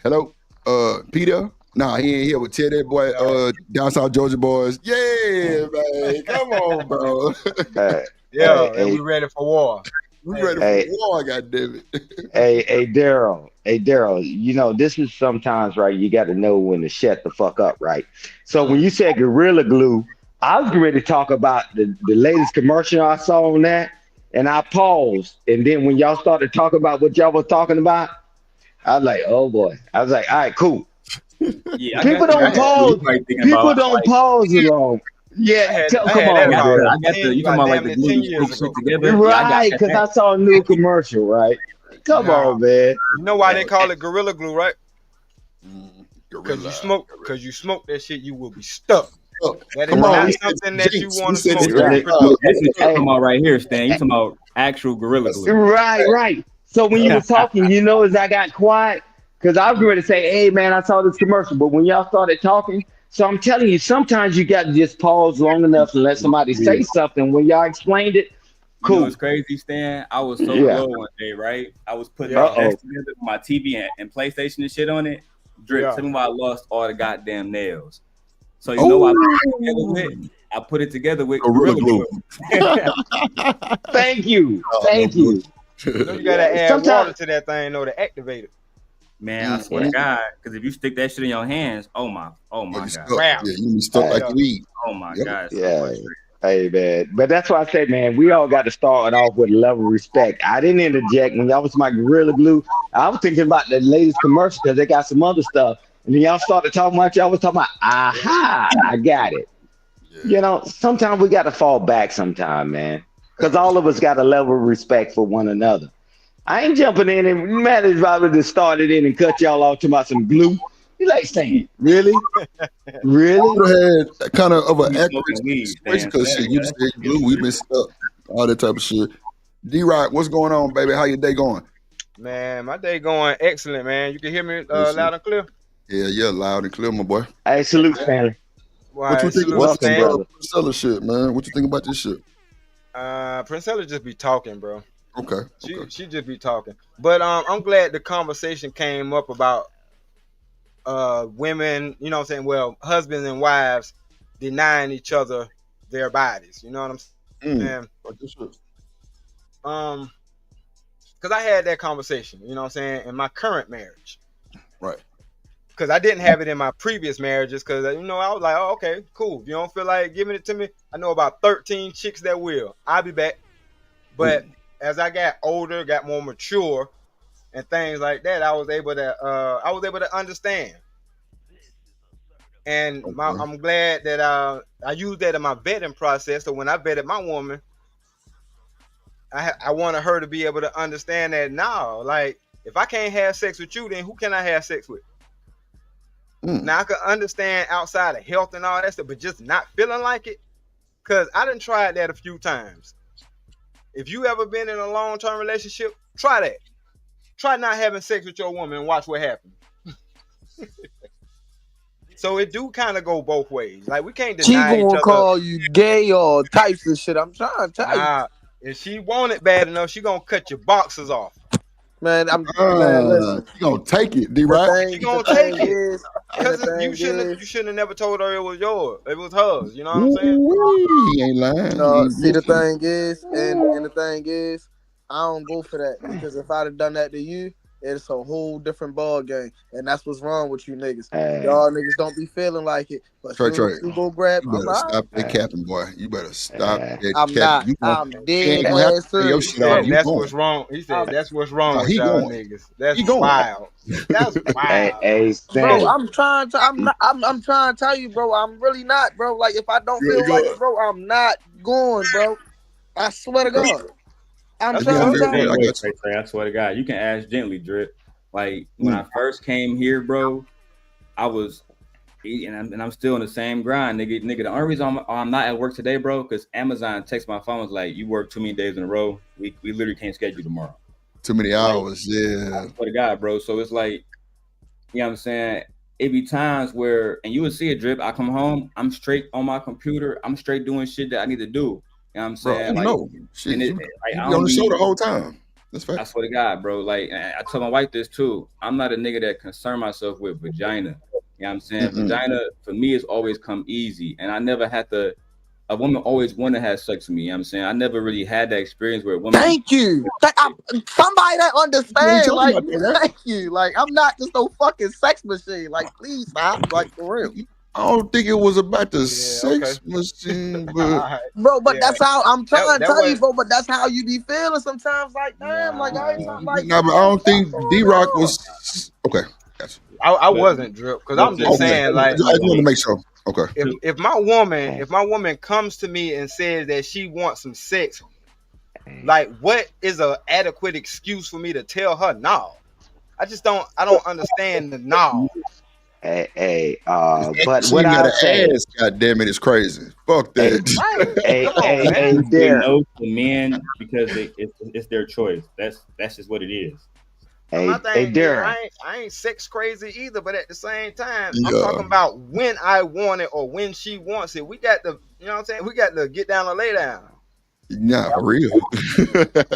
Hello, Peter. Nah, he ain't here with Tell that boy, down South Georgia boys. Yeah, man. Come on, bro. And we ready for war. We ready for war, goddammit. Hey, Daryl, you know, this is sometimes, right, you got to know when to shut the fuck up, right? So when you said Gorilla Glue, I was ready to talk about the latest commercial I saw on that, and I paused. And then when y'all started talking about what y'all was talking about, I was like, oh boy. I was like, all right, cool. Yeah, People don't pause. People don't pause along. Yeah, come on, Daryl. You talking about like the glue you stick shit together? Right, because I saw a new commercial, right? Come on, man. You know why they call it Gorilla Glue, right? Because you smoke that shit, you will be stuck. That is not something that you want to smoke. That's what you're talking about right here, Stan. You talking about actual Gorilla Glue. Right. So when you were talking, you know, as I got quiet, because I was ready to say, hey, man, I saw this commercial. But when y'all started talking, so I'm telling you, sometimes you got to just pause long enough and let somebody say something. When y'all explained it, cool. You know what's crazy, Stan? I was so low one day, right? I was putting my desk together with my TV and PlayStation and shit on it. Drip, tell me why I lost all the goddamn nails. So you know what I put it together with Gorilla Glue. Thank you. You know you gotta add water to that thing, to activate it. Man, I swear to God, because if you stick that shit in your hands, oh my God. Yeah, you be stuck like weed. Oh my God. Yeah. Hey, man. But that's why I said, man, we all got to start off with a level of respect. I didn't interject when y'all was my Gorilla Glue. I was thinking about the latest commercial because they got some other stuff. And then y'all started talking about y'all was talking about, I got it. Yeah. You know, sometimes we got to fall back sometime, man. Because all of us got a level of respect for one another. I ain't jumping in and man is probably just started in and cut y'all off to about some glue. You like saying, really? Really? Had kind of an accurate situation because shit, you said glue, we've been stuck, all that type of shit. D-Rock, what's going on, baby? How your day going? Man, my day going excellent, man. You can hear me loud and clear? Yeah, loud and clear, my boy. Hey, salute, family. What you think about this Priscilla shit, man? What you think about this shit? Priscilla just be talking, bro. Okay. She just be talking. But I'm glad the conversation came up about women, you know what I'm saying? Well, husbands and wives denying each other their bodies. You know what I'm saying? Because I had that conversation, you know what I'm saying, in my current marriage. Right. Because I didn't have it in my previous marriages because, you know, I was like, oh, okay, cool. If you don't feel like giving it to me, I know about 13 chicks that will. I'll be back. But as I got older, got more mature and things like that, I was able to understand. And I'm glad that I used that in my vetting process. So when I vetted my woman, I wanted her to be able to understand that now, like, if I can't have sex with you, then who can I have sex with? Now I can understand outside of health and all that stuff, but just not feeling like it, because I done tried that a few times. If you ever been in a long-term relationship, try that. Try not having sex with your woman and watch what happens. So it do kind of go both ways. Like, we can't deny each other. She gonna call you gay or types of shit. I'm trying to tell you. If she want it bad enough, she gonna cut your boxes off. Man, listen. You gonna take it, D-Right? You gonna take it. Because you shouldn't have never told her it was yours. It was hers. You know what I'm saying? He ain't lying. The thing is, I don't go for that. Because if I'd have done that to you, it's a whole different ball game. And that's what's wrong with you niggas. Y'all niggas don't be feeling like it. But Trey, you go grab. You better stop that capping, boy. You better stop that I'm capping. I'm dead ass serious. That's what's wrong. He said that's what's wrong with y'all niggas. That's wild. That's wild. Bro, I'm trying to tell you, bro. I'm really not, bro. Like, if I don't feel like it, bro, I'm not going, bro. I swear to God. I swear to God, you can ask gently, Drip. Like, when I first came here, bro, I was, and I'm still in the same grind, nigga. The only reason I'm not at work today, bro, because Amazon texted my phone, was like, you work too many days in a row. We literally can't schedule tomorrow. Too many hours, yeah. I swear to God, bro. So it's like, you know what I'm saying? It be times where, and you would see it, Drip. I come home, I'm straight on my computer. I'm straight doing shit that I need to do. You know what I'm saying? Bro, shit, you on the show the whole time. That's fact. I swear to God, bro. Like, I tell my wife this too. I'm not a nigga that concern myself with vagina. You know what I'm saying? Vagina for me has always come easy, and I never had to. A woman always want to have sex with me. You know what I'm saying? I never really had that experience where a woman. Thank you. Somebody that understands, like, thank you. Like, I'm not just no fucking sex machine. Like, please stop. Like, for real. I don't think it was about the sex machine, but bro. But that's how I'm trying to tell you, bro. But that's how you be feeling sometimes. Like, damn, like I ain't talking like. Nah, but I don't think D-Rock was okay. Gotcha. I wasn't Drip because I'm just saying, like, I just want to make sure. Okay. If my woman comes to me and says that she wants some sex, like, what is a adequate excuse for me to tell her no? I don't understand the no. But what I say, God damn it, it's crazy. Fuck that. There. No to men because it's their choice. That's just what it is. My thing, I ain't sex crazy either, but at the same time, I'm talking about when I want it or when she wants it. We got to, you know what I'm saying? We got to get down and lay down. Nah, for real.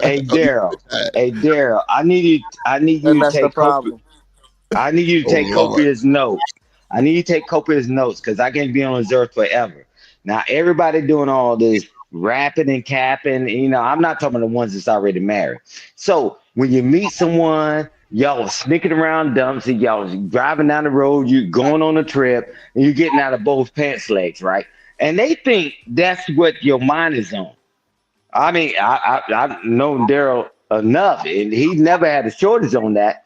Hey Daryl, I need you to take copious. I need you to take copious notes. I need you to take copious notes because I can't be on this earth forever. Now everybody doing all this rapping and capping, you know, I'm not talking about the ones that's already married. So when you meet someone, y'all sneaking around dumps, and y'all driving down the road, you going on a trip, and you're getting out of both pants legs, right? And they think that's what your mind is on. I mean, I've known Daryl enough, and he never had a shortage on that.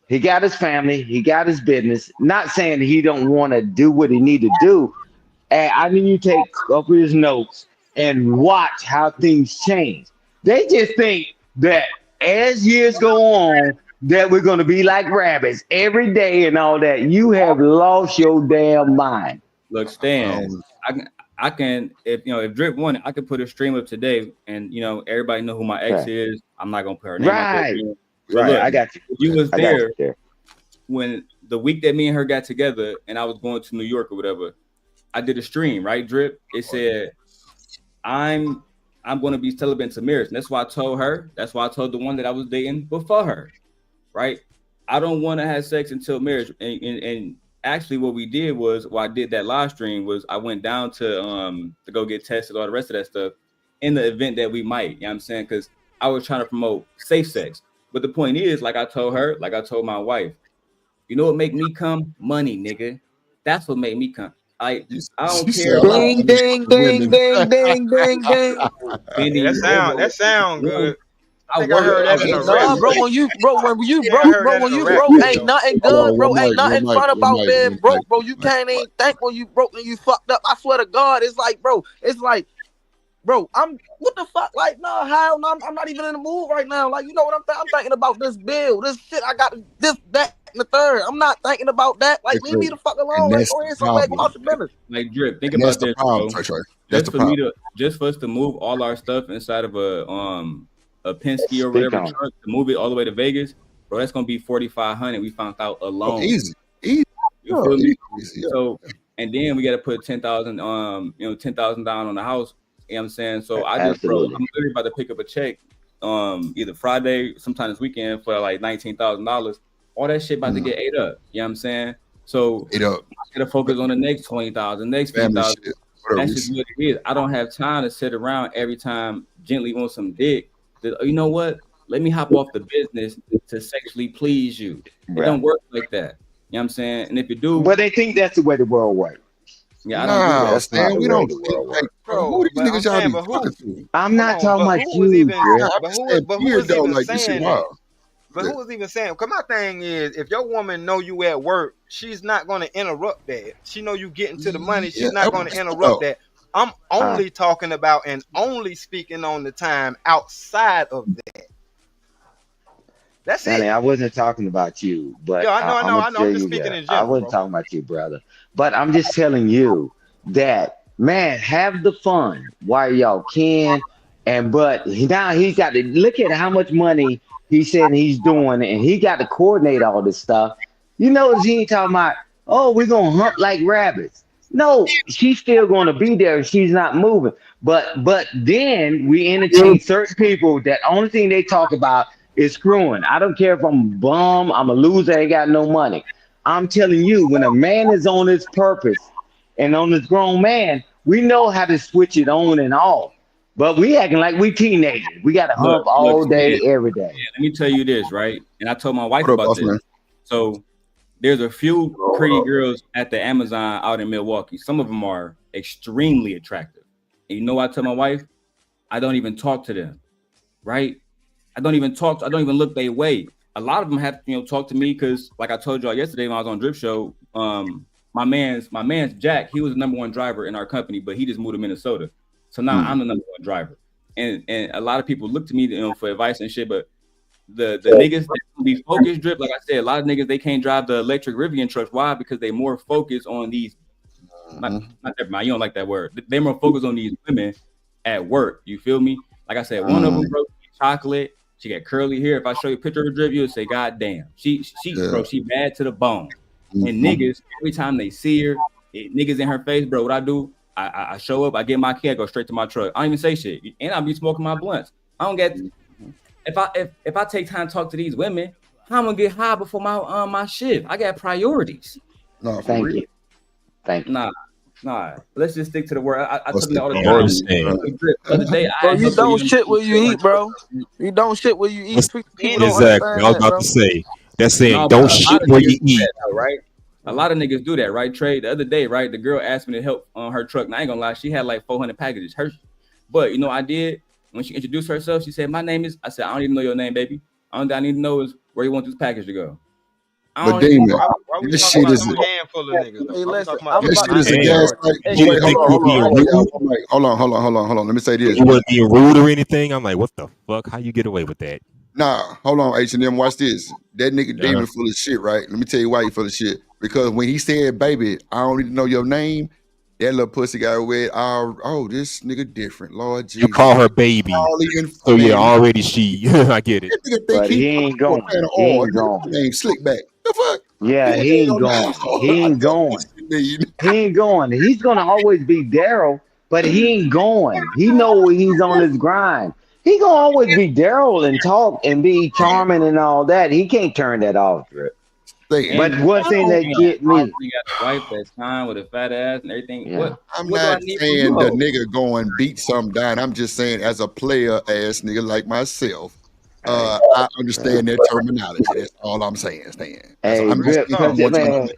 He got his family, he got his business. Not saying he don't want to do what he need to do. And I need you to take a couple of his notes and watch how things change. They just think that as years go on, that we're going to be like rabbits every day and all that. You have lost your damn mind. Look, Stan, I can if Drip wanted, I could put a stream up today, and everybody know who my ex is. I'm not gonna put her name out there. Right, look, I got you. You was there when the week that me and her got together, and I was going to New York or whatever. I did a stream, right, Drip? It said, I'm going to be celibate to marriage. And that's why I told her. That's why I told the one that I was dating before her, right? I don't want to have sex until marriage. And actually, what we did was, I did that live stream was I went down to go get tested, all the rest of that stuff, in the event that we might. You know what I'm saying? Because I was trying to promote safe sex. But the point is, like I told her, like I told my wife, you know what make me come? Money, nigga. That's what made me come. I don't care. Ding, ding, ding, ding, ding, ding, ding. That sound good. I think I heard that in a rap. Bro, when you broke, ain't nothing good, bro. Ain't nothing fun about being broke, bro. You can't even think when you broke and you fucked up. I swear to God, it's like, bro, I'm what the fuck? Like, no, hell no, I'm not even in the mood right now. Like, you know what I'm thinking about this bill, this shit. I got this, that, and the third. I'm not thinking about that. Like, leave me the fuck alone. Like, go ahead, somebody about the business. Like, Drip, think about this, bro. Just for us to move all our stuff inside of a Penske or whatever truck to move it all the way to Vegas, bro, that's gonna be $4,500. We found out alone. Easy. You feel me? So, and then we got to put $10,000 $10,000 down on the house. You know what I'm saying? So I'm literally about to pick up a check either Friday, sometime this weekend for like $19,000. All that shit about to get ate up. You know what I'm saying? So I gotta focus on the next 20,000, next 50,000. That's just what it is. I don't have time to sit around every time Gently wants some dick. You know what? Let me hop off the business to sexually please you. It don't work like that. You know what I'm saying? And if you do, but they think that's the way the world works. Yeah, I don't do that. Stan, we don't like, bro. Who these niggas y'all be talking to? I'm not talking about you. But who was even saying that? But who was even saying? Because my thing is, if your woman know you at work, she's not going to interrupt that. She know you getting to the money. She's not going to interrupt that. I'm only talking about and only speaking on the time outside of that. That's it. I wasn't talking about you, but I know. I'm just speaking in general. I wasn't talking about you, brother. But I'm just telling you that, man, have the fun while y'all can. But now he's got to look at how much money he said he's doing, and he got to coordinate all this stuff. You notice he ain't talking about, oh, we're gonna hunt like rabbits. No, she's still gonna be there. She's not moving. But then we entertain certain people that only thing they talk about is screwing. I don't care if I'm a bum, I'm a loser, ain't got no money. I'm telling you, when a man is on his purpose and on this grown man, we know how to switch it on and off. But we acting like we teenagers. We got to hump all day, every day. Let me tell you this, right? And I told my wife What up, about boss this. man? So there's a few pretty girls at the Amazon out in Milwaukee. Some of them are extremely attractive. And you know what I tell my wife? I don't even talk to them, right? I don't even look their way. A lot of them have to, talk to me because, like I told y'all yesterday when I was on Drip Show, my man's Jack, he was the number one driver in our company, but he just moved to Minnesota. So now I'm the number one driver. And a lot of people look to me for advice and shit, but the niggas that be focused, Drip, like I said, a lot of niggas, they can't drive the electric Rivian trucks. Why? Because they more focused on these, not never mind, you don't like that word. They're more focused on these women at work. You feel me? Like I said, one of them, bro, chocolate. She got curly hair. If I show you a picture of her, Drip, you'll say, God damn. Bro, she bad to the bone. And niggas, every time they see her, niggas in her face, bro, what I do, I show up, I get my key, I go straight to my truck. I don't even say shit. And I be smoking my blunts. I don't get if I take time to talk to these women, I'm gonna get high before my shift. I got priorities. No, Thank you. Nah. Let's just stick to the word. I tell them all the time. The other day, bro, you don't shit where you eat, bro. You don't shit where you eat. Exactly. I was about to say. That's saying don't shit where you eat. That, right? A lot of niggas do that, right? Trey, the other day, right? The girl asked me to help on her truck. And I ain't gonna lie, she had like 400 packages. But you know what I did? When she introduced herself, she said, my name is, I said, I don't even know your name, baby. All I need to know is where you want this package to go. But Damon, this shit is a handful of niggas. Hey, listen, this shit is a gaslight. Hold on. Let me say this. You weren't being rude or anything. I'm like, what the fuck? How you get away with that? Nah, hold on, H&M, watch this. That nigga Damon full of shit, right? Let me tell you why he full of shit. Because when he said, baby, I don't need to know your name, that little pussy got wet. Oh, this nigga different. Lord Jesus. You call her baby. So yeah, already she. I get it. But he ain't going. He ain't going. Name Slickback. The fuck? Yeah, he ain't going. He ain't going. He ain't going. He's gonna always be Daryl, but he ain't going. He know he's on his grind. He gonna always be Daryl and talk and be charming and all that. He can't turn that off, Drip. But one thing that get me, you got a wife that's fine with a fat ass and everything. Yeah. I'm not saying the nigga go and beat some down. I'm just saying as a player ass nigga like myself, I understand that terminology. That's all I'm saying, Stan. Hey, Drip, man,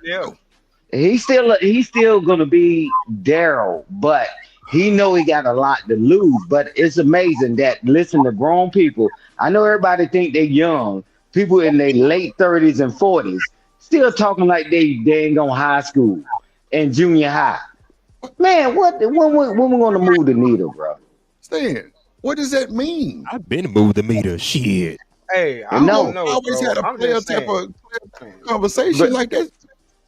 he's still gonna be Daryl, but he know he got a lot to lose. But it's amazing that listen to grown people. I know everybody think they're young. People in their late 30s and 40s still talking like they ain't going high school and junior high. Man, when we gonna move the needle, bro? Stan, what does that mean? I've been moved the meter. Shit. Hey, I don't know. I always had a player type of conversation like that.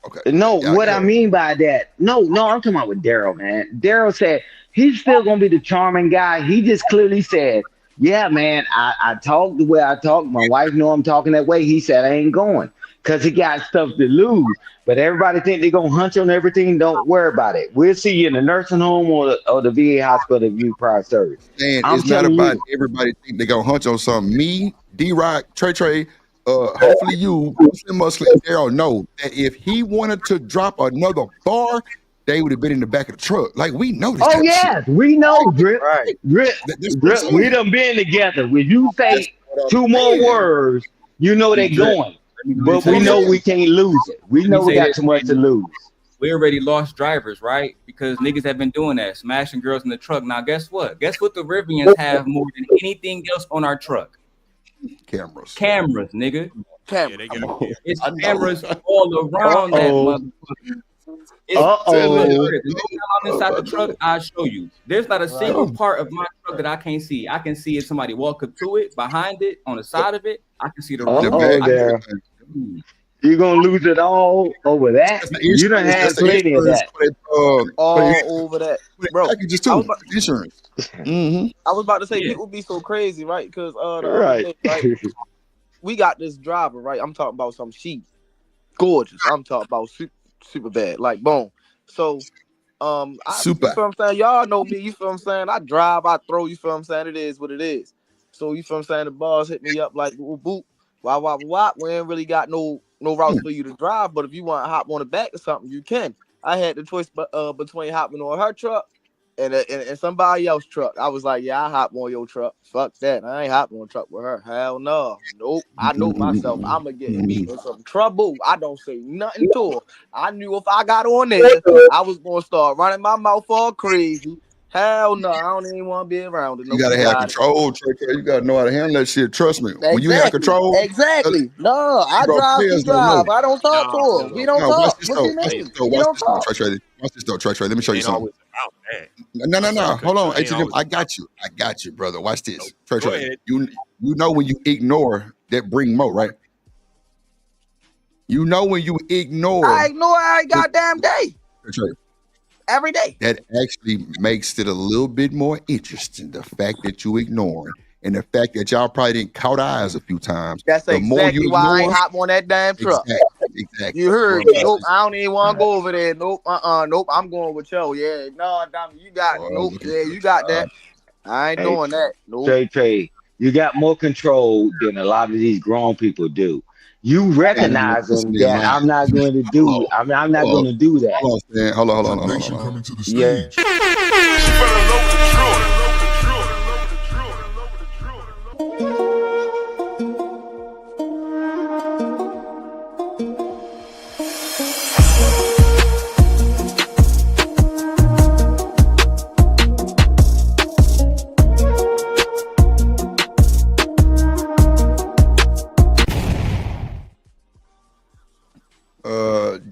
Okay. No, what I mean by that, no, I'm talking about with Daryl, man. Daryl said he's still gonna be the charming guy. He just clearly said, yeah, man, I talk the way I talk. My wife know I'm talking that way. He said I ain't going because he got stuff to lose. But everybody think they're gonna hunch on everything. Don't worry about it. We'll see you in the nursing home or the VA hospital if you prior service. And it's not about everybody think they're gonna hunch on something. Me, D-Rock, Trey, hopefully you, Muslim, Daryl know that if he wanted to drop another bar, they would have been in the back of the truck. Like we know this. Oh yes, we know, Drip. Right. Drip. We done been together. When you say two more words, you know they going. But we know we can't lose it. We know we got too much to lose. We already lost drivers, right? Because niggas have been doing that, smashing girls in the truck. Now, guess what? Guess what the Rivians have more than anything else on our truck? Cameras, nigga. It's I cameras all around that motherfucker. I'm inside the truck, I'll show you. There's not a single part of my truck that I can't see. I can see if somebody walk up to it, behind it, on the side of it. I can see the You're gonna lose it all over that. You don't have plenty of that. All over that, bro. Packages too. Insurance. I was about to say people be so crazy, right? Because we got this driver, right? I'm talking about some sheep, gorgeous. I'm talking about super bad, like boom. So, super. You feel what I'm saying? Y'all know me. You feel what I'm saying? I drive, I throw. You feel what I'm saying? It is what it is. So you feel what I'm saying? The bars hit me up like boop boop, wop. We ain't really got no routes for you to drive, but if you want to hop on the back or something, you can. I had the choice between hopping on her truck and somebody else's truck. I was like, yeah, I hop on your truck. Fuck that. I ain't hopping on a truck with her. Hell no. Nope. I know myself. I'ma get me in some trouble. I don't say nothing to her. I knew if I got on there, I was gonna start running my mouth all crazy. Hell no, I don't even want to be around it. You gotta have control, Trey. You gotta know how to handle that shit. Trust me. When you have control, exactly. No, I drive. She drive. I don't talk to her. We don't talk. What you mean? We don't talk. Watch this though, Trey. Let me show you something. No. Hold on. I got you, brother. Watch this. Trey. You know when you ignore that bring more, right? You know when you ignore. I ignore every goddamn day. Trey. Every day. That actually makes it a little bit more interesting. The fact that you ignoring and the fact that y'all probably didn't caught eyes a few times. That's exactly why I ain't hop on that damn truck. Exactly. You heard me. Nope. I don't even want to go over there. Nope. Nope. I'm going with you. Yeah. No, you got. Nope. Yeah, you got that. I ain't doing that. Nope. Trey, you got more control than a lot of these grown people do. You recognizing that I'm not going to do. I'm not going to do that. Hold on. Coming to the stage.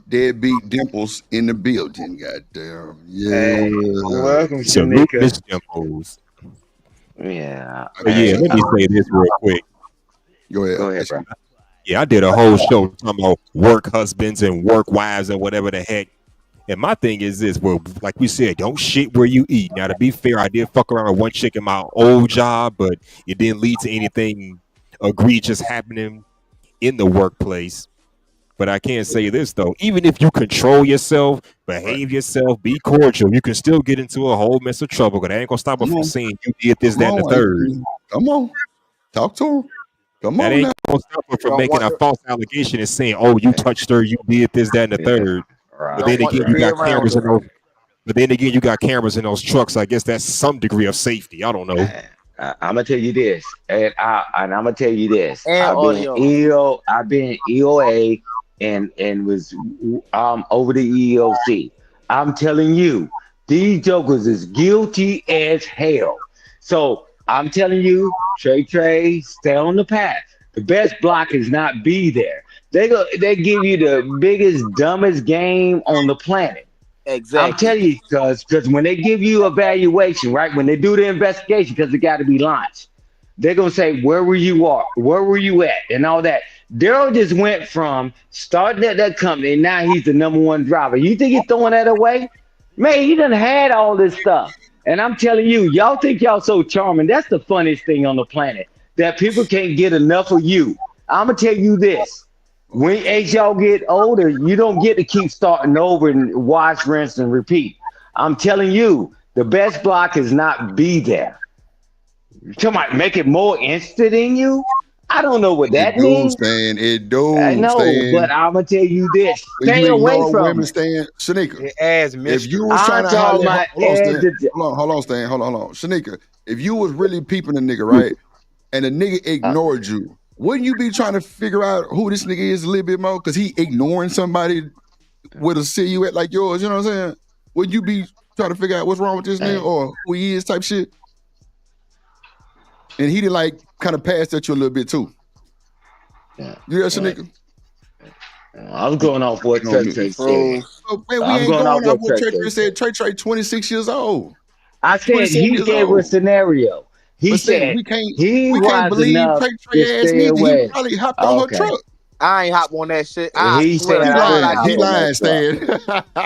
Deadbeat Dimples in the building. Goddamn. Yeah. Hey, welcome, Salute Miss Dimples. Yeah. Let me say this real quick. Go ahead, bro. Yeah, I did a whole show talking about work husbands and work wives and whatever the heck. And my thing is this, well, like we said, don't shit where you eat. Now, to be fair, I did fuck around with one chick in my old job, but it didn't lead to anything egregious happening in the workplace. But I can say this, though. Even if you control yourself, behave yourself, be cordial, you can still get into a whole mess of trouble. Because that ain't going to stop us from saying you did this, that, and the third. Come on. Talk to him. Come that on. That ain't going to stop us from making a false allegation and saying, oh, you touched her, you did this, that, and the third. Right. But then again, you got cameras in those. But then again, you got cameras in those trucks. I guess that's some degree of safety. I don't know. I'm gonna tell you this, and I'm gonna tell you this. And I've been EOA and was over the EEOC. I'm telling you, these jokers is guilty as hell. So I'm telling you, Trey, stay on the path. The best block is not be there. They give you the biggest, dumbest game on the planet. Exactly. I'm telling you, because when they give you evaluation, right? When they do the investigation, because it got to be launched, they're gonna say, where were you at, and all that. Daryl just went from starting at that company, and now he's the #1 driver. You think he's throwing that away? Man, he done had all this stuff. And I'm telling you, y'all think y'all so charming. That's the funniest thing on the planet, that people can't get enough of you. I'm gonna tell you this. As y'all get older, you don't get to keep starting over and wash, rinse, and repeat. I'm telling you, the best block is not be there. Come on, make it more instant in you. I don't know what that means. It do. I know, but I'm gonna tell you this: stay away from women. Shanika, if you was trying to hold on, Stan. Hold on, Shanika. If you was really peeping a nigga, right, and the nigga ignored you, wouldn't you be trying to figure out who this nigga is a little bit more? Because he ignoring somebody with a silhouette like yours, you know what I'm saying? Wouldn't you be trying to figure out what's wrong with this nigga or who he is type shit? And he did like kind of pass at you a little bit too. Yeah. You hear Shanika? I'm going off what Trey said. We ain't going off what Trey said. Trey 26 years old. I said he gave a scenario. He said we can't believe Trey ass nigga. He probably hopped on her truck. I ain't hop on that shit. He lying, Stan.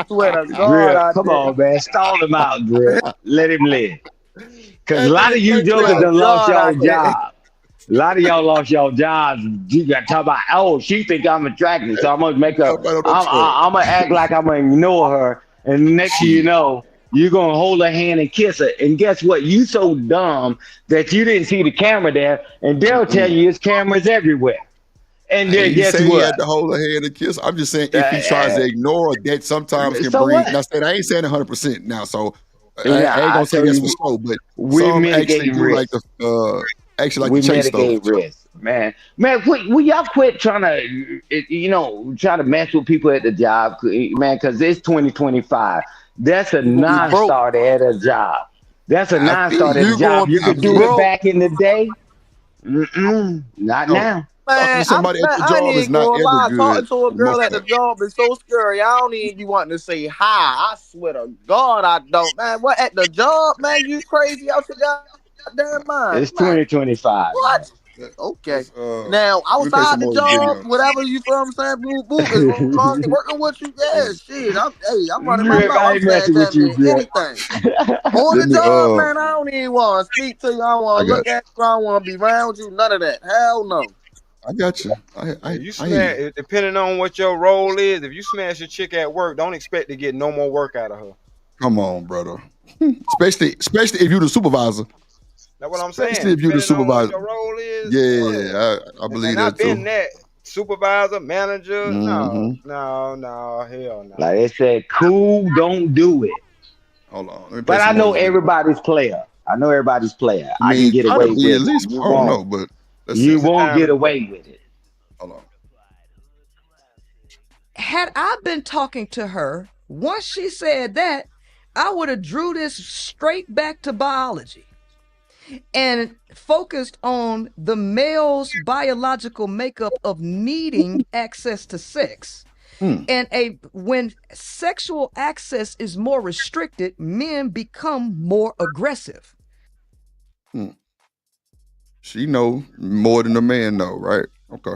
Swear to God, come on, man. Stall him out, Drill. Let him live. Because a lot of you jokers done lost y'all job. A lot of y'all lost y'all jobs. You got to talk about, oh, she think I'm attractive, so I'm going to make up. I'm going to act like I'm going to ignore her. And the next thing you know, you're gonna hold her hand and kiss her. And guess what? You so dumb that you didn't see the camera there, and they'll tell you there's cameras everywhere. And I then ain't guess saying he what? had to hold her hand and kiss. I'm just saying if he tries Uh, to ignore that, sometimes can so bring. what? Now, I ain't saying 100% now, so Yeah, I ain't I gonna say told that's for you sure, but we're some actually mitigating do like risk. the We chase though. mitigate risk, man. Man, will y'all quit trying to, try to mess with people at the job, man? Because it's 2025. That's a You gonna be broke. non-starter at a job. That's a I feel non-starter you. at a You job. gonna You I be could feel do you. it broke. back in the day. Mm-mm, not No, now. talking Man, to somebody at the I ain't job is even not gonna ever lie. good Talking to a for the girl most at the part. job is so scary. I don't even be wanting to say hi. I swear to God, I don't. Man, what at the job, man? You crazy out your goddamn mind, It's man. 2025, What? man. Okay. Let's Now let me play some outside the more of this job, video. whatever you feel I'm saying, boop boop is wrong. They working with you, yeah, shit. I'm running my Drip, mouth. I I'm ain't saying messing with damn you, near Drip. anything. On Let the me job, man, I don't even want to speak to you. I don't I want to got look at you. I don't want to be around you. None of that. Hell no. I got you. Yeah, you I hear you. smash depending on what your role is. If you smash your chick at work, don't expect to get no more work out of her. Come on, brother. especially if you're the supervisor. That's what I'm Especially saying. if you're the Depending on what supervisor. your role is, yeah. Yeah, I And believe I've that too. been that supervisor, manager. No, Mm-hmm. no, no, hell no. Like they said, cool, don't do it. Hold on. Let me play But I some more of know this video. everybody's player. I know everybody's player. I I can mean, get try to away be at with it. least. I don't know, but let's see. You It's a won't time get and place. away with it. Hold on. Had I been talking to her, once she said that, I would have drew this straight back to biology and focused on the male's biological makeup of needing access to sex. And when sexual access is more restricted, men become more aggressive. She know more than the man know, right? Okay.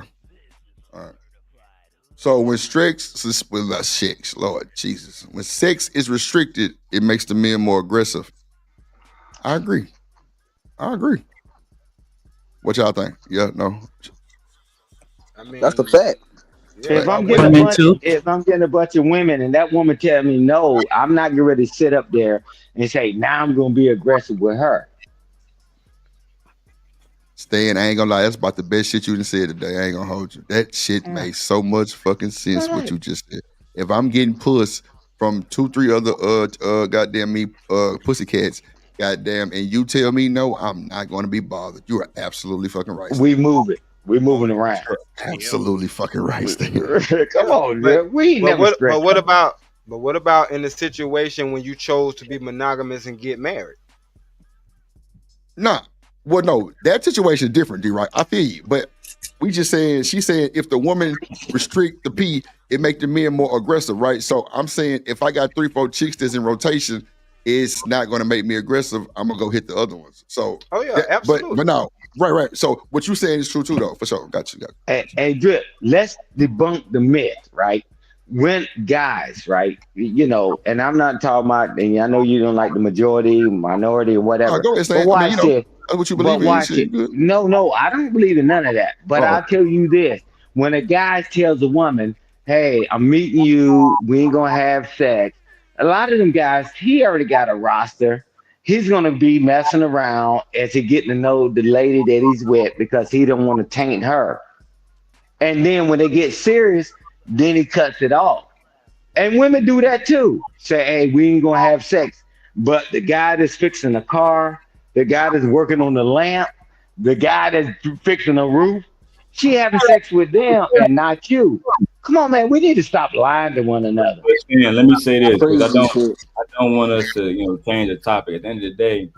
All right. So when sex, Lord Jesus, when sex is restricted, it makes the men more aggressive. I agree. What y'all think? Yeah, no. I mean, That's the fact. yeah, If Fact. I'm getting a women. bunch, if I'm getting a bunch of women, and that woman tell me no, I'm not getting ready to sit up there and say now I'm gonna be aggressive with her. Stan, I ain't gonna lie, that's about the best shit you done said today. I ain't gonna hold you. That shit Yeah. makes so much fucking sense what Right. you just said. If I'm getting puss from 2, 3 other goddamn me pussycats, goddamn, and you tell me no, I'm not gonna be bothered. You are absolutely fucking right, We Stan. move it. We moving around. You're absolutely fucking right, Stan. Come Yeah, on, but dude. We ain't but never what stressed. what about in the situation when you chose to be monogamous and get married? Nah, well, no, that situation is different, D. Right? I feel you, but we just saying she said if the woman restrict the P, it make the men more aggressive, right? So I'm saying if I got 3, 4 chicks that's in rotation, it's not going to make me aggressive. I'm gonna go hit the other ones. So, Oh yeah, absolutely. but no, right. So what you saying is true too, though, for sure. Got you. Hey, Drip, let's debunk the myth, right? When guys, right, and I'm not talking about, and I know you don't like the majority, minority, or whatever, Go ahead, but Stan. I mean, watch this. that's what you But believe in. watch Shit, it. you good? No, I don't believe in none of that. But Oh, I'll tell you this: when a guy tells a woman, "Hey, I'm meeting you. We ain't gonna have sex," a lot of them guys, he already got a roster. He's gonna be messing around as he getting to know the lady that he's with because he don't want to taint her. And then when they get serious, then he cuts it off. And women do that too. Say, hey, we ain't gonna have sex. But the guy that's fixing the car, the guy that's working on the lamp, the guy that's fixing the roof, she having sex with them and not you. Come on, man. We need to stop lying to one another. But Stan, let me say this because Crazy shit. I don't want us to change the topic. At the end of the day,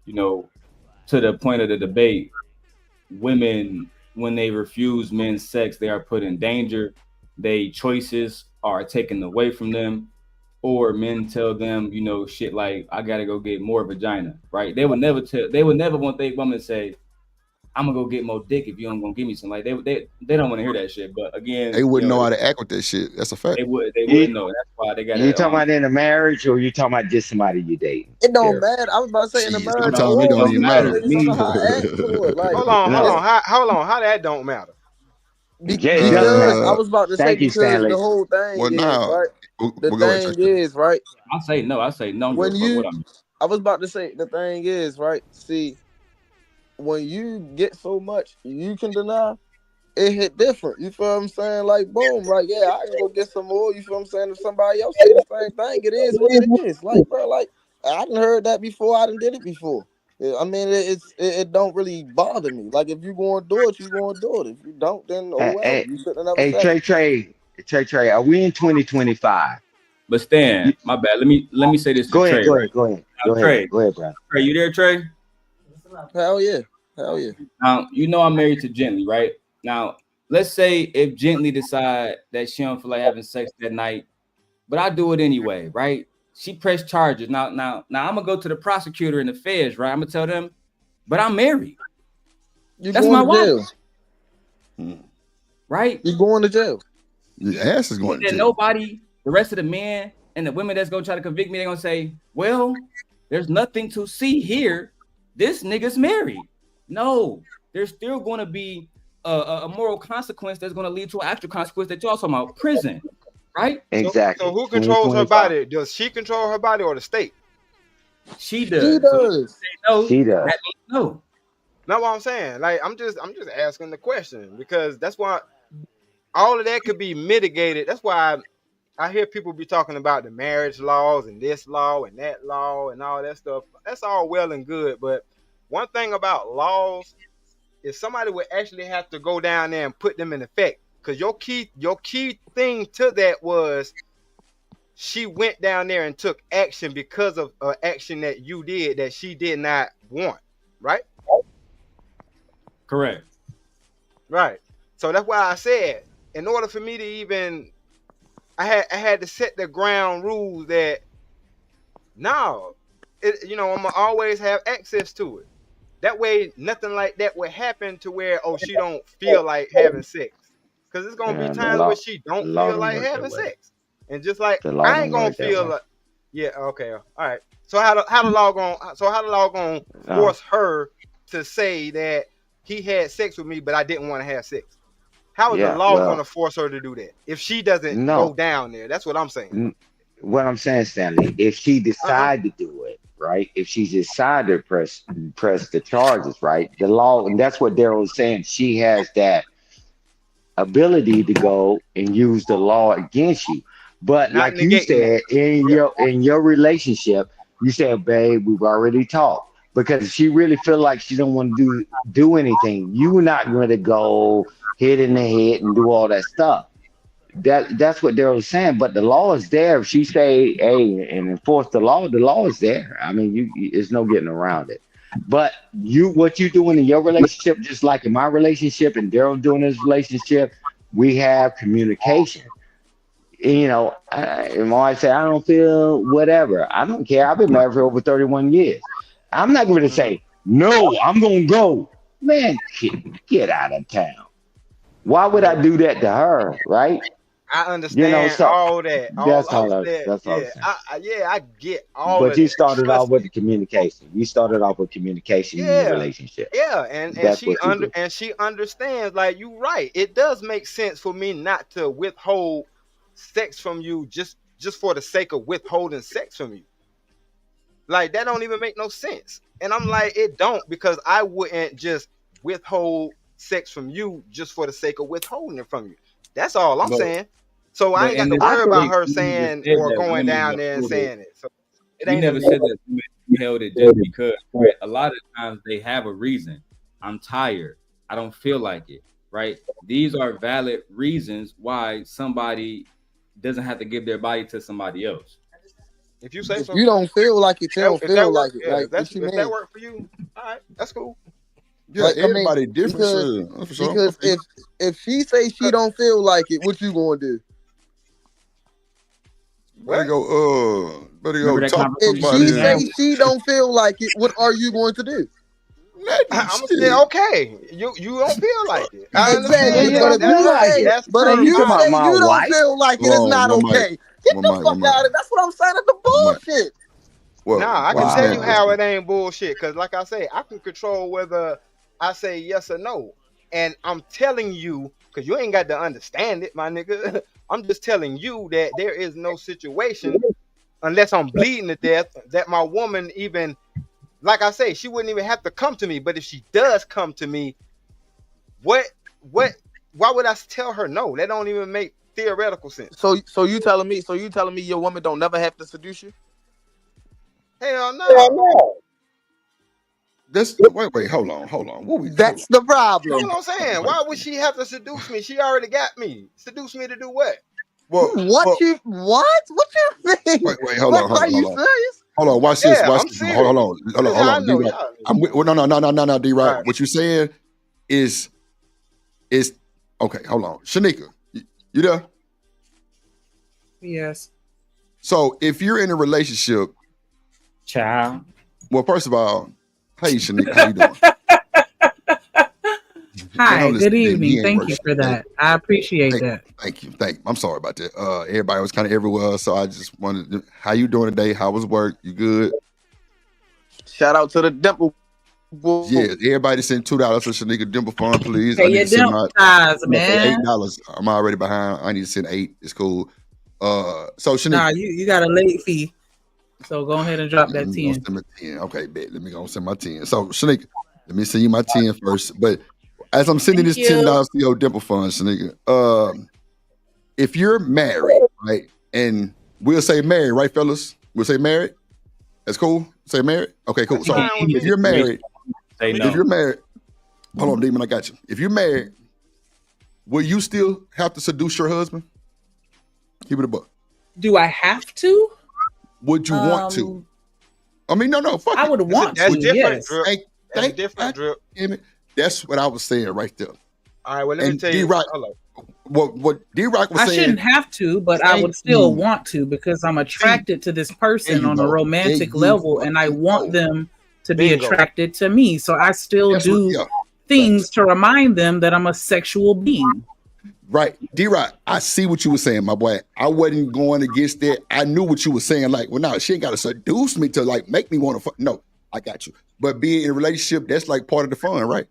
you know, to the point of the debate, women when they refuse men's sex, they are put in danger. They choices are taken away from them, or men tell them, shit like I gotta go get more vagina, right? They would never want their woman to say, I'm gonna go get more dick if you don't gonna give me some. Like they don't want to hear that shit. But again, they wouldn't know how to act with that shit. That's a fact. they You, wouldn't know. That's why they you gotta talking about in a marriage or you talking about just somebody you dating? It don't There. matter. I was about to say in the Shit, marriage sometimes it don't alone, even you matter. gotta to you don't know me. how to act to it. Like Hold on, hold No. on. Hold on. How that don't matter? Yeah, it does because matter. I uh, was about to say Thank you, because the Stanley. whole thing well, is now right. The We'll go ahead, thing is, right? I say no. I say no. When you, What I'm. I was about to say, the thing is, right? See, when you get so much you can deny, it hit different. You feel what I'm saying? Like, boom, like, yeah, I can go get some more. You feel what I'm saying? If somebody else say the same thing, it is what it is. Like, bro, like, I done heard that before. I done did it before. Yeah, I mean, it don't really bother me. Like, if you going to do it, you going to do it. If you don't, then oh well. Hey, You shouldn't have never hey, said it. Trey, are we in 2025? But Stan, my bad. Let me say this to Go ahead, Trey. go Right ahead, go ahead, now, Trey. go ahead, bro. Trey, you there, Trey? Hell yeah. Hell yeah. Now you know I'm married to Gently, right? Now let's say if Gently decide that she don't feel like having sex that night, but I do it anyway, right? She pressed charges. Now I'm gonna go to the prosecutor and the feds, right? I'm gonna tell them, but I'm married. You That's going my to wife, jail. right? You going to jail. Your ass is going And to then jail. nobody, the rest of the men and the women that's gonna try to convict me, they're gonna say, well, there's nothing to see here. This nigga's married. No, there's still going to be a moral consequence that's going to lead to an actual consequence that you're also about prison, right? Exactly. So who controls her 2025. body? Does she control her body or the state? She She does. So when does. they say no, She does. that means no. Not what I'm saying. Like I'm just asking the question because that's why all of that could be mitigated. That's why I hear people be talking about the marriage laws and this law and that law and all that stuff. That's all well and good, but one thing about laws is somebody would actually have to go down there and put them in effect. Because your key thing to that was she went down there and took action because of action that you did that she did not want, right? Correct. Right. So that's why I said, in order for me to even, I had to set the ground rules that no, I'm gonna always have access to it. That way, nothing like that would happen to where she don't feel like having sex, because it's gonna be The times where law, she the don't law feel don't like work that having way. sex, and just like The law I don't ain't gonna work that feel way. like, yeah, okay, all right. So how the law gonna No, force her to say that he had sex with me, but I didn't want to have sex? How is the yeah, law well, gonna force her to do that if she doesn't go no. down there? That's what I'm saying. What I'm saying, Stanley, if she Uh-uh. decide to do it, right? If she decide to press the charges, right? The law, and that's what Daryl was saying. She has that ability to go and use the law against you. But Not like you negating that. said, in Yeah. your relationship, you said, babe, we've already talked. Because if she really feel like she don't want to do anything, you're not going to go hit in the head and do all that stuff. That's what Daryl was saying. But the law is there. If she say, hey, and enforce the law is there. I mean, there's no getting around it. But what you doing in your relationship, just like in my relationship and Daryl doing his relationship, we have communication. And my wife said, I don't feel whatever. I don't care. I've been married for over 31 years. I'm not going to Mm-hmm. say, no, I'm going to go. Man, get out of town. Why would I Yeah. do that to her, right? I understand So all that, all that's of all that. that's all I'm Yeah, saying. I get all But of you that. started off Trust with me. the communication. You started off with communication in your Yeah, relationship. yeah, and That's what you do. she understands. Like you, right? It does make sense for me not to withhold sex from you just for the sake of withholding sex from you. Like that don't even make no sense. And I'm like, it don't because I wouldn't just withhold sex from you just for the sake of withholding it from you. That's all I'm But saying. So I But ain't got in to this I worry think about debate, her we never saying said or that going women down there and withhold it. saying it. So it We ain't never even said that women withheld it just because, right? A lot of times they have a reason. I'm tired. I don't feel like it, right? These are valid reasons why somebody doesn't have to give their body to somebody else. if you say If so. you don't feel like it, you don't If that feel work, like it. yeah, Like what you if that mean? work for you, all right, that's cool. yeah, Like I mean, everybody different, because sure. That's for sure. because Okay. if she say she don't feel like it, what you gonna do? What? Better go Remember that talk to If conversation we she somebody. just had? say she don't feel like it, what are you going to do? Nothing, I'm gonna say shit. okay. You don't feel like it. I yeah, Exactly. understand you But that. don't if you feel like it. say, That's but Man, if her you you talking about say my you policy. don't wife? feel like it, Hold it's on, not okay. Get the fuck one mic. out of it. That's what I'm saying. That's the One mic. bullshit. Well, Nah, I I'm can tell saying you this. how Wow. it ain't bullshit. Cause like I say, I can control whether I say yes or no, and I'm telling you because you ain't got to understand it, my nigga. I'm just telling you that there is no situation, unless I'm bleeding to death, that my woman even, like I say, she wouldn't even have to come to me. But if she does come to me, why would I tell her no? That don't even make theoretical sense. So you telling me your woman don't never have to seduce you? Hell no. Wait, hold on. That's the problem. You know what I'm saying? Why would she have to seduce me? She already got me. Seduce me to do what? What you mean? Wait, hold on. Are you serious? Hold on, watch this. I'm this. serious. Hold on, know, D-Rock. No, D-Rock. Right. What you saying is okay, hold on. Shanika, you there? Yes. So if you're in a relationship, child. Well, first of all, hey Shanika, how you doing? Hi, good evening. Thank you for that. I appreciate that. Thank you. I'm sorry about that. Everybody was kind of everywhere, so I just wanted to, how you doing today? How was work? You good? Shout out to the Dimple. Yeah, everybody send $2 to Shanika Dimple Fund, please. Pay your Dimple ties, man. $8. I'm already behind. I need to send 8. It's cool. So Shanika, nah, you got a late fee, so go ahead and drop that 10. Send me 10. Okay, bet. Let me go send my 10. So Shanika, let me send you my 10 first. But as I'm sending this $10 to your Dimple Fund, Shanika, if you're married, right, and we'll say married, right, fellas? We'll say married. That's cool. Say married. Okay, cool. So if you're married, if you're married, hold on, Demon, I got you. If you're married, will you still have to seduce your husband? Keep it a buck. Do I have to? Would you want to? I mean, no. Fuck I would want to. Yes. That's different, Drip. That's what I was saying right there. All right, well, let me tell you. What D-Rock was saying. I shouldn't have to, but I would still want to because I'm attracted to this person on a romantic level, and I want them to be attracted to me. So I still do things to remind them that I'm a sexual being. Right. D-Rock, I see what you were saying, my boy. I wasn't going against that. I knew what you were saying. Like, well, no, she ain't got to seduce me to, like, make me want to fuck. No, I got you. But being in a relationship, that's, like, part of the fun, right?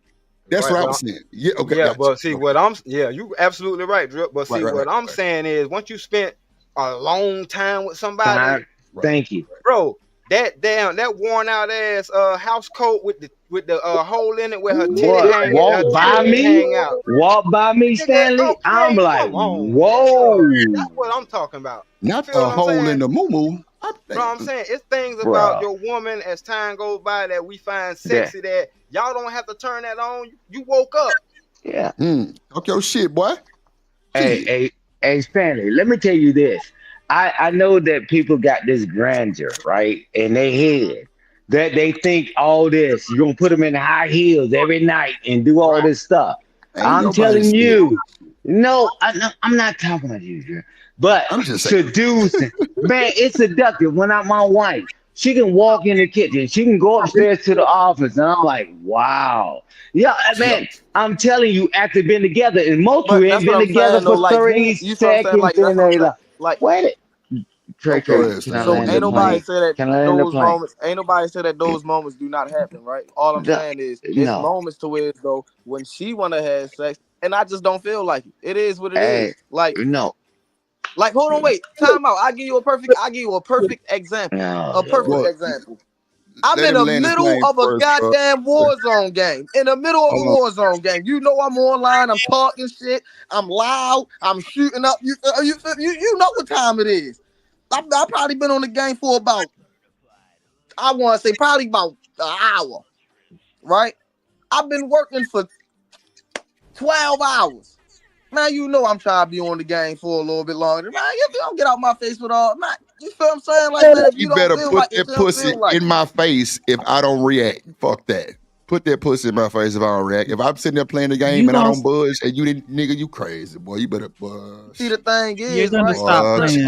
That's what I was saying. Yeah, okay. Yeah, but see, you absolutely right, Drip. But see, what I'm saying is, once you spent a long time with somebody, thank you, bro. That worn out ass house coat with the hole in it where her titty hang out. Walk by me, Stanley. Okay, I'm like, whoa. That's what I'm talking about. Not a hole in the moo-moo. Bro, I'm saying it's things about your woman as time goes by that we find sexy that y'all don't have to turn that on. You woke up. Yeah. Talk your shit, boy. Hey, Stanley, let me tell you this. I know that people got this grandeur, right, in their head that they think all this. You're gonna put them in high heels every night and do all this stuff. I'm telling you, no, I'm not talking about you, but I'm just seducing. Man, it's seductive. When I'm my wife, she can walk in the kitchen, she can go upstairs to the office, and I'm like, wow. Yeah, man, I'm telling you, after been together, and most of you ain't been together for 30 seconds. Like, wait. So ain't nobody say that those moments do not happen, right? All I'm saying is it's moments to where though when she wanna have sex and I just don't feel like it. It is what it is. Like like hold on, wait, time out. I'll give you a perfect example. Example. I'm in the middle of a goddamn Warzone game. In the middle of a Warzone game. You know I'm online, I'm talking shit, I'm loud, I'm shooting up. You know what time it is. I've probably been on the game for about, I want to say probably about an hour, right? I've been working for 12 hours. Man, you know I'm trying to be on the game for a little bit longer. Man, you don't get out my face with all, man, you feel what I'm saying? Like, man, if you better don't put like that pussy in my face if I don't react. Fuck that. Put that pussy in my face if I don't react. If I'm sitting there playing the game and I don't budge and you didn't, nigga, you crazy, boy. You better budge. See, the thing is, you're gonna stop playing.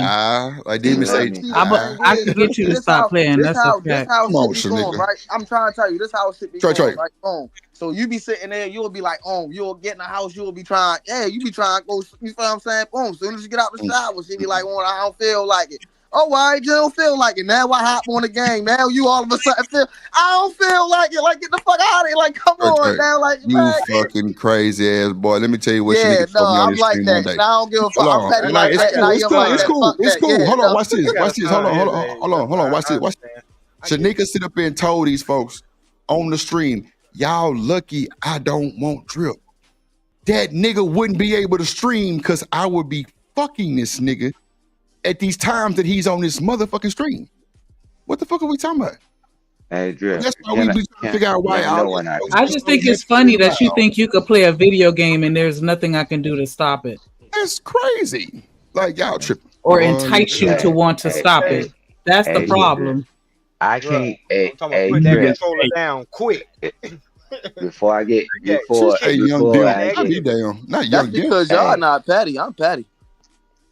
Like Demon say, I can get you to stop playing. That's okay. This how shit be going, right? I'm trying to tell you, this how shit be going, right? So you be sitting there, you'll be like, you'll get in the house, you'll be trying, you be trying to go, you feel what I'm saying? Boom, as soon as you get out the shower, she be like, I don't feel like it. Oh, I just don't feel like it. Now I hop on the game. Now you all of a sudden feel I don't feel like it. Like get the fuck out of here. Like come on now. Like you man, fucking crazy ass boy. Let me tell you what yeah, Shanika told me on I'm this like stream one that. day. Now I don't give a fuck. Hold I'm on. petty Nah, like that. Now you like that. Fuck It's that. cool. Yeah, Hold on. no. Watch this. Watch this. Hold on. Watch this. Shanika sit up there and told these folks on the stream, y'all lucky I don't want drip. That nigga wouldn't be able to stream because I would be fucking this nigga at these times that he's on this motherfucking stream. What the fuck are we talking about? Hey, Drip. That's why we be trying to figure out why. I just think it's funny that you think you could play a video game and there's nothing I can do to stop it. That's crazy. Like y'all tripping. Or entice you to want to stop it. That's the problem. I can't. I'm talking about put that controller down quick. Before I get hey, young Dim, I'll be down. Not young Dim. Because y'all not petty. I'm petty.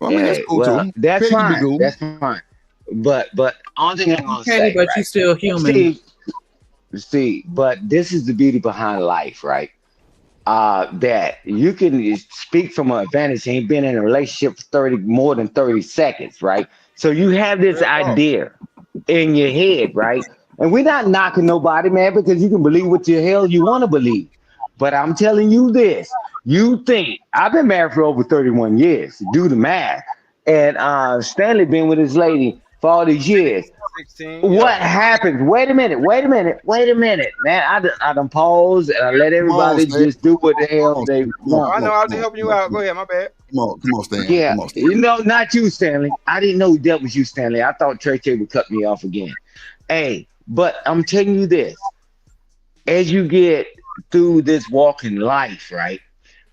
Well, I mean, that's cool too. That's fine. That's fine. But only thing I'm gonna say, but you're still human. See, but this is the beauty behind life, right? That you can speak from an advantage. Ain't been in a relationship for more than 30 seconds, right? So you have this idea in your head, right? And we're not knocking nobody, man, because you can believe what the hell you want to believe. But I'm telling you this: you think I've been married for over 31 years. Do the math. And Stanley been with his lady for all these years. 16, what happens? Wait a minute, man. I done pause and I let everybody just do what the hell they want. I know I'll be helping you out. Go ahead, my bad. Come on, Stanley. Yeah, you know, not you, Stanley. I didn't know that was you, Stanley. I thought Trey would cut me off again. Hey, but I'm telling you this: as you get through this walk in life, right,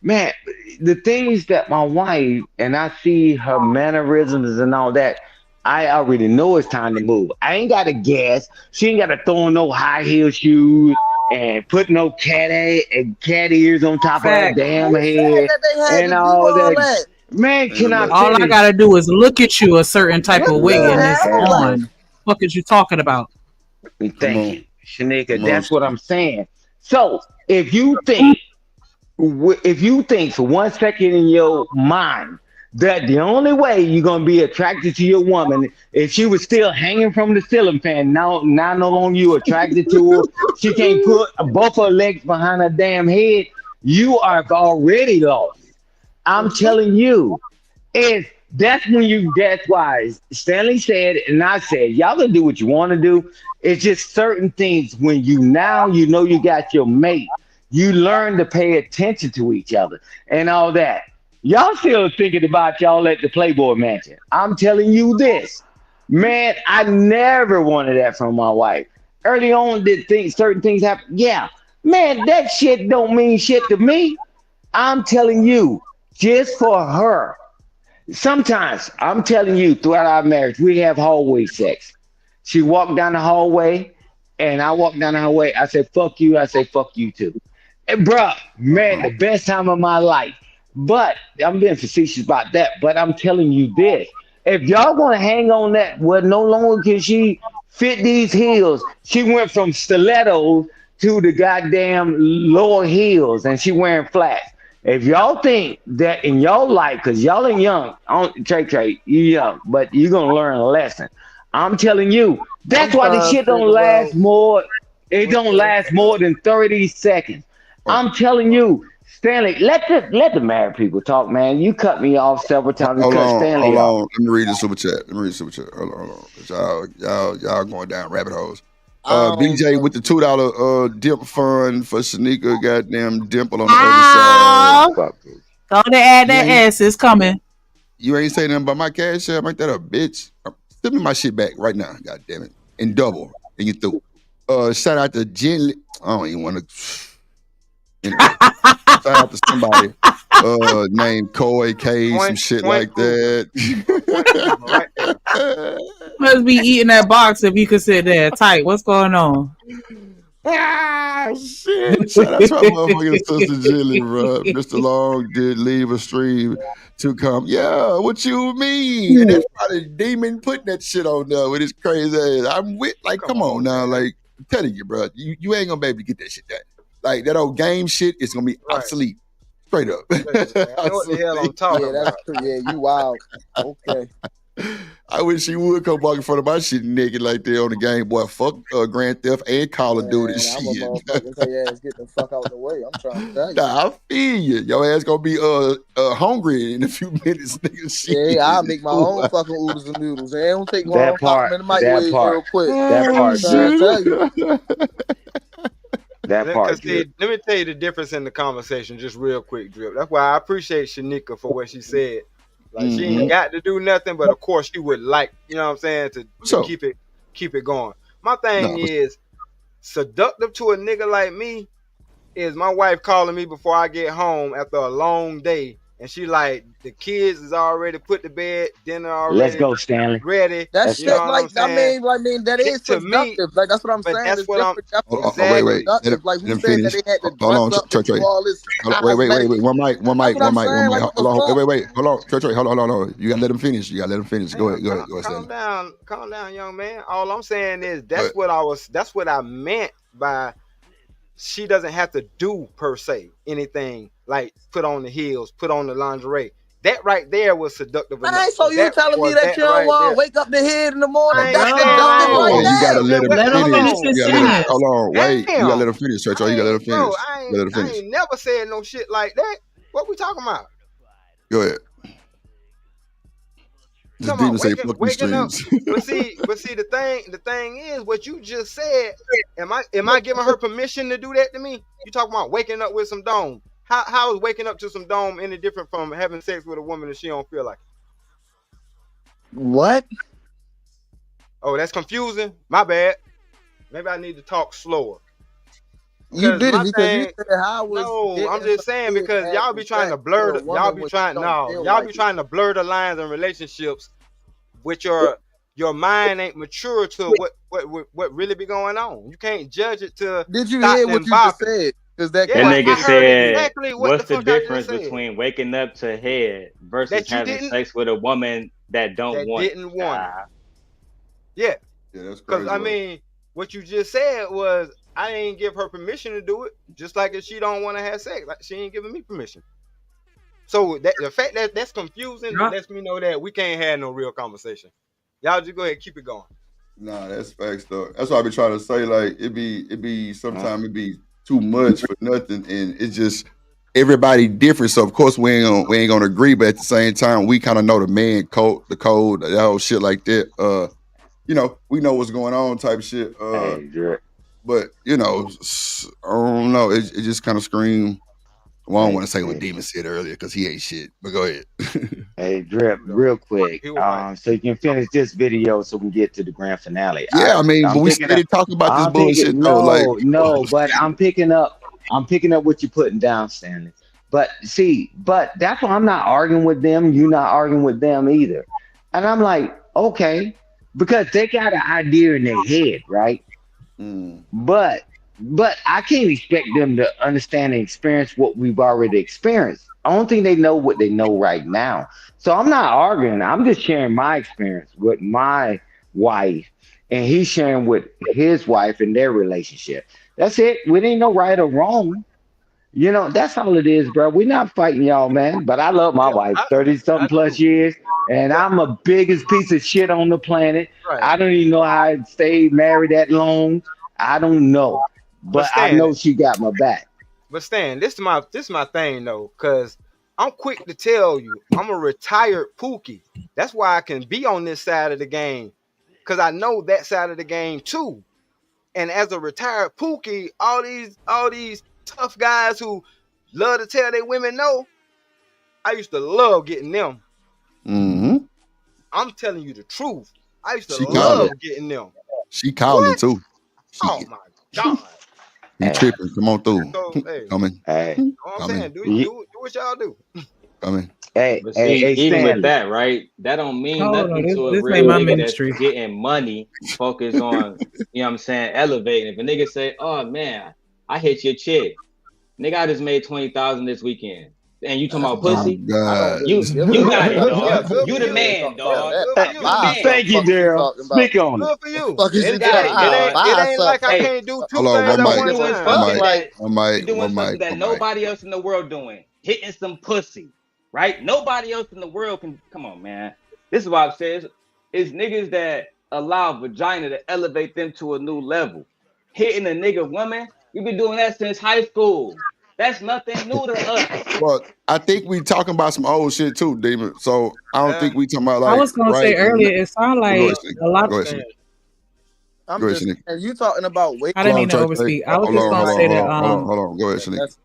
man, the things that my wife and I see her mannerisms and all that. I already know it's time to move. I ain't got to guess. She ain't got to throw on no high heel shoes and put no cat ears on top of her damn head and all that. Man, all I gotta do is look at you a certain type of way and it's on. What is you talking about? Thank you, Shanika. That's what I'm saying. So if you think for 1 second in your mind that the only way you're gonna be attracted to your woman if she was still hanging from the ceiling fan, now no longer you attracted to her, she can't put both her legs behind her damn head, you are already lost. I'm telling you, that's why Stanley said and I said, y'all can do what you want to do. It's just certain things when you know you got your mate, you learn to pay attention to each other and all that. Y'all still thinking about y'all at the Playboy Mansion. I'm telling you this, man, I never wanted that from my wife. Early on, certain things happen. Yeah, man, that shit don't mean shit to me. I'm telling you, just for her. Sometimes, I'm telling you, throughout our marriage, we have hallway sex. She walked down the hallway, and I walked down the hallway. I said, fuck you. I say, fuck you too. And bruh, man, the best time of my life. But I'm being facetious about that. But I'm telling you this: if y'all want to hang on that, well, no longer can she fit these heels. She went from stilettos to the goddamn lower heels, and she wearing flats. If y'all think that in y'all life, because y'all ain't young, Trey, you young, but you're gonna learn a lesson. I'm telling you, that's why the shit don't last more. It don't last more than 30 seconds. I'm telling you. Stanley, let the married people talk, man. You cut me off several times. Hold on. Let me read the super chat. Hold on. Y'all going down rabbit holes. BJ with the $2 dip fund for Shanika, goddamn dimple on the other side. Go to add that S. It's coming. You ain't saying nothing about my cash app. Make that a bitch. Send me my shit back right now. God damn it. And double. And you through. Shout out to Jen. I don't even want to. Anyway, shout out to somebody named Coy K, some shit like that. Must be eating that box if you could sit there tight. What's going on? Shit. Shout out to my motherfucking sister Jilly, bro. Mr. Long did leave a stream to come. Yeah, what you mean? And that's probably Demon putting that shit on there with his crazy ass. I'm with, like, come on now. Like, I'm telling you, bro, you ain't gonna be able to get that shit done. Like, that old game shit is gonna be obsolete. Straight up. I know what the hell I'm talking about. Yeah, you wild. Okay. I wish she would come walk in front of my shit naked like that on the game, boy. Fuck Grand Theft and Call of Duty I'm a shit. motherfucker. Tell your ass get the fuck out the way. I'm trying to tell you. Nah, I feel you. Your ass gonna be hungry in a few minutes, nigga. Shit. Yeah, I'll make my own fucking oodles and noodles. And don't take That long. Pop them in the microwave real quick. That part, trying to tell you. That part, Drip. Let me tell you the difference in the conversation, just real quick, Drip. That's why I appreciate Shanika for what she said. Like she ain't got to do nothing, but of course she would like, you know what I'm saying, to keep it going. My thing is seductive to a nigga like me is my wife calling me before I get home after a long day. And she like, the kids is already put to bed, dinner already. Let's go, Stanley. Ready. That shit, like, I mean, that is seductive. Like, that's what I'm saying. That's what I'm. Exactly. Wait. Like, who said that they had to hold on, dress up Trey. all this? Wait. One mic. Hold on. Wait. Hold on, Trey. Hold on. You gotta let him finish. Go ahead. Calm down, young man. All I'm saying is that's what I meant by she doesn't have to do per se anything like put on the heels, put on the lingerie. That right there was seductive enough. So you telling me that you don't want to wake up the head in the morning? That's seductive right there. You gotta let him finish. Hold on, wait. You gotta let him finish, Trey. You gotta let him finish. Bro, I ain't never said no shit like that. What we talking about? Go ahead. This demon say fuck these streams. But see, the thing is, what you just said. Am I giving her permission to do that to me? You talking about waking up with some dome? How is waking up to some dome any different from having sex with a woman that she don't feel like? What? Oh, that's confusing. My bad. Maybe I need to talk slower. You did it because you said how was. No, I'm just saying because y'all be trying to blur to blur the lines in relationships with your mind ain't mature to what really be going on. You can't judge it to. Did you hear what you just said? Because that nigga said, exactly what's the difference between waking up to head versus having sex with a woman that didn't want it? Yeah, that's crazy. Because I mean, what you just said was I ain't give her permission to do it. Just like if she don't want to have sex, like she ain't giving me permission. So the fact that that's confusing lets me know that we can't have no real conversation. Y'all just go ahead and keep it going. Nah, that's facts though. That's what I be trying to say. Like it be sometimes it be too much for nothing, and it's just everybody different. So of course we ain't gonna agree, but at the same time we kind of know the man code, the code, that whole shit like that. You know, we know what's going on, type shit. But you know, I don't know. It just kind of scream. Well, I don't want to say what Demon said earlier because he ain't shit. But go ahead. Hey, Drip, real quick, so you can finish this video so we get to the grand finale. Yeah, I mean, but we steady talking about this bullshit though. But I'm picking up what you're putting down, Stanley. But that's why I'm not arguing with them. You're not arguing with them either. And I'm like, okay, because they got an idea in their head, right? But I can't expect them to understand and experience what we've already experienced. I don't think they know what they know right now. So I'm not arguing. I'm just sharing my experience with my wife, and he's sharing with his wife and their relationship. That's it. We ain't no right or wrong. You know, that's all it is, bro. We're not fighting y'all, man. But I love my wife, 30-something plus years, and I'm the biggest piece of shit on the planet. Right. I don't even know how I stayed married that long. I don't know. But I know she got my back. But Stan, this is my thing though, because I'm quick to tell you, I'm a retired Pookie. That's why I can be on this side of the game, because I know that side of the game too. And as a retired Pookie, all these tough guys who love to tell their women no, I used to love getting them. I'm telling you the truth. I used to love getting them. She calling too. Oh my God. You tripping? Come on through. So, hey, coming. Hey, you know what I'm saying? Do what y'all do. Coming. Hey, but see, even with that, right? That don't mean nothing to a real nigga that's getting money. Focus on, you know what I'm saying, elevating. If a nigga say, "Oh man, I hit your chick, nigga, I just made 20,000 this weekend," and you talking about pussy? You got it, dog. You the man, dog. Thank you, Daryl. Speak on Good for you. It ain't like I can't do two things at one time. Doing something that nobody else in the world doing. Hitting some pussy, right? Nobody else in the world can. Come on, man. This is why I've said it's niggas that allow vagina to elevate them to a new level. Hitting a nigga woman, we've been doing that since high school. That's nothing new to us. Well, I think we talking about some old shit too, Demon. So I don't think we talking about like. I was gonna say earlier, it sounds like a lot. Go ahead, I'm just saying, you talking about weight. I didn't mean to overspeak. I was just gonna say that. Hold on. Go ahead, Shanique.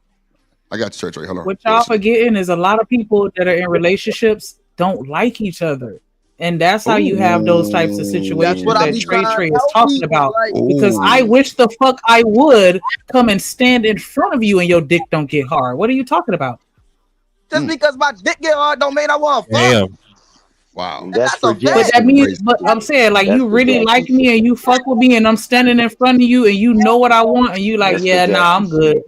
I got you, Trey. Hold on. What y'all forgetting is a lot of people that are in relationships don't like each other. And that's how you have those types of situations that Trey is talking about. Because I wish the fuck I would come and stand in front of you and your dick don't get hard. What are you talking about? Just because my dick get hard don't mean I want to fuck. Damn. Wow. That's but that means, but I'm saying, like, you really like me and you fuck with me and I'm standing in front of you and you know what I want and you like, yeah, nah, I'm good.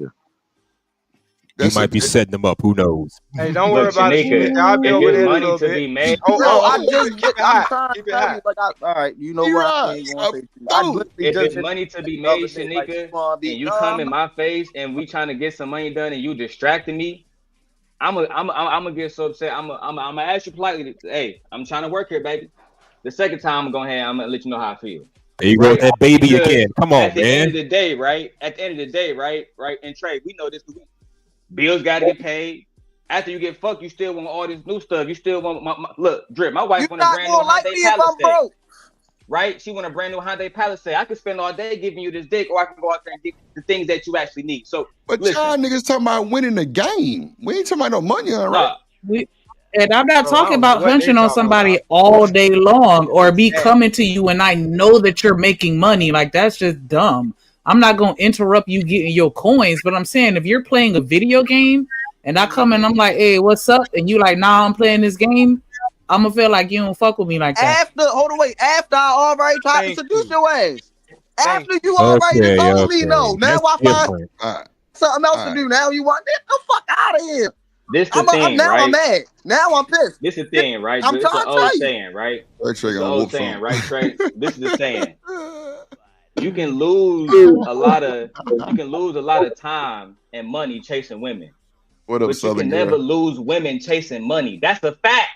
You might be setting them up. Who knows? Hey, don't worry about it. I'll be over there a little bit. Be made. I just keep it high. Keep it high. All right, you know what? If it's money to be made, Shanika, and you come in my face and we trying to get some money done and you distracting me, I'm gonna get so upset. I'm gonna ask you politely. Hey, I'm trying to work here, baby. The second time I'm gonna let you know how I feel. There you go, that baby again. Come on, man. At the end of the day, right? And Trey, we know this. Bills got to get paid. After you get fucked, you still want all this new stuff. You still want my look, Drip. My wife want a brand new Hyundai Palisade. Right? She want a brand new Hyundai Palisade. I could spend all day giving you this dick, or I can go out there and get the things that you actually need. So, but y'all niggas talking about winning the game. We ain't talking about no money, right? And I'm not talking about hunching on somebody all day long or be coming to you and I know that you're making money. Like, that's just dumb. I'm not going to interrupt you getting your coins, but I'm saying if you're playing a video game and I come and I'm like, hey, what's up? And you like, nah, I'm playing this game. I'm going to feel like you don't fuck with me like that. After I already tried to seduce your ass. After you already told me no. Now I find something else to do. Now you want get the fuck out of here. This the thing, now right? I'm mad. Now I'm pissed. This is the thing, right? I'm trying to tell you. Saying, right? It's the old saying, right, Trey? This is the saying. You can lose a lot of time and money chasing women. What up, but you can never lose women chasing money. That's a fact.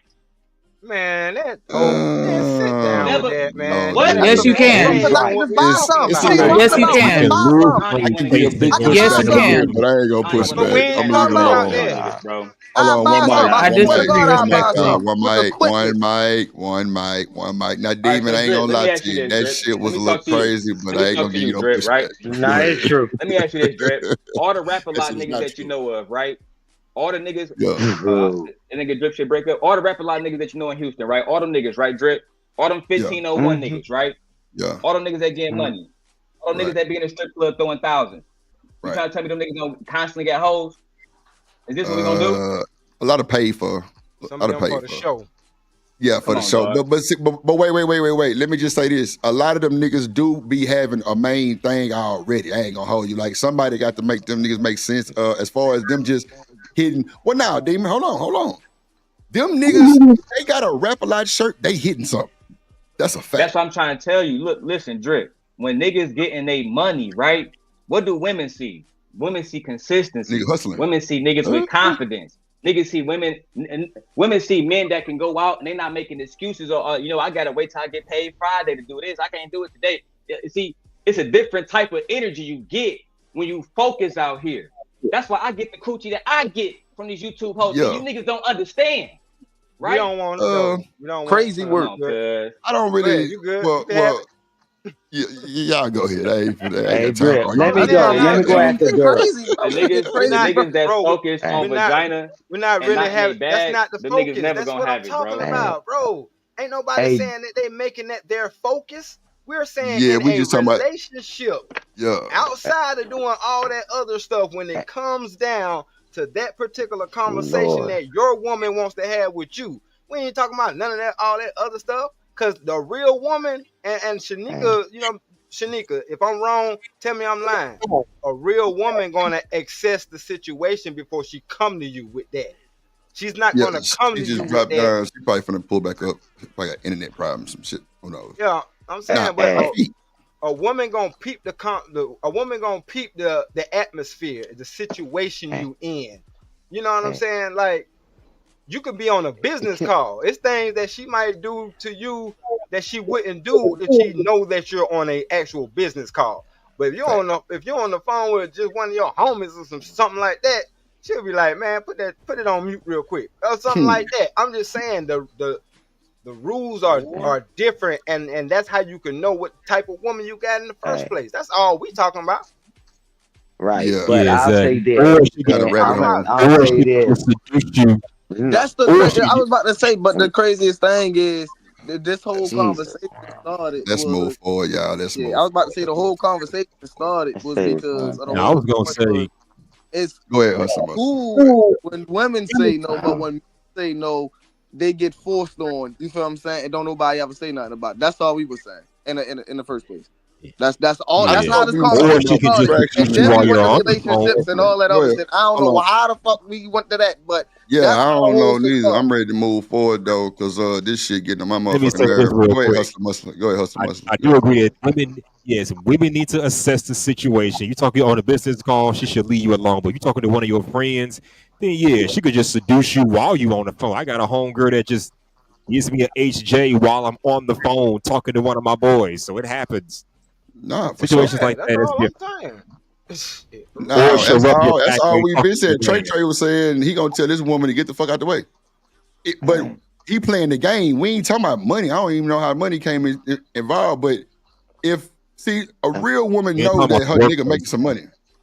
Man, man, sit down with that, man. What? Yes, you can. Yes, you can. Yes, you can. But I ain't gonna push back. I'm leaving it alone, bro. Hold on, I disagree respectfully. One mic. Now, Demon, I ain't gonna lie to you. That shit was a little crazy, but I ain't gonna give you no pushback. Nah, it's true. Let me ask you this, Drip. All the rap a lot niggas that you know of, right? All the niggas, and nigga Drip shit break up. All the rap a lot niggas that you know in Houston, right? All them niggas, right, Drip? All them 1501 niggas, right? Yeah. All them niggas that get money. All them niggas that be in the strip club throwing thousands. You trying to tell me them niggas don't constantly get hoes? Is this what we gonna do? A lot of pay for. A lot of pay for the show. Yeah, for the show. But wait. Let me just say this. A lot of them niggas do be having a main thing already. I ain't gonna hold you. Like, somebody got to make them niggas make sense as far as them just hitting. Well, now, Demon, hold on. Them niggas, they got a Rap-A-Lot shirt, they hitting something. That's a fact. That's what I'm trying to tell you. Look, listen, Drip. When niggas getting their money, right? What do women see? Women see consistency. Nigga hustling. Women see niggas with confidence. Niggas see women see men that can go out and they not making excuses or I gotta wait till I get paid Friday to do this. I can't do it today. See, it's a different type of energy you get when you focus out here. That's why I get the coochie that I get from these YouTube hosts. Yeah. You niggas don't understand, right? We don't want to know. We don't crazy work. I don't really. You good? Well, y'all go ahead. Hey, Brett, let me go after the niggas that's focused on vagina. We're not really having. That's not the focus. Niggas never that's gonna what have I'm it, talking bro. about, bro. Ain't nobody saying that they making that their focus. We're saying we just talking relationship. Outside of doing all that other stuff, when it comes down to that particular conversation that your woman wants to have with you, we ain't talking about none of that, all that other stuff. Cause the real woman and Shanika, Shanika, if I'm wrong, tell me I'm lying. A real woman gonna assess the situation before she come to you with that. She's not gonna come to you with that. Down. She probably finna pull back up. Probably got internet problems, some shit. Who knows? Yeah, I'm saying, but a woman gonna peep a woman gonna peep the atmosphere, the situation you in. You know what I'm saying? Like, You could be on a business call. It's things that she might do to you that she wouldn't do if she know that you're on a actual business call. But if you're on the phone with just one of your homies or something like that, she'll be like, man, put it on mute real quick or something like that. I'm just saying the rules are different, and that's how you can know what type of woman you got in the first place. That's all we talking about. Right. Yeah. But I'll say Or this. she got a rabbit hole. I'll say this. That's the I was about to say, but the craziest thing is this whole conversation started. Let's move forward, y'all. Let's move. I was about to say the whole conversation started was because of the I was gonna say it's go ahead, Hustle. cool when women say no, but when men say no, they get forced on. You feel what I'm saying? And don't nobody ever say nothing about it. That's all we were saying in the first place. That's all. That's how this conversation started. And then we went to relationships and all that other shit. I don't know how the fuck we went to that, but yeah, I don't know neither. I'm ready to move forward though, because this shit getting on my motherfucking nerve. Go ahead, Hustle. Go ahead, Hustle. I do agree that women need to assess the situation. You talking on a business call, she should leave you alone. But you talking to one of your friends, then yeah, she could just seduce you while you on the phone. I got a homegirl that just gives me an HJ while I'm on the phone talking to one of my boys. So it happens. Nah, situations like that is different. No, that's all we've been saying. Trey was saying he gonna tell this woman to get the fuck out the way. But he playing the game. We ain't talking about money. I don't even know how money came involved. But a real woman know that her nigga making some money.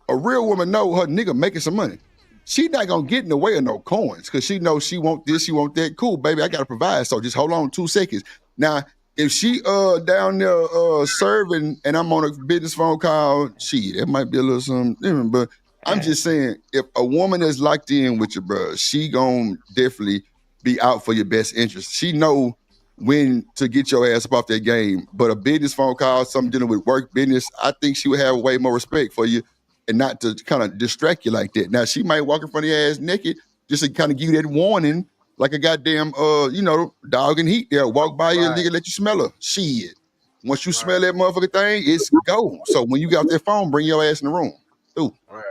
A real woman know her nigga making some money. She not gonna get in the way of no coins because she knows she want this, she want that. Cool, baby, I gotta provide. So just hold on 2 seconds. Now, if she down there serving and I'm on a business phone call, it might be a little something different. But I'm just saying, if a woman is locked in with you, bro, she gonna definitely be out for your best interest. She know when to get your ass up off that game. But a business phone call, something dealing with work business, I think she would have way more respect for you and not to kind of distract you like that. Now, she might walk in front of your ass naked just to kind of give you that warning. Like a goddamn, dog in heat there. Walk by you, nigga, let you smell her. Shit. Once you smell that motherfucking thing, it's go. So when you got that phone, bring your ass in the room. Ooh. Right.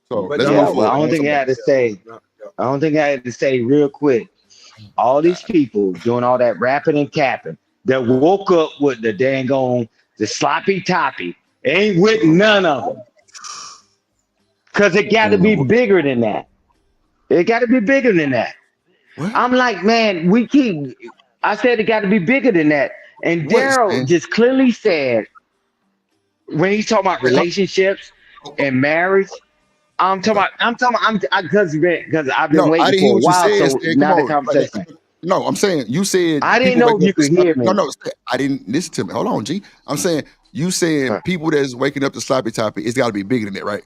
So but I don't think I had to say real quick. All these people doing all that rapping and capping that woke up with the dang on the sloppy toppy ain't with none of them. Cause it got to be bigger than that. It got to be bigger than that. What? I'm like, man, I said it got to be bigger than that. And Daryl just clearly said, when he's talking about relationships and marriage, because I've been waiting for a while. So now the conversation. No, I'm saying you said I didn't know you could hear me. No, I didn't listen to me. Hold on, G. I'm saying you saying people that's waking up to sloppy toppy, it's got to be bigger than that, right?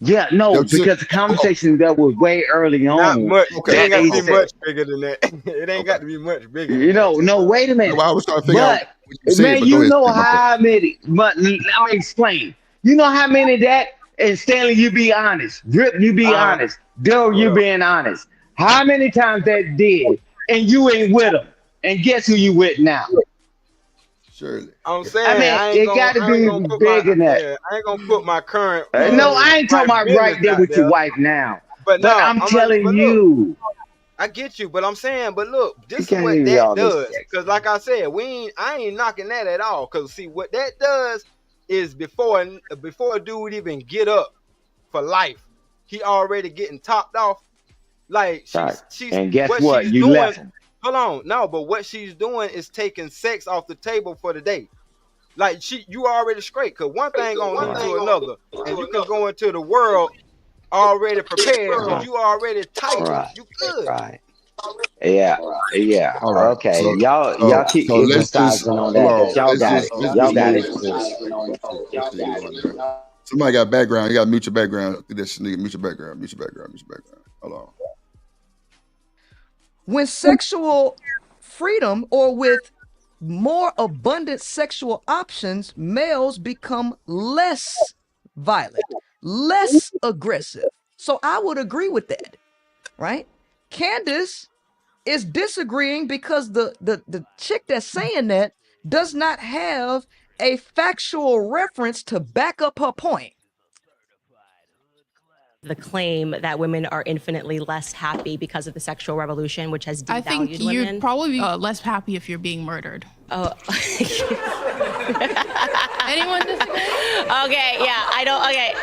Yeah, no, because the conversation that was way early on. Not much. It ain't got to be much bigger than that. It ain't got to be much bigger. No, wait a minute. Well, I was trying to figure out what you said, know how many. But let me explain. You know how many that? And Stanley, you be honest. Drip, you be honest. Daryl, you being honest. How many times that did, and you ain't with them? And guess who you with now? Surely. I'm saying, it got to be bigger than that. I ain't gonna put my current. No, I ain't talking about right there with your wife now. But no, I'm telling you. I get you, but I'm saying, but look, this is what that does. Because, like I said, I ain't knocking that at all. Because see, what that does is before a dude even get up for life, he already getting topped off. Like she's and guess what? You left him. Hold on, no, but what she's doing is taking sex off the table for the day. Like you already straight, cause one thing gonna lead to another, and you can go into the world already prepared, cause you already tight, you good. Right. Yeah. All right. Okay. So, y'all keep emphasizing on that. Y'all got it. Somebody got background. You got to mute your background. This nigga, mute your background. Hold on. When sexual freedom or with more abundant sexual options, males become less violent, less aggressive. So I would agree with that, right? Candace is disagreeing because the chick that's saying that does not have a factual reference to back up her point. the claim that women are infinitely less happy because of the sexual revolution, which has devalued women. I think you'd probably be less happy if you're being murdered. Oh. Anyone disagree? Okay, yeah, I don't, okay.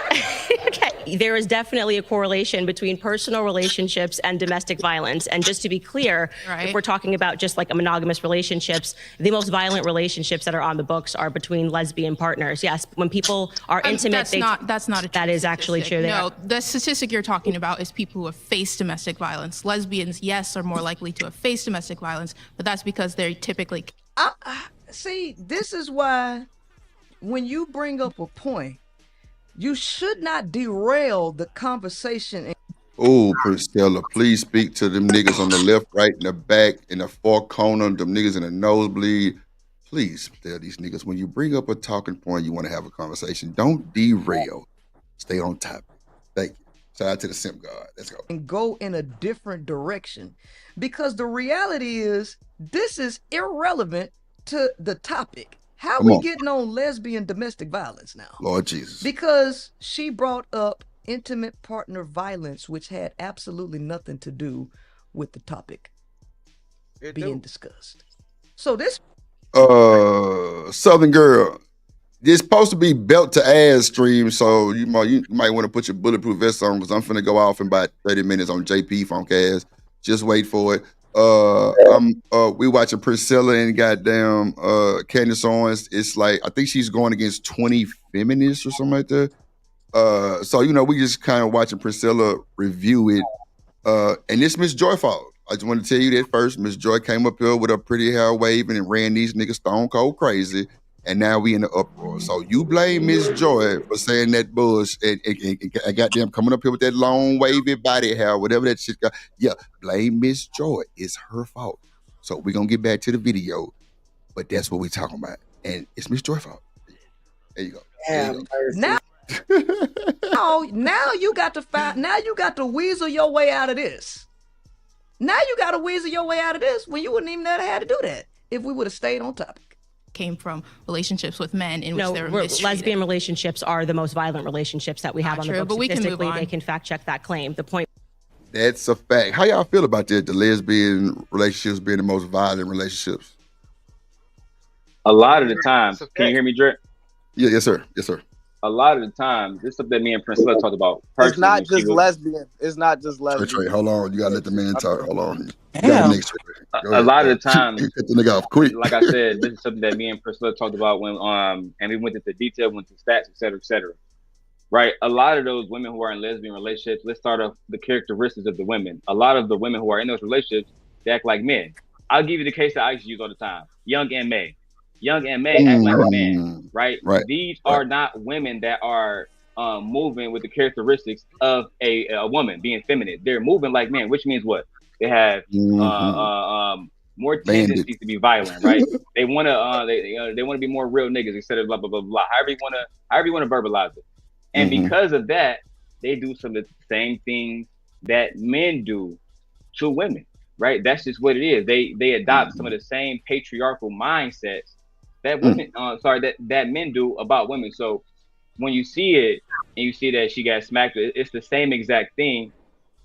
Okay. There is definitely a correlation between personal relationships and domestic violence. And just to be clear, if we're talking about just like a monogamous relationships, the most violent relationships that are on the books are between lesbian partners. Yes, when people are intimate, that's not a that is actually true. No, the statistic you're talking about is people who have faced domestic violence. Lesbians, yes, are more likely to have faced domestic violence, but that's because they're typically... See, this is why when you bring up a point, you should not derail the conversation. Oh, Priscilla, please speak to them niggas on the left, right, in the back, in the far corner, them niggas in the nosebleed. Please tell these niggas, when you bring up a talking point, you want to have a conversation. Don't derail. Stay on topic. Thank you. Shout out to the Simp God. Let's go. And go in a different direction. Because the reality is, this is irrelevant to the topic. How we getting on lesbian domestic violence now? Lord Jesus. Because she brought up intimate partner violence, which had absolutely nothing to do with the topic being discussed. So this Southern Girl, it's supposed to be belt to ass stream, so you might want to put your bulletproof vest on, because I'm finna go off in about 30 minutes on JP Funk ass. Just wait for it. We watching Priscilla and goddamn Candace Owens. It's like, I think she's going against 20 feminists or something like that. So we just kind of watching Priscilla review it. And it's Miss Joy fault. I just want to tell you that first. Miss Joy came up here with her pretty hair waving and ran these niggas stone cold crazy. And now we in the uproar. So you blame Miss Joy for saying that bullshit and goddamn coming up here with that long wavy body hair, whatever that shit got. Yeah, blame Miss Joy. It's her fault. So we're gonna get back to the video, but that's what we talking about. And it's Miss Joy's fault. There you go. Now you got to weasel your way out of this. Now you got to weasel your way out of this when you wouldn't even have had to do that if we would have stayed on topic. Came from relationships with men in which they were mistreated. Lesbian relationships are the most violent relationships that we have on the books. But we can move on. They can fact check that claim. The point. That's a fact. How y'all feel about that? The lesbian relationships being the most violent relationships? A lot of the time, can you hear me, Drake? Yeah, yes, sir. Yes, sir. A lot of the time, this is something that me and Priscilla talked about. It's not just lesbian. It's not just lesbian. Trey, hold on. You gotta let the man talk. Hold on. A lot of the time, cut the nigga off quick. Like I said, this is something that me and Priscilla talked about when and we went into detail, went to stats, et cetera, et cetera. Right? A lot of those women who are in lesbian relationships, let's start off the characteristics of the women. A lot of the women who are in those relationships, they act like men. I'll give you the case that I used to use all the time. Young and May. Young and May act like a man, right? These are not women that are moving with the characteristics of a woman, being feminine. They're moving like men, which means what? They have more tendencies to be violent, right? They want to they want to be more real niggas instead of blah blah blah blah. However you want to verbalize it. And because of that, they do some of the same things that men do to women, right? That's just what it is. They adopt some of the same patriarchal mindsets that women, that men do about women. So when you see it and you see that she got smacked, it's the same exact thing,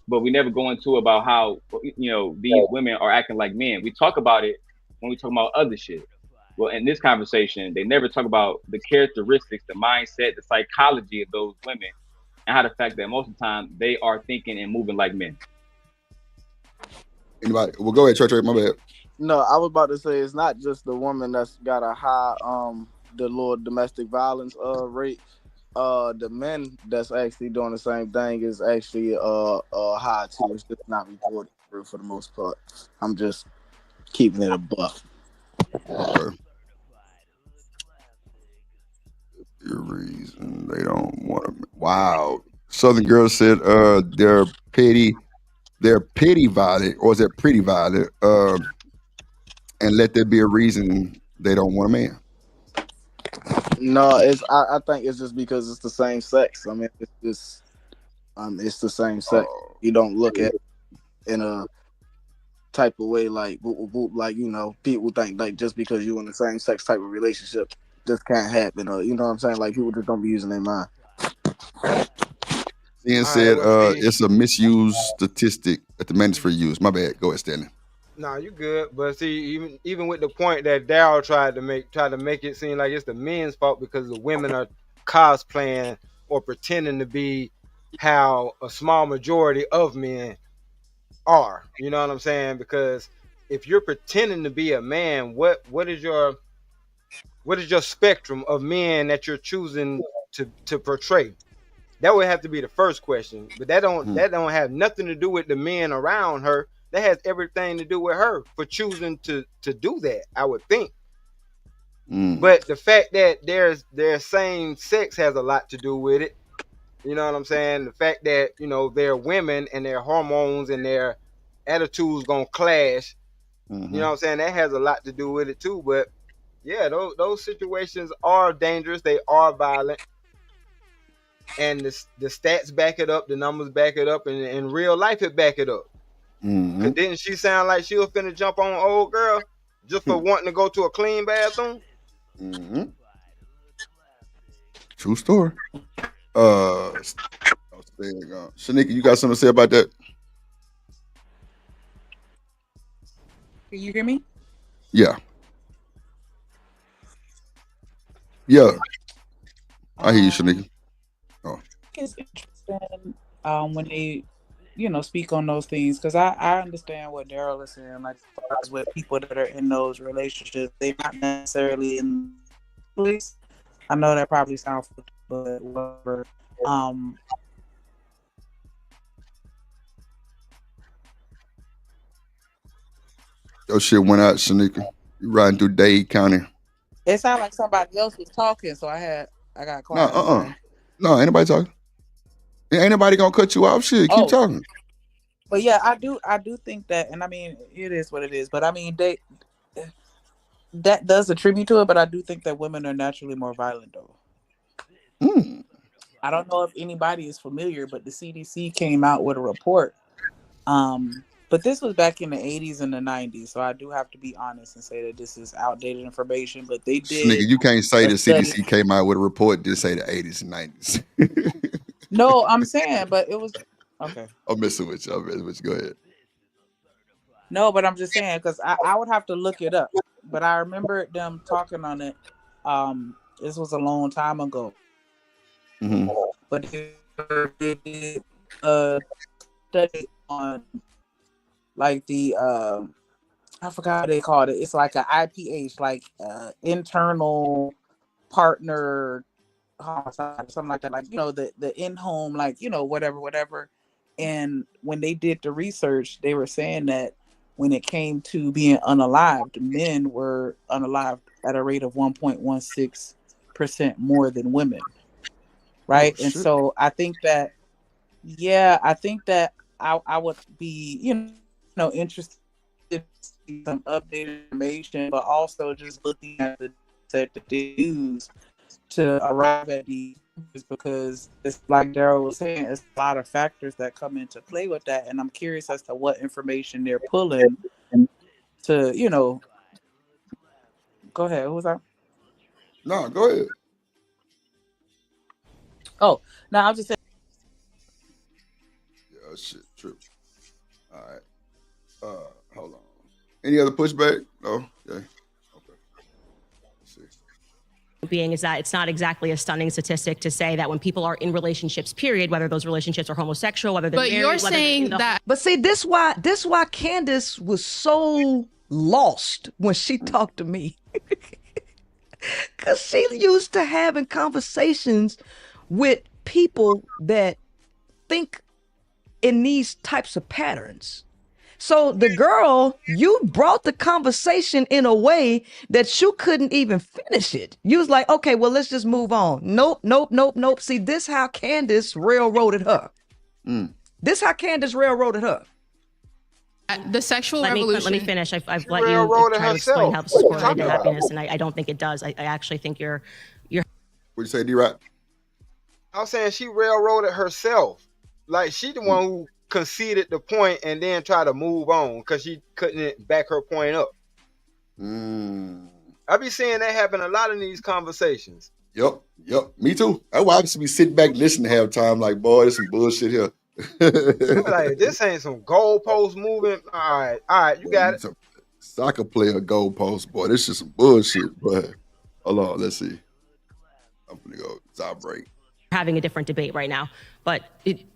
but we never go into about how these women are acting like men. We talk about it when we talk about other shit. Well, in this conversation, they never talk about the characteristics, the mindset, the psychology of those women, and how the fact that most of the time they are thinking and moving like men. Anybody? Well, go ahead, Trey. My bad. No, I was about to say it's not just the woman that's got a high the low domestic violence rate. The men that's actually doing the same thing is actually high too. It's just not reported for the most part. I'm just keeping it a buck. Okay. The reason they don't want to. Wow. Southern Girl said they're petty violent, or is it pretty violent? And let there be a reason they don't want a man. No, I think it's just because it's the same sex. I mean, it's the same sex. You don't look at it in a type of way like people think like just because you're in the same sex type of relationship just can't happen, or you know what I'm saying? Like people just don't be using their mind. Ian said it's a misused statistic that the men is for use. My bad. Go ahead, Stanley. No, you good. But see, even with the point that Daryl tried to make it seem like it's the men's fault because the women are cosplaying or pretending to be how a small majority of men are. You know what I'm saying? Because if you're pretending to be a man, what is your spectrum of men that you're choosing to portray? That would have to be the first question. But that don't have nothing to do with the men around her. That has everything to do with her for choosing to do that, I would think. But the fact that their same sex has a lot to do with it. You know what I'm saying? The fact that, they're women and their hormones and their attitudes gonna clash. You know what I'm saying? That has a lot to do with it too. But yeah, those situations are dangerous. They are violent. And the stats back it up, the numbers back it up, and in real life it back it up. Cause didn't she sound like she was finna jump on old girl just for wanting to go to a clean bathroom? True story. Shanika, you got something to say about that? Can you hear me? Yeah. I hear you, Shanika. It's interesting when they, speak on those things, because I understand what Daryl is saying. Like, as far as with people that are in those relationships, they're not necessarily in place. I know that probably sounds, but whatever. Your shit went out, Shanika. You riding through Dade County. It sounded like somebody else was talking, so I got quiet. No, ain't nobody talking. Ain't nobody gonna cut you off. Shit, keep talking. But yeah, I do think that, and I mean, it is what it is. But I mean, that does attribute to it. But I do think that women are naturally more violent, though. I don't know if anybody is familiar, but the CDC came out with a report. But this was back in the 80s and the 90s, so I do have to be honest and say that this is outdated information. But they did. Nigga, you can't say the CDC came out with a report to say the 80s and 90s. No, I'm saying, but it was okay. I'm messing with you. Go ahead. No, but I'm just saying, because I would have to look it up. But I remember them talking on it. This was a long time ago. But they did a study on like the I forgot what they called it. It's like an IPH, like internal partner homicide, something like that. Like, the in-home, like, whatever. And when they did the research, they were saying that when it came to being unalived, men were unalived at a rate of 1.16% more than women. Right. And so I think that, I would be, interested in some updated information, but also just looking at the set that they use to arrive at these, because it's like Daryl was saying, it's a lot of factors that come into play with that. And I'm curious as to what information they're pulling to, go ahead. Who was that? No, go ahead. Oh, no, I'm just saying. Yeah, shit, true. All right. Hold on. Any other pushback? No? Okay. Being is that it's not exactly a stunning statistic to say that when people are in relationships, period, whether those relationships are homosexual, whether they're married, you're saying that. But see, this why Candace was so lost when she talked to me, because she used to having conversations with people that think in these types of patterns. So the girl, you brought the conversation in a way that you couldn't even finish it. You was like, okay, well, let's just move on. Nope. See, this how Candace railroaded her. This how Candace railroaded her. The sexual revolution. Let me finish. I've let you try to explain how this is correlated to happiness, and I don't think it does. I actually think you're. What'd you say, D-Rock? I was saying she railroaded herself. Like, she the one who conceded the point and then try to move on because she couldn't back her point up. I be seeing that happen a lot in these conversations. Yep. Me too. That's why I used to be sitting back listening half time, like, boy, there's some bullshit here. Like, this ain't some goalpost moving. All right, you got it. Soccer player goalpost, boy. This is some bullshit, but hold on, let's see. I'm gonna go top break. Having a different debate right now, but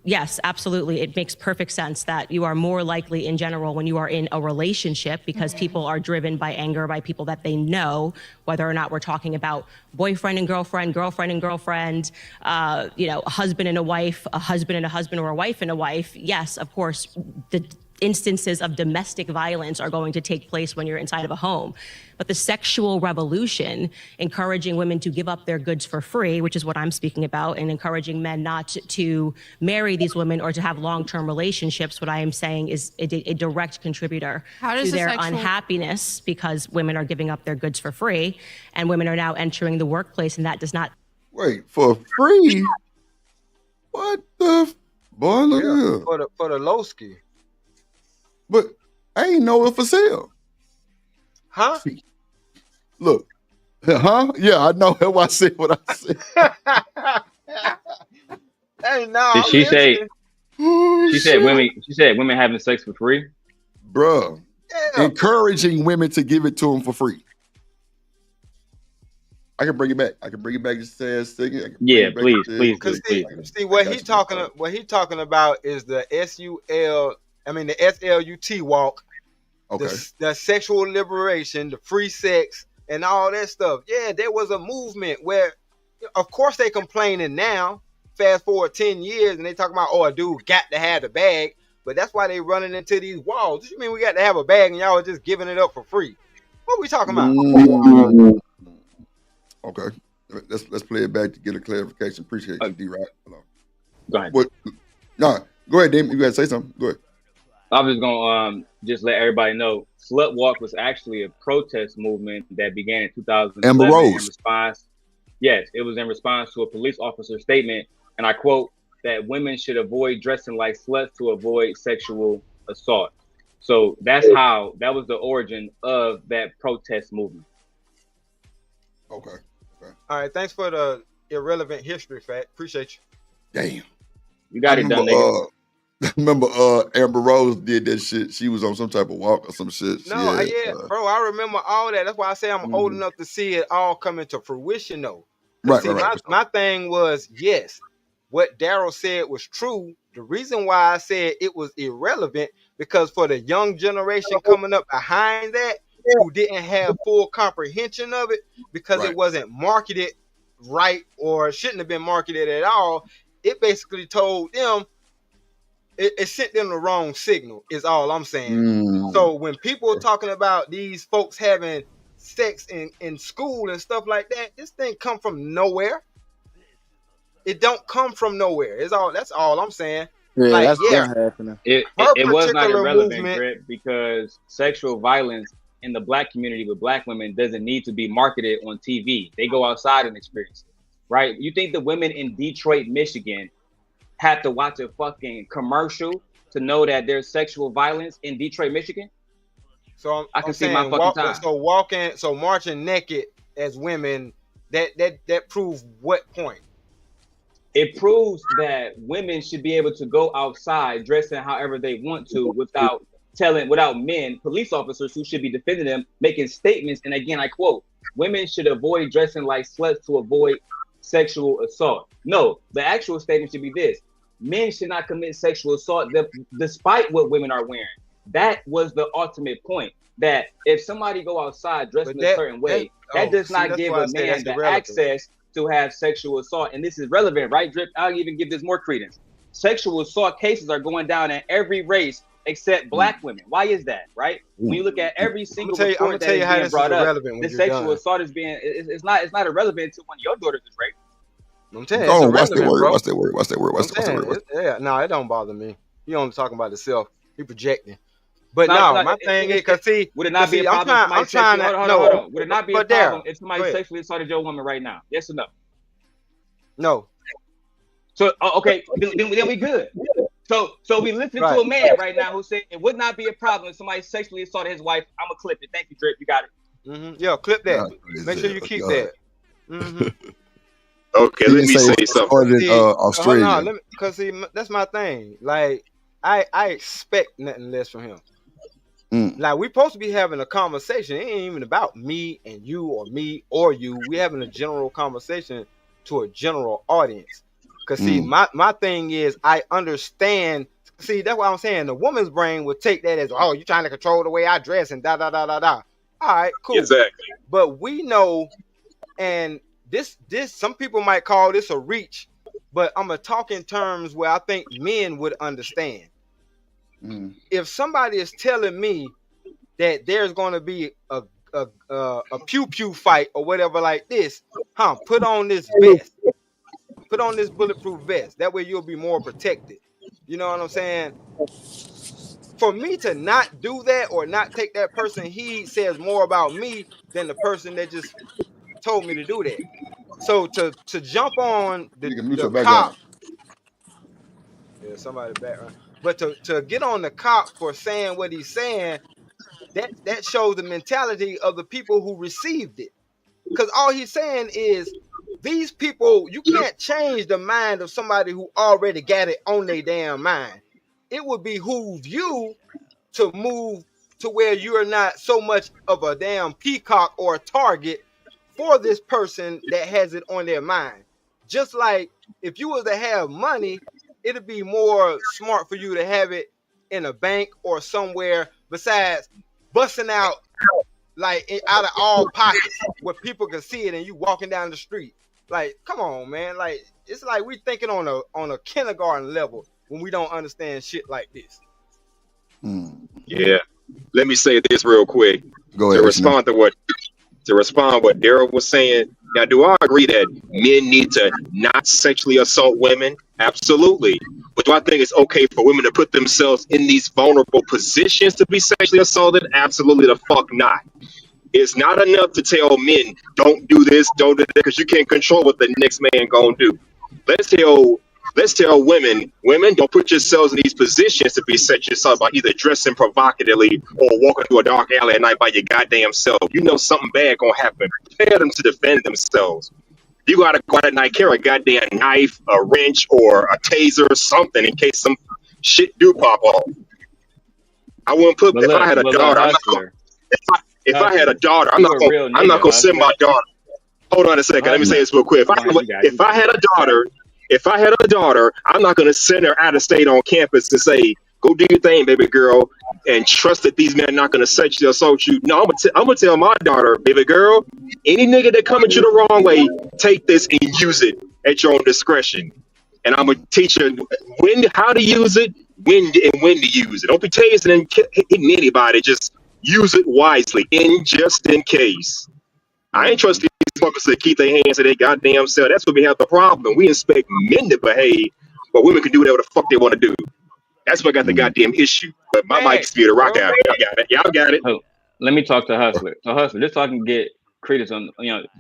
yes, absolutely, it makes perfect sense that you are more likely in general when you are in a relationship, because people are driven by anger by people that they know, whether or not we're talking about boyfriend and girlfriend, girlfriend and girlfriend, a husband and a wife, a husband and a husband, or a wife and a wife. Yes, of course, the instances of domestic violence are going to take place when you're inside of a home. But the sexual revolution, encouraging women to give up their goods for free, which is what I'm speaking about, and encouraging men not to marry these women or to have long-term relationships, what I am saying is a direct contributor to their unhappiness, because women are giving up their goods for free and women are now entering the workplace, and that does not... Wait, for free? What the... Boy, look at here. For the Lowski. But I ain't know it for sale. Huh? Look. Huh? Yeah, I know how I said what I said. Hey, no. Did she say? She said women having sex for free. Bruh. Yeah. Encouraging women to give it to them for free. I can bring it back. Just a second. Yeah, please. See what he talking about is the the SLUT walk, okay. The sexual liberation, the free sex, and all that stuff. Yeah, there was a movement where, of course, they complaining now. Fast forward 10 years, and they talking about, a dude got to have the bag, but that's why they running into these walls. What you mean we got to have a bag and y'all are just giving it up for free? What are we talking about? Okay, let's play it back to get a clarification. Appreciate you, D-Rock. Go ahead. Go ahead, Damon. You got to say something. Go ahead. I was gonna just let everybody know, Slut Walk was actually a protest movement that began in 2011 Amber Rose. in response. Yes, it was in response to a police officer's statement, and I quote, that women should avoid dressing like sluts to avoid sexual assault. So that was the origin of that protest movement. Okay. All right, thanks for the irrelevant history fact. Appreciate you. Damn. You got it done, nigga. Remember Amber Rose did that shit. She was on some type of walk or some shit. No, bro, I remember all that. That's why I say I'm old enough to see it all coming to fruition, though. Right. My thing was, yes, what Daryl said was true. The reason why I said it was irrelevant, because for the young generation coming up behind that, who didn't have full comprehension of it, because it wasn't marketed right or shouldn't have been marketed at all, it basically told them, it sent them the wrong signal, is all I'm saying. So when people are talking about these folks having sex in school and stuff like that, this thing come from nowhere. It don't come from nowhere. That's all I'm saying. Yeah, that's not happening. It was not irrelevant, Greg, because sexual violence in the black community with black women doesn't need to be marketed on TV. They go outside and experience it, right? You think the women in Detroit, Michigan have to watch a fucking commercial to know that there's sexual violence in Detroit, Michigan? So I can see my fucking time. So marching naked as women, that proves what point? It proves that women should be able to go outside dressing however they want to without men, police officers who should be defending them, making statements. And again, I quote, women should avoid dressing like sluts to avoid sexual assault. No, the actual statement should be this: men should not commit sexual assault despite what women are wearing. That was the ultimate point, that if somebody go outside dressed in a certain way, that does not give a man the access to have sexual assault. And this is relevant, right, Drip? I'll even give this more credence. Sexual assault cases are going down in every race except black women. Why is that, right? When you look at every single report that is being brought up, the sexual assault is being, it's not irrelevant to when your daughter is raped. I'm telling you, watch that word. Yeah, no, it don't bother me. He only talking about himself. He projecting. But my thing is, because see, would it not be a problem? I'm trying to hold on. Would it not be a problem if somebody sexually assaulted your woman right now? Yes or no? No. So okay, then we good. So we listen to a man right now who said it would not be a problem if somebody sexually assaulted his wife. I'm gonna clip it. Thank you, Drip. You got it. Yeah, clip that. Make sure you keep that. Okay, let me say something. See, Australia. hold on, because that's my thing. Like, I expect nothing less from him. Like, we supposed to be having a conversation. It ain't even about me and you or me or you. We having a general conversation to a general audience. Cause see, my thing is, I understand. See, that's what I'm saying. The woman's brain would take that as, oh, you trying to control the way I dress and da da da da da. All right, cool. Exactly. But we know, and this some people might call this a reach, but I'm gonna talk in terms where I think men would understand. If somebody is telling me that there's gonna be a pew pew fight or whatever like this, put on this vest. Put on this bulletproof vest. That way you'll be more protected. You know what I'm saying? For me to not do that or not take that person, he says more about me than the person that just told me to do that. So to jump on the cop, yeah, somebody background, but to get on the cop for saying what he's saying, that shows the mentality of the people who received it. Because all he's saying is, these people, you can't change the mind of somebody who already got it on their damn mind. It would behoove you to move to where you are not so much of a damn peacock or a target for this person that has it on their mind. Just like if you was to have money, it'd be more smart for you to have it in a bank or somewhere besides busting out like out of all pockets where people can see it and you walking down the street. Like, come on, man. Like, it's like we thinking on a kindergarten level when we don't understand shit like this. Yeah. Let me say this real quick. Go ahead. To respond what Daryl was saying. Now, do I agree that men need to not sexually assault women? Absolutely. But do I think it's okay for women to put themselves in these vulnerable positions to be sexually assaulted? Absolutely the fuck not. It's not enough to tell men, don't do this, don't do that, because you can't control what the next man gonna do. Let's tell women, don't put yourselves in these positions to be sexually assaulted by either dressing provocatively or walking through a dark alley at night by your goddamn self. You know something bad gonna happen. Prepare them to defend themselves. You gotta go out at night, carry a goddamn knife, a wrench, or a taser or something in case some shit do pop off. I wouldn't put if I had a daughter. If I had a daughter, I'm not gonna send my daughter. Hold on a second. Let me say this real quick. If I had a daughter, I'm not gonna send her out of state on campus to say, "Go do your thing, baby girl," and trust that these men are not gonna sexually assault you. No, I'm gonna tell my daughter, "Baby girl, any nigga that come at you the wrong way, take this and use it at your own discretion." And I'm gonna teach her how to use it, when to use it. Don't be tasing and hitting anybody. Just use it wisely, just in case. I ain't trust these fuckers to keep their hands to their goddamn self. That's where we have the problem. We expect men to behave, but women can do whatever the fuck they want to do. That's what got the goddamn issue. But my mic's be the rock out. Y'all got it. Oh, let me talk to Hustler. So Hustler, just so I can get credits on,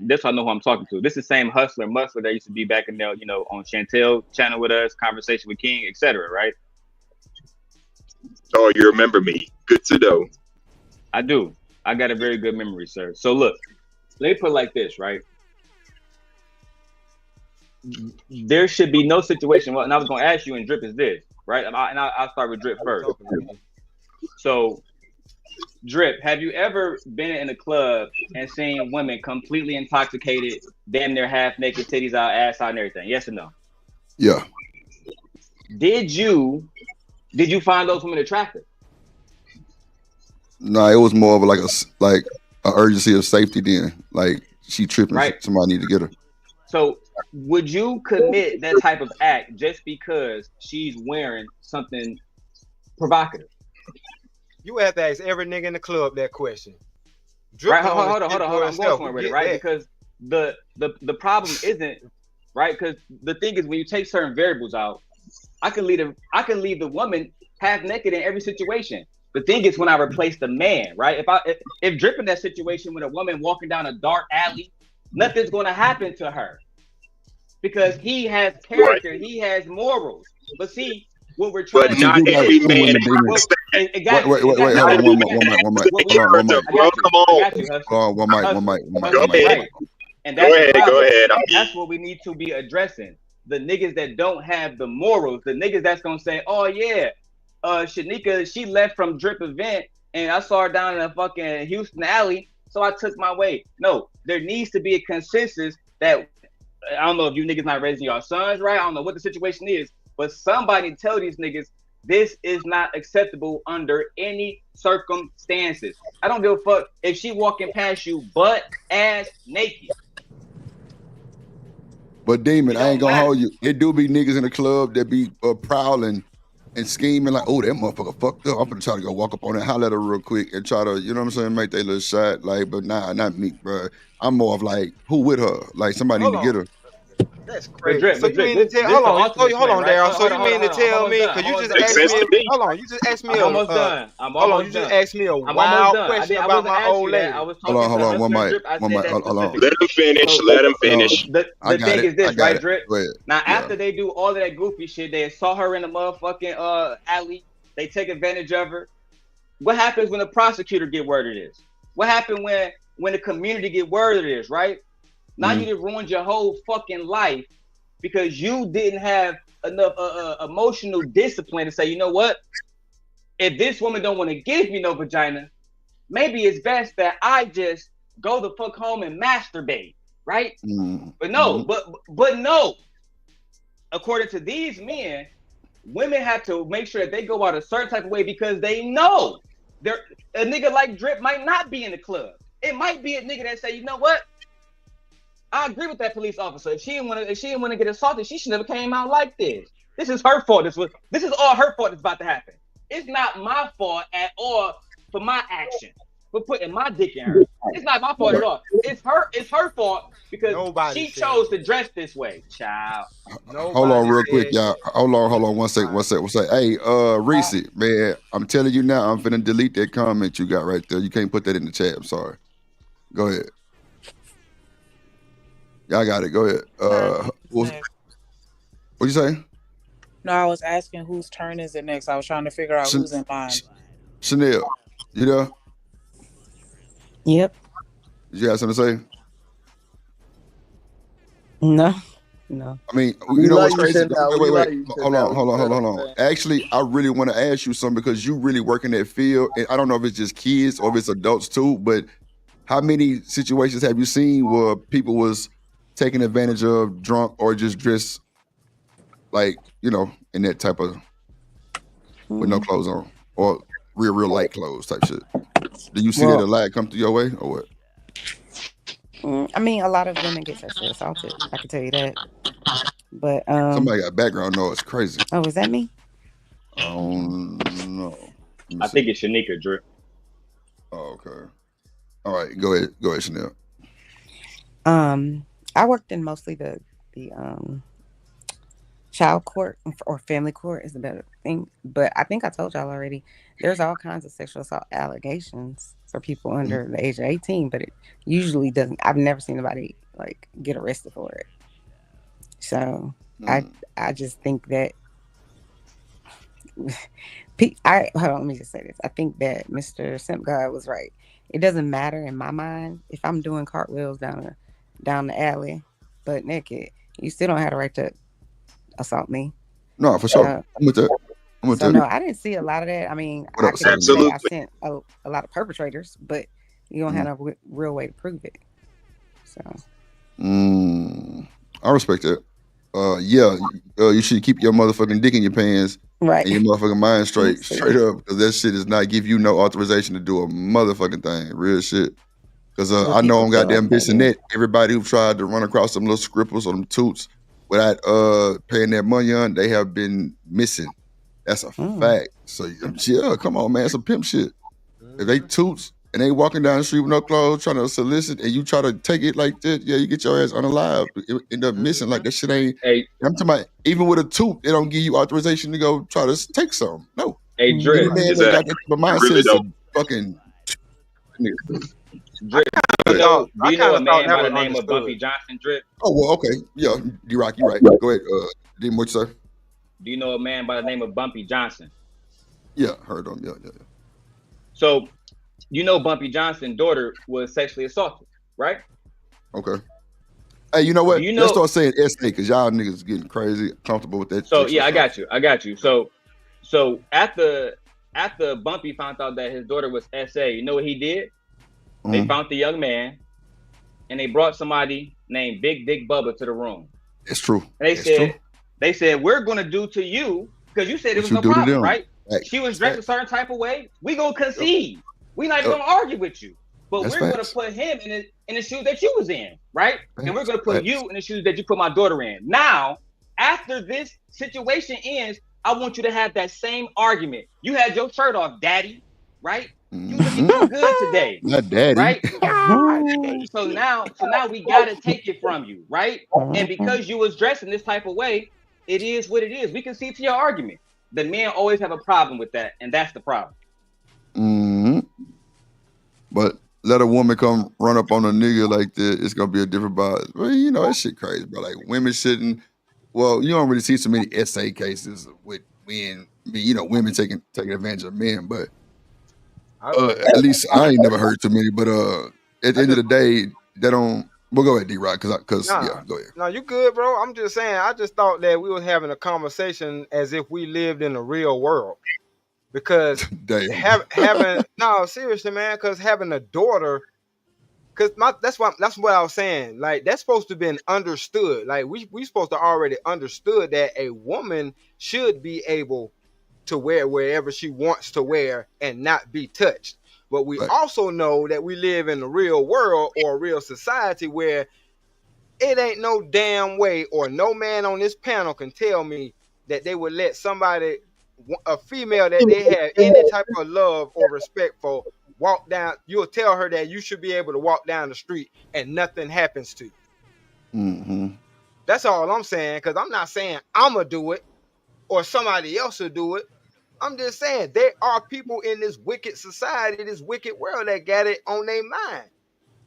this so I know who I'm talking to. This is the same Hustler Muscle that used to be back in there, on Chantel channel with us, Conversation with King, etc. Right? Oh, you remember me. Good to know. I do. I got a very good memory, sir. So look, let me put it like this, right? There should be no situation. Well, and I was going to ask you, and Drip is this, right? I'll start with Drip first. So, Drip, have you ever been in a club and seen women completely intoxicated, damn near half naked, titties out, ass out, and everything? Yes or no? Yeah. Did you find those women attractive? No, it was more of like a urgency of safety. Then, like she tripping, right. Somebody need to get her. So, would you commit that type of act just because she's wearing something provocative? You have to ask every nigga in the club that question. Right? Hold on. I'm going somewhere with it, right? Because the problem isn't right. Because the thing is, when you take certain variables out, I can leave the woman half naked in every situation. The thing is when I replace the man, right? If Drip in that situation with a woman walking down a dark alley, nothing's going to happen to her because he has character, right. He has morals. But see, what we're trying to do. But not every man. One mic. And that's the problem. Go ahead. That's what we need to be addressing. The niggas that don't have the morals, the niggas that's gonna say, "Oh yeah, Shanika, she left from Drip event, and I saw her down in a fucking Houston alley, so I took my way." No, there needs to be a consensus that I don't know if you niggas not raising your sons right. I don't know what the situation is, but somebody tell these niggas this is not acceptable under any circumstances. I don't give a fuck if she walking past you butt ass naked. But Demon, I ain't gonna hold you. It do be niggas in the club that be prowling and scheming like, oh, that motherfucker fucked up. I'm gonna try to go walk up on that, holler at her real quick and try to, you know what I'm saying, make that little shot. Like, but nah, not me, bro. I'm more of like, who with her? Like somebody need to get her. That's crazy. So you mean to tell? Hold on, Daryl. So you mean to tell me? Because you just asked me. Hold on, you just asked me. I'm almost done. Hold on, you just asked me a wild question about my old lady. Hold on. One mic. Hold on. Let him finish. Let him finish. The thing is this, right, Drip? Now, after they do all of that goofy shit, they saw her in the motherfucking alley. They take advantage of her. What happens when the prosecutor get word of this? What happened when the community get word of this, right? Now you just ruined your whole fucking life because you didn't have enough emotional discipline to say, you know what? If this woman don't want to give me no vagina, maybe it's best that I just go the fuck home and masturbate, right? But no, but no. According to these men, women have to make sure that they go out a certain type of way because they know a nigga like Drip might not be in the club. It might be a nigga that say, you know what? I agree with that police officer. If she didn't want to get assaulted, she should never came out like this. This is her fault. This is all her fault that's about to happen. It's not my fault at all for my action, for putting my dick in her. It's not my fault at all. It's her fault because she chose to dress this way, child. Hold on real quick, y'all. Hold on one second. Hey, Reese, man, I'm telling you now, I'm finna delete that comment you got right there. You can't put that in the chat. I'm sorry. Go ahead. Y'all got it. Go ahead. What you say? No, I was asking whose turn is it next. I was trying to figure out who's in line. Chanel, you there? Yep. Did you have something to say? No. I mean, you know what's crazy? Wait. Hold on. Actually, I really want to ask you something because you really work in that field. And I don't know if it's just kids or if it's adults too, but how many situations have you seen where people was taken advantage of, drunk, or just dressed like, you know, in that type of with no clothes on, or real light clothes type shit? Do you see that a lot come through your way, or what? I mean, a lot of women get sexually assaulted. I can tell you that. But somebody got background noise. Crazy. Oh, is that me? No. I think it's Shanika, Drew. Oh, okay. All right, go ahead, Chanel. I worked in mostly the child court or family court is the better thing. But I think I told y'all already, there's all kinds of sexual assault allegations for people under the age of 18, but it usually doesn't. I've never seen anybody like get arrested for it. So I just think that hold on, let me just say this. I think that Mr. Simp God was right. It doesn't matter in my mind if I'm doing cartwheels down the alley, butt naked. You still don't have the right to assault me. No, for sure. I'm with that. No, I didn't see a lot of that. I mean, I can say I sent a lot of perpetrators, but you don't have a real way to prove it. So, I respect that. You should keep your motherfucking dick in your pants, right, and your motherfucking mind straight up, because that shit does not give you no authorization to do a motherfucking thing. Real shit. Because I know on goddamn bitch and net, everybody who tried to run across some little scribbles or them toots without paying that money on, they have been missing. That's a fact. So yeah, come on, man, some pimp shit. If they toots and they walking down the street with no clothes trying to solicit, and you try to take it like that, yeah, you get your ass unalive. It end up missing. Like that shit ain't. Hey, I'm talking about, even with a toot, they don't give you authorization to go try to take some. No. Hey, Drip, man, they got that mindset to fucking. Drip, do you know a man by the name of Bumpy Johnson, Drip? Oh, well, okay. Yeah, D-Rock, you're right. Go ahead. Dean, what you say? Do you know a man by the name of Bumpy Johnson? Yeah, heard of him. Yeah. So, you know Bumpy Johnson's daughter was sexually assaulted, right? Okay. Hey, you know what? You Let's know. start saying SA because y'all niggas getting crazy comfortable with that. So yeah, I got you. So after Bumpy found out that his daughter was SA, you know what he did? They found the young man, and they brought somebody named Big Dick Bubba to the room. It's true. And they said, we're gonna do to you because you said it was no problem, right? She was dressed a certain type of way. We gonna concede. We not even gonna argue with you, but we're gonna put him in the shoes that you was in, right? And we're gonna put you in the shoes that you put my daughter in. Now, after this situation ends, I want you to have that same argument. You had your shirt off, daddy, right? You looking too good today. Not daddy. Right? So now we gotta take it from you, right? And because you was dressed in this type of way, it is what it is. We can see to your argument. The men always have a problem with that, and that's the problem. But let a woman come run up on a nigga like that, it's gonna be a different vibe. Well, you know, that shit crazy, bro. Like women shouldn't. Well, you don't really see so many SA cases with men. Women taking advantage of men, but at least I ain't never heard too many. But at the end of the day, they don't. We'll go ahead, D-Rock, because yeah, go ahead. No, you good, bro. I'm just saying. I just thought that we was having a conversation as if we lived in the real world. Because having no, seriously, man, because having a daughter, that's what I was saying. Like that's supposed to have been understood. Like we supposed to already understood that a woman should be able to wear wherever she wants to wear and not be touched. But we also know that we live in the real world or a real society where it ain't no damn way or no man on this panel can tell me that they would let somebody, a female that they have any type of love or respect for, walk down. You'll tell her that you should be able to walk down the street and nothing happens to you. That's all I'm saying. Because I'm not saying I'm going to do it or somebody else will do it. I'm just saying there are people in this wicked society, this wicked world that got it on their mind.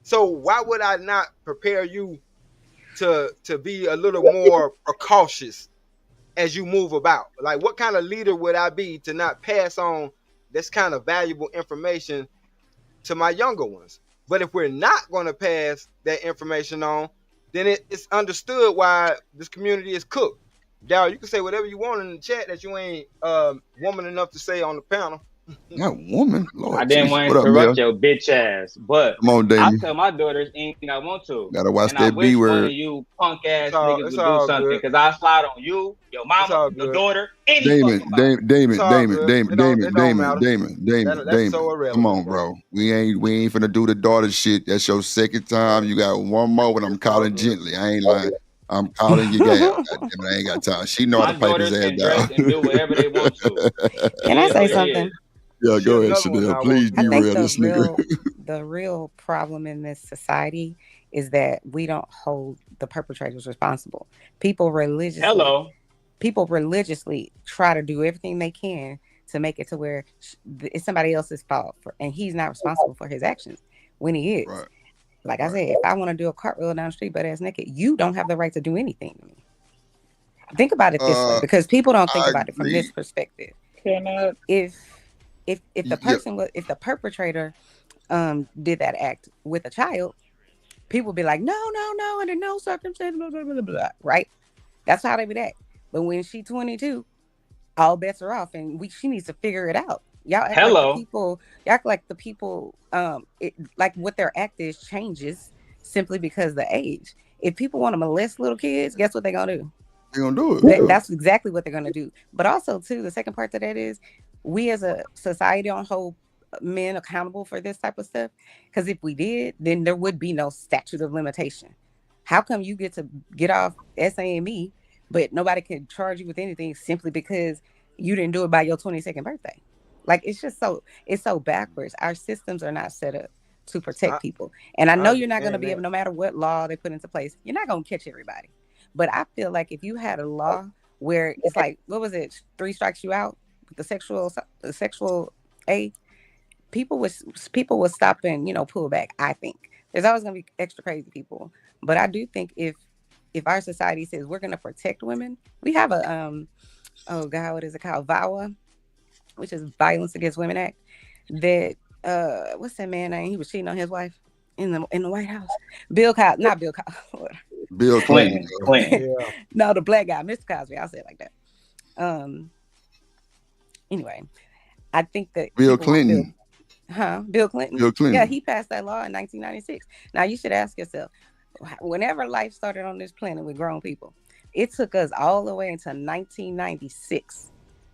So why would I not prepare you to be a little more precautious as you move about? Like, what kind of leader would I be to not pass on this kind of valuable information to my younger ones? But if we're not going to pass that information on, then it's understood why this community is cooked. Daryl, you can say whatever you want in the chat that you ain't woman enough to say on the panel. Not woman, Lord. I didn't want to interrupt your bitch ass, but come on, I tell my daughters anything I want to. Gotta watch and that I wish B one word. of you punk ass niggas would do something because I slide on you, your mama, your daughter, any Damon. That's so irrelevant. Come on, bro. We ain't finna do the daughter shit. That's your second time. You got one more when I'm calling gently. I ain't lying. I'm calling you gal. Goddamn it, I ain't got time. She know how to pipe his ass down. And do whatever they want to. Can I say something? Yeah, go ahead, Chanel. Please derail this nigga. The real problem in this society is that we don't hold the perpetrators responsible. People religiously try to do everything they can to make it to where it's somebody else's fault, and he's not responsible for his actions when he is. Right. Like I said, if I want to do a cartwheel down the street butt ass naked, you don't have the right to do anything to me. Think about it this way, because people don't think about it from this perspective. If the perpetrator did that act with a child, people be like, no, under no circumstance, blah, blah, blah, blah, right? That's how they would act. But when she's 22, all bets are off, and she needs to figure it out. Y'all act like the people, like what their act is changes simply because of the age. If people want to molest little kids, guess what they're gonna do? They're gonna do it. That's exactly what they're gonna do. But also, too, the second part to that is we as a society don't hold men accountable for this type of stuff. Because if we did, then there would be no statute of limitation. How come you get to get off SAME, but nobody can charge you with anything simply because you didn't do it by your 22nd birthday? Like, it's so backwards. Our systems are not set up to protect people. And I know you're not going to be able, no matter what law they put into place, you're not going to catch everybody. But I feel like if you had a law where it's like, what was it? 3 strikes you out with the sexual A, people would stop and, pull back. I think there's always going to be extra crazy people. But I do think if our society says we're going to protect women, we have a, what is it called? VAWA, which is Violence Against Women Act, that what's that man name? He was cheating on his wife in the White House. Not Bill Cosby. Bill Clinton. Clinton. Yeah. No, the black guy, Mr. Cosby. I'll say it like that. Anyway, I think that Bill Clinton. Bill Clinton? Bill Clinton. Yeah, he passed that law in 1996. Now, you should ask yourself, whenever life started on this planet with grown people, it took us all the way until 1996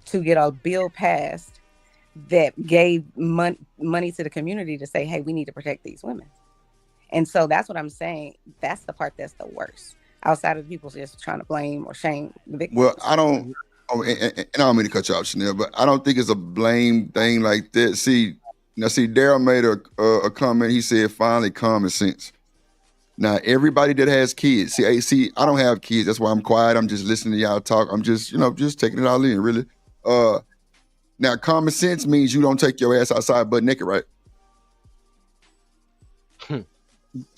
to get a bill passed that gave money to the community to say, hey, we need to protect these women. And so that's what I'm saying. That's the part that's the worst. Outside of people just trying to blame or shame the victims. Well, I don't, and I don't mean to cut you off, Chanel, but I don't think it's a blame thing like that. See, Daryl made a comment. He said, finally, common sense. Now, everybody that has kids, see, I don't have kids. That's why I'm quiet. I'm just listening to y'all talk. I'm just, just taking it all in, really. Now, common sense means you don't take your ass outside butt naked, right?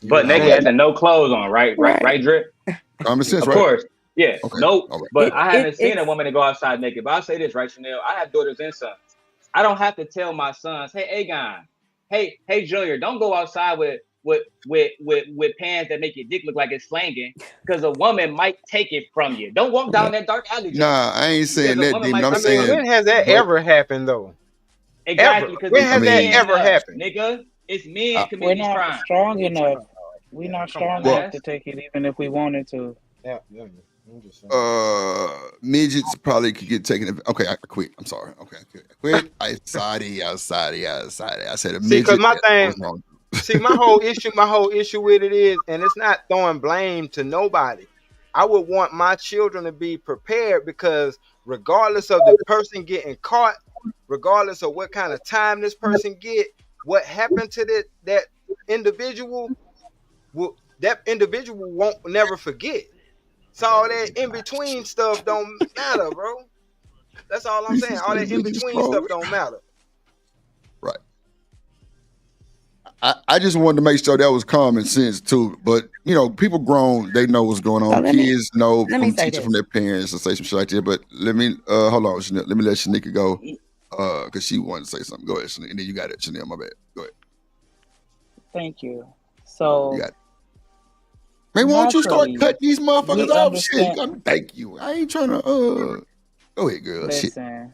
Butt naked and no clothes on, right, Drip? Common sense, of right? Of course, yeah. Okay. No, right. But I haven't seen a woman to go outside naked. But I'll say this, right, Chanel? I have daughters and sons. I don't have to tell my sons, hey, Aegon, hey, Junior, don't go outside with pants that make your dick look like it's slanging, because a woman might take it from you. Don't walk down that dark alley. Nah, I ain't saying that, Demon. I'm saying, when has that ever happened, though? Exactly. Because when has that ever happened, nigga? It's men committing We're these not crimes. strong enough. We're not strong enough to take it, even if we wanted to. Yeah. Midgets probably could get taken. Okay, I quit. I'm sorry. Okay, I quit. I said a midget. See, because my thing. See, my whole issue with it is, and it's not throwing blame to nobody. I would want my children to be prepared, because regardless of the person getting caught, regardless of what kind of time this person get, what happened to that individual, that individual won't never forget. So all that in between stuff don't matter, bro. That's all I'm saying. All that in between stuff don't matter. Right. I just wanted to make sure that was common sense too. But people grown, they know what's going on. Kids know from teaching from their parents and say some shit like that. But let me hold on, Chanel. Let me let Shanika go. Because she wanted to say something. Go ahead, Chanel. And then you got it, Chanel. My bad. Go ahead. Thank you. So you got it. Man, why don't you start cutting these motherfuckers off? Shit. Thank you. I ain't trying to go ahead, girl. Listen.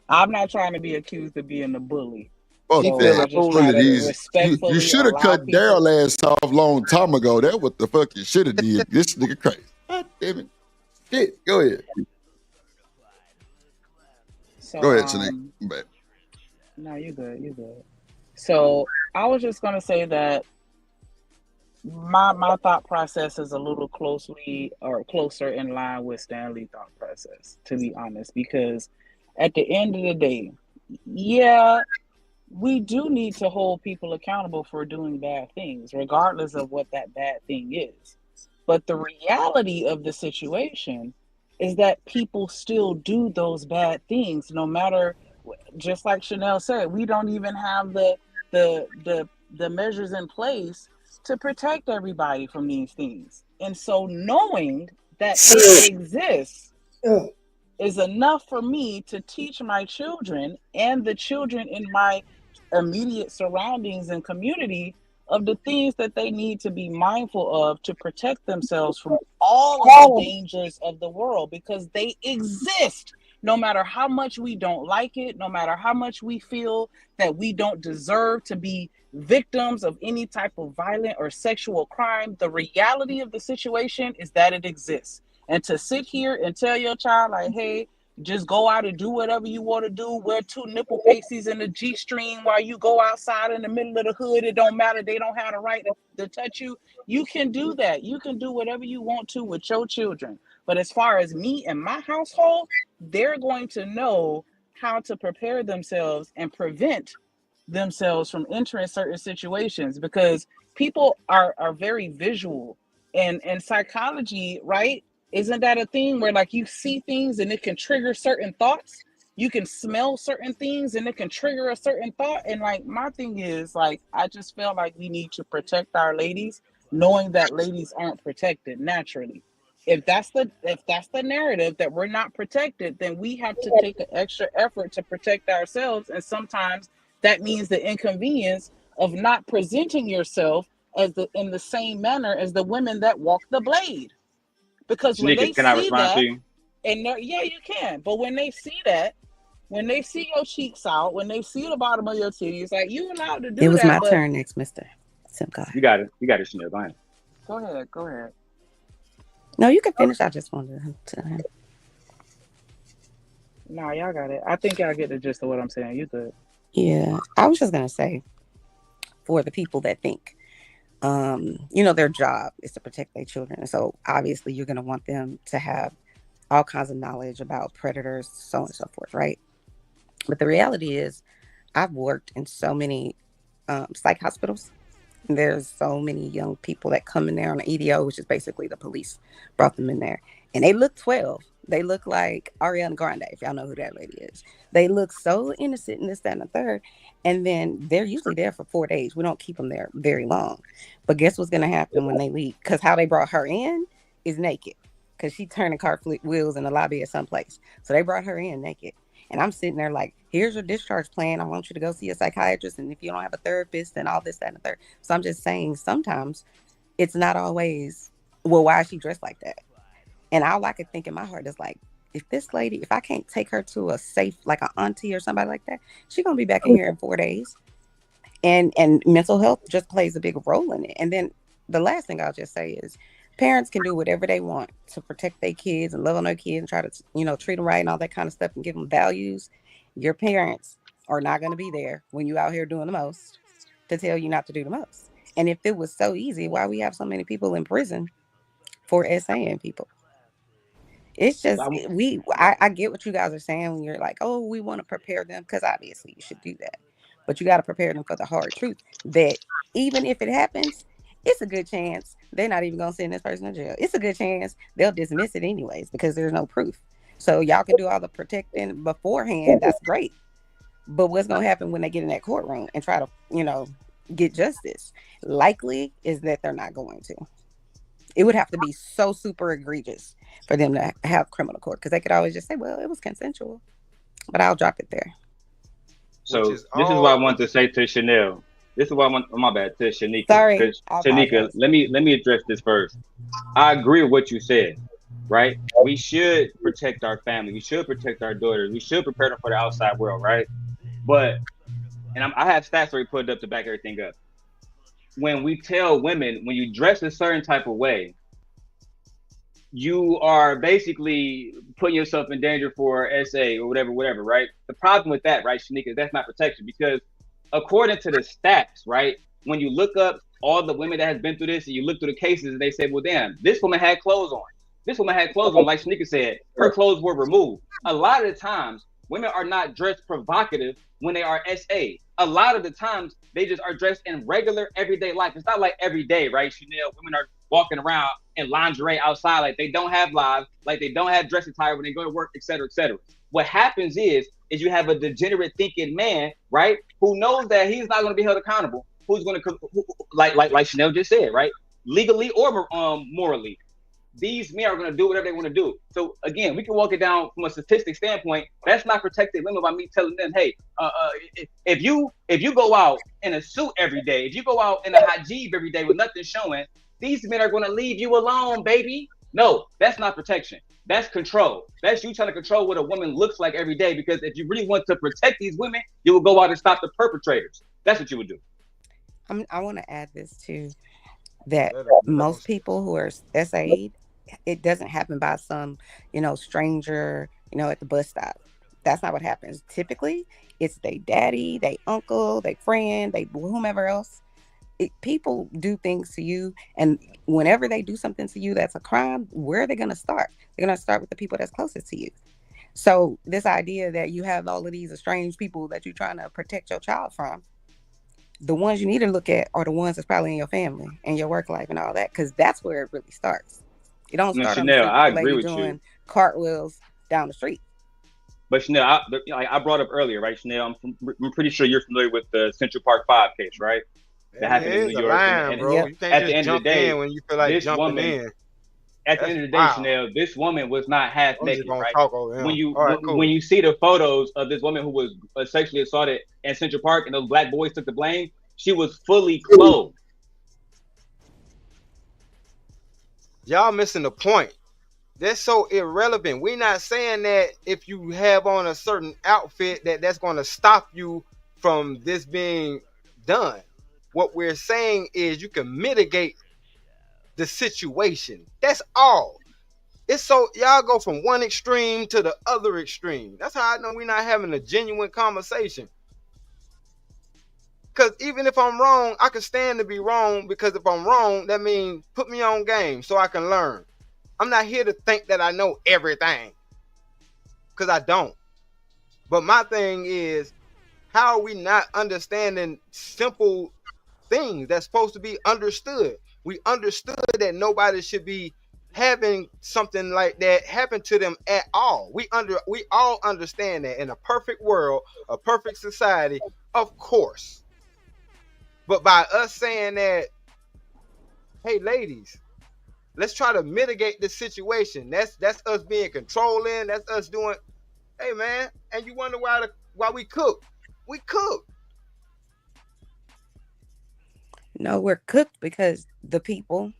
I'm not trying to be accused of being a bully. Fuck that. You should have cut Daryl ass off long time ago. That's what the fuck you should have did. This nigga crazy. God damn it. Shit. Go ahead. So, go ahead, Shanique. No, you're good. You're good. So I was just gonna say that my thought process is a little closer in line with Stanley's thought process, to be honest, because at the end of the day, yeah, we do need to hold people accountable for doing bad things, regardless of what that bad thing is. But the reality of the situation is that people still do those bad things, no matter, just like Chanel said, we don't even have the measures in place to protect everybody from these things. And so knowing that it exists is enough for me to teach my children and the children in my immediate surroundings and community of the things that they need to be mindful of to protect themselves from all of the dangers of the world, because they exist. No matter how much we don't like it, no matter how much we feel that we don't deserve to be victims of any type of violent or sexual crime, the reality of the situation is that it exists. And to sit here and tell your child, like, hey, just go out and do whatever you want to do, wear 2 nipple pasties in the G-string while you go outside in the middle of the hood, it don't matter, they don't have the right to touch you. You can do that. You can do whatever you want to with your children. But as far as me and my household, they're going to know how to prepare themselves and prevent themselves from entering certain situations, because people are very visual, and psychology, right? Isn't that a thing where like you see things and it can trigger certain thoughts? You can smell certain things and it can trigger a certain thought. And like my thing is, like, I just feel like we need to protect our ladies, knowing that ladies aren't protected naturally. If that's the narrative that we're not protected, then we have to take an extra effort to protect ourselves. And sometimes that means the inconvenience of not presenting yourself in the same manner as the women that walk the blade. Because when they Shanika, can I see respond to that, you? and yeah, you can. But when they see that, when they see your cheeks out, when they see the bottom of your titties, like you allowed to do that. It was my but turn next, Mr. Simcoe. You got it. You got it, Chanel. Go ahead. Go ahead. No, you can finish. I just wanted to. No, y'all got it. I think y'all get the gist of what I'm saying. You good. Yeah, I was just gonna say, for the people that think, their job is to protect their children, so obviously you're gonna want them to have all kinds of knowledge about predators, so on and so forth, right? But the reality is, I've worked in so many psych hospitals. There's so many young people that come in there on an EDO, which is basically the police brought them in there. And they look 12. They look like Ariana Grande, if y'all know who that lady is. They look so innocent in this, that, and the third. And then they're usually there for 4 days. We don't keep them there very long. But guess what's going to happen when they leave? Because how they brought her in is naked. Because she turning car wheels in the lobby at some place. So they brought her in naked. And I'm sitting there like, here's your discharge plan. I want you to go see a psychiatrist. And if you don't have a therapist, then all this, that, and the third. So I'm just saying sometimes it's not always, well, why is she dressed like that? And all I could think in my heart is like, if I can't take her to a safe, like an auntie or somebody like that, she's going to be back in here in 4 days. And mental health just plays a big role in it. And then the last thing I'll just say is, parents can do whatever they want to protect their kids and love on their kids and try to, treat them right and all that kind of stuff and give them values. Your parents are not going to be there when you out here doing the most to tell you not to do the most. And if it was so easy, why we have so many people in prison for SAing people? It's just, I get what you guys are saying when you're like, oh, we want to prepare them, because obviously you should do that. But you got to prepare them for the hard truth that even if it happens, it's a good chance they're not even going to send this person to jail. It's a good chance they'll dismiss it anyways because there's no proof. So y'all can do all the protecting beforehand. That's great. But what's going to happen when they get in that courtroom and try to, get justice? Likely is that they're not going to. It would have to be so super egregious for them to have criminal court, because they could always just say, well, it was consensual. But I'll drop it there. So this is what I want to say to Chanel. This is what I want. Oh, my bad, to Shanika. Sorry, Shanika, let me address this first. I agree with what you said, right? We should protect our family. We should protect our daughters. We should prepare them for the outside world, right? But, I have stats already put up to back everything up. When we tell women, when you dress a certain type of way, you are basically putting yourself in danger for SA or whatever, right? The problem with that, right, Shanika, that's not protection, because according to the stats, right, when you look up all the women that has been through this and you look through the cases and they say, well, damn, this woman had clothes on. This woman had clothes on, like Shanika said, her clothes were removed. A lot of the times, women are not dressed provocative when they are SA. A lot of the times, they just are dressed in regular everyday life. It's not like every day, right, Chanel? Women are walking around in lingerie outside, like they don't have lives, like they don't have dress attire when they go to work, et cetera, et cetera. What happens is you have a degenerate thinking man, right, who knows that he's not going to be held accountable, who's going to, like Chanel just said, right, legally or morally. These men are going to do whatever they want to do. So again, we can walk it down from a statistic standpoint. That's not protected women by me telling them, hey, if you go out in a suit every day, if you go out in a hijab every day with nothing showing, these men are going to leave you alone, baby. No, that's not protection. That's control. That's you trying to control what a woman looks like every day. Because if you really want to protect these women, you will go out and stop the perpetrators. That's what you would do. I want to add this too, that most people who are SA'd, it doesn't happen by some, stranger, at the bus stop. That's not what happens. Typically, it's they daddy, they uncle, they friend, they whomever else. People do things to you, and whenever they do something to you that's a crime, where are they going to start? They're going to start with the people that's closest to you. So this idea that you have all of these estranged people that you're trying to protect your child from, the ones you need to look at are the ones that's probably in your family and your work life and all that, because that's where it really starts. It don't start on the street with the lady doing cartwheels down the street. But Chanel, I brought up earlier, right, Chanel? I'm pretty sure you're familiar with the Central Park 5 case, right? That happened in New York. Bro. You can't just jump in when you feel like jumping in. At the end of the day, Chanel, this woman was not half naked, right? When you see the photos of this woman who was sexually assaulted in Central Park and those black boys took the blame, she was fully clothed. Y'all missing the point. That's so irrelevant. We're not saying that if you have on a certain outfit that's going to stop you from this being done. What we're saying is you can mitigate the situation. That's all. It's so y'all go from one extreme to the other extreme. That's how I know we're not having a genuine conversation. Because even if I'm wrong, I can stand to be wrong, because if I'm wrong, that means put me on game so I can learn. I'm not here to think that I know everything, because I don't. But my thing is, how are we not understanding simple things that's supposed to be understood? We understood that nobody should be having something like that happen to them at all. We all understand that in a perfect world, a perfect society, of course. But by us saying that, hey ladies, let's try to mitigate this situation. That's us being controlling. That's us doing, hey man, and you wonder why we cook. We cook. No, we're cooked because the people,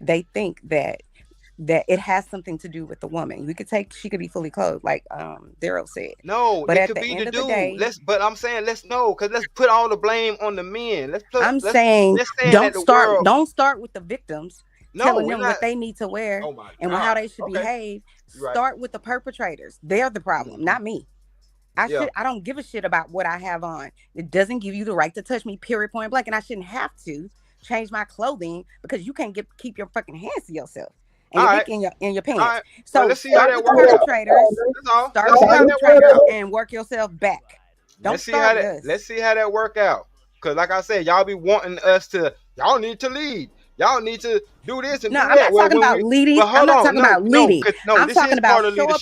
they think that it has something to do with the woman. She could be fully clothed, like Daryl said. No, but it at could the be end the of the dude. day, Let's put all the blame on the men. Let's saying don't world. start with the victims. No, telling them what they need to wear and how they should behave. Start with the perpetrators. They're the problem, not me. I don't give a shit about what I have on. It doesn't give you the right to touch me, period, point blank. And I shouldn't have to change my clothing because you can't keep your fucking hands to yourself and your dick in your pants. Right. So let's see start with the perpetrators. Start with the perpetrators and work yourself back. Let's see how that work out. Because like I said, y'all be wanting us to, y'all need to lead. Y'all need to do this and do that. I'm not talking about leading. I'm not talking about leading. I'm talking about show up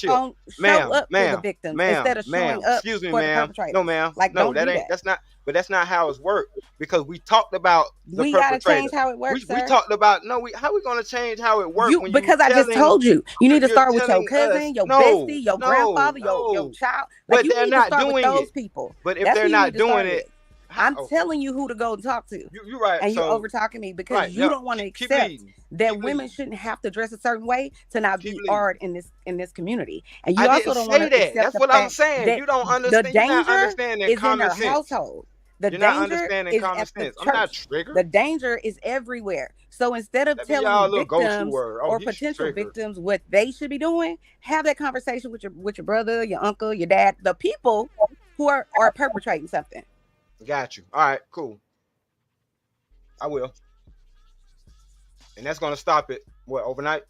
for the victims instead of showing up for the perpetrators. No, ma'am. Like, no, don't do that. That's not how it's worked. Because we talked about the we perpetrator. Gotta change how it works. We talked about how we gonna change how it works? Because I just told you need to start with your cousin, your bestie, your grandfather, your child. Like, you need to start with those people. But if they're not doing it. I'm telling you who to go and talk to. You're right. And you're over talking me because you don't want to accept that women shouldn't have to dress a certain way to not be honored in this community. And you also don't want to accept that's what I'm saying. You don't understand. The danger is in their sense. household. The You're danger is common at sense. the I'm not church. triggered. The danger is everywhere. So instead of telling victims or potential victims what they should be doing, have that conversation with your brother, your uncle, your dad, the people who are perpetrating something. Got you. All right, cool. I will. And that's going to stop it, overnight?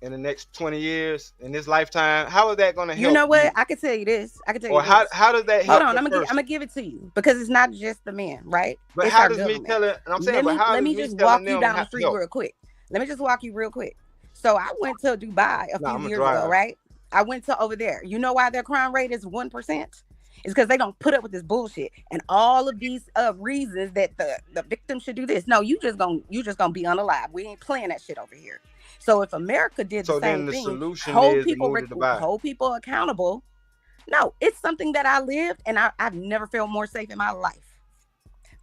In the next 20 years? In this lifetime? How is that going to help? You know what? I can tell you this. How does that help? Hold on, I'm going to give it to you. Because it's not just the men, right? But it's how does me telling... I'm saying, let me just walk you down the street real quick. Let me just walk you real quick. So I went to Dubai a few years ago, right? I went to over there. You know why their crime rate is 1%? It's because they don't put up with this bullshit and all of these reasons that the victim should do this. No, you just gonna be unalive. We ain't playing that shit over here. So if America did the same thing, hold people accountable. No, it's something that I lived and I've never felt more safe in my life.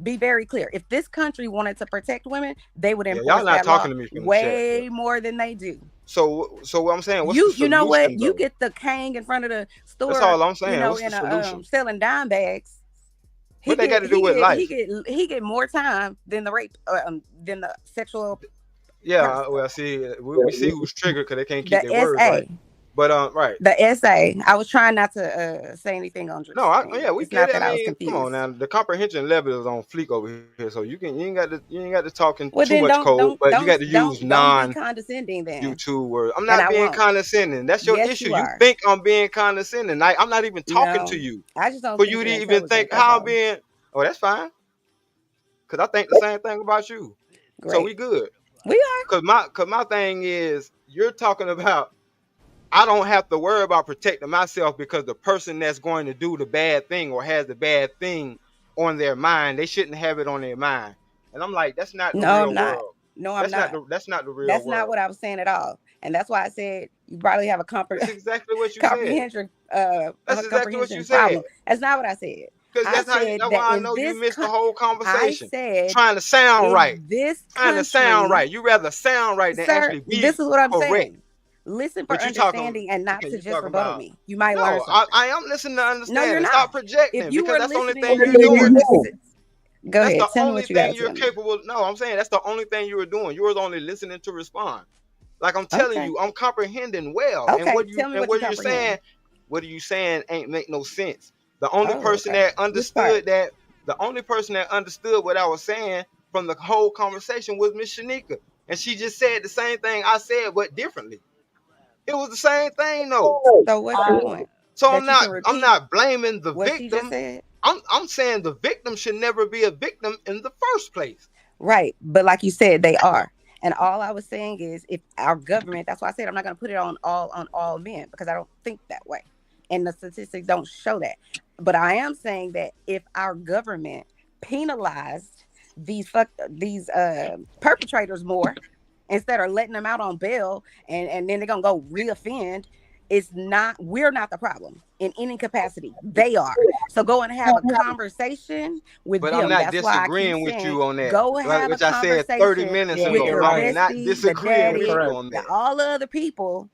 Be very clear. If this country wanted to protect women, they would enforce that law way more than they do. So what I'm saying, what's the solution, you know what? Though? You get the king in front of the store. That's all I'm saying. You know, what's the solution? Selling dime bags. What they got to do with life? He get more time than the rape, than the sexual. Yeah, well, see, we see who's triggered because they can't keep their words right. But right. The essay. I was trying not to say anything on. No, we it's get not it. that I was confused. Come on now, the comprehension level is on fleek over here, so you ain't got to talking well, too much code, but you got to use non condescending then. YouTube words. I'm not being condescending. That's your issue. You think I'm being condescending? I'm not even talking to you. I just don't. For you to even think how I'm being. Oh, that's fine. Because I think the same thing about you. Great. So we good. We are. Cause my thing is, you're talking about, I don't have to worry about protecting myself because the person that's going to do the bad thing or has the bad thing on their mind, they shouldn't have it on their mind. And I'm like, that's not the real world. No, I'm not. That's not the real world. That's world. not what I was saying at all. And that's why I said you probably have a That's exactly what you comprehension. said. That's exactly what you problem. said. That's not what I said. Because I said that's that why I in know you this missed the whole I conversation. said Trying to sound in right. this Trying to sound country, right. You rather sound right than sir, actually this be is what I'm correct. saying. Listen for But you talking, understanding and not okay, to you just talking rebuttal about, me. You might learn no, something. I am listening to No, you're understanding. not. Stop If projecting you because were that's the only listening, thing you're doing. go That's ahead. the Tell me only what you got thing to you're tell me. capable. No, I'm saying that's the only thing you were doing. You was only listening to respond. Like I'm telling Okay. you, I'm comprehending well. And Okay. Tell me what you what you're saying, comprehend. what are you saying ain't make no sense. The only Oh, person okay. that Which part? understood that, the only person that understood what I was saying from the whole conversation was Miss Shanika. And she just said the same thing I said, but differently. It was the same thing though. So what's your point? So That you can I'm repeat not blaming the what she just victim. said? I'm saying the victim should never be a victim in the first place. Right. But like you said, they are. And all I was saying is if our government, that's why I said I'm not going to put it on all men because I don't think that way. And the statistics don't show that. But I am saying that if our government penalized these perpetrators more instead of letting them out on bail and then they're going to go reoffend, we're not the problem in any capacity. They are. So go and have a conversation with But I'm them. not That's why I keep disagreeing with saying you on that. go Like have a which I said 30 conversation minutes with ago. your I'm not bestie, the disagreeing with daddy, you on that. all the other people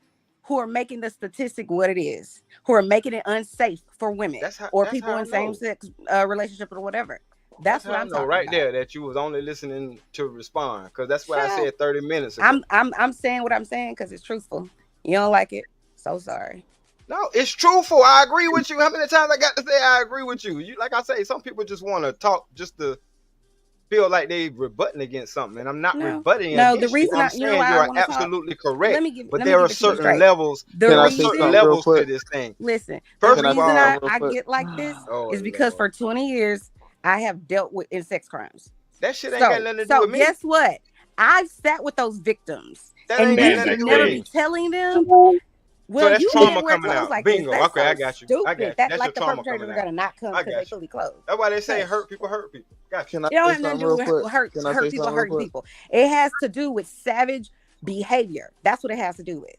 who are making the statistic what it is, who are making it unsafe for women or That's people how I in know. same-sex relationships or whatever. That's what how I I'm know talking right about. there that you was only listening to respond. Because that's what I Child, said 30 minutes ago. I'm saying what I'm saying because it's truthful. You don't like it? So sorry. No, it's truthful. I agree with you. How many times I got to say I agree with you? You like I say, some people just want to talk just to feel like they rebutting against something, and I'm not rebutting No, the against you. reason I'm you know saying why you I are want to talk. absolutely correct. But Let me there are give it to you certain straight. levels. There are certain levels to this thing. Listen, First the of reason all, I get like this oh, is because for 20 years I have dealt with in sex crimes. That shit ain't got nothing to do So with me. guess what? I've sat with those victims, That and ain't you got nothing should to do never with be me. telling them. So Well, that's you trauma can't wear coming clothes out. like this. Bingo. That's Okay, I so got you. I got stupid. you. That That's like your the trauma perpetrators coming are out. gonna not come I because they got you. fully clothed. That's why they say Hush. hurt people hurt people. Got you. Can I It don't say have nothing something to do real with quick? hurt Can I say people something real hurting quick? people. It has to do with savage behavior. That's what it has to do with.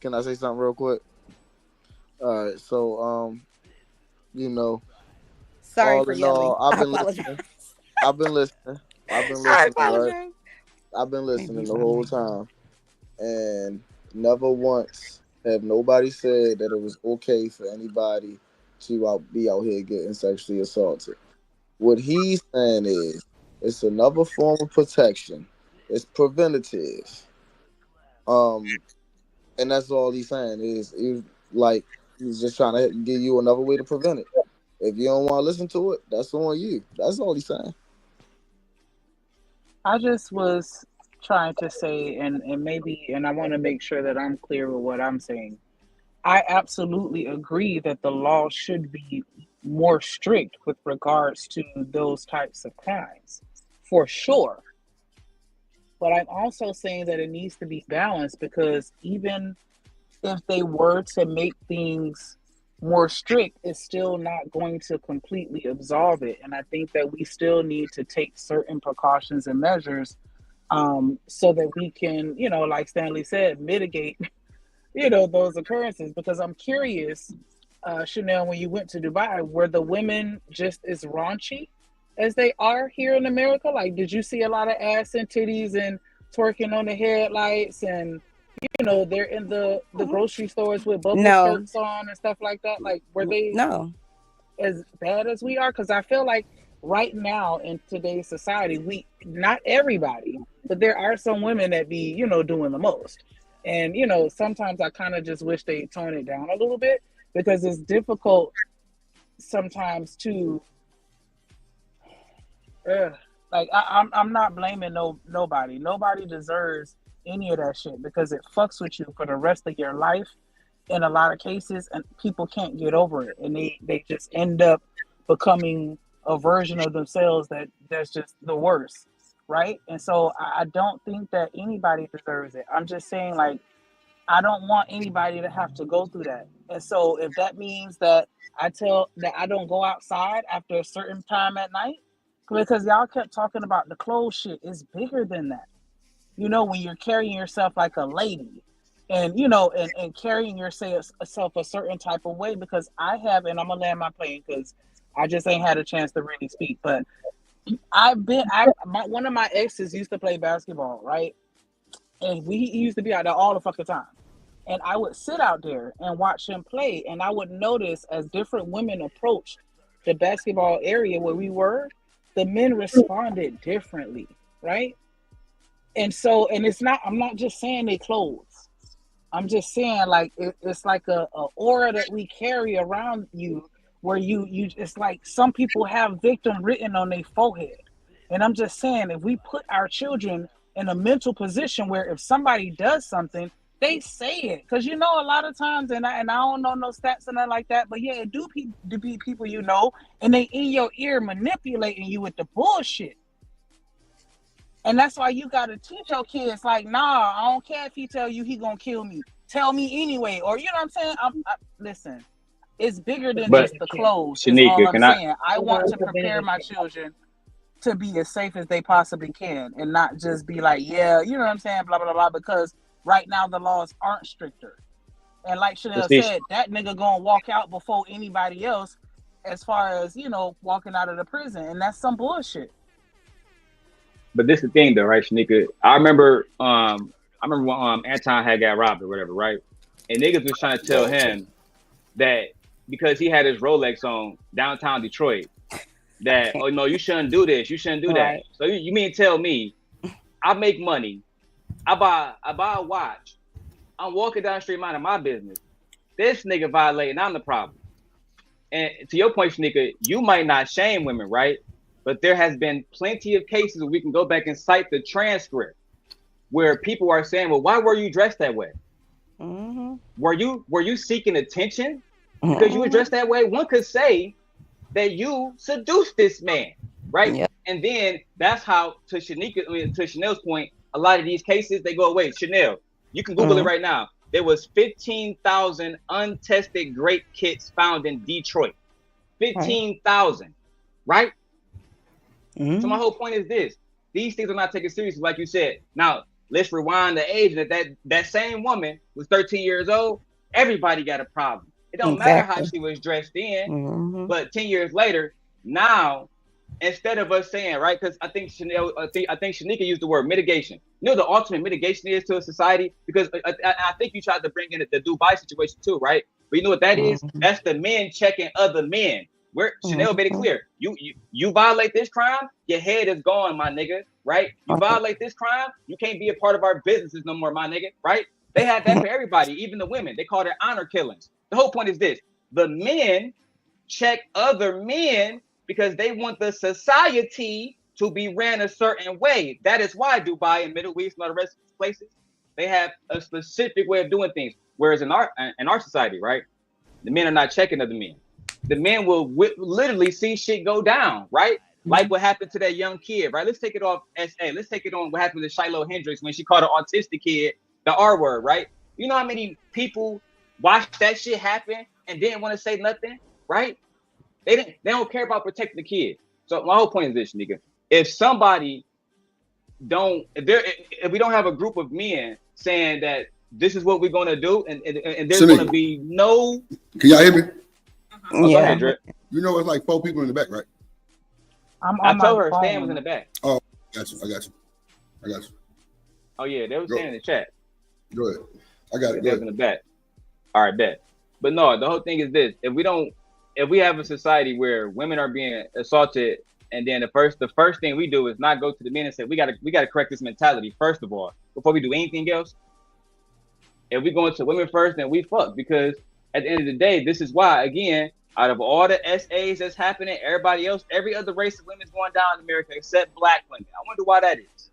Can I say something real quick? All right. So you know, Sorry all for in yelling. all, I've I been apologize. listening. I've been listening. I Right? apologize. I've been listening Maybe the whole time, and never once have nobody said that it was okay for anybody to be out here getting sexually assaulted. What he's saying is it's another form of protection. It's preventative. Um, and that's all he's saying is like he's just trying to give you another way to prevent it. If you don't want to listen to it, that's on you. That's all he's saying. I just was trying to say, and maybe, and I want to make sure that I'm clear with what I'm saying. I absolutely agree that the law should be more strict with regards to those types of crimes, for sure. But I'm also saying that it needs to be balanced because even if they were to make things more strict, it's still not going to completely absolve it. And I think that we still need to take certain precautions and measures so that we can, like Stanley said, mitigate, those occurrences. Because I'm curious, Chanel, when you went to Dubai, were the women just as raunchy as they are here in America? Like, did you see a lot of ass and titties and twerking on the headlights and they're in the grocery stores with bubble skirts on and stuff like that? Like, were they as bad as we are? Because I feel like right now in today's society, not everybody, but there are some women that be, doing the most. And, sometimes I kind of just wish they tone it down a little bit because it's difficult sometimes to I'm not blaming nobody. Nobody deserves any of that shit because it fucks with you for the rest of your life in a lot of cases, and people can't get over it, and they just end up becoming a version of themselves that's just the worst, right? And so I don't think that anybody deserves it. I'm just saying, like, I don't want anybody to have to go through that. And so if that means that I don't go outside after a certain time at night, because y'all kept talking about the clothes shit, is bigger than that. When you're carrying yourself like a lady and, and carrying yourself a certain type of way, because and I'm going to land my plane because I just ain't had a chance to really speak. But one of my exes used to play basketball, right? And he used to be out there all the fucking time. And I would sit out there and watch him play, and I would notice as different women approached the basketball area where we were, the men responded differently, right? And so, and I'm not just saying they clothes. I'm just saying like it's like a aura that we carry around you, where you it's like some people have victim written on their forehead. And I'm just saying, if we put our children in a mental position where if somebody does something, they say it, because a lot of times, and I don't know no stats and nothing like that, but yeah, it do be people and they in your ear manipulating you with the bullshit. And that's why you gotta teach your kids, like, nah, I don't care if he tell you he gonna kill me. Tell me anyway, or you know what I'm saying? Listen, it's bigger than just the clothes. Is all I'm saying. I want to prepare my children to be as safe as they possibly can, and not just be like, yeah, you know what I'm saying, blah blah blah, because right now the laws aren't stricter. And like Chanel said, that nigga gonna walk out before anybody else as far as, walking out of the prison. And that's some bullshit. But this is the thing though, right, Shanika? I remember when Anton had got robbed or whatever, right? And niggas was trying to tell him that because he had his Rolex on downtown Detroit, that, oh no, you shouldn't do this, you shouldn't do that. So you mean tell me I make money, I buy a watch, I'm walking down the street minding my business. This nigga violating, I'm the problem. And to your point, Shanika, you might not shame women, right? But there has been plenty of cases where we can go back and cite the transcript where people are saying, well, why were you dressed that way? Mm-hmm. Were you seeking attention because you were dressed that way? One could say that you seduced this man, right? Yep. And then that's how, to Chanel's point, a lot of these cases, they go away. Chanel, you can Google it right now. There was 15,000 untested grape kits found in Detroit. 15,000, right? Mm-hmm. So my whole point is this. These things are not taken seriously, like you said. Now, let's rewind the age that same woman was 13 years old. Everybody got a problem. It don't matter how she was dressed in, but 10 years later, now, instead of us saying, right, because I think Shanika used the word mitigation. You know the ultimate mitigation is to a society? Because I think you tried to bring in the Dubai situation too, right? But you know what that is? That's the men checking other men. Where Chanel made it clear, you violate this crime, your head is gone, my nigga, right? You violate this crime, you can't be a part of our businesses no more, my nigga, right? They had that for everybody, even the women. They called it honor killings. The whole point is this: the men check other men because they want the society to be ran a certain way. That is why Dubai and Middle East and all the rest of these places, they have a specific way of doing things. Whereas in our society, right, the men are not checking other men. The men will literally see shit go down, right? Like what happened to that young kid, right? Let's take it off SA. Let's take it on what happened to Shiloh Hendricks when she called an autistic kid the R word, right? You know how many people watched that shit happen and didn't want to say nothing, right? They don't care about protecting the kid. So my whole point is this, nigga. If somebody if we don't have a group of men saying that this is what we're gonna do, and there's gonna be no. Can y'all hear me? Oh, yeah. Go ahead, Drip. You know, it's like 4 people in the back, right? I told her Stan was in the back. Oh, I got you. Oh yeah, they were saying in the chat. Go ahead. I got it. They was in the back. All right, bet. But no, the whole thing is this: if we have a society where women are being assaulted, and then the first thing we do is not go to the men and say we gotta correct this mentality first of all before we do anything else. If we go into women first, then we fuck, because at the end of the day, this is why, again, out of all the SAs that's happening, everybody else, every other race of women's going down in America except black women. I wonder why that is.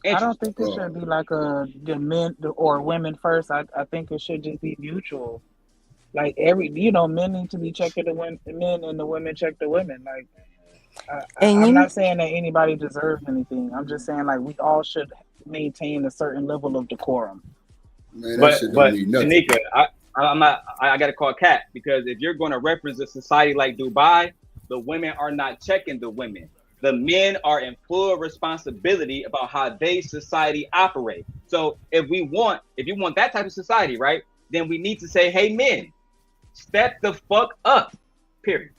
I don't think it should be like the men or women first. I think it should just be mutual. Like men need to be checking the men and the women check the women. Like, I'm not saying that anybody deserves anything. I'm just saying like we all should maintain a certain level of decorum. Man, but Shanika, I gotta call Kat, because if you're going to reference a society like Dubai, the women are not checking the women. The men are in full responsibility about how they society operate. So if you want that type of society, right, then we need to say, hey men, Step the fuck up. Period.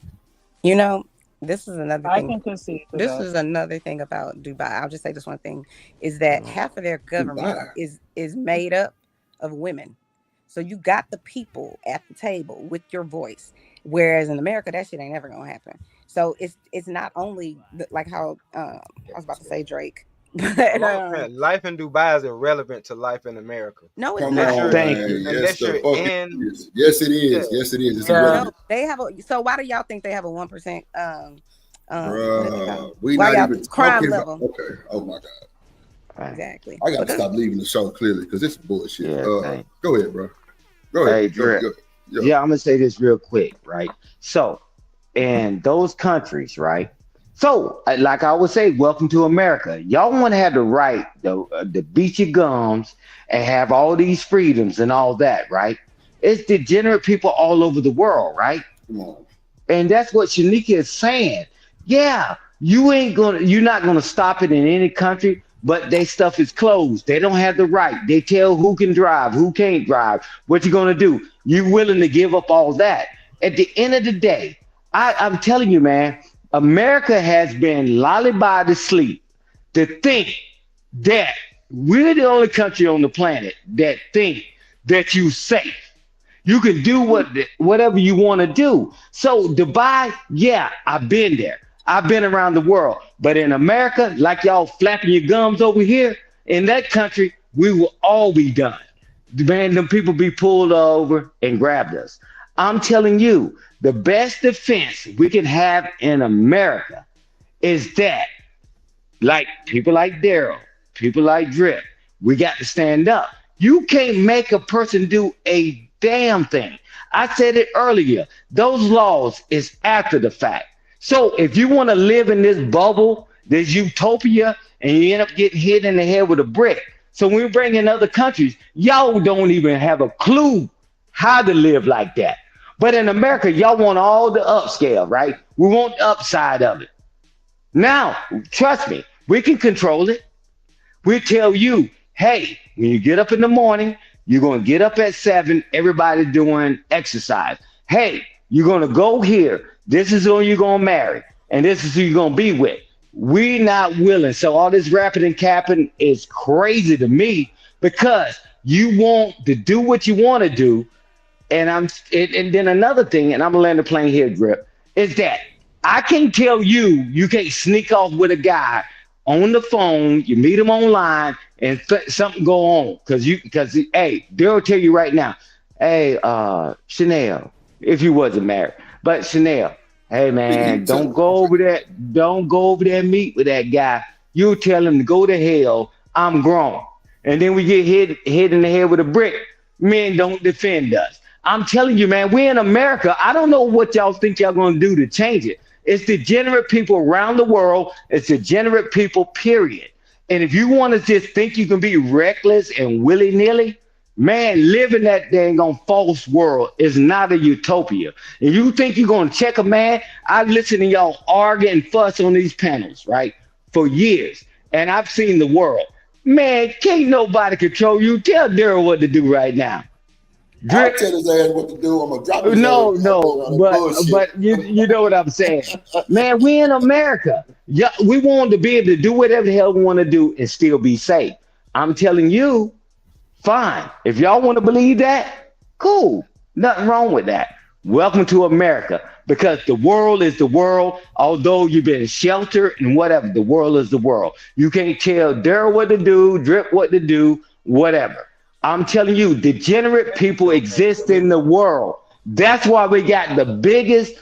You know, this is another I thing. can concede to This that. is another thing about Dubai. I'll just say this one thing: is that half of their government is made up of women. So you got the people at the table with your voice, whereas in America that shit ain't ever gonna happen. So it's not only like how I was about to say Drake, but life in Dubai is irrelevant to life in America. no, it's Come not. on, Thank man. you. Yes, the fuck it in, is. Yes, it is. Yes, it is. It's irrelevant. No, they have a. So why do y'all think they have a 1%? Bruh, we why not y'all even crime talking level? about. Okay. Oh my god. Exactly. I got to stop leaving the show clearly because it's bullshit. Yeah, go ahead, bro. Go ahead. Hey, Drip. Yeah, I'm gonna say this real quick, right? So, in those countries, right? So, like I would say, welcome to America. Y'all want to have the right to beat your gums and have all these freedoms and all that, right? It's degenerate people all over the world, right? Come on. And that's what Shanika is saying. Yeah, you're not gonna stop it in any country, but they stuff is closed. They don't have the right. They tell who can drive, who can't drive. What you gonna do? You willing to give up all that? At the end of the day, I'm telling you, man, America has been lollified to sleep to think that we're the only country on the planet that think that you safe. You can do whatever you want to do. So Dubai, yeah, I've been there. I've been around the world. But in America, like y'all flapping your gums over here, in that country, we will all be done. Man, them people be pulled over and grabbed us. I'm telling you, the best defense we can have in America is that, like people like Daryl, people like Drip, we got to stand up. You can't make a person do a damn thing. I said it earlier. Those laws is after the fact. So if you want to live in this bubble, this utopia, and you end up getting hit in the head with a brick. So when we bring in other countries, y'all don't even have a clue how to live like that. But in America, y'all want all the upscale, right? We want the upside of it. Now, trust me, we can control it. We tell you, hey, when you get up in the morning, you're going to get up at 7, everybody doing exercise. Hey, you're going to go here. This is who you're going to marry. And this is who you're going to be with. We not willing. So all this rapping and capping is crazy to me because you want to do what you want to do. And then another thing, and I'm going to land the plane here, Drip, is that I can tell you can't sneak off with a guy on the phone, you meet him online, and something go on because hey, they'll tell you right now, hey, Chanel, if you wasn't married, but Chanel, hey man, don't go over there and meet with that guy. You tell him to go to hell. I'm grown, and then we get hit in the head with a brick. Men don't defend us. I'm telling you, man, we're in America. I don't know what y'all think y'all gonna do to change it. It's degenerate people around the world. It's degenerate people, period. And if you want to just think you can be reckless and willy-nilly, man, live in that dang on false world is not a utopia. And you think you're going to check a man? I listen to y'all argue and fuss on these panels, right, for years. And I've seen the world. Man, can't nobody control you. Tell Daryl what to do right now. I'll tell his ass what to do. I'm gonna drop his ass. But you know what I'm saying, man. We in America. Yeah, we want to be able to do whatever the hell we want to do and still be safe. I'm telling you, fine. If y'all want to believe that, cool. Nothing wrong with that. Welcome to America, because the world is the world. Although you've been sheltered and whatever, the world is the world. You can't tell Daryl what to do, Drip what to do, whatever. I'm telling you, degenerate people exist in the world. That's why we got the biggest.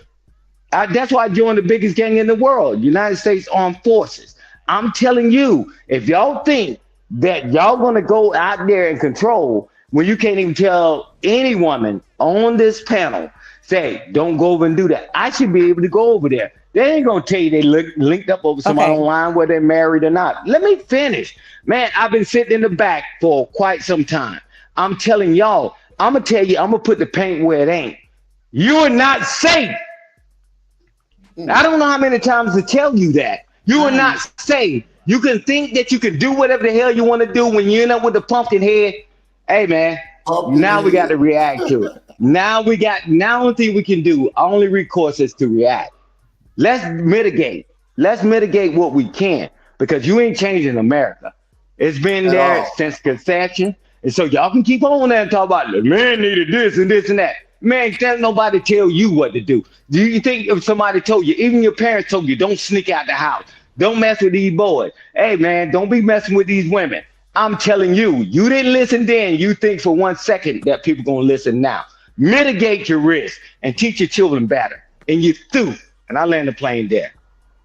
That's why I joined the biggest gang in the world, United States Armed Forces. I'm telling you, if y'all think that y'all gonna go out there and control when you can't even tell any woman on this panel, say, don't go over and do that. I should be able to go over there. They ain't gonna tell you they linked up over somebody online, whether they're married or not. Let me finish. Man, I've been sitting in the back for quite some time. I'm telling y'all, I'm gonna tell you, I'm gonna put the paint where it ain't. You're not safe. I don't know how many times to tell you that. You are not safe. You can think that you can do whatever the hell you want to do when you end up with the pumpkin head. Hey man, now we got to react to it. Now only thing we can do, only recourse is to react. Let's mitigate. Let's mitigate what we can because you ain't changing America. It's been At there all. since conception. And so y'all can keep on there and talk about the man needed this and this and that. Man, can't nobody tell you what to do. Do you think if somebody told you, even your parents told you, don't sneak out the house, don't mess with these boys. Hey man, don't be messing with these women. I'm telling you, you didn't listen then. You think for 1 second that people gonna listen now. Mitigate your risk and teach your children better. And you through. And I land the plane there.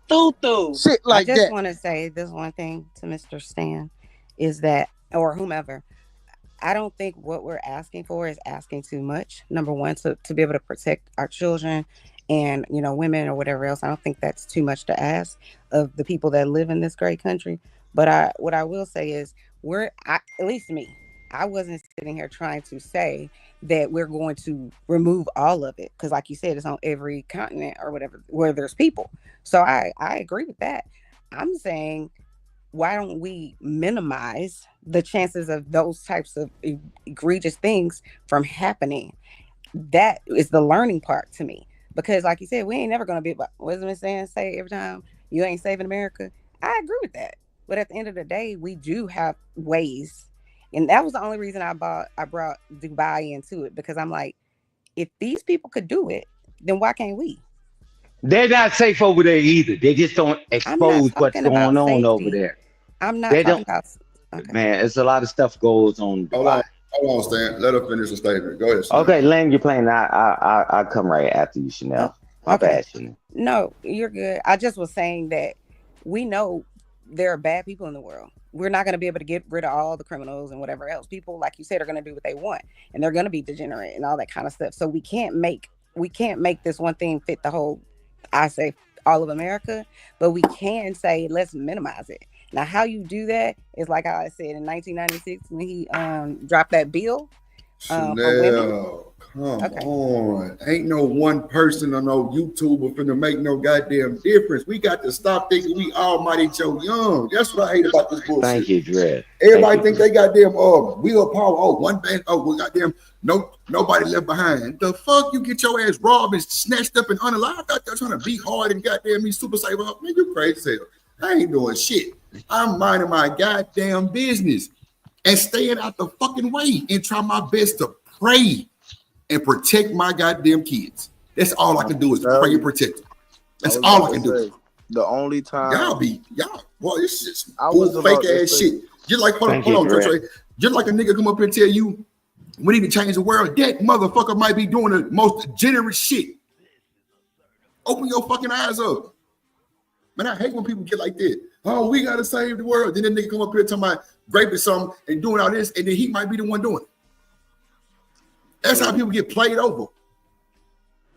Shit like I just that. want to say this one thing to Mr. Stan is that, or whomever, I don't think what we're asking for is asking too much. Number one, to be able to protect our children and, you know, women or whatever else. I don't think that's too much to ask of the people that live in this great country. But what I will say is at least me, I wasn't sitting here trying to say that we're going to remove all of it. Because like you said, it's on every continent or whatever, where there's people. So I agree with that. I'm saying, why don't we minimize the chances of those types of egregious things from happening? That is the learning part to me. Because like you said, we ain't never going to be, what is it saying, say every time, you ain't saving America? I agree with that. But at the end of the day, we do have ways. And that was the only reason I brought Dubai into it, because I'm like, if these people could do it, then why can't we? They're not safe over there either. They just don't expose what's going on over there. I'm not They talking don't. about. Okay. Man, it's a lot of stuff goes on in Dubai. Hold on, Stan. Let her finish the statement. Go ahead, Stan. Okay, land your plane. I come right after you, Chanel. My bad, Chanel. No, you're good. I just was saying that we know there are bad people in the world. We're not going to be able to get rid of all the criminals and whatever else. People, like you said, are going to do what they want, and they're going to be degenerate and all that kind of stuff. So we can't make this one thing fit the whole, I say, all of America, but we can say let's minimize it. Now, how you do that is like I said in 1996 when he dropped that bill for women. Come on. Ain't no one person or no YouTuber finna make no goddamn difference. We got to stop thinking we almighty Joe Young. That's what I hate about this bullshit. Thank you, Dred. Everybody think they goddamn wheel power. Oh, one band. Oh, we goddamn nobody left behind. The fuck you get your ass robbed and snatched up and unalive out there trying to be hard and goddamn me super saver up. Man, you crazy as hell. I ain't doing shit. I'm minding my goddamn business and staying out the fucking way and try my best to pray and protect my goddamn kids. That's all I can do is pray and protect them. That's all I can do. The only time well, it's just fake ass shit. Just like hold on, Trey. Just like a nigga come up here and tell you we need to change the world. That motherfucker might be doing the most generous shit. Open your fucking eyes up. Man, I hate when people get like that. Oh, we gotta save the world. Then that nigga come up here talking about raping something and doing all this, and then he might be the one doing it. That's how people get played over.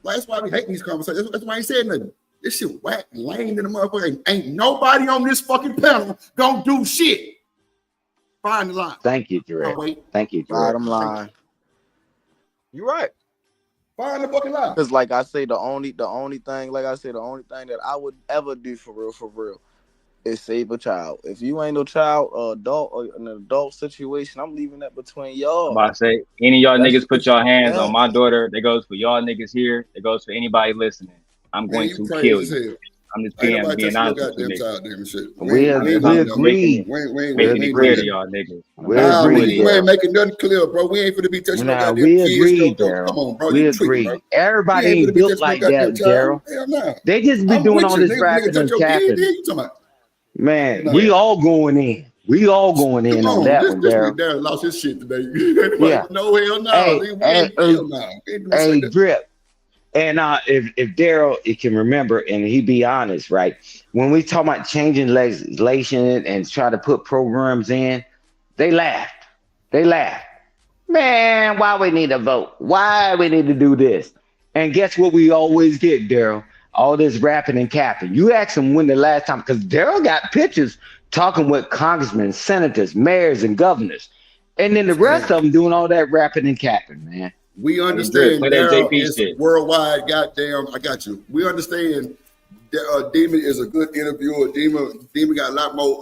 Like, that's why we hate these conversations. That's why I ain't saying nothing. This shit whack, lame in the motherfucker. Ain't nobody on this fucking panel gonna do shit. Find the line. Thank you, Dre. Thank you, Dre. Bottom line. You're right. Find the fucking line. Because like I say, the only thing that I would ever do for real, is save a child. If you ain't no child or adult or an adult situation, I'm leaving that between y'all. I'm about to say, any of y'all niggas put your hands on my daughter, that goes for y'all niggas here, that goes for anybody listening. I'm going to kill you. I'm just being honest with you niggas. We agree. Making it clear to y'all niggas. We ain't making nothing clear, bro. We ain't finna be touching no goddamn kids. We agree, Daryl. Come on, bro. We agree. Everybody ain't built like that, Daryl. They just be doing all this rapping and capping. Man, we all going in. We all going in on that one, Daryl. Daryl lost his shit today. Yeah. No, hell no. Hey, Drip. And if Daryl can remember and he be honest, right? When we talk about changing legislation and try to put programs in, they laughed. Man, why we need to vote? Why we need to do this? And guess what we always get, Daryl? All this rapping and capping. You ask him when the last time, because Daryl got pictures talking with congressmen, senators, mayors, and governors. And then the rest of them doing all that rapping and capping, man. We understand Daryl is worldwide. Goddamn, I got you. We understand that Demon is a good interviewer. Demon got a lot more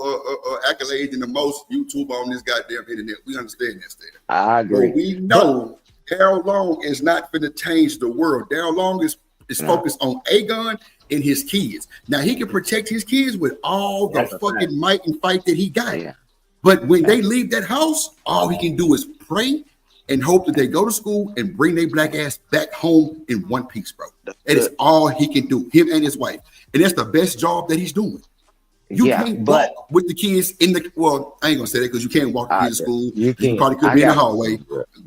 accolades than the most YouTube on this goddamn internet. We understand that, Stan. I agree. But we know Daryl Long is not going to change the world. Daryl Long is focused on A-Gun and his kids. Now, he can protect his kids with all the fucking might and fight that he got. But when they leave that house, all he can do is pray and hope that they go to school and bring their black ass back home in one piece, bro. That is all he can do, him and his wife. And that's the best job that he's doing. You can't walk with the kids in the, well, I ain't gonna say that because you can't walk the kids to school. You probably could be in the hallway.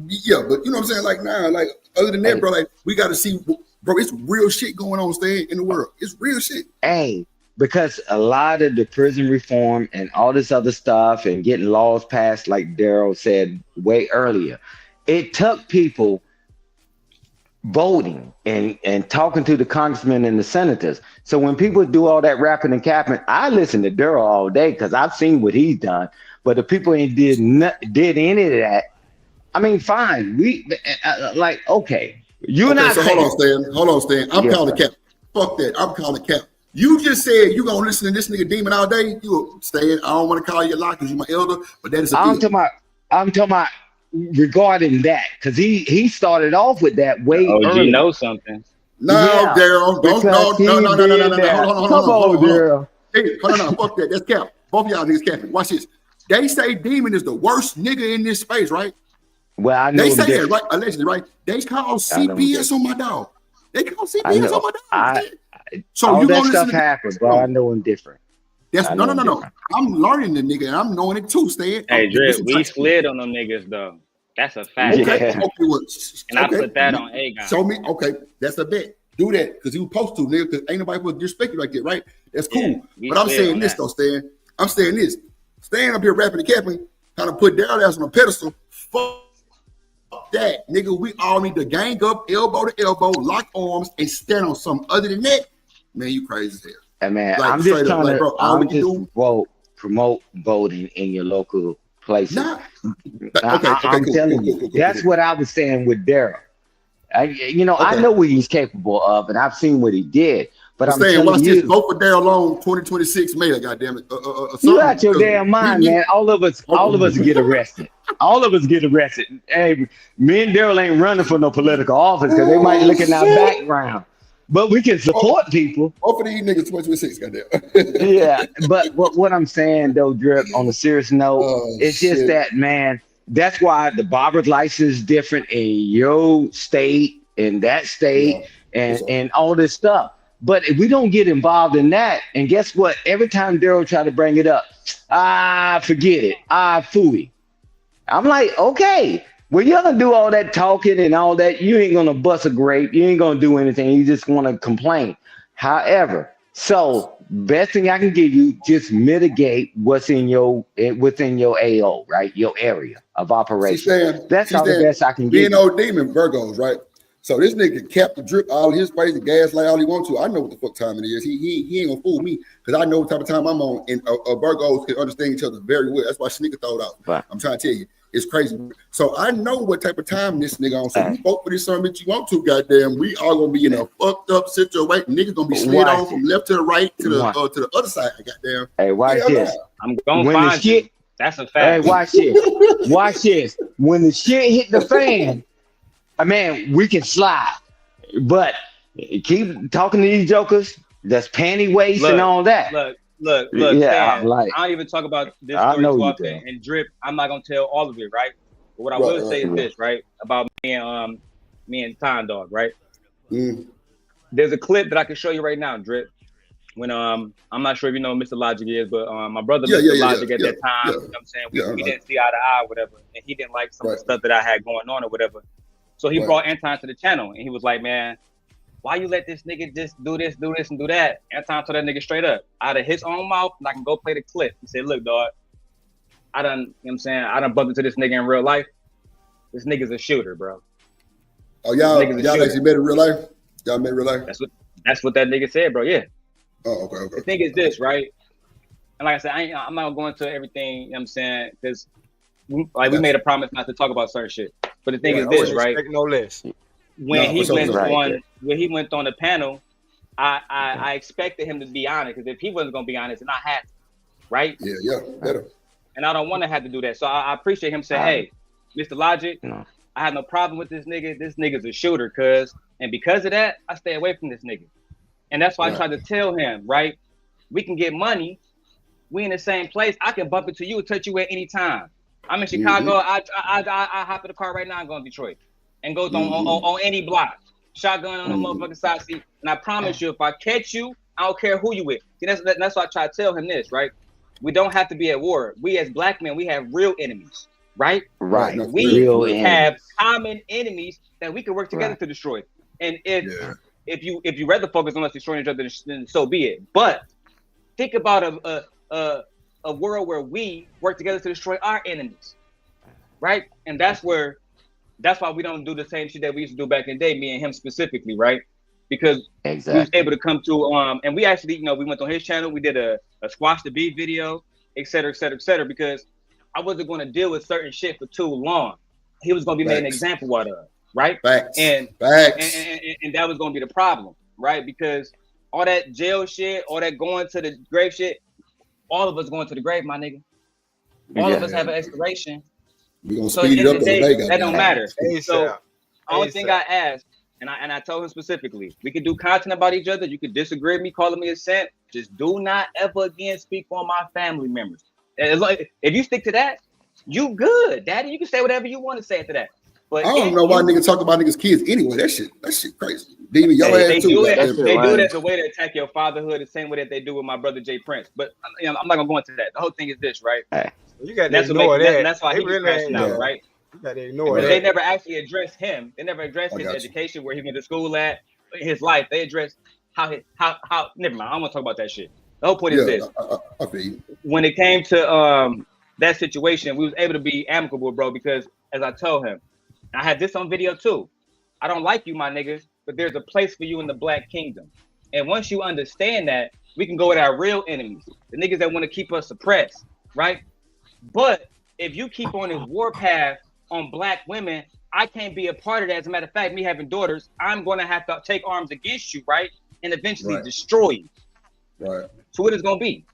Yeah, but you know what I'm saying? Like, nah, like, other than that, bro, like, we got to see, bro, it's real shit going on, Stan, in the world. It's real shit. Hey, because a lot of the prison reform and all this other stuff and getting laws passed, like Daryl said way earlier, it took people voting and talking to the congressmen and the senators. So when people do all that rapping and capping, I listen to Daryl all day because I've seen what he's done. But the people ain't did any of that. I mean, fine. We like, okay. You're not so hold on, Stan. I'm calling cap. Fuck that. I'm calling cap. You just said you gonna listen to this nigga Demon all day. You Stan, I don't want to call you a lot because you're my elder, but that is I'm talking about regarding that, because he started off with that way early. You know something. No, Daryl. No. Hold on, Daryl. Hey, hold on, fuck that. That's cap. Both of y'all niggas capping. Watch this. They say Demon is the worst nigga in this space, right? Well, I know they say that, right? Allegedly, right? They call CPS on my dog. They call CPS on my dog. So all you that gonna stuff happens, bro. I know him different. That's no. I'm learning the nigga, and I'm knowing it too, Stan. Hey, Drip, we slid on them niggas though. That's a fact. Okay, I put that on A-Gun. Show me. Okay, that's a bet. Do that because you supposed to, nigga. Because ain't nobody supposed to disrespect you like that, right? That's cool. But I'm saying this though, Stan. I'm saying this. Stan up here rapping and capping, trying to put Daryl ass on a pedestal. Fuck that, nigga. We all need to gang up, elbow to elbow, lock arms, and stand on something other than that. Man, you crazy as hell. Hey, man, like, I'm just trying to promote voting in your local places. I'm telling you, that's what I was saying with Daryl. I know what he's capable of, and I've seen what he did. But I'm saying, watch this. Vote for Daryl Long, 2026 May. Goddamn it! You out your damn mind, man. All of us get arrested. All of us get arrested. Hey, me and Daryl ain't running for no political office because they might look in our background. But we can support people. Both of these niggas 2026, goddamn. Yeah, but what I'm saying though, Drip, on a serious note, it's just that, man. That's why the barber's license is different in your state, in that state, and all this stuff. But if we don't get involved in that, and guess what? Every time Daryl try to bring it up, forget it. Phooey. I'm like, okay. Well, you're gonna do all that talking and all that. You ain't gonna bust a grape. You ain't gonna do anything. You just want to complain. However, so best thing I can give you, just mitigate what's within your AO, right? Your area of operation. That's all the best I can give. Being old Demon Virgos, right? So this nigga cap the drip all his face and gaslight all he wants to. I know what the fuck time it is. He ain't gonna fool me because I know what type of time I'm on. And Virgos can understand each other very well. That's why Sneaker throw it out. Right. I'm trying to tell you. It's crazy. So I know what type of time this nigga on. So you vote for this son that you want to, goddamn. We all gonna be in a fucked up situation. Niggas gonna be slid on from left to the right to the other side, goddamn. Hey, watch this. I'm gonna find you. That's a fact. Hey, watch this. Watch this. When the shit hit the fan, man, we can slide. But keep talking to these jokers. That's panty waist and all that. Look, yeah, Stan, I don't even talk about this story too often. And Drip, I'm not gonna tell all of it, right? But what I will say is this, right? About me and Time Dog, right? There's a clip that I can show you right now, Drip. When I'm not sure if you know who Mr. Logic is, but my brother Mr. Logic at that time, you know what I'm saying? We didn't see eye to eye, whatever, and he didn't like some of the stuff that I had going on or whatever. So he brought Anton to the channel and he was like, man, why you let this nigga just do this, and do that? Anton told that nigga straight up, out of his own mouth, and I can go play the clip. He said, look, dog, I done bumped into this nigga in real life. This nigga's a shooter, bro. Oh, y'all actually met in real life? Y'all met in real life? That's what that nigga said, bro, yeah. Oh, okay. The thing is this, right? And like I said, I'm not going to everything, you know what I'm saying? Because we made a promise not to talk about certain shit. But the thing is this, right? No less. When he went on the panel, I expected him to be honest, because if he wasn't gonna be honest, then I had to, right? Yeah, better. And I don't want to have to do that. So I appreciate him saying, hey, Mr. Logic, I I have no problem with this nigga. This nigga's a shooter, cuz. And because of that, I stay away from this nigga. And that's why I tried to tell him, right? We can get money. We in the same place. I can bump into you and touch you at any time. I'm in Chicago. I hop in the car right now and go to Detroit. And go on any block. Shotgun on the motherfucking side seat. And I promise you, if I catch you, I don't care who you with. See, that's why I try to tell him this, right? We don't have to be at war. We as black men, we have real enemies, right? Right. We have common enemies that we can work together to destroy. And if you rather focus on us destroying each other, then so be it. But think about a world where we work together to destroy our enemies, right? And that's why we don't do the same shit that we used to do back in the day, me and him specifically, right? Because we was able to come to and we actually, we went on his channel, we did a squash the beef video, et cetera, et cetera, et cetera, because I wasn't going to deal with certain shit for too long. He was going to be made an example out of, right? And that was going to be the problem, right? Because all that jail shit, all that going to the grave shit, all of us going to the grave, my nigga. All of us have an expiration. We're gonna speed it up that don't matter. So only thing I asked, and I told him specifically, we could do content about each other. You could disagree with me, calling me a saint. Just do not ever again speak on my family members. If you stick to that, you good, daddy. You can say whatever you want to say after that. But I don't know why niggas talk about niggas' kids anyway. That shit crazy. Demon, your ass they too. Do it as a way to attack your fatherhood, the same way that they do with my brother Jay Prince. But I'm not gonna go into that. The whole thing is this, right? You got to ignore that. That's why he was crashing out, right? You got to ignore that. They never actually addressed him. They never addressed his education, where he went to school at, his life. They addressed how. Never mind. I don't want to talk about that shit. The whole point is this: I feel you. When it came to that situation, we was able to be amicable, bro. Because as I told him, I had this on video too. I don't like you, my niggas, but there's a place for you in the Black Kingdom. And once you understand that, we can go at our real enemies, the niggas that want to keep us suppressed, right? But if you keep on this war path on Black women, I can't be a part of that. As a matter of fact, me having daughters, I'm going to have to take arms against you, right? And eventually destroy you. Right. So what it's going to be.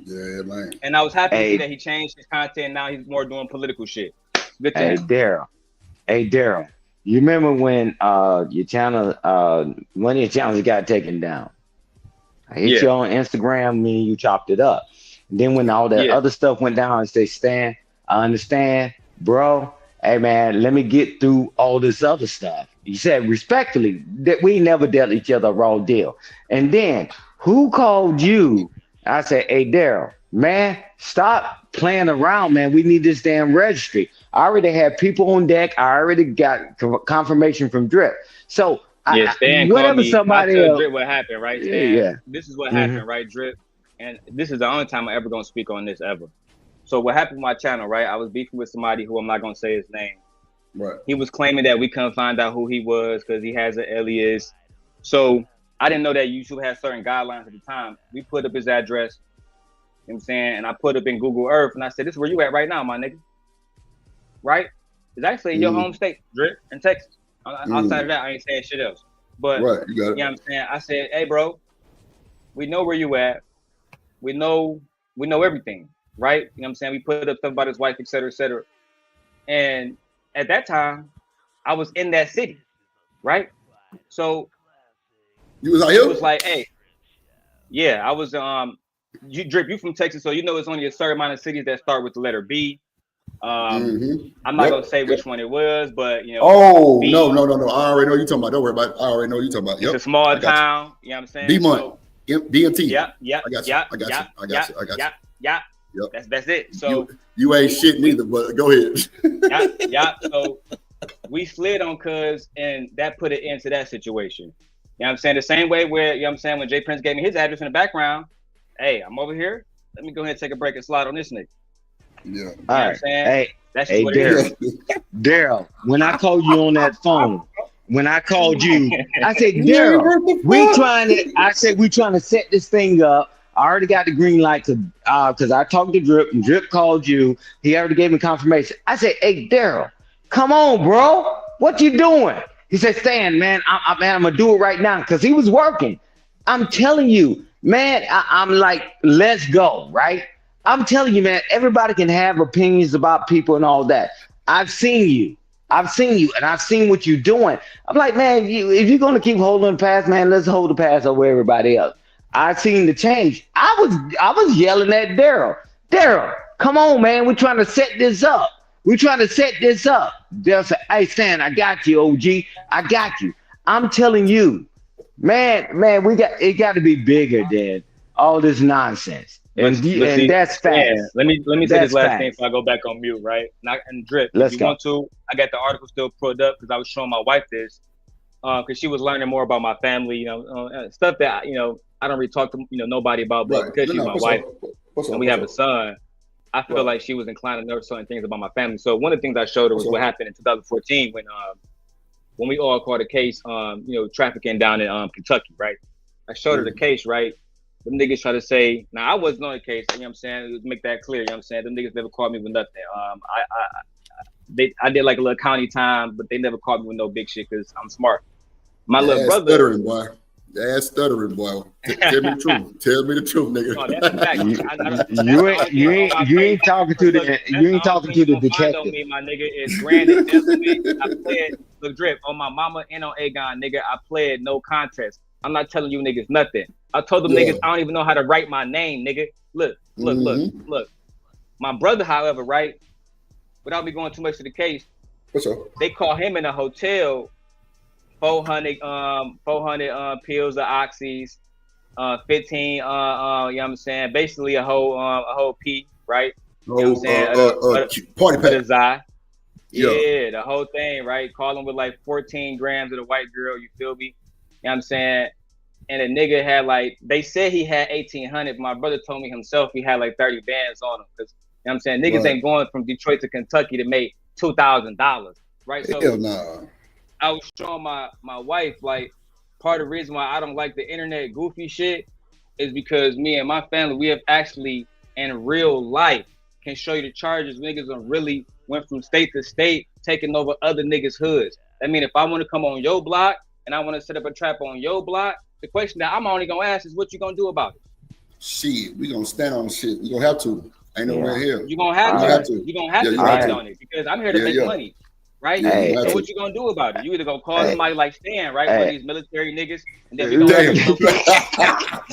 Yeah, man. And I was happy to see that he changed his content. Now he's more doing political shit. Good Hey, Daryl. You remember when your channel, one of your channels got taken down? I hit you on Instagram, me and you chopped it up. And then when all that other stuff went down, I say, Stan, I understand, bro. Hey man, let me get through all this other stuff. You said respectfully that we never dealt each other a raw deal. And then who called you? I said, hey Daryl, man, stop playing around, man. We need this damn registry. I already had people on deck. I already got confirmation from Drip. So Stan whatever me, somebody else. Drip what happened, right? Stan, this is what happened, right, Drip? And this is the only time I'm ever gonna speak on this ever. So what happened with my channel, right? I was beefing with somebody who I'm not gonna say his name. Right. He was claiming that we couldn't find out who he was because he has an alias. So I didn't know that YouTube had certain guidelines at the time. We put up his address, you know what I'm saying? And I put up in Google Earth and I said, this is where you at right now, my nigga. Right? It's actually in your home state, Drip, in Texas. Outside of that, I ain't saying shit else. But you got it. You know what I'm saying? I said, hey bro, we know where you at. We know everything, right? You know what I'm saying? We put up stuff about his wife, et cetera, et cetera. And at that time, I was in that city, right? So you was out here? It was like, hey, yeah, I was Drip, you from Texas, so you know it's only a certain amount of cities that start with the letter B. I'm not gonna say which one it was, but you know. Oh, B, no. I already know you talking about. Don't worry about it. I already know you talking about. It's a small town, you know what I'm saying? D-Month. DMT. Yeah. I got you. Yeah. That's it. So you ain't shit neither, but go ahead. yeah. So we slid on cuz and that put an end to that situation. You know what I'm saying? The same way where, you know what I'm saying, when Jay Prince gave me his address in the background, hey, I'm over here. Let me go ahead and take a break and slide on this nigga. Yeah. You know what I'm saying? Hey, Daryl, when I called you on that phone, I said, Daryl, we trying to set this thing up. I already got the green light because I talked to Drip and Drip called you. He already gave me confirmation. I said, hey, Daryl, come on, bro. What you doing? He said, Stan, man, I'm going to do it right now because he was working. I'm telling you, man, I'm like, let's go, right? I'm telling you, man, everybody can have opinions about people and all that. I've seen you. I've seen you, and I've seen what you're doing. I'm like, man, if you're gonna keep holding the past, man, let's hold the past over everybody else. I've seen the change. I was yelling at Daryl. Daryl, come on, man. We're trying to set this up. We're trying to set this up. Daryl said, hey, Stan, I got you, OG. I got you. I'm telling you, man, it got to be bigger than all this nonsense. And that's facts. Yeah, let me say That's this last facts. thing before I go back on mute, right? And Drip, Let's if you go. want to, I got the article still pulled up because I was showing my wife this, because she was learning more about my family, stuff that I don't really talk to nobody about, but because she's my wife and we have a son, I feel like she was inclined to know certain things about my family. So one of the things I showed her was what happened in 2014 when we all caught a case, trafficking down in Kentucky, right? I showed her the case, right? Them niggas try to say, now I wasn't on the case, you know what I'm saying? Let's make that clear, you know what I'm saying? Them niggas never caught me with nothing. I did like a little county time, but they never caught me with no big shit because I'm smart. My little brother. Stuttering, boy. That's stuttering, boy. Tell me the truth. Tell me the truth, nigga. No, that's a fact. You ain't talking to the detective. Me, my nigga, is granted element. I played the Drip on my mama and on Aegon, nigga. I played no contest. I'm not telling you niggas nothing. I told them niggas I don't even know how to write my name, nigga. Look. My brother, however, right, without me going too much to the case, they call him in a hotel 400 pills of oxys, 15 you know what I'm saying, basically a whole P, right? You know what I'm saying? Party pack. Yeah, the whole thing, right? Call him with like 14 grams of the white girl, you feel me? You know what I'm saying? And a nigga had like, they said he had 1,800. My brother told me himself he had like 30 bands on him. Because, you know what I'm saying? Niggas ain't going from Detroit to Kentucky to make $2,000, right? So hell nah. I was showing my wife, like, part of the reason why I don't like the internet goofy shit is because me and my family, we have actually, in real life, can show you the charges. Niggas are really went from state to state, taking over other niggas' hoods. I mean, if I want to come on your block and I want to set up a trap on your block, the question that I'm only gonna ask is what you gonna do about it? Shit, we gonna stand on shit. We gonna have to. Ain't nowhere here. You gonna have to. You gonna have to stand on it because I'm here to make money, right? So what you gonna do about it? You either gonna call somebody like Stan, right? One of these military niggas, and then we gonna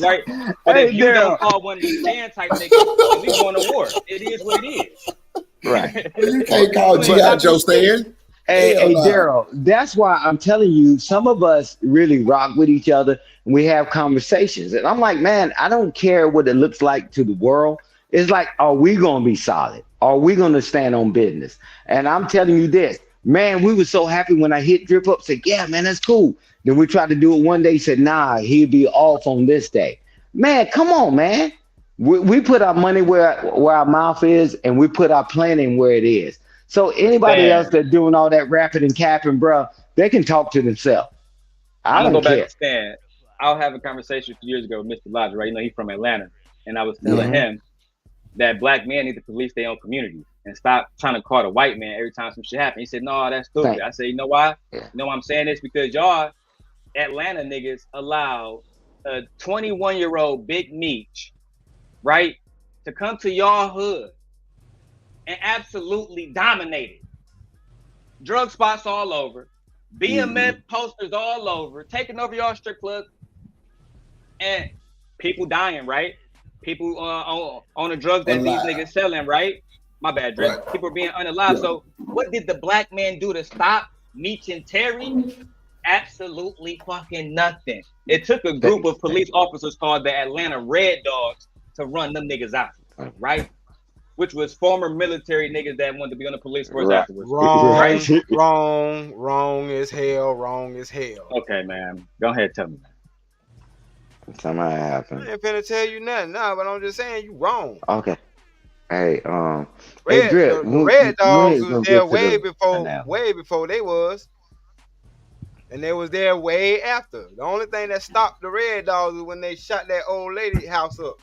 right. But if you don't call one of these Stan type niggas, then we going to war. It is what it is. Right. You can't call G.I. Joe Stan. Hey, Daryl, that's why I'm telling you, some of us really rock with each other and we have conversations. And I'm like, man, I don't care what it looks like to the world. It's like, are we going to be solid? Are we going to stand on business? And I'm telling you this, man, we were so happy when I hit Drip Up, said, yeah, man, that's cool. Then we tried to do it one day, said, nah, he'll be off on this day. Man, come on, man. We put our money where our mouth is, and we put our planning where it is. So anybody else that's doing all that rapping and capping, bro, they can talk to themselves. I don't care. Back to Stan. I'll have a conversation a few years ago with Mr. Lodge, right? You know, he's from Atlanta. And I was telling him that black men need to police their own community and stop trying to call a white man every time some shit happens. He said, no, that's stupid. I said, you know why? You know why I'm saying this? Because y'all Atlanta niggas allow a 21-year-old Big Meech, right, to come to y'all hood and absolutely dominated. Drug spots all over, BMF posters all over, taking over y'all strip clubs, and people dying, right? People on the drugs that these niggas selling, right? My bad, Drake. Right. People are being unalive. So what did the black man do to stop Meech and Terry? Absolutely fucking nothing. It took a group of police officers called the Atlanta Red Dogs to run them niggas out, right? Which was former military niggas that wanted to be on the police force afterwards. Wrong as hell. Wrong as hell. Okay, man. Go ahead, tell me. Something happened. I ain't finna tell you nothing, but I'm just saying you wrong. Okay. Hey, the Red Dogs was there way before they was. And they was there way after. The only thing that stopped the Red Dogs was when they shot that old lady house up.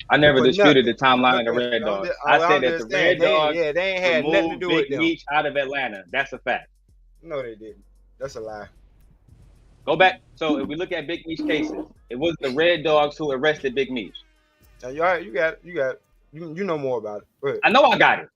I never disputed the timeline of the Red Dogs. I said that the Red Dogs they ain't had nothing to do with them. Meech out of Atlanta. That's a fact. No, they didn't. That's a lie. Go back. So if we look at Big Meech cases, it was the Red Dogs who arrested Big Meech. Now, you got it. You know more about it. I know I got it.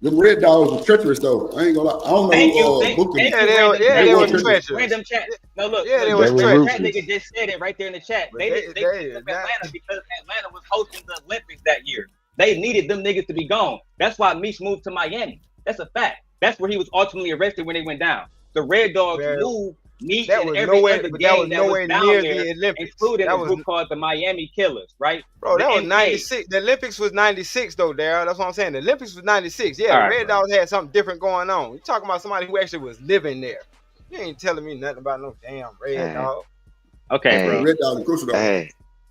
The Red Dogs were treacherous though. I ain't gonna lie. I don't know. Thank you. They were treacherous. Random chat. No, look. Yeah, they the was treacherous. chat nigga just said it right there in the chat. They picked up Atlanta because Atlanta was hosting the Olympics that year. They needed them niggas to be gone. That's why Meech moved to Miami. That's a fact. That's where he was ultimately arrested when they went down. The Red Dogs moved Meech and every other gang that was down there, the including a group called the Miami Killers, right? Bro, that was 96. The Olympics was 96 though, Daryl. That's what I'm saying. The Olympics was 96. Yeah, the Red Dogs had something different going on. You talking about somebody who actually was living there. You ain't telling me nothing about no damn Red Dog. Okay, bro. Red Dog, crucial though.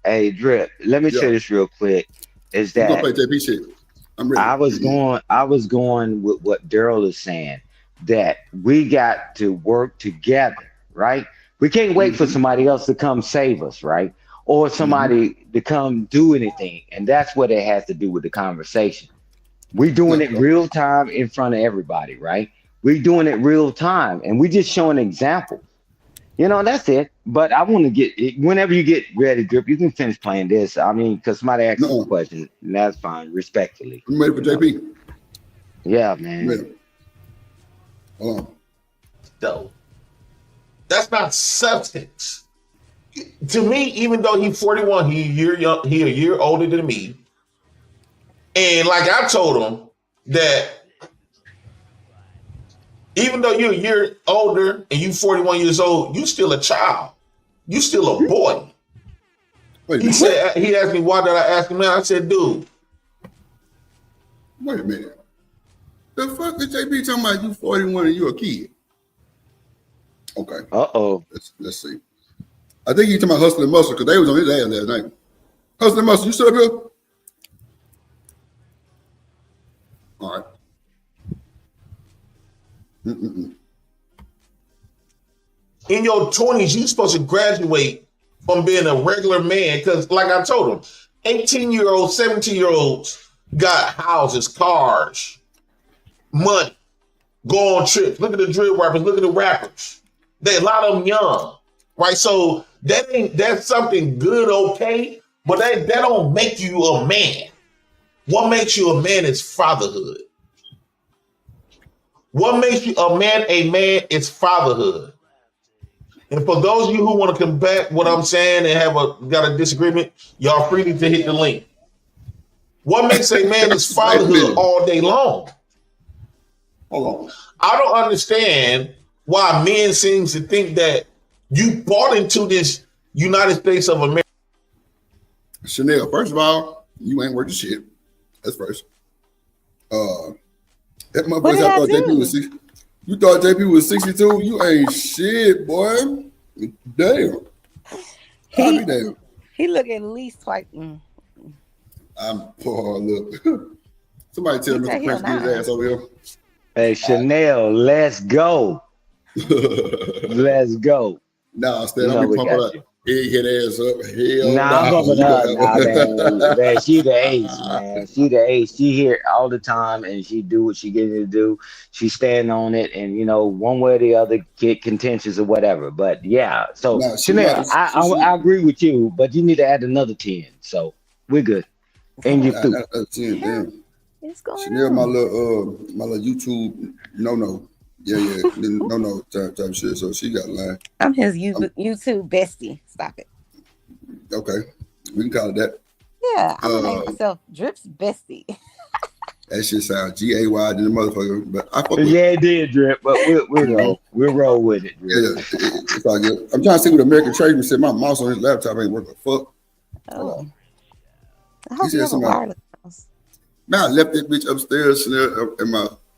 Hey, Drip. Let me say this real quick. Is that play JP shit? I'm ready. I was going with what Daryl is saying. That we got to work together, right? We can't wait for somebody else to come save us, right? Or somebody to come do anything. And that's what it has to do with the conversation. We doing it real time in front of everybody, right? We doing it real time. And we just showing an example. You know, that's it. But I want to get it. Whenever you get ready, Drip, you can finish playing this. I mean, because somebody asked you a question, and that's fine, respectfully. I'm ready for JP. Yeah, man. Ready. Hold on. Though. That's not substance. To me, even though he's 41, he a year older than me. And like I told him that even though you're a year older and you 41 years old, you still a child. You still a boy. He asked me, why did I ask him that? I said, dude. Wait a minute. The fuck is JP talking about you 41 and you a kid? Okay. Let's see. I think he's talking about Hustle and Muscle because they was on his ass last night. Hustle and Muscle, you still up here? All right. In your 20s, you're supposed to graduate from being a regular man because, like I told him, 18-year-olds, 17-year-olds got houses, cars, money, go on trips. Look at the drill rappers, look at the rappers. A lot of them young, right? So that's something good, okay, but that don't make you a man. What makes you a man is fatherhood. What makes you a man is fatherhood. And for those of you who want to combat what I'm saying and got a disagreement, y'all free to hit the link. What makes a man is fatherhood all day long. Hold on. I don't understand why men seems to think that you bought into this United States of America. Chanel, first of all, you ain't worth the shit. That's first. That motherfucker thought JP was 60. You thought JP was 62? You ain't shit, boy. Damn. I'll be damn. He look at least twice. I'm poor. Look. Somebody tell Mr. Prince to get his ass over here. Hey, Chanel, let's go. Let's go. Nah, Stan, I'll be pumping up. He hit ass up. Hell nah, I'm pumping up. Man, she the ace, man. She the ace. She here all the time, and she do what she getting to do. She stand on it, and you know, one way or the other, get contentious or whatever. But yeah, so Chanel, I agree with you, but you need to add another 10. So we're good. And you too. 10, damn. What's going Chanel, on? my little YouTube no. Yeah. no type shit. So she got line. I'm his YouTube bestie. Stop it. Okay. We can call it that. Yeah, I'm gonna name myself Drip's bestie. That shit sounds GAY than the motherfucker. But I fuck with it did, Drip, but we'll roll with it. Drip. Yeah, it's all good. I'm trying to see what American Tradesman said. My mouse on his laptop ain't working. Fuck. Oh. I hope you have a wireless mouse. Now I left that bitch upstairs in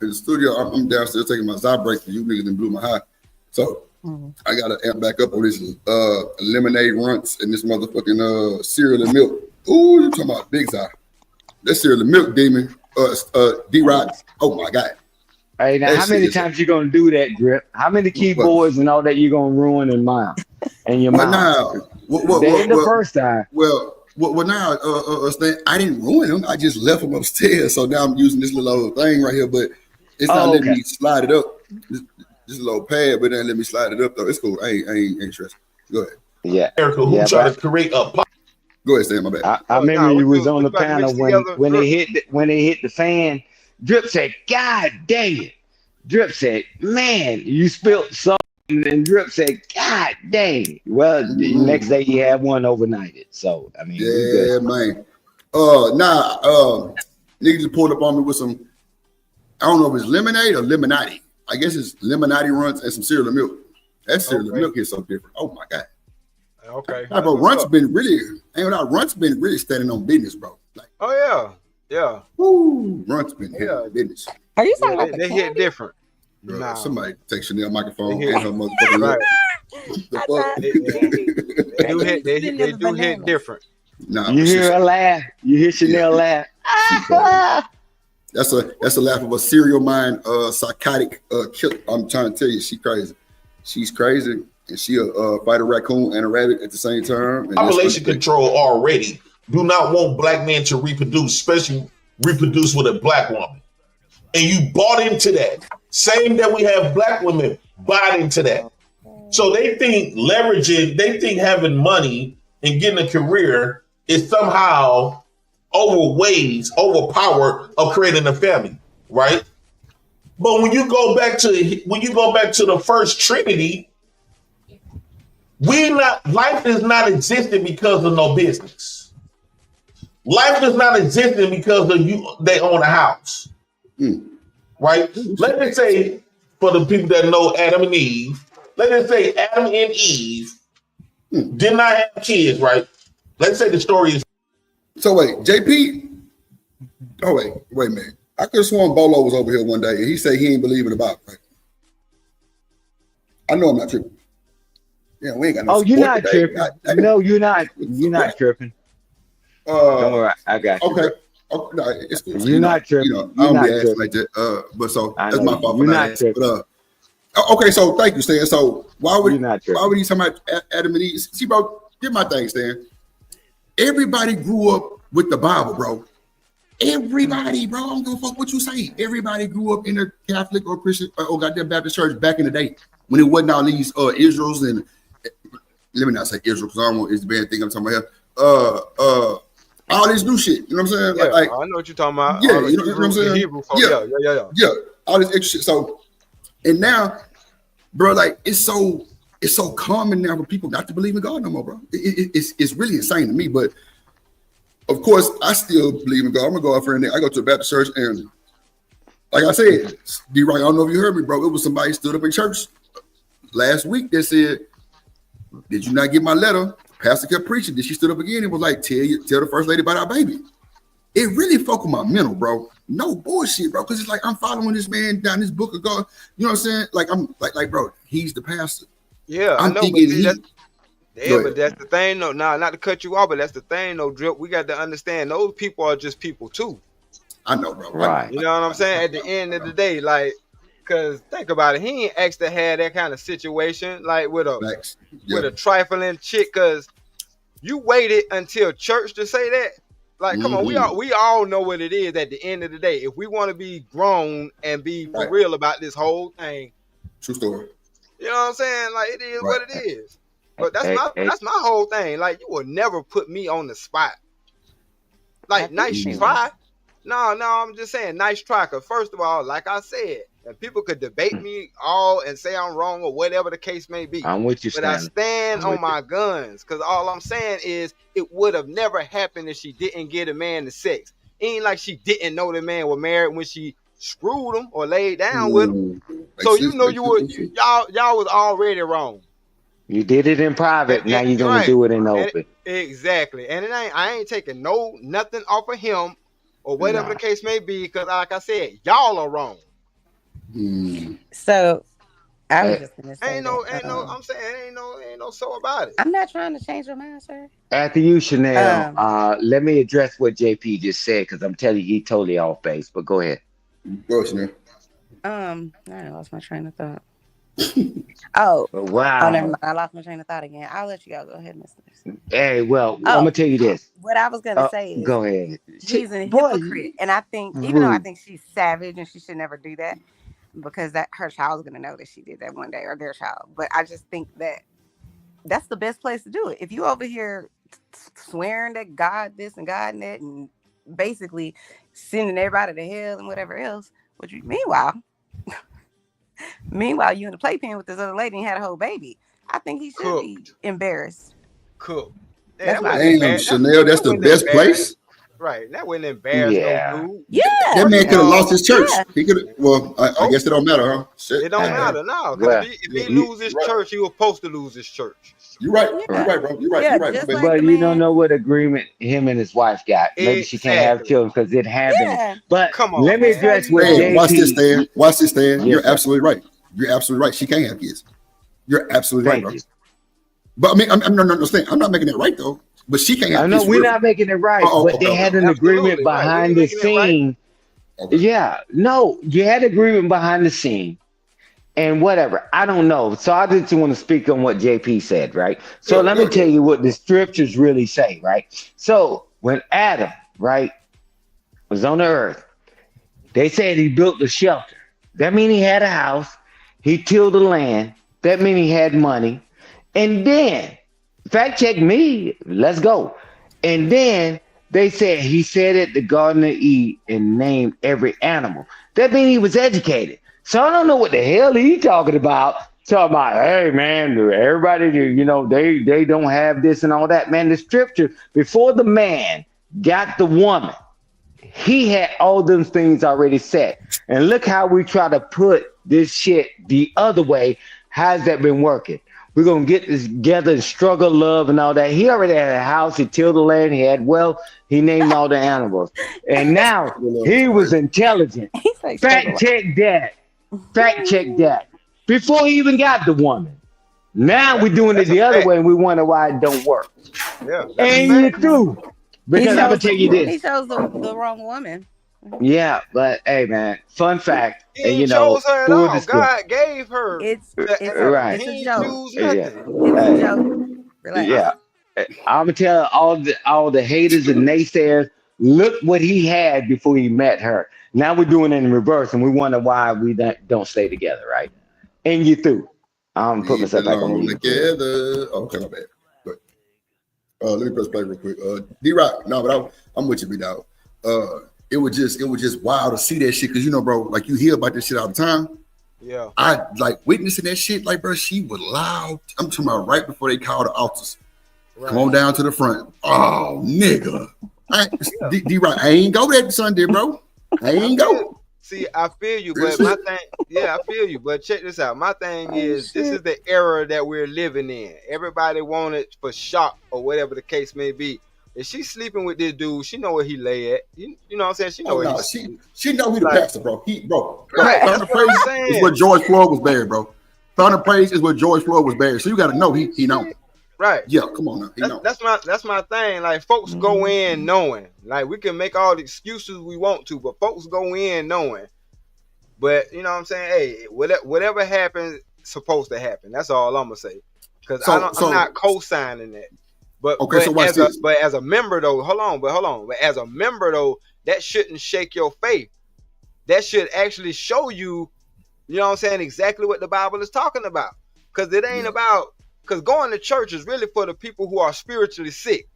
the studio. I'm downstairs taking my Zybrake for you niggas and blew my high. So I gotta amp back up on this lemonade runts and this motherfucking cereal and milk. Ooh, you talking about big Zy. That cereal and milk demon, D-Rock. Oh my God. Hey, now how many times you gonna do that, Drip? How many keyboards and all that you gonna ruin in mine and your mouth? Now, the first time. Well, now, Stan, I didn't ruin them. I just left them upstairs. So now I'm using this little old thing right here, but it's not letting me slide it up. This little pad, but then let me slide it up though. It's cool. I ain't stressed. Go ahead. Yeah. Erica, who tried to create a. Go ahead, Stan. My bad. I remember you was on the panel when it hit the fan. Drip said, God dang it. Drip said, man, you spilled something. And Drip said, God dang. Well, the next day he had one overnighted. So, I mean, we good. Yeah, man. Niggas just pulled up on me with some, I don't know if it's lemonade or lemonade. I guess it's lemonade runs and some cereal milk. That cereal milk is so different. Oh my God. Okay. Bro, Runt's been really standing on business, bro. Like, oh yeah. Woo, Runt's been hitting business. Are you talking about they hit different? Bro, nah. Somebody take Chanel microphone and her motherfucking right. They do hit different. Nah, you hear her laugh. You hear Chanel laugh. That's a laugh of a serial mind, psychotic killer. I'm trying to tell you, she's crazy, and she fight a raccoon and a rabbit at the same time. Population control already do not want black men to reproduce, especially reproduce with a black woman. And you bought into that. Same that we have black women bought into that. So they think having money and getting a career is somehow overpower of creating a family, right? But when you go back to the first Trinity, life is not existing because of no business. Life is not existing because of they own a house. Right? Let me say, for the people that know Adam and Eve, let us say Adam and Eve did not have kids, right? Let's say the story is. So wait, JP. Oh wait a minute. I could have sworn Bolo was over here one day and he said he ain't believe in the Bible, right? I know I'm not tripping. Yeah, we ain't got no. Oh, you're not tripping. No, you're not. You're not tripping. Don't worry, I got you. Okay. Oh, no, it's cool. You're not tripping. I don't be asking like that. But so that's my fault for not asking. But okay, so thank you, Stan. So why would he talking about Adam and Eve? See, bro, get my thing, Stan. Everybody grew up with the Bible, bro. Everybody, bro. I don't give a fuck what you say. Everybody grew up in a Catholic or Christian or goddamn Baptist church back in the day when it wasn't all these Israels and let me not say Israel because I don't want it's the bad thing I'm talking about here. All this new shit, you know what I'm saying? Yeah, like I know what you're talking about. Yeah, you know what I'm saying? Hebrew folk. Yeah, all this extra shit. So, and now, bro, like it's so common now for people not to believe in God no more, bro. It's really insane to me. But of course, I still believe in God. I'm gonna go out for I go to a Baptist church, and like I said, D-Right, I don't know if you heard me, bro. It was somebody stood up in church last week that said, "Did you not get my letter?" Pastor kept preaching. Then she stood up again and was like, tell the first lady about our baby. It really fucked with my mental, bro. No bullshit, bro. Because it's like I'm following this man down this book of God. You know what I'm saying? Like I'm like, bro, he's the pastor. Yeah, I'm I know. thinking but that's the thing, though. Nah, not to cut you off, but that's the thing, though, Drip. We got to understand those people are just people too. I know, bro. Right. You know what I'm saying? At the end of the day, like, cause think about it, he ain't asked to have that kind of situation, like with a trifling chick. Cause you waited until church to say that. Like, come on, we all know what it is. At the end of the day, if we want to be grown and be for real about this whole thing, true story. You know what I'm saying? Like, it is what it is. But that's my whole thing. Like, you will never put me on the spot. Like, nice try. No, I'm just saying, nice try. Because first of all, like I said, and people could debate me all and say I'm wrong or whatever the case may be. I'm with you, but I stand on my guns. Because all I'm saying is it would have never happened if she didn't get a man the sex. It ain't like she didn't know the man was married when she screwed him or laid down with him. So you know y'all was already wrong. You did it in private. Now you're gonna do it in the open. Exactly. And I ain't taking nothing off of him or whatever the case may be, because like I said, y'all are wrong. So I was just gonna say ain't no so about it. I'm not trying to change your mind, sir. After you, Chanel, let me address what JP just said, because I'm telling you, he totally off base. But go ahead. Go, Chanel. I lost my train of thought. Wow. Oh, never mind. I lost my train of thought again. I'll let you go. Go ahead, Mr. Hey, well, I'm gonna tell you this. What I was gonna say is, go ahead. She's a hypocrite, and I think, even though I think she's savage and she should never do that, because that her child's gonna know that she did that one day, or their child. But I just think that that's the best place to do it. If you over here swearing that God this and God that, and basically sending everybody to hell and whatever else. Meanwhile, you in the playpen with this other lady and had a whole baby. I think he should be embarrassed. Cool. That's Damn, Chanel, that's the best place. Right. That wouldn't embarrass no dude. Yeah. That man could have lost his church. Yeah. He could have. Well, I guess it don't matter, huh? Shit. It don't matter, no. Because if he lose his church, he was supposed to lose his church. You're right. You're right, bro. You're right. Yeah, you're right. But you don't know what agreement him and his wife got. Maybe she can't have children because it happened. But come on, let me address what JP. Watch this, Stan. Watch this, Stan. Yes, You're sir. absolutely right. You're absolutely right. She can't have kids. You're absolutely Thank right, bro. you. But I mean, I'm not understanding. I'm not making it right though. But she can't have I know kids. we're not making it right, but they had an agreement behind the scene. Yeah, no, you had agreement behind the scene. And whatever, I don't know. So I just want to speak on what JP said, right? So let me tell you what the scriptures really say, right? So when Adam, right, was on the earth, they said he built a shelter. That means he had a house. He tilled the land. That means he had money. And then, fact check me, let's go. And then they said he sat at the Garden of Eden and named every animal. That means he was educated. So I don't know what the hell he talking about. Talking about, hey man, everybody, you know, they don't have this and all that. Man, the scripture, before the man got the woman, he had all them things already set. And look how we try to put this shit the other way. How's that been working? We're going to get this together and struggle, love, and all that. He already had a house. He tilled the land. He had wealth. He named all the animals. And now he was intelligent. Fact check that. Fact check that. Before he even got the woman. Now we're doing it the other way, and we wonder why it don't work. Yeah, and you through. Because I'm going to tell you this. He chose the wrong woman. Yeah, but hey, man, fun fact. He you know, chose her at all. God gave her. It's right. It's a joke. Choose Yeah. nothing. It's a joke. Relax. Yeah. I'm gonna tell all the haters and naysayers, look what he had before he met her. Now we're doing it in reverse, and we wonder why we don't stay together, right? And you through. I'm put myself back on mute. Together. Okay, my bad. But let me press play real quick. D-Rock, no, but I'm with you, B-Dog. It was just wild to see that shit, because you know, bro, like you hear about this shit all the time. Yeah. I like witnessing that shit, like, bro, she was loud. I'm talking about right before they called the altars. Right. Come on down to the front. Oh, nigga. D-Rock, I ain't go that Sunday, bro. I ain't go. See, I feel you, but my thing, yeah, I feel you. But check this out. My thing is, this is the era that we're living in. Everybody wanted for shock or whatever the case may be. If she's sleeping with this dude, she know where he lay at. You know what I'm saying? She know where she know he the pastor, bro. Right. Found the praise is where George Floyd was buried, bro. Found the praise is where George Floyd was buried. So you got to know he know. Right. Yeah, come on now. He know. That's my thing. Like, folks go in knowing. Like, we can make all the excuses we want to, but folks go in knowing. But you know what I'm saying? Hey, whatever happens, supposed to happen. That's all I'm gonna say. Because I'm not co-signing that. But as a member though, hold on. But as a member though, that shouldn't shake your faith. That should actually show you, you know what I'm saying, exactly what the Bible is talking about. Because it ain't about, because going to church is really for the people who are spiritually sick.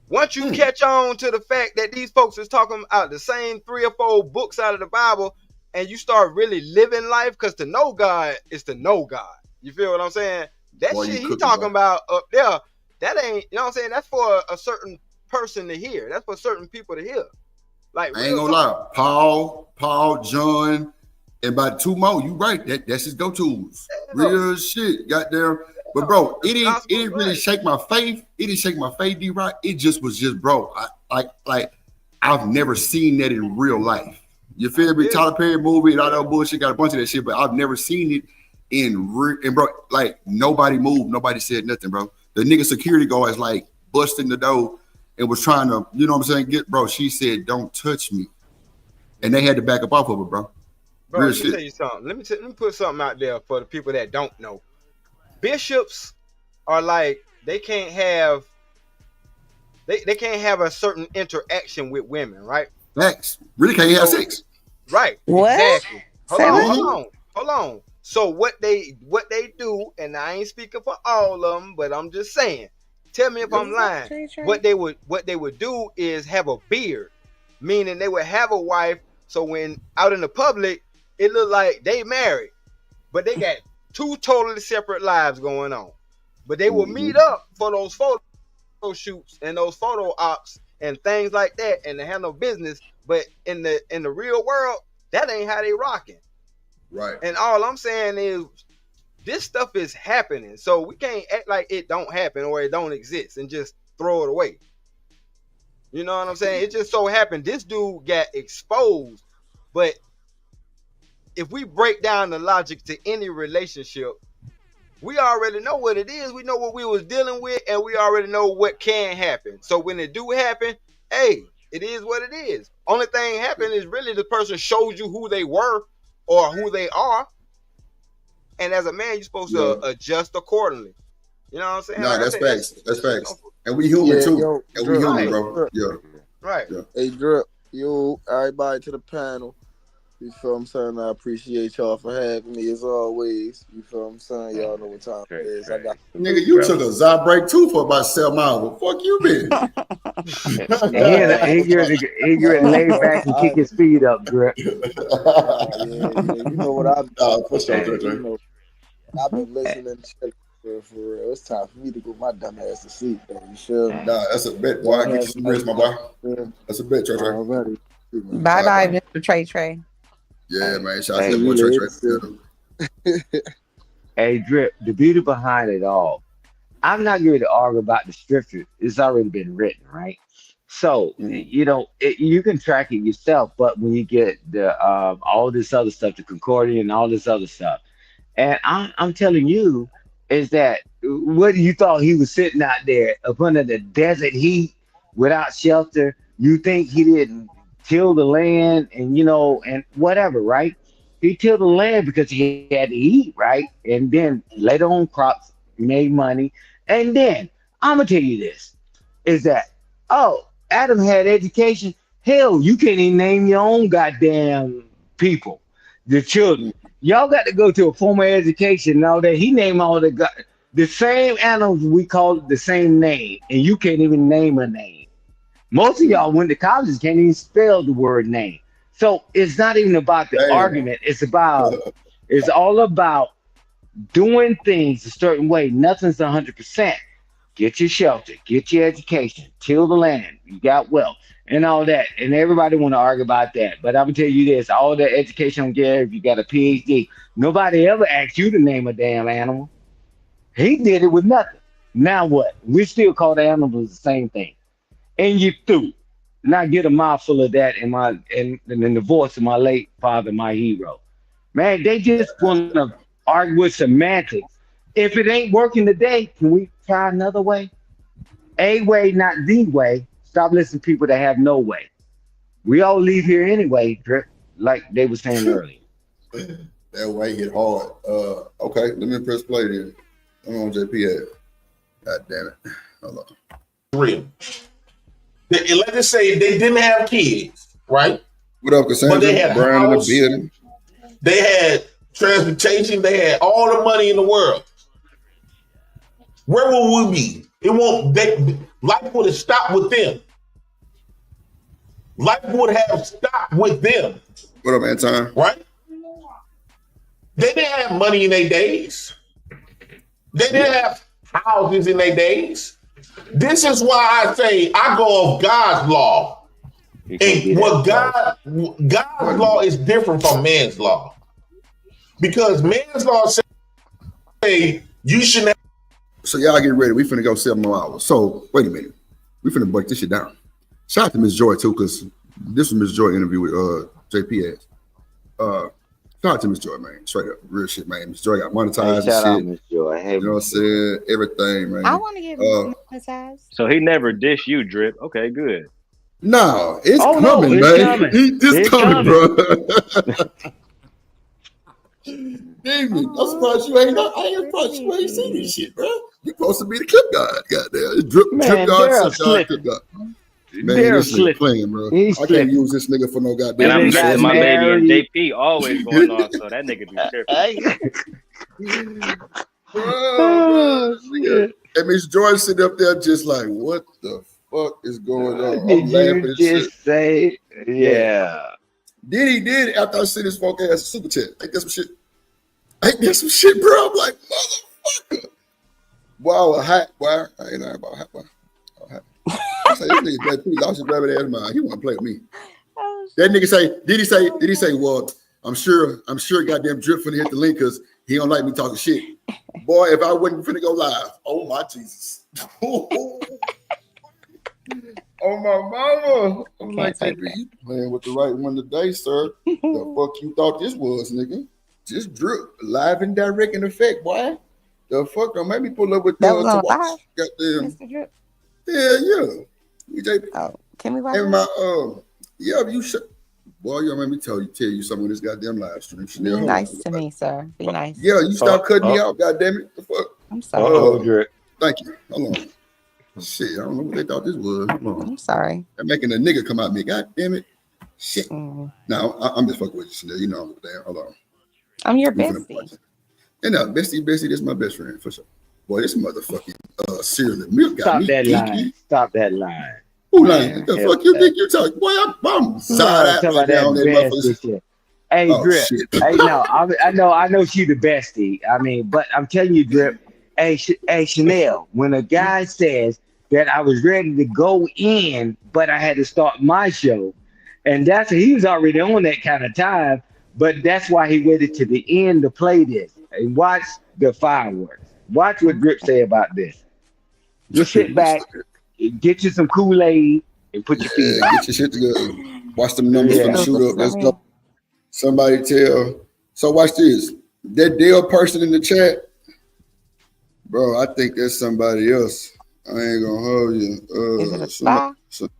Once you catch on to the fact that these folks is talking about the same 3 or 4 books out of the Bible, and you start really living life, because to know God is to know God. You feel what I'm saying? That shit he talking about up there, that ain't, you know what I'm saying? That's for a certain person to hear. That's for certain people to hear. Like, I ain't gonna lie. Paul, John, and about 2 more. You right. That's his go-tos. Real shit. Got there. But bro, it didn't really shake my faith. It didn't shake my faith, D-Rock. It just was just, bro. Like I've never seen that in real life. You feel me? Tyler Perry movie and all that bullshit, got a bunch of that shit, but I've never seen it in real. And bro, like nobody moved, nobody said nothing, bro. The nigga security guard is like busting the door and was trying to, you know what I'm saying, bro. She said, "Don't touch me," and they had to back up off of it, bro. Bro, let me tell you something. Let me put something out there for the people that don't know. Bishops are like, they can't have a certain interaction with women, right? Facts. Really can't have sex. Right. What? Exactly. Hold on. So what they do, and I ain't speaking for all of them, but I'm just saying. Tell me if I'm lying. What they would do is have a beard. meaning they would have a wife. So when out in the public, it looked like they married, but they got two totally separate lives going on. But they will meet up for those photo shoots and those photo ops and things like that, and to handle business. But in the real world, that ain't how they rocking. Right. And all I'm saying is, this stuff is happening, so we can't act like it don't happen or it don't exist and just throw it away. You know what I'm saying? It just so happened this dude got exposed. But if we break down the logic to any relationship, we already know what it is. We know what we was dealing with, and we already know what can happen. So when it do happen, hey, it is what it is. Only thing happen is really the person shows you who they were or who they are. And as a man, you're supposed to adjust accordingly. You know what I'm saying? No, that's facts. That's facts. And we human too. And we human, bro. Yeah. Right. Yeah. Hey, Drip, yo, everybody to the panel. You feel what I'm saying? I appreciate y'all for having me as always. You feel what I'm saying? Y'all know what time it is. I got Nigga, you took a Zy break too for about 7 hours. Fuck you, been. He get laid back and kick his feet up, Drip. yeah. You know what I've done. You know, I've been listening to for real. It's time for me to go my dumb ass to sleep, though. You sure? Nah, that's a bet, boy. Get you some rest, my boy. That's a bet, Trey. Already. Bye, Mr. Trey. Yeah, man. Shout out to that boy Trey. Hey, Drip, the beauty behind it all, I'm not going to argue about the scripture. It's already been written, right? So, you know, you can track it yourself, but when you get the all this other stuff, the Concordia and all this other stuff, and I'm telling you, is that what you thought he was sitting out there up under the desert heat without shelter? You think he didn't till the land and, you know, and whatever, right? He tilled the land because he had to eat, right? And then later on crops made money. And then I'm gonna tell you this is that Adam had education. Hell, you can't even name your own goddamn people, the children. Y'all got to go to a formal education and all that. He named all the same animals we call it the same name, and you can't even name a name. Most of y'all went to colleges, can't even spell the word name. So it's not even about the argument. It's all about doing things a certain way. Nothing's 100%. Get your shelter, get your education, till the land, you got wealth, and all that. And everybody want to argue about that. But I'm gonna tell you this: all that education don't get if you got a PhD. Nobody ever asked you to name a damn animal. He did it with nothing. Now what? We still call the animals the same thing. And you through. Now get a mouthful of that in the voice of my late father, my hero. Man, they just want to argue with semantics. If it ain't working today, can we try another way? A way, not the way. Stop listening to people that have no way. We all leave here anyway, Drip, like they were saying earlier. That way hit hard. Okay, let me press play then. I'm on JP at. God damn it. Hold on. Real. Let's just say they didn't have kids, right? What up, Cassandra? But they had Brian in the house, building. they had transportation, they had all the money in the world. Where will we be? Life would have stopped with them. Life would have stopped with them. What up, Anton? Right? They didn't have money in their days. They didn't have houses in their days. This is why I say I go off God's law. And what God's law is different from man's law. Because man's law say you shouldn't have. So y'all get ready. We finna go 7 more hours. So wait a minute. We finna break this shit down. Shout out to Miss Joy too, because this was Miss Joy interview with JP ass. Shout out to Miss Joy, man. Straight up. Real shit, man. Miss Joy got monetized Shout out, and shit. Miss Joy. Hey, you know what I'm saying? Everything, man. I want to get monetized. So he never dish you, Drip. Okay, good. No, it's coming, no, it's man. coming. It's coming, bro. David, I'm surprised you ain't. I ain't surprised you ain't seen this shit, bro. You supposed to be the clip guy, goddamn. Drip guard, clip guard, clip guard. Man, this nigga playing, bro. I can't use this nigga for no goddamn. And I'm missing my lady and JP always going off, so that nigga be careful. Bro, and Miss George sitting up there just like, what the fuck is going on? I'm Did laughing you just say Yeah. Then he did after I seen his fuck ass super chat. Ain't that some shit? Ain't that some shit, bro? I'm like, motherfucker. Boy, I was hot, boy. I ain't lying about hot, boy. I was hot. I say, this nigga play, lost his rabbit ass mind. He want to play with me. That nigga say, did he say, well, I'm sure goddamn Drip finna hit the link because he don't like me talking shit. Boy, if I wasn't finna go live, oh my Jesus. Oh my mama. I'm like, baby, you playing with the right one today, sir. The fuck you thought this was, nigga? Just Drip, live and direct in effect, boy. The fuck don't make me pull up with that was on watch. live, Goddamn. Mr. Drip. Yeah. Oh, can we watch and it? my you should. Boy, you let me tell you something on this goddamn live stream. Be nice to me, sir. Be nice. Yeah, you stop cutting me out, goddamn it. The fuck? I'm sorry. Drip. Thank you. Hold on. Shit, I don't know what they thought this was. Hold on. I'm sorry. They're making a nigga come out me. God damn it. Shit. No, I'm just fucking with you, Chanel. You know I'm there. Hold on. I'm your bestie. And bestie, this is my best friend for sure. Boy, this motherfucking cereal and milk got Stop me that geeky. line. Stop that line. Who lying? The fuck you think you talking? Boy, I'm side talking about that bestie shit. Hey, Drip. Shit. Hey, no, I know she the bestie. I mean, but I'm telling you, Drip. Hey, Chanel. When a guy says that I was ready to go in, but I had to start my show, and he was already on that kind of time. But that's why he waited to the end to play this and watch the fireworks. Watch what Drip say about this. Just sit back, get you some Kool-Aid, and put your feet up. Get your shit together. Watch them numbers from the shoot up. Let's go. Somebody tell. So watch this. That Dale person in the chat, bro. I think that's somebody else. I ain't gonna hold you. Is it a spy?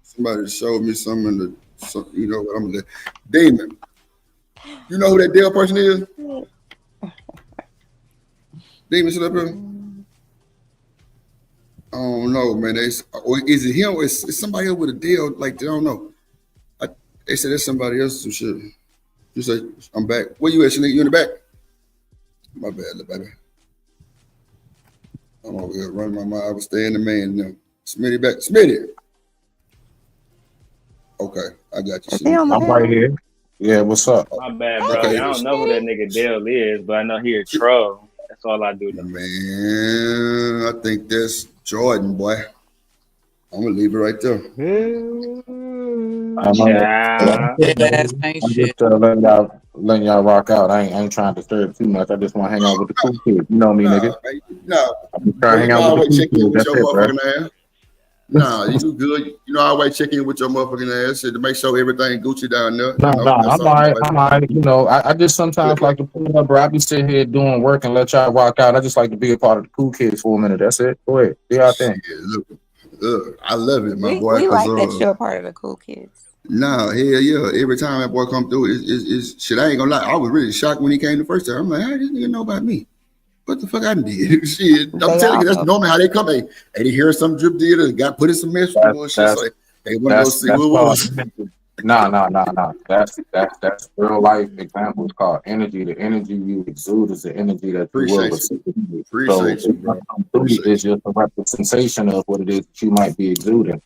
Somebody showed me something. You know what I'm gonna do. Damon. You know who that Dale person is? Demon, sit up here. I don't know, man. Is it him or is somebody else with a deal? Like, they don't know. They said that's somebody else. Some shit. You say, I'm back. Where you at, Shanique? You in the back? My bad, little baby. I'm over here running my mouth. I was staying the man now. Smitty back. Smitty. Okay, I got you. I'm right here. Yeah, what's up? My bad, bro. Okay. I don't know who that nigga Dale is, but I know he a troll. That's all I do. Man, I think that's Jordan, boy. I'm gonna leave it right there. I'm just letting y'all rock out. I ain't trying to disturb too much. I just want to hang out with the cool kids. You know me, nigga. No, I'm trying to hang out with the cool kids. That's it, bro. Nah, you do good. You know, I always check in with your motherfucking ass to make sure everything Gucci down there. I'm all right. You know, I just sometimes like to pull up, bro. I be sitting here doing work and let y'all rock out. I just like to be a part of the cool kids for a minute. That's it. Go ahead. Do y'all thing. Look, I love it, my boy. We like that you're a part of the cool kids. Nah, hell yeah. Every time that boy come through, it's shit. I ain't gonna lie. I was really shocked when he came the first time. I'm like, how does this nigga know about me? What the fuck I did? Shit, I'm telling you, that's normally how they come. Hey, they hear some Drip deal, got put in some mess with bullshit. So they want to go see what it was. No. That's real life examples called energy. The energy you exude is the energy that you will receive. Appreciate you, bro. It's just a representation of what it is that you might be exuding.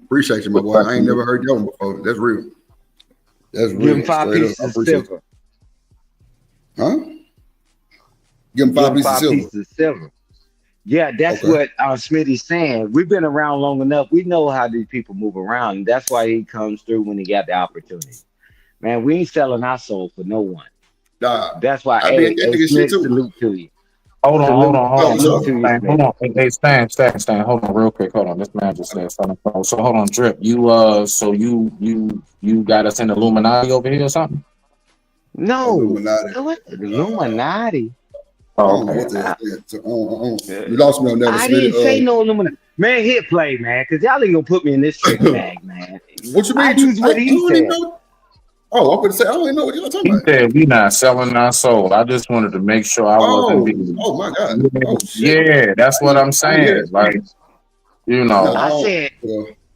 Appreciate you, my boy. I ain't never heard that one before. That's real. That's real. Give him 5 pieces of silver. Huh? Give him 5 pieces of silver. Yeah, that's what Smitty's saying. We've been around long enough. We know how these people move around. And that's why he comes through when he got the opportunity. Man, we ain't selling our soul for no one. Nah, that's why Smith, salute to you. Hold on. Hey, Stan. Hold on, real quick. Hold on. This man just said something. So hold on, Drip. You got us in the Illuminati over here or something? No, Illuminati. Oh, okay. You lost me on that. I didn't say no Illuminati. Man, hit play, man, because y'all ain't gonna put me in this trick bag, man. What you mean? I use what he said. Oh, I'm gonna say I don't even know what you're talking about. He said we not selling our soul. I just wanted to make sure I wasn't being. Oh my God. Oh, shit. Yeah, that's what I'm saying. Like, you know.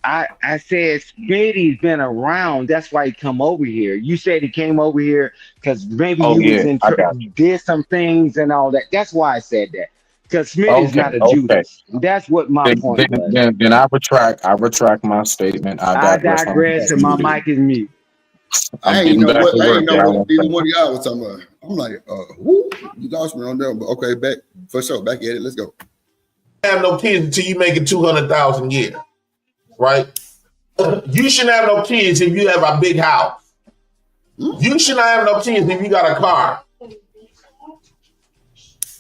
I said Smitty's been around. That's why he come over here. You said he came over here because maybe did some things and all that. That's why I said that. Because Smith is not a Judas. That's what my point was. Then I retract my statement. I digress, and my mic is mute. I ain't know what neither one of y'all was talking about. I'm like, whoo, you lost me on them. But okay, back for sure. Back at it. Let's go. Have no kids until you make it 200,000 a year, right? You shouldn't have no kids if you have a big house. You should not have no kids if you got a car.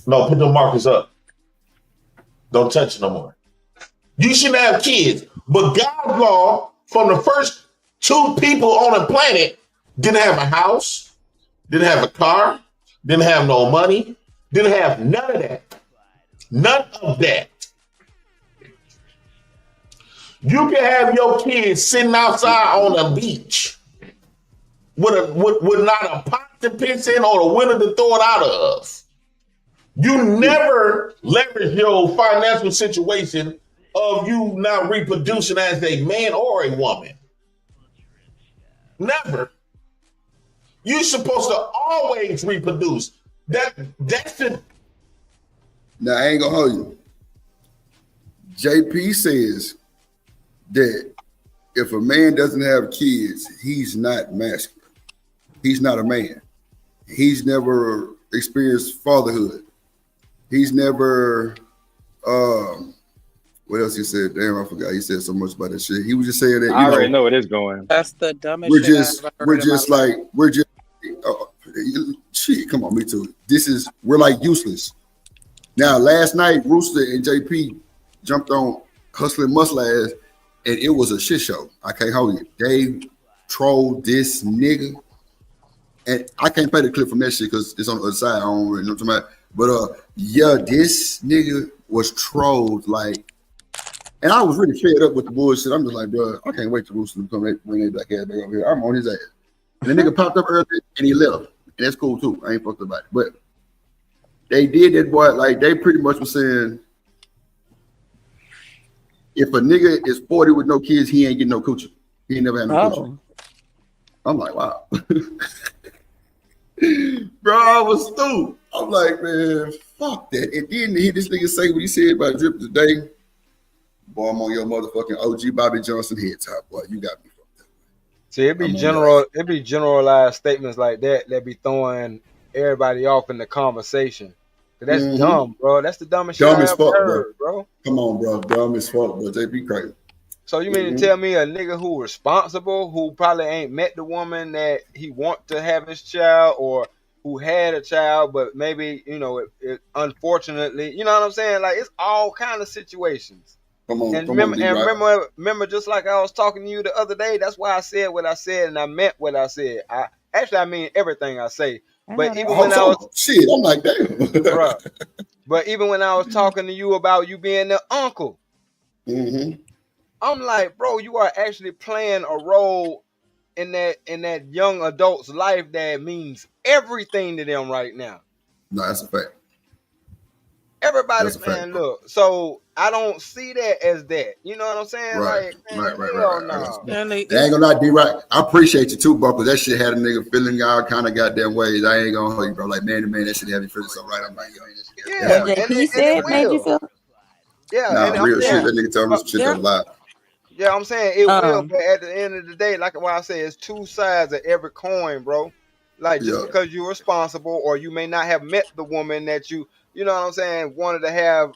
No, put the markers up. Don't touch it no more. You shouldn't have kids. But God's law, from the first 2 people on the planet, didn't have a house, didn't have a car, didn't have no money, didn't have none of that. None of that. You can have your kids sitting outside on the beach with not a pot to piss in or a window to throw it out of. You never leverage your financial situation of you not reproducing as a man or a woman. Never. You're supposed to always reproduce. That's the. Now I ain't gonna hold you. JP says that if a man doesn't have kids, he's not masculine. He's not a man. He's never experienced fatherhood. He's never, what else he said? Damn, I forgot. He said so much about that shit. He was just saying that, I already know where it's going. That's the dumbest we're shit just, I've ever we're heard in my just life. like, we're just, shit, come on, me too. We're like useless. Now, last night, Rooster and JP jumped on Hustling Muscle Ass, and it was a shit show. I can't hold you. They trolled this nigga. And I can't play the clip from that shit because it's on the other side. I don't really know what I'm talking about. But yeah, this nigga was trolled like, and I was really fed up with the bullshit. I'm just like, bro, I can't wait to Rooster to come bring that black ass back over here. I'm on his ass. And the nigga popped up earlier and he left. And that's cool too. I ain't fucked about it. But they did that, boy. Like they pretty much was saying, if a nigga is 40 with no kids, he ain't getting no coochie. He ain't never had no coochie. I'm like, wow. Bro, I was stupid. I'm like, man, fuck that. And then to hear this nigga say what he said about Drip today, boy, I'm on your motherfucking OG Bobby Johnson head top, boy. You got me fucked up. See, it be generalized statements like that be throwing everybody off in the conversation. That's dumb, bro. That's the dumbest shit I ever heard, bro. Come on, bro. Dumb as fuck, bro. They be crazy. So you mean to tell me a nigga who responsible, who probably ain't met the woman that he want to have his child, or who had a child, but maybe, it unfortunately, you know what I'm saying? Like, it's all kind of situations. Come on, remember, just like I was talking to you the other day, that's why I said what I said, and I meant what I said. I mean everything I say. But even when I was shit, I'm like, damn. Bro, but even when I was talking to you about you being the uncle, I'm like, bro, you are actually playing a role in that young adult's life that means everything to them right now. No, that's a fact. Everybody's man, look. So I don't see that as that. You know what I'm saying? Right. No. I ain't gonna lie, D-Rock. I appreciate you too, bro, because that shit had a nigga feeling y'all kind of goddamn ways. I ain't gonna hold you, bro. Like man to man, that shit had me feeling so right. I'm like, yo, yeah. What JP said made you feel. Yeah, nah, real shit. That nigga told me some shit that was live. Yeah, I'm saying it will, but at the end of the day, like what I say, it's two sides of every coin, bro. Like just because you're responsible, or you may not have met the woman that you know what I'm saying, wanted to have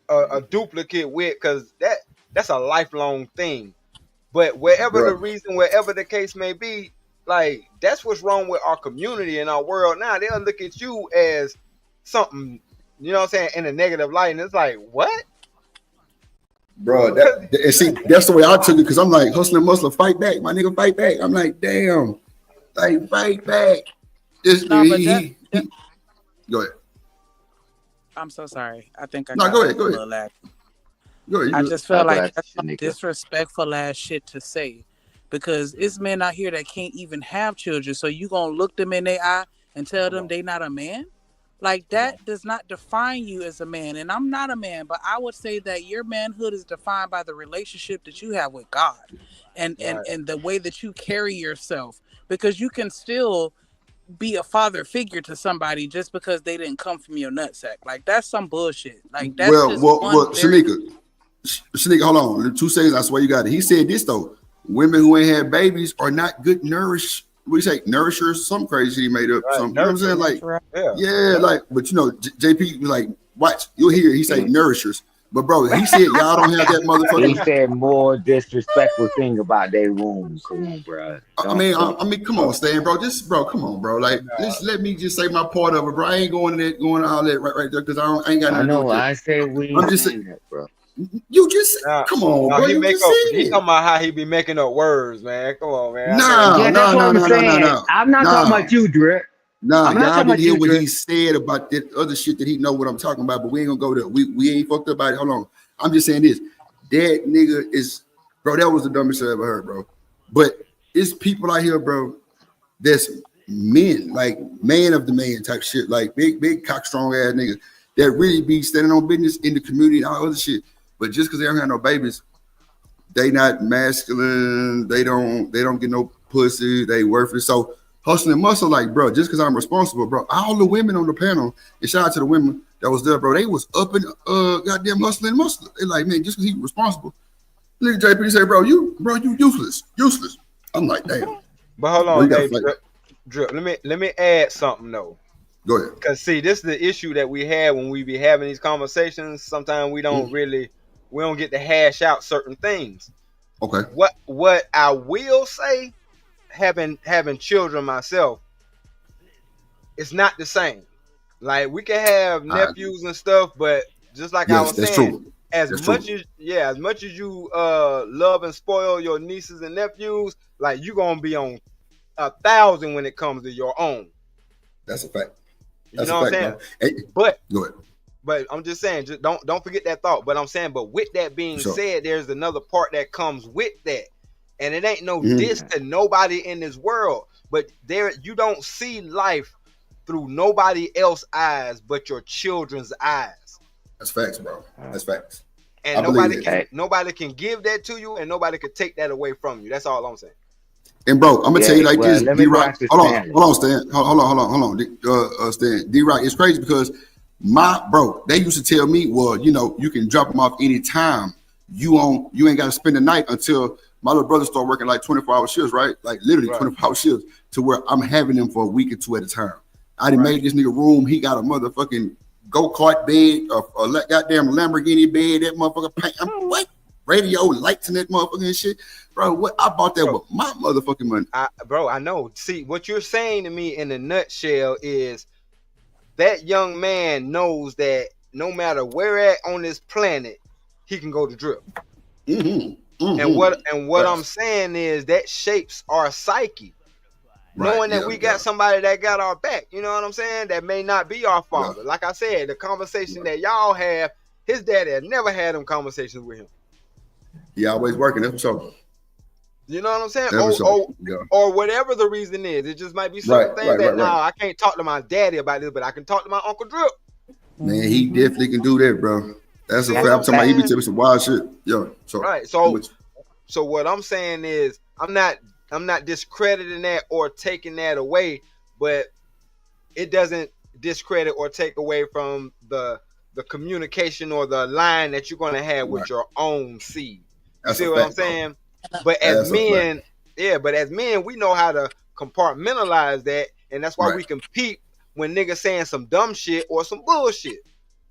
a duplicate with, because that's a lifelong thing. But wherever the reason, wherever the case may be, like that's what's wrong with our community and our world now. They'll look at you as something, you know what I'm saying, in a negative light, and it's like, what? Bro, and see, that's the way I took it, because I'm like, hustling muscle, fight back, my nigga, fight back. I'm like, damn, like fight back. This go ahead. I'm so sorry. I think I go ahead. I just feel like that's some disrespectful ass shit to say, because it's men out here that can't even have children. So you gonna look them in their eye and tell them they not a man? Like that does not define you as a man. And I'm not a man, but I would say that your manhood is defined by the relationship that you have with God and the way that you carry yourself, because you can still be a father figure to somebody just because they didn't come from your nutsack. Like that's some bullshit. Like that's Shanika, hold on, 2 seconds. I swear you got it. He said this though: women who ain't had babies are not good nourishers. What do you say, nourishers? Some crazy shit he made up. Some, you know what I'm saying? Like, like, but JP was like, watch, you'll hear he say nourishers. But bro, he said y'all don't have that motherfucker. He said more disrespectful thing about their womb. Come on, bro. I mean, come on, Stan, bro. Come on, bro. Like, just let me just say my part of it, bro. I ain't going all that right there because I ain't got nothing to do with that. I say we. I'm just saying that, bro. You just come on, bro. He talking about how he be making up words, man. Come on, man. No. I'm not talking about you, Drip. Nah, y'all didn't hear what he said about that other shit that he know what I'm talking about, but we ain't gonna go there. We ain't fucked up about it. Hold on. I'm just saying this. That nigga is, bro, that was the dumbest shit I ever heard, bro. But it's people out here, bro, that's men, like man of the man type shit, like big cock strong ass niggas that really be standing on business in the community and all other shit. But just because they don't have no babies, they not masculine, they don't get no pussy, they worthless. So hustling and muscle, like, bro, just because I'm responsible, bro. All the women on the panel, and shout out to the women that was there, bro. They was up and goddamn hustling and muscle. They like, man, just because he responsible. Look at JP say, bro, you useless. I'm like, damn. But hold on, Dave, Drip. Let me add something though. Go ahead. Because see, this is the issue that we have when we be having these conversations. Sometimes we don't we don't get to hash out certain things. Okay. What I will say, having children myself, it's not the same. Like we can have nephews and stuff, but just like I was saying, as much as you love and spoil your nieces and nephews, like you gonna be on 1,000 when it comes to your own. That's a fact. You know what I'm saying? Hey, but go ahead. But I'm just saying, just don't forget that thought. But I'm saying, but with that being said, there's another part that comes with that, and it ain't no diss to nobody in this world. But you don't see life through nobody else's eyes but your children's eyes. That's facts, bro. That's facts. And nobody can give that to you, and nobody can take that away from you. That's all I'm saying. And bro, I'm gonna tell you like this, D-Rock. Hold on, Stan. Hold on. Stan. D-Rock, it's crazy because they used to tell me, well, you can drop them off anytime. You ain't got to spend the night until my little brother start working like 24-hour shifts, right? Like literally 24-hour shifts to where I'm having them for a week or two at a time. I done made this nigga room. He got a motherfucking go-kart bed, a goddamn Lamborghini bed, that motherfucker paint. What? Radio lights and that motherfucking and shit. Bro, what? I bought that with my motherfucking money. I know. See, what you're saying to me in a nutshell is that young man knows that no matter where at on this planet, he can go to Drip. And what I'm saying is that shapes our psyche. Knowing that we got somebody that got our back. You know what I'm saying? That may not be our father. Like I said, the conversation that y'all have, his daddy had never had them conversations with him. He always working. That's for sure. You know what I'm saying? Or whatever the reason is. It just might be certain things that I can't talk to my daddy about this, but I can talk to my Uncle Drip. Man, he definitely can do that, bro. That's a fact. I'm talking about he be telling some wild shit. Yeah. So what I'm saying is I'm not discrediting that or taking that away, but it doesn't discredit or take away from the communication or the line that you're going to have with your own seed. You see what I'm saying? But as men, we know how to compartmentalize that, and that's why we compete when niggas saying some dumb shit or some bullshit.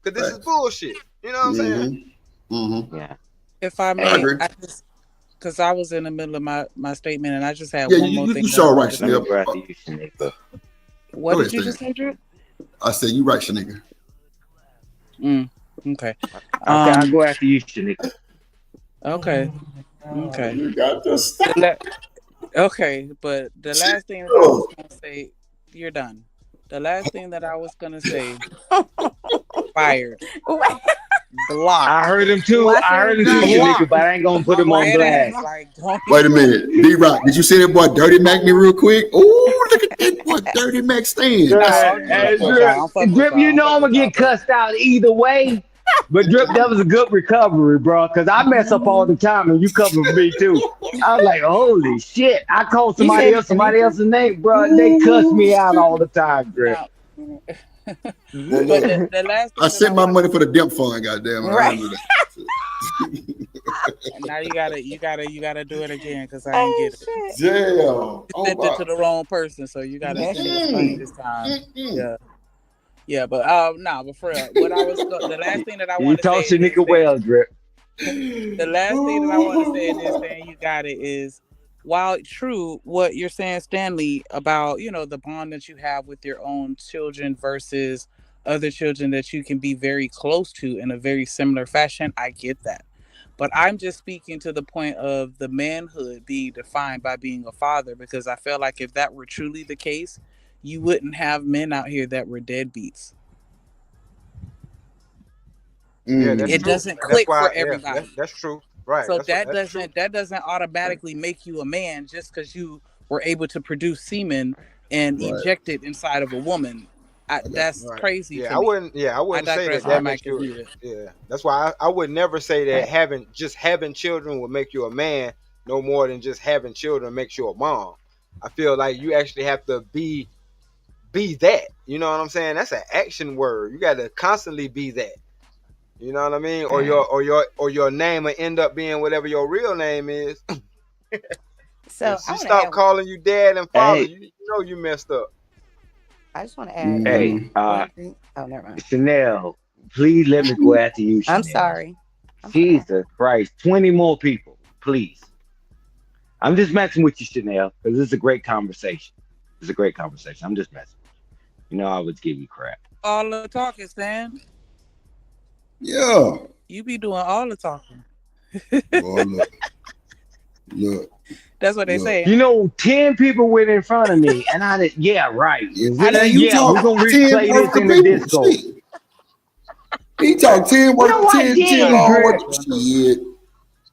Because this is bullshit. You know what I'm saying? Yeah. If I may, because I was in the middle of my statement, and I just had one more thing. You sure right, Shanika. What did you just say, Drew? I said you right, Shanika. Okay. I'll go after you, Shanika. Okay. You got to stop. Okay, but the last thing that I was going to say, you're done. The last thing that I was going to say, fired. Block. I heard him too, Shanika, but I ain't going to put him on blast. Wait a minute. D-Rock, did you see that boy Dirty Mac me real quick? Oh, look at that boy Dirty Mac stand. Drip, you know I'm going to get cussed out either way. But Drip, that was a good recovery, bro. Because I mess up all the time, and you cover for me too. I was like, holy shit! I called somebody else's name, bro. They cuss me out all the time, Drip. Well, But look, the last thing I that sent my money for the Dimp Fund. Goddamn it! Right. and now you gotta do it again because I ain't get it. Damn! You sent it to the wrong person, so you gotta send it twice this time. Yeah, but but for real, the last thing that I You want to say talk to in this nigga thing, well, Drip. the last thing that I want to say in this thing, you got it, is while true what you're saying, Stanley, about the bond that you have with your own children versus other children that you can be very close to in a very similar fashion, I get that. But I'm just speaking to the point of the manhood being defined by being a father, because I feel like if that were truly the case, you wouldn't have men out here that were deadbeats. Yeah, that's It true. doesn't That's click why. for everybody. That's true. Right. So That's true. that doesn't automatically make you a man just because you were able to produce semen and eject it inside of a woman. That's crazy to I me. wouldn't. Yeah, I wouldn't say digress. that My mic makes is you. muted. Yeah, that's why I would never say that having children would make you a man, no more than just having children makes you a mom. I feel like you actually have to be that. You know what I'm saying? That's an action word. You got to constantly be that. You know what I mean? Or your name will end up being whatever your real name is. So if she stop calling you dad and father, you know you messed up. I just want to add. Hey, oh, never mind. Chanel, please let me go after you, Chanel. I'm sorry. Jesus Christ. 20 more people, please. I'm just messing with you, Chanel, because this is a great conversation. It's a great conversation. I'm just messing with you. You know I always give you crap. All the talking, Stan. Yeah. You be doing all the talking. Boy, look. That's what they say. 10 people went in front of me, and I did. Yeah, right. You we're gonna replay this in the disco. He talked 10 words. No, I 10 didn't, Lord. Drip. Shit.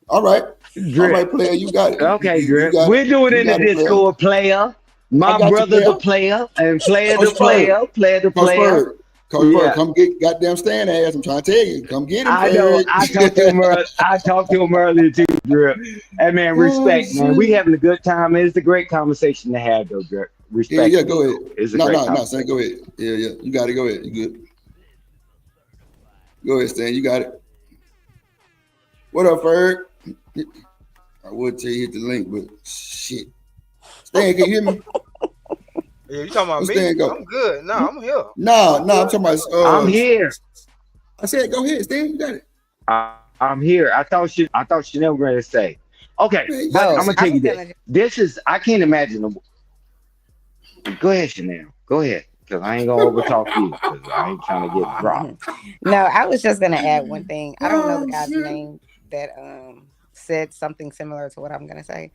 All right. Drip. All right, player, you got it. Okay, you Drip. got We're doing it in the player. Discord, player. My brother, the player, and player, the player, player, the player. Coach Bird, come get goddamn Stan ass. I'm trying to tell you, come get him. I know. I talked to him earlier too, Drip. Hey man, respect, man. We having a good time. It's a great conversation to have, though, Drip. Respect. Yeah, go ahead. It's a great conversation. Stan, go ahead. Yeah. You got it. Go ahead. You good? Go ahead, Stan. You got it. What up, Ferg? I would tell you hit the link, but shit. Stan, can you hear me? Yeah, you talking about me? I'm good. No, I'm here. No, I'm talking about. I'm here. I said, go ahead, Stan. You got it. I'm here. I thought Chanel was going to say. Okay, but I'm gonna tell you this. This is I can't imagine. Go ahead, Chanel. Go ahead, because I ain't gonna overtalk you. Because I ain't trying to get dropped. No, I was just gonna add one thing. I don't know the guy's name that said something similar to what I'm gonna say,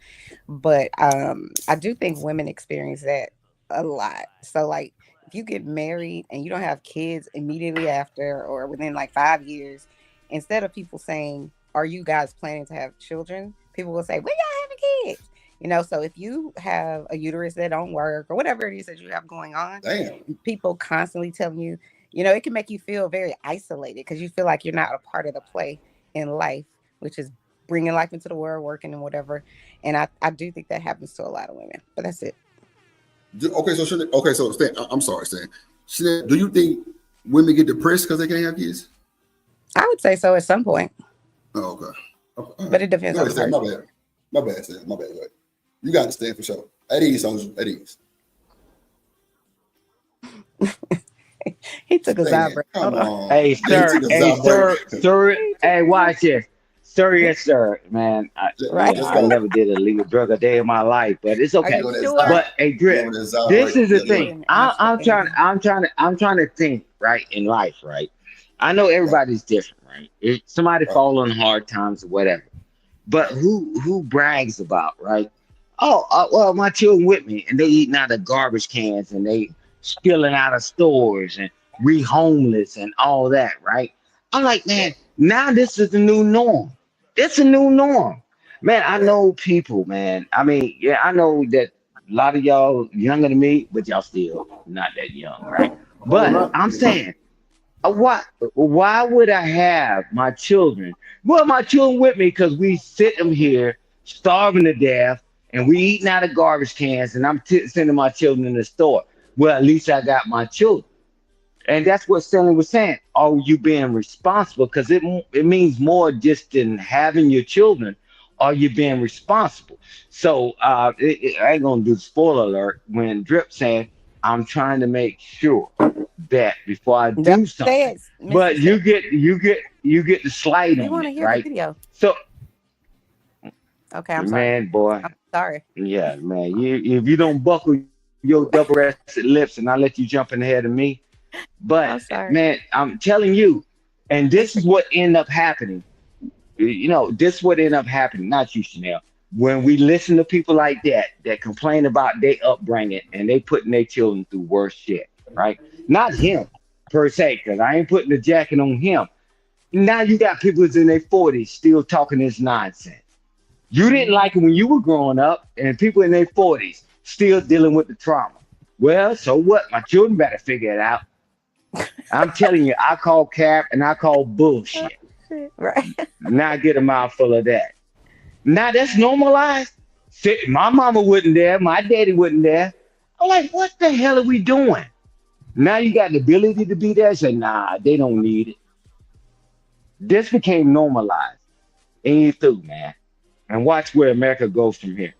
but I do think women experience that a lot. So like, if you get married and you don't have kids immediately after or within like 5 years, instead of people saying, "Are you guys planning to have children?" people will say, "When y'all having kids?" So if you have a uterus that don't work or whatever it is that you have going on, people constantly telling you, it can make you feel very isolated because you feel like you're not a part of the play in life, which is bringing life into the world, working and whatever. And I do think that happens to a lot of women, but that's it. Okay, so Stan, I'm sorry, Stan. Do you think women get depressed because they can't have kids? I would say so at some point. Oh, okay. But it depends on the person. My bad, Stan. My bad. You got to stand for sure. At ease, Soldier. At ease. He took a Zybra. Come on. Hey, sir. Hey, watch this. Sir, yes, sir, man. I never did a legal drug a day in my life, but it's okay. Sure? But hey, Drip, this is the thing. I'm trying to think right in life, right? I know everybody's different, right? If somebody fall on hard times or whatever, but who brags about, right? Oh, well, my children with me, and they eating out of garbage cans, and they spilling out of stores, and homeless, and all that, right? I'm like, man, now this is the new norm. It's a new norm, man. I know people, man. I mean, yeah, I know that a lot of y'all younger than me, but y'all still not that young, right? But I'm saying, Why would I have my children? Well, my children with me because we sit them here starving to death and we eating out of garbage cans and I'm sending my children in the store. Well, at least I got my children. And that's what Stanley was saying. Are you being responsible? Because it means more just than having your children. Are you being responsible? So I ain't gonna do spoiler alert when Drip saying I'm trying to make sure that before I do something. But you get the slight We on want to it, hear the right? video. So Okay, I'm sorry. man, boy, I'm sorry. yeah, man. If you don't buckle your double-breasted lips, and I let you jump in ahead of me, but I'm sorry. man, I'm telling you, and this is what ended up happening. This is what ended up happening, not you, Chanel. When we listen to people like that complain about their upbringing and they putting their children through worse shit, right? Not him per se, because I ain't putting the jacket on him. Now you got people who's in their 40s still talking this nonsense. You didn't like it when you were growing up, and people in their 40s still dealing with the trauma. Well, so what? My children better figure it out. I'm telling you, I call cap and I call bullshit. Right. Now get a mouthful of that. Now that's normalized. My mama wasn't there. My daddy wasn't there. I'm like, what the hell are we doing? Now you got the ability to be there. Say, nah, they don't need it. This became normalized. And you through, man. And watch where America goes from here.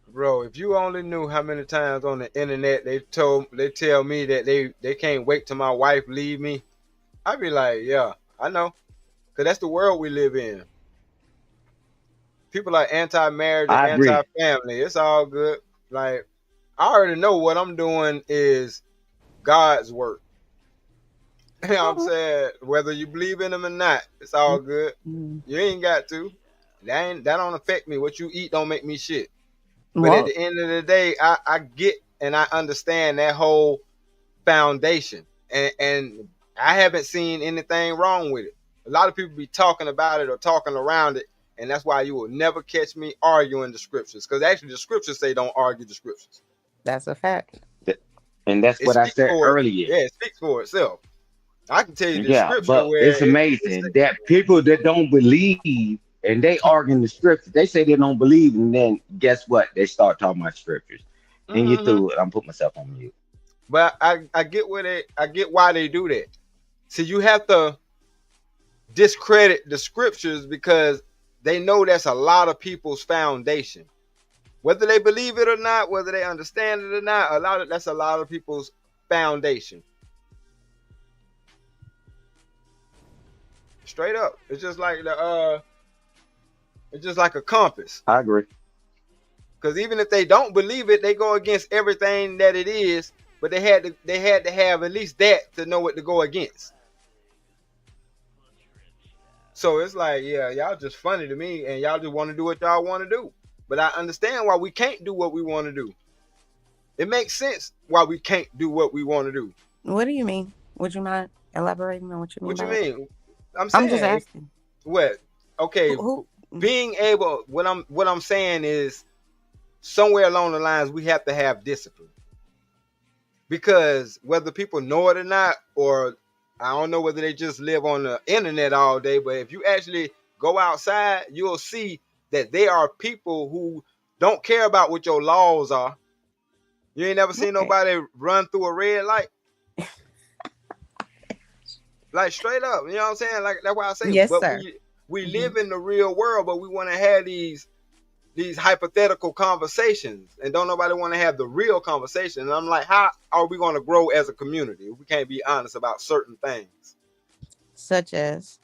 Bro, if you only knew how many times on the internet they tell me that they can't wait till my wife leave me, I'd be like, yeah, I know. Because that's the world we live in. People are anti-marriage and I agree. anti-family. It's all good. Like, I already know what I'm doing is God's work. You know what I'm saying? Whether you believe in him or not, it's all good. You ain't got to. That don't affect me. What you eat don't make me shit. But at the end of the day, I get and I understand that whole foundation. And I haven't seen anything wrong with it. A lot of people be talking about it or talking around it, and that's why you will never catch me arguing the scriptures. Because actually the scriptures say don't argue the scriptures. That's a fact. And that's what I said earlier. Yeah, it speaks for itself. I can tell you the Yeah, scripture but where it's amazing that people that don't believe and they argue the scriptures, they say they don't believe, and then guess what? They start talking about scriptures. And you threw it. I'm putting myself on mute. But I get I get why they do that. See, you have to discredit the scriptures because they know that's a lot of people's foundation. Whether they believe it or not, whether they understand it or not, that's a lot of people's foundation. Straight up. It's just like it's just like a compass. I agree. Because even if they don't believe it, they go against everything that it is. But they had to have at least that to know what to go against. So it's like, yeah, y'all just funny to me, and y'all just want to do what y'all want to do. But I understand why we can't do what we want to do. It makes sense why we can't do what we want to do. What do you mean? Would you mind elaborating on what you mean? What you mean? I'm just asking. What? Okay. Being able, what I'm saying is, somewhere along the lines, we have to have discipline. Because whether people know it or not, or I don't know whether they just live on the internet all day, but if you actually go outside, you'll see that there are people who don't care about what your laws are. You ain't never seen nobody run through a red light. Like straight up, you know what I'm saying? Like that's why I say, yes, but sir. We live in the real world, but we want to have these hypothetical conversations, and don't nobody want to have the real conversation. And I'm like, how are we going to grow as a community if we can't be honest about certain things? Such as?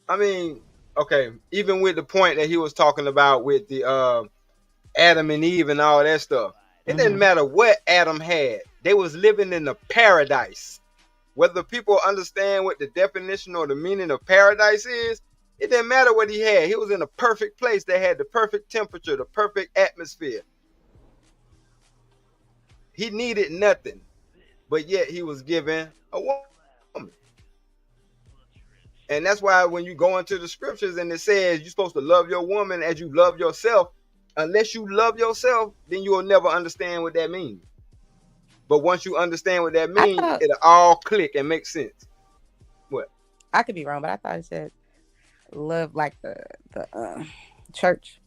I mean, okay, even with the point that he was talking about with the Adam and Eve and all that stuff, it didn't matter what Adam had. They was living in the paradise. Whether people understand what the definition or the meaning of paradise is, it didn't matter what he had. He was in a perfect place that had the perfect temperature, the perfect atmosphere. He needed nothing, but yet he was given a woman. And that's why when you go into the scriptures and it says you're supposed to love your woman as you love yourself, unless you love yourself, then you will never understand what that means. But once you understand what that means, it'll all click and make sense. What? I could be wrong, but I thought it said love like the church.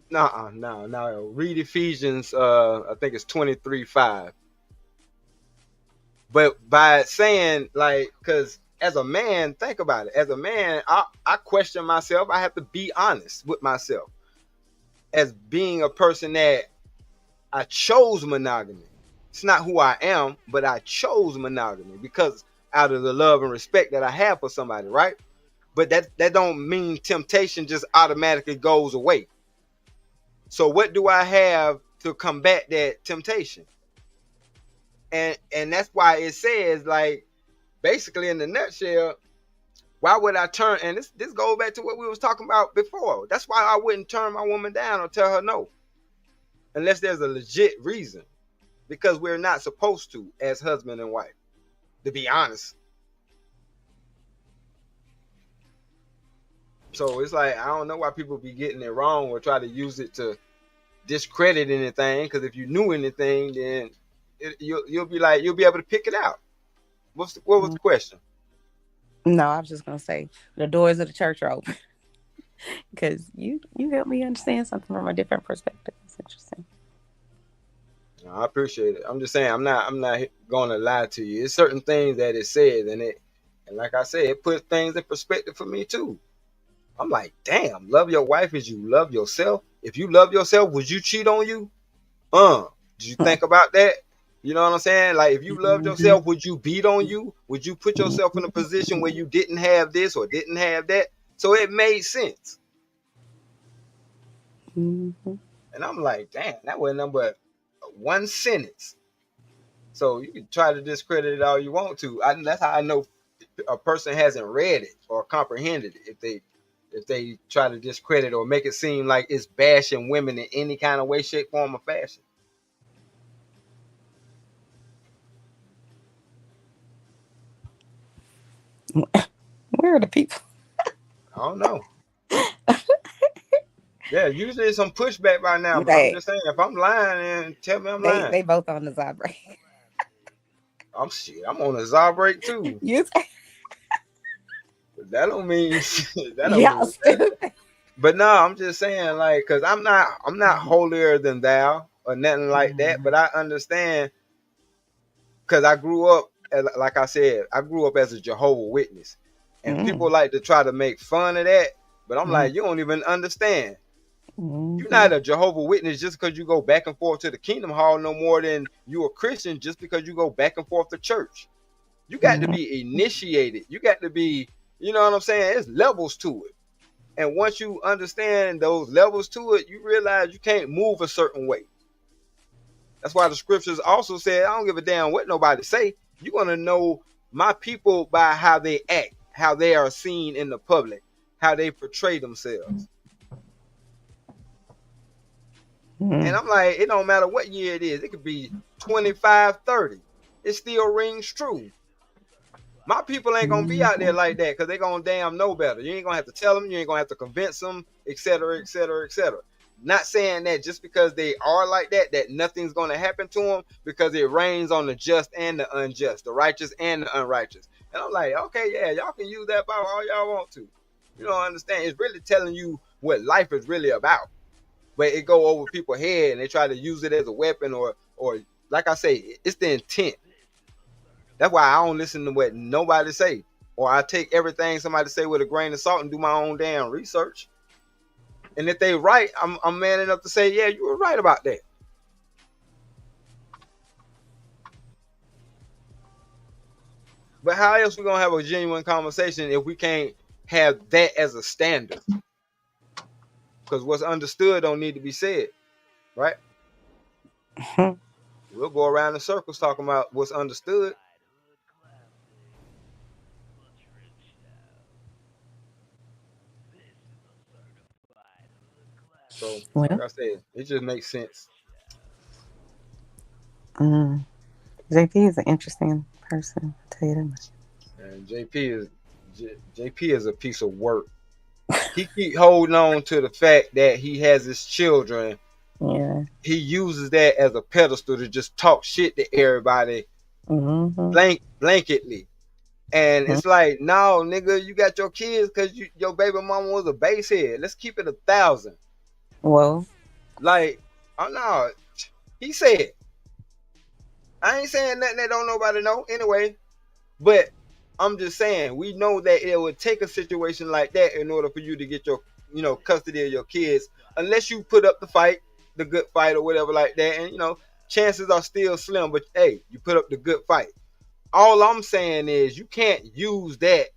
No. Read Ephesians. I think it's 23:5. But by saying like, because as a man, think about it. As a man, I question myself. I have to be honest with myself. As being a person that I chose monogamy. It's not who I am, but I chose monogamy because out of the love and respect that I have for somebody, right? But that don't mean temptation just automatically goes away. So what do I have to combat that temptation? And that's why it says, like, basically in the nutshell, why would I turn? And this goes back to what we was talking about before. That's why I wouldn't turn my woman down or tell her no, unless there's a legit reason, because we're not supposed to as husband and wife, to be honest. So it's like, I don't know why people be getting it wrong or try to use it to discredit anything, because if you knew anything, then you'll be able to pick it out. What was the question? No, I was just gonna say the doors of the church are open because you helped me understand something from a different perspective. It's interesting. I appreciate it. I'm just saying, I'm not going to lie to you. It's certain things that it says, and like I said, it puts things in perspective for me too. I'm like, damn, love your wife as you love yourself. If you love yourself, would you cheat on you? Did you think about that? You know what I'm saying? Like, if you loved yourself, would you beat on you? Would you put yourself in a position where you didn't have this or didn't have that? So it made sense. Mm-hmm. And I'm like, damn, that wasn't nothing but one sentence. So you can try to discredit it all you want to. That's how I know a person hasn't read it or comprehended it. If they try to discredit or make it seem like it's bashing women in any kind of way, shape, form, or fashion. Where are the people? I don't know. Yeah, usually it's some pushback by now, but I'm just saying, if I'm lying, then tell me I'm lying. They both on the Zod break. I'm on a Zod break too. That don't mean that. But no, I'm just saying, like, because I'm not holier than thou or nothing like that. But I understand, because I grew up, like I said, I grew up as a Jehovah's Witness, and people like to try to make fun of that. But I'm like, you don't even understand. You're not a Jehovah's Witness just because you go back and forth to the Kingdom Hall no more than you a Christian just because you go back and forth to church. You got to be initiated. You got to be, you know what I'm saying? There's levels to it. And once you understand those levels to it, you realize you can't move a certain way. That's why the scriptures also said, I don't give a damn what nobody say. You're going to know my people by how they act, how they are seen in the public, how they portray themselves. And I'm like, it don't matter what year it is. It could be 25, 30. It still rings true. My people ain't going to be out there like that because they're going to damn know better. You ain't going to have to tell them. You ain't going to have to convince them, etc., etc., etc. Not saying that just because they are like that, that nothing's going to happen to them, because it rains on the just and the unjust, the righteous and the unrighteous. And I'm like, okay, yeah, y'all can use that power all y'all want to. You don't understand. It's really telling you what life is really about. But it go over people's head and they try to use it as a weapon or like I say, it's the intent. That's why I don't listen to what nobody say, or I take everything somebody say with a grain of salt and do my own damn research. And if they right, I'm man enough to say, yeah, you were right about that. But how else we gonna have a genuine conversation if we can't have that as a standard? Because what's understood don't need to be said, right? We'll go around in circles talking about what's understood. So, like I said, it just makes sense. JP is an interesting person, I'll tell you that much. And JP is a piece of work. He keep holding on to the fact that he has his children Yeah. He uses that as a pedestal to just talk shit to everybody, blanketly. And it's like, no, nigga, you got your kids because your baby mama was a basehead. Let's keep it 1,000. Well, like, oh no, he said. I ain't saying nothing that don't nobody know anyway, but I'm just saying we know that it would take a situation like that in order for you to get your, custody of your kids, unless you put up the fight, the good fight or whatever like that, and chances are still slim. But hey, you put up the good fight. All I'm saying is you can't use that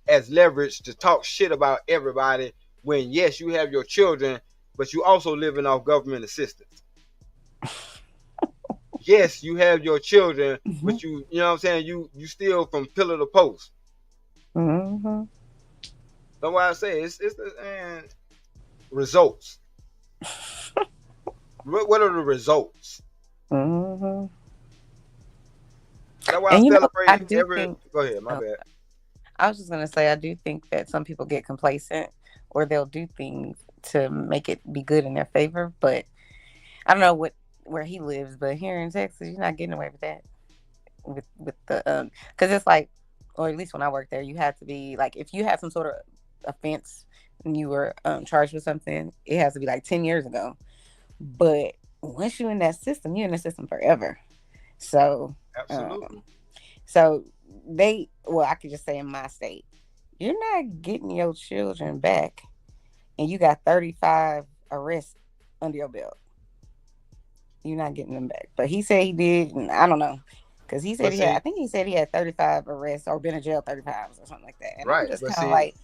as leverage to talk shit about everybody when, yes, you have your children, but you also living off government assistance. Yes, you have your children, but you know what I'm saying, you still from pillar to post. Mm-hmm. That's why I say it's results. What are the results? Mm-hmm. That's why I celebrate every. Go ahead, my bad. I was just gonna say I do think that some people get complacent, or they'll do things to make it be good in their favor. But I don't know where he lives, but here in Texas, you're not getting away with that. With the because it's like, or at least when I worked there, you had to be like, if you had some sort of offense and you were charged with something, it has to be like 10 years ago. But once you're in that system, you're in the system forever. So absolutely. So I could just say in my state, you're not getting your children back, and you got 35 arrests under your belt. You're not getting them back. But he said he did, and I don't know, because he said I think he said he had 35 arrests or been in jail 35 or something like that. And I'm just kind of like,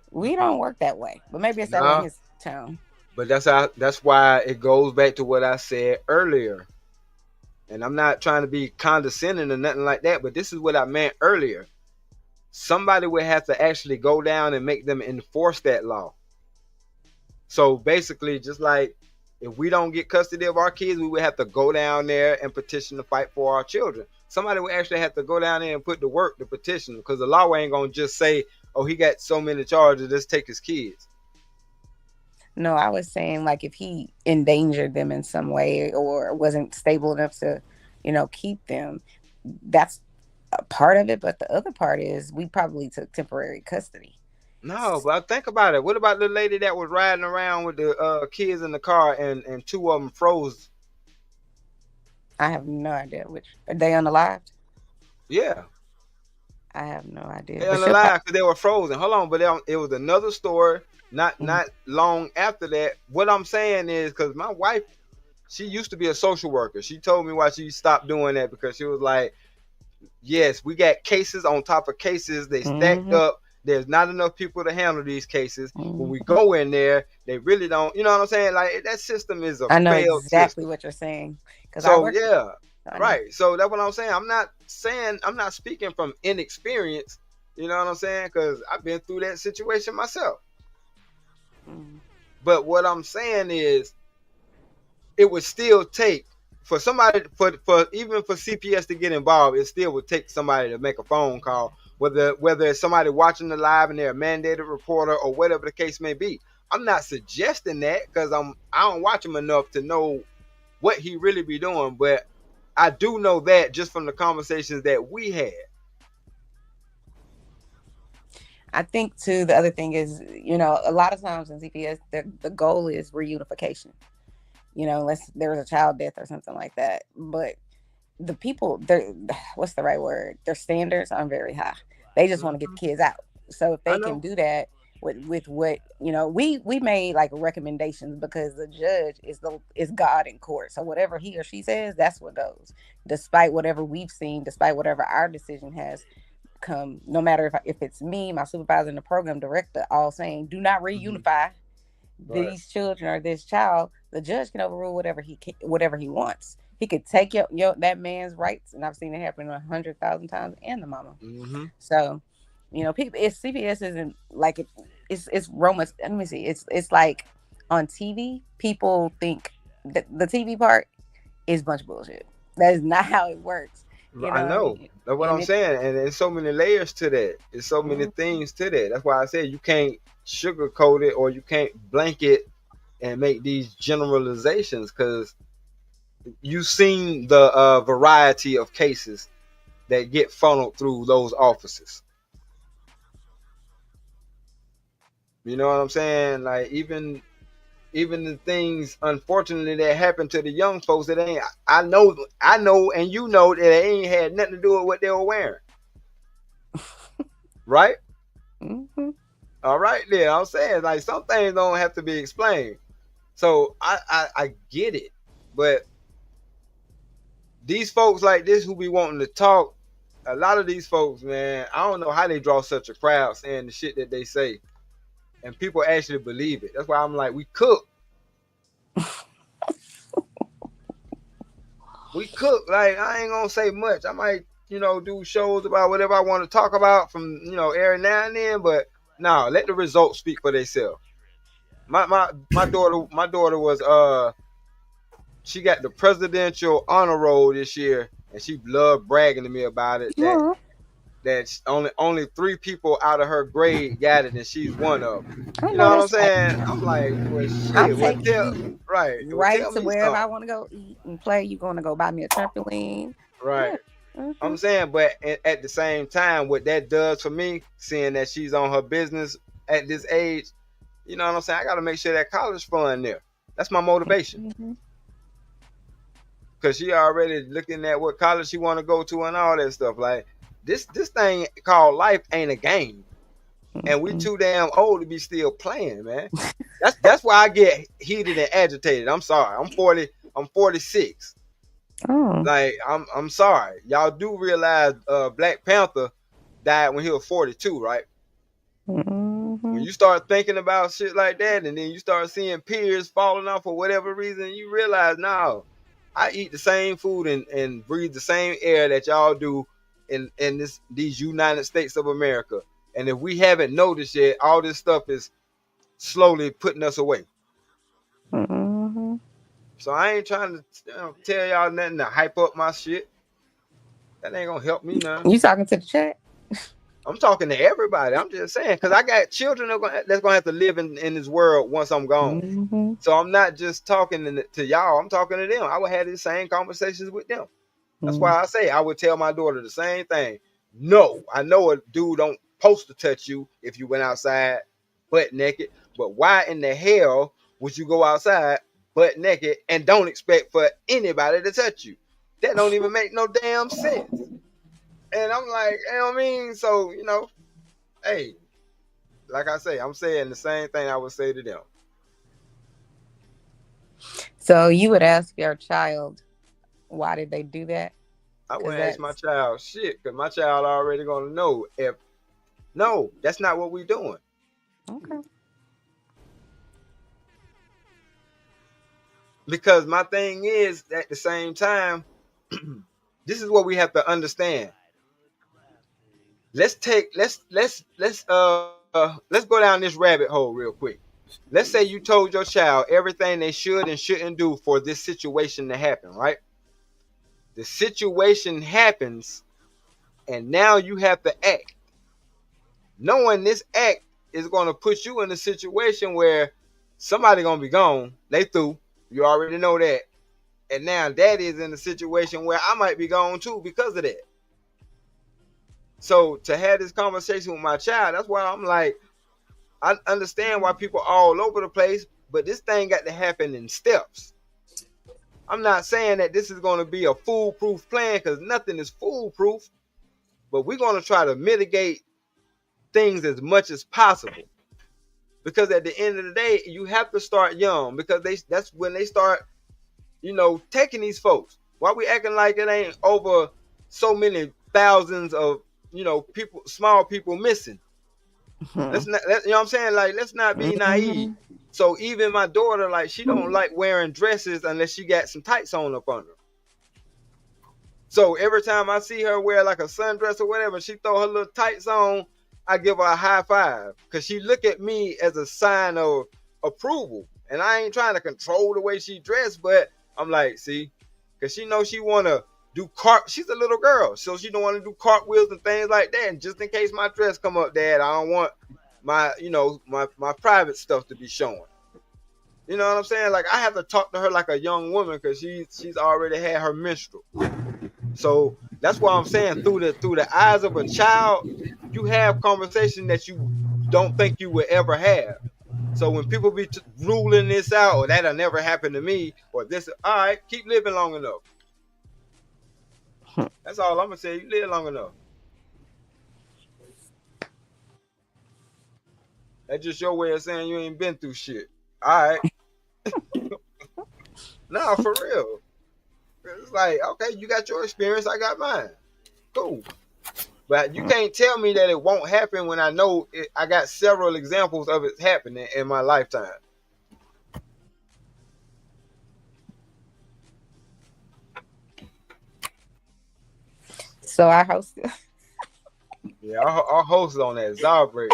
we don't work that way. But maybe it's that way in his town. But that's why it goes back to what I said earlier. And I'm not trying to be condescending or nothing like that, but this is what I meant earlier. Somebody would have to actually go down and make them enforce that law. So basically, just like if we don't get custody of our kids, we would have to go down there and petition to fight for our children. Somebody would actually have to go down there and put the work to petition, because the law ain't going to just say, oh, he got so many charges, let's take his kids. No, I was saying, like, if he endangered them in some way or wasn't stable enough to, keep them, that's a part of it. But the other part is we probably took temporary custody. No, but think about it. What about the lady that was riding around with the kids in the car and two of them froze? I have no idea which. Are they unalived? Yeah. I have no idea. They unalived because they were frozen. Hold on, but it was another story. Not long after that. What I'm saying is, because my wife, she used to be a social worker. She told me why she stopped doing that, because she was like, yes, we got cases on top of cases. They stacked up. There's not enough people to handle these cases. When we go in there, they really don't. You know what I'm saying? Like, that system is a failed system. I know exactly what you're saying. So yeah, right. So that's what I'm saying. I'm not speaking from inexperience. You know what I'm saying? Because I've been through that situation myself. But what I'm saying is, it would still take for somebody, for even for CPS to get involved, it still would take somebody to make a phone call, whether it's somebody watching the live and they're a mandated reporter or whatever the case may be. I'm not suggesting that, because I don't watch him enough to know what he really be doing, but I do know that just from the conversations that we had. I think too, the other thing is, a lot of times in CPS, the goal is reunification. Unless there was a child death or something like that. But the people, what's the right word? Their standards are very high. They just want to get the kids out. So if they can do that with what, we made like recommendations, because the judge is God in court. So whatever he or she says, that's what goes. Despite whatever we've seen, despite whatever our decision has come, no matter if it's me, my supervisor, and the program director, all saying, do not reunify these children or this child, the judge can overrule whatever he wants. He could take that man's rights, and I've seen it happen 100,000 times, and the mama. So, people, CPS isn't like it's romance. Let me see. It's like on TV, people think that the TV part is a bunch of bullshit. That is not how it works. I know. That's what I'm saying. And there's so many layers to that. There's so many things to that. That's why I said you can't sugarcoat it, or you can't blanket and make these generalizations, because you've seen the variety of cases that get funneled through those offices. You know what I'm saying? Like even the things, unfortunately, that happen to the young folks, that ain't, I know, and you know that it ain't had nothing to do with what they were wearing. Right? Mm-hmm. All right, there. I'm saying, like, some things don't have to be explained. So I get it, but these folks like this who be wanting to talk, a lot of these folks, man, I don't know how they draw such a crowd saying the shit that they say, and people actually believe it. That's why I'm like, we cook. We cook. Like, I ain't gonna say much. I might, do shows about whatever I want to talk about from, every now and then, but no, let the results speak for themselves. My daughter was she got the presidential honor roll this year, and she loved bragging to me about it. That only 3 people out of her grade got it, and she's one of them. I You know know what I'm that's right. saying? I'm like, well, I'm shit. Well, taking you right tell to me wherever I something. want to go eat and play. You going to go buy me a trampoline? Right. Yeah. Mm-hmm. I'm saying, but at the same time, what that does for me, seeing that she's on her business at this age, you know what I'm saying? I got to make sure that college fund there. That's my motivation. Mm-hmm. Cause she already looking at what college she want to go to and all that stuff. Like this thing called life ain't a game, and we too damn old to be still playing, man. That's why I get heated and agitated. I'm sorry. I'm 40. I'm 46. Oh. Like I'm sorry. Y'all do realize Black Panther died when he was 42, right? Mm-hmm. When you start thinking about shit like that, and then you start seeing peers falling off for whatever reason, you realize, no, I eat the same food and breathe the same air that y'all do in these United States of America. And if we haven't noticed yet, all this stuff is slowly putting us away. Mm-hmm. So I ain't trying to tell y'all nothing to hype up my shit. That ain't gonna help me none. You talking to the chat? I'm talking to everybody. I'm just saying, because I got children that's gonna have to live in this world once I'm gone. Mm-hmm. So I'm not just talking to y'all. I'm talking to them. I would have these same conversations with them. That's why I say I would tell my daughter the same thing. No, I know a dude don't supposed to touch you if you went outside butt naked, but why in the hell would you go outside butt naked and don't expect for anybody to touch you? That don't even make no damn sense. And I'm like, you know what I mean? So, hey, like I say, I'm saying the same thing I would say to them. So you would ask your child, why did they do that? I wouldn't ask my child shit, because my child already gonna know no, that's not what we doing. Okay. Because my thing is, at the same time, this is what we have to understand. Let's go down this rabbit hole real quick. Let's say you told your child everything they should and shouldn't do for this situation to happen, right? The situation happens, and now you have to act. Knowing this act is going to put you in a situation where somebody going to be gone. They through. You already know that. And now daddy is in a situation where I might be gone too because of that. So to have this conversation with my child, that's why I'm like, I understand why people are all over the place, but this thing got to happen in steps. I'm not saying that this is going to be a foolproof plan, because nothing is foolproof, but we're going to try to mitigate things as much as possible. Because at the end of the day, you have to start young, because that's when they start, taking these folks. Why we acting like it ain't over so many thousands of, people, small people missing? Let's not, you know what I'm saying? Like, let's not be naive. So even my daughter, like, she don't like wearing dresses unless she got some tights on up under. So every time I see her wear like a sundress or whatever, she throw her little tights on, I give her a high five, because she look at me as a sign of approval. And I ain't trying to control the way she dressed, but I'm like, see, because she knows she want to do she's a little girl, so she don't want to do cartwheels and things like that. And just in case my dress come up, Dad, I don't want my, my private stuff to be showing. You know what I'm saying? Like I have to talk to her like a young woman because she's already had her menstrual. So that's why I'm saying through the eyes of a child, you have conversation that you don't think you would ever have. So when people be ruling this out, or that'll never happen to me, or this, all right, keep living long enough. That's all I'm gonna say. You live long enough. That's just your way of saying you ain't been through shit. All right. Nah, for real. It's like, okay, you got your experience, I got mine. Cool. But you can't tell me that it won't happen when I know I got several examples of it happening in my lifetime. So our host. Yeah, our host is on that Zabra.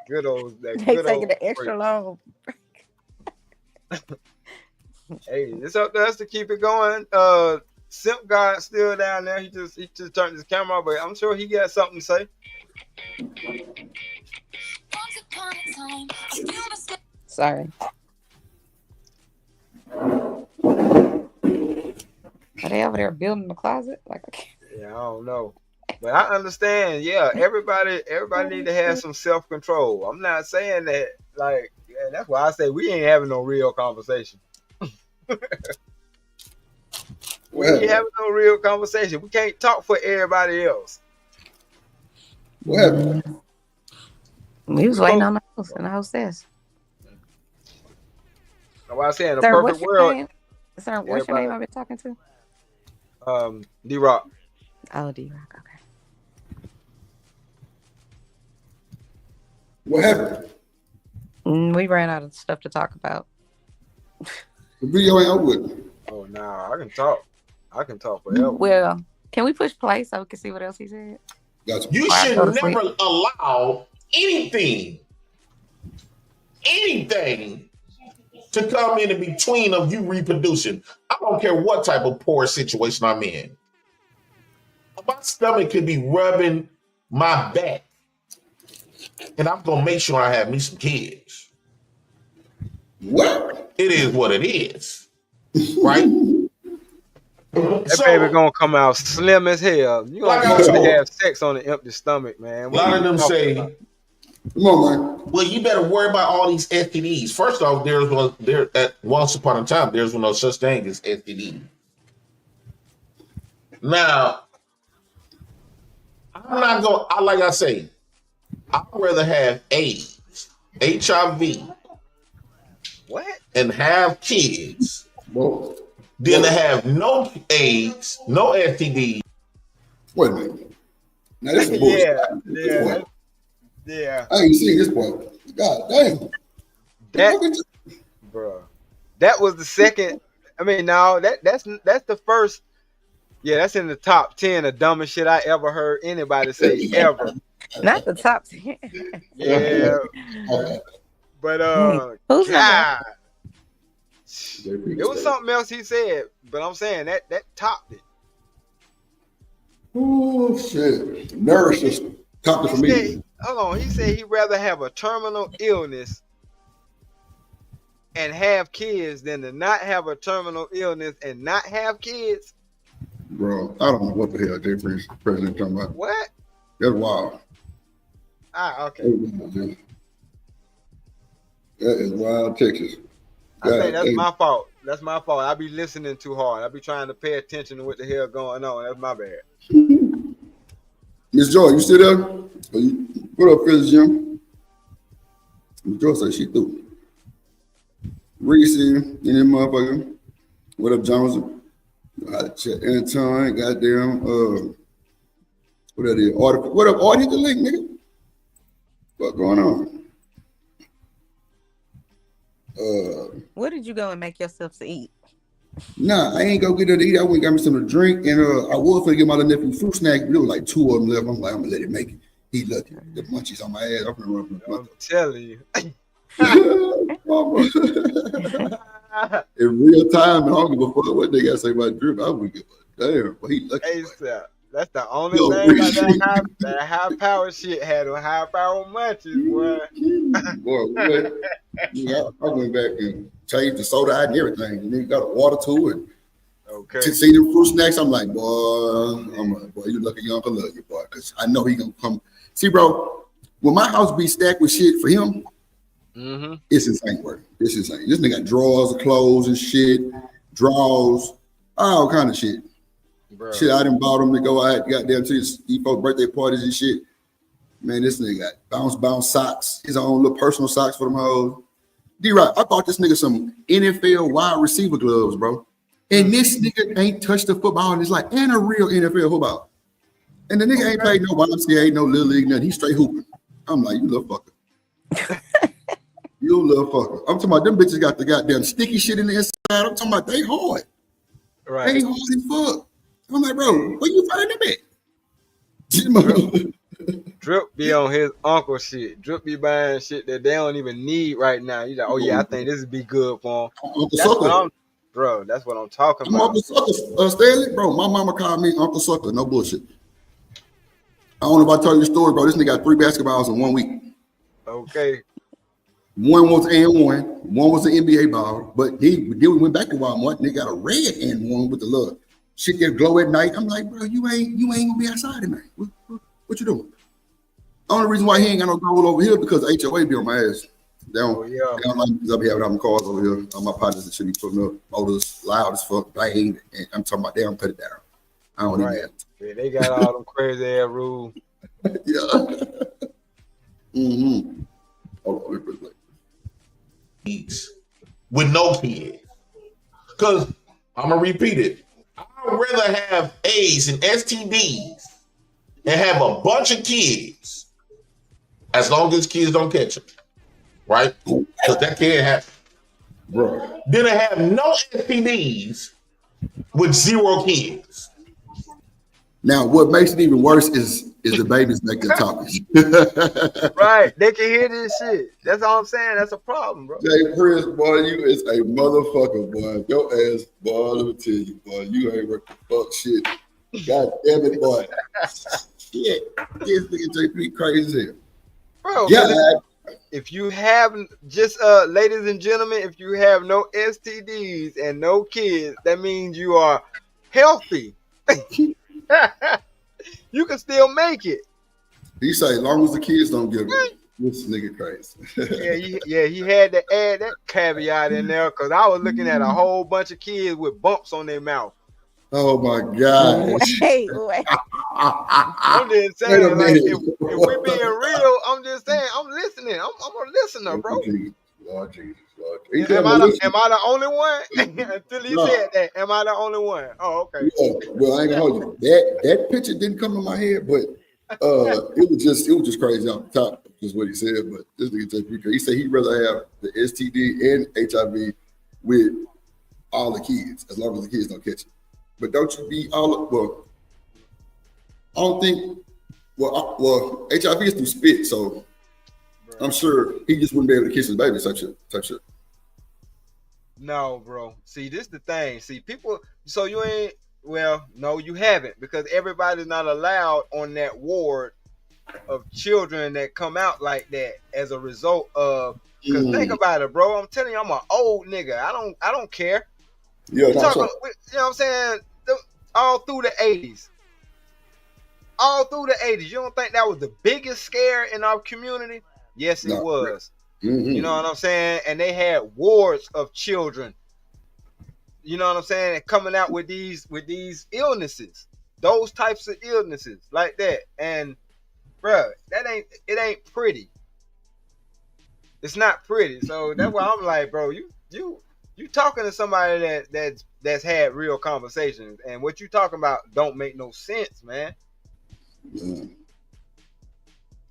Good old. They taking it extra long. Hey, it's up to us to keep it going. Simp God still down there. He just turned his camera on, but I'm sure he got something to say. Sorry. Are they over there building the closet? Like, okay. Yeah, I don't know. But I understand, yeah, everybody need to have some self-control. I'm not saying that, like, yeah, that's why I say we ain't having no real conversation. We ain't having no real conversation. We can't talk for everybody else. What happened? We was waiting on the host, and the host says. That's why I say in a perfect world. Sir, what's your name I've been talking to? D-Rock. Oh, D-Rock, okay. What happened? We ran out of stuff to talk about. The video ain't over with. Oh, nah, I can talk. I can talk forever. Well, can we push play so we can see what else he said? Gotcha. You should never allow anything to come in between of you reproducing. I don't care what type of poor situation I'm in. My stomach could be rubbing my back, and I'm gonna make sure I have me some kids. What? It is what it is, right? That baby gonna come out slim as hell. You gonna mostly have sex on an empty stomach, man. A lot of them say, "Come on, man." Well, you better worry about all these STDs. First off, once upon a time there's no such thing as STD. Now, I'm not going. Like I say, I'd rather have AIDS, HIV, and have kids than to have no AIDS, no STD. Wait a minute. Now this is bullshit. Yeah. I ain't seen this part. God damn. Bro, that was the second. I mean, no, that's the first. Yeah, that's in the top 10 of dumbest shit I ever heard anybody say ever. Not the top 10. Yeah. But God, it was something else he said, but I'm saying that topped it. Oh shit. Nervous system. Topped it for me. Hold on, he said he'd rather have a terminal illness and have kids than to not have a terminal illness and not have kids. Bro, I don't know what the hell Jay President talking about. What? That's wild. Okay. That is wild, Texas. I think that's my fault. That's my fault. I be listening too hard. I be trying to pay attention to what the hell going on. That's my bad. Miss Joy, you still there? What up, Phyllis Jim? Miss Joy said she threw. Reese in that motherfucker. What up, Johnson? Anton, goddamn, what that is? What up, Art? Hit the link, nigga. What's going on? Where did you go and make yourself to eat? Nah, I ain't go get her to eat. I went and got me something to drink, and I was gonna get my little nephew fruit snack, but there was like 2 of them left. I'm like, I'm gonna let it make it. He lucky. The munchies on my ass. I'm gonna run from the I'm telling you. In real time, and I don't give a fuck what they got to say about Drip. I would give a damn. But he lucky. ASAP. That's the only thing about that high power shit had a high power munchies, boy. Boy, yeah, I went back and changed the soda out and everything. And then got a water too. And to see the fruit snacks, I'm like, boy, you lucky your uncle love you, boy. Because I know he gonna come. See, bro, when my house be stacked with shit for him, it's insane work. It's insane. This nigga got drawers of clothes and shit, drawers, all kind of shit. Bro. Shit, I done bought him to go out, goddamn to his folks' birthday parties and shit. Man, this nigga got bounce socks, his own little personal socks for them hoes. D-Rock, I bought this nigga some NFL wide receiver gloves, bro. And this nigga ain't touched the football in his life, and a real NFL football. And the nigga ain't played no YMCA, no Little League, nothing. He's straight hooping. I'm like, you little fucker. You little fucker. I'm talking about them bitches got the goddamn sticky shit in the inside. I'm talking about they hard. Right. They hard as fuck. I'm like, bro, where you find them at? Drip be on his uncle shit. Drip be buying shit that they don't even need right now. He's like, oh yeah, I think this would be good for him. That's what I'm talking about. Uncle Sucker, Stanley, bro. My mama called me Uncle Sucker. No bullshit. I don't know if I tell you the story, bro. This nigga got 3 basketballs in 1 week. Okay. One was N1, one was an NBA ball, but then we went back to Walmart and they got a red N1 with the little shit that glow at night. I'm like, bro, you ain't gonna be outside tonight. What you doing? Only reason why he ain't got no gold over here because HOA be on my ass. They don't like because I be having all them cars over here. All my partners that should be putting up motors loud as fuck, bang, and I'm talking about they don't cut it down. I don't need that. Yeah, they got all them crazy ass rules. Hold on, with no kids. Because I'm gonna repeat it. I'd rather have AIDS and STDs and have a bunch of kids as long as kids don't catch them. Right? Because that can't happen. Bro. Then I have no STDs with 0 kids. Now, what makes it even worse is the babies back there talking. Right. They can hear this shit. That's all I'm saying. That's a problem, bro. Jay Chris, boy, you is a motherfucker, boy. Your ass, boy, let me tell you, boy, you ain't worth the fuck shit. God damn it, boy. Shit. This nigga JP crazy as hell. Bro, if you have just ladies and gentlemen, if you have no STDs and no kids, that means you are healthy. You can still make it. He say, as long as the kids don't get it, this nigga crazy. He had to add that caveat in there because I was looking at a whole bunch of kids with bumps on their mouth. Oh my God. Wait. I'm just saying, like, if we being real, I'm just saying, I'm listening. I'm a listener, bro. Lord Jesus. Am I the only one? Until he said that. Am I the only one? Oh, okay. Yeah, well, I ain't gonna hold you. That picture didn't come in my head, but it was just crazy off the top, just what he said. But this nigga JP, he said he'd rather have the STD and HIV with all the kids, as long as the kids don't catch it. But don't you be well, I don't think well HIV is through spit, so I'm sure he just wouldn't be able to kiss his baby, type shit. No, bro. See, this is the thing. See, people, so you ain't, well, no, you haven't, because everybody's not allowed on that ward of children that come out like that as a result of, because think about it, bro. I'm telling you, I'm an old nigga. I don't care. Yeah, you know what I'm saying? All through the 80s. All through the 80s. You don't think that was the biggest scare in our community? Yes, it was. You know what I'm saying? And they had wards of children. You know what I'm saying? And coming out with these illnesses, those types of illnesses like that. And bro, it ain't pretty. It's not pretty. So that's why I'm like, bro, you talking to somebody that's had real conversations, and what you talking about don't make no sense, man.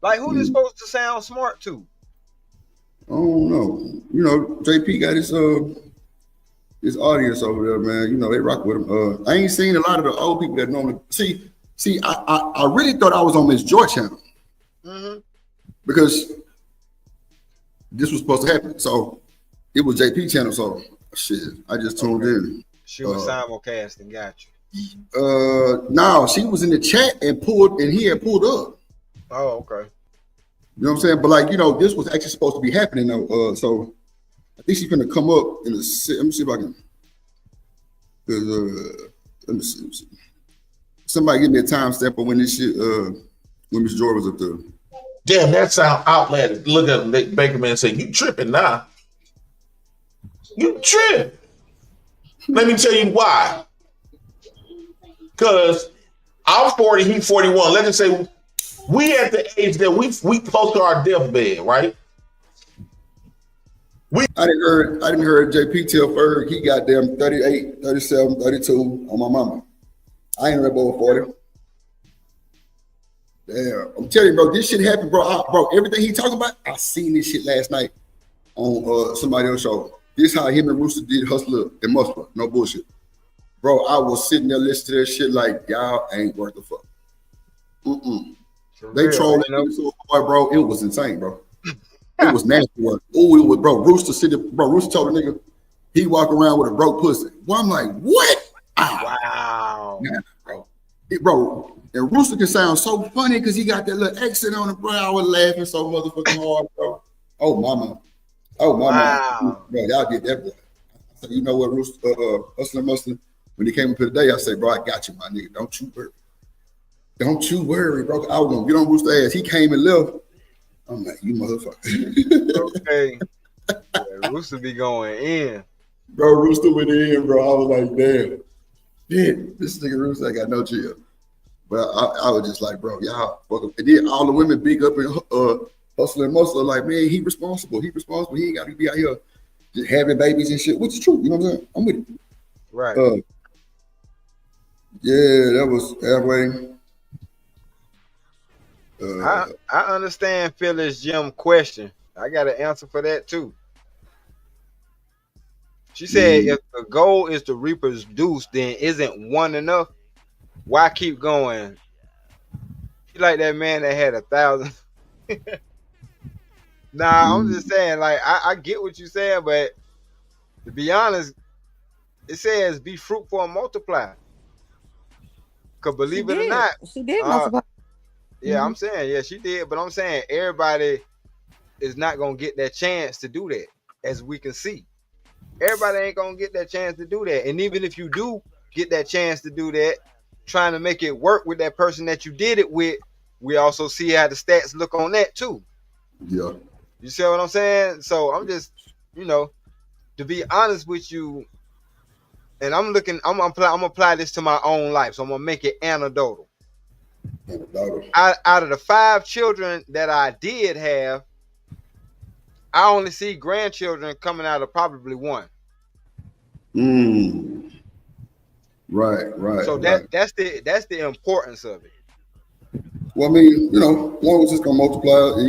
Like, who this supposed to sound smart to? I don't know. You know, JP got his audience over there, man. You know, they rock with him. I ain't seen a lot of the old people that normally see. I really thought I was on Miss Joy channel because this was supposed to happen. So it was JP channel. So shit, I just tuned in. She was simulcasting. Got you. No, she was in the chat and he had pulled up. Oh, okay. You know what I'm saying? But like, this was actually supposed to be happening though. So I think she's gonna come up in the. Let me see if I can. Let me see. Somebody give me a timestamp of when this shit. When Miss Juror was up there. Damn, that sound outlandish. Look at Nick Bakerman and say, "You tripping now? You tripping?" Let me tell you why. Because I'm 40, he's 41. Let's just say we at the age that we close to our deathbed, right? I didn't heard JP tell Ferg he got them 38, 37, 32 on my mama. I ain't read over 40. Damn, I'm telling you, bro, this shit happened, bro. Bro, everything he talking about, I seen this shit last night on somebody else's show. This how him and Rooster did Hustler and Muscle. No bullshit. Bro, I was sitting there listening to that shit like, y'all ain't worth the fuck. They trolled that so hard, bro. It was insane, bro. It was nasty work. Oh, it was, bro. Rooster told the nigga he walk around with a broke pussy. Well, I'm like, what? Wow. Nah, bro. And Rooster can sound so funny because he got that little accent on it, bro. I was laughing so motherfucking hard, bro. Oh, mama. Wow. Bro, y'all did that, bro. I said, you know what, Rooster, Hustler Mustard, when he came up here today, I said, bro, I got you, my nigga. Don't you worry. Don't you worry, bro. I was going to get on Rooster's ass. He came and left. I'm like, you motherfucker. Okay. Yeah, Rooster be going in. Bro, Rooster went in, bro. I was like, damn. Shit, this nigga Rooster ain't got no chill. But I was just like, bro, y'all fuck. And then all the women big up and Hustler and Muscle, like, man, he responsible. He ain't got to be out here just having babies and shit, which is true. You know what I'm saying? I'm with it. Right. Yeah, that was halfway. I understand Phyllis Jim question. I got an answer for that too. She said, if the goal is to reproduce, then isn't one enough? Why keep going? You like that man that had 1,000? Nah, I'm just saying, like, I get what you're saying, but to be honest, it says be fruitful and multiply. Cause believe it or not, she did multiply. Yeah, I'm saying, yeah, she did, but I'm saying everybody is not gonna get that chance to do that, as we can see. Everybody ain't gonna get that chance to do that. And even if you do get that chance to do that, trying to make it work with that person that you did it with, we also see how the stats look on that too. Yeah. You see what I'm saying? So I'm just, to be honest with you, and I'm gonna apply this to my own life. So I'm gonna make it anecdotal. Out of the 5 children that I did have, I only see grandchildren coming out of probably 1. Right. So that's the importance of it. Well, I mean, one was just gonna multiply.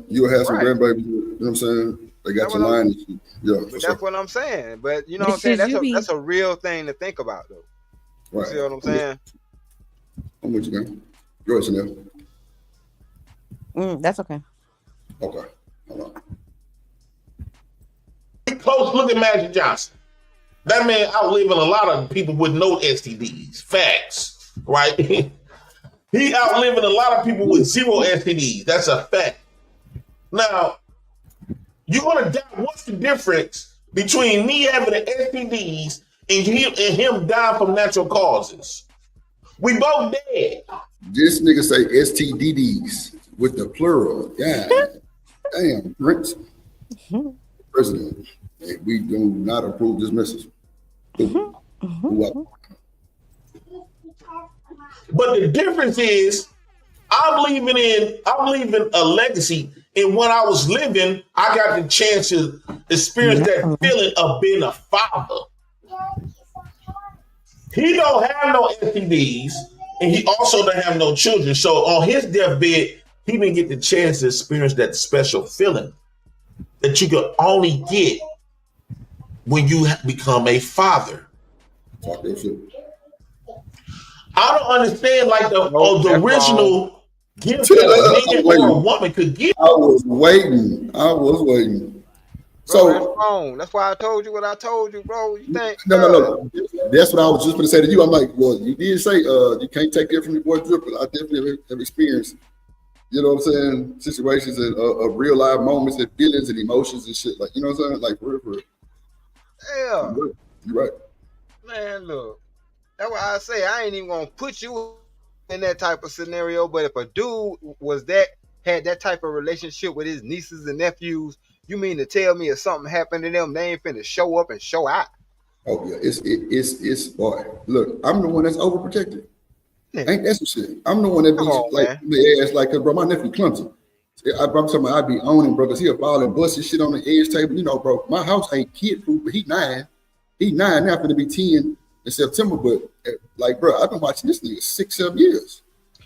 You'll have some grandbabies. You know what I'm saying? They got your line. Yeah, but that's what I'm saying. But you know what I'm saying? That's a real thing to think about, though. Right. You see what I'm saying? I'm with you, man. Go ahead, Chanel. That's okay. Okay. Hold on. Close look at Magic Johnson. That man outliving a lot of people with no STDs. Facts, right? He outliving a lot of people with 0 STDs. That's a fact. Now, you're gonna doubt what's the difference between me having the STDs and him dying from natural causes? We both dead. This nigga say STDs with the plural. Yeah. Damn, Prince. President. Hey, we do not approve this message. But the difference is I'm leaving a legacy. And when I was living, I got the chance to experience that feeling of being a father. He don't have no STDs, and he also don't have no children. So on his deathbed, he didn't get the chance to experience that special feeling that you can only get when you become a father. I don't understand the original gift that a man or a woman could give. I was waiting. Bro, that's wrong. That's why I told you what I told you, bro. You think? No. That's what I was just going to say to you. I'm like, well, you did say you can't take it from your boy Drip, but I definitely have experienced, you know what I'm saying, situations of real life moments and feelings and emotions and shit. Like, you know what I'm saying? Like, for real. Yeah. You're right. Man, look. That's why I say I ain't even gonna put you in that type of scenario. But if a dude had that type of relationship with his nieces and nephews, you mean to tell me if something happened to them, they ain't finna show up and show out? Oh yeah, it's boy. Look, I'm the one that's overprotected. Ain't that some shit? I'm the one that be like the ass, like, bro, my nephew clumsy. I'm talking about I be owning, bro, because he'll fall and bust his shit on the edge table. You know, bro, my house ain't kid proof, but he 9. He 9 now, finna be 10 in September. But like, bro, I've been watching this nigga 6-7 years.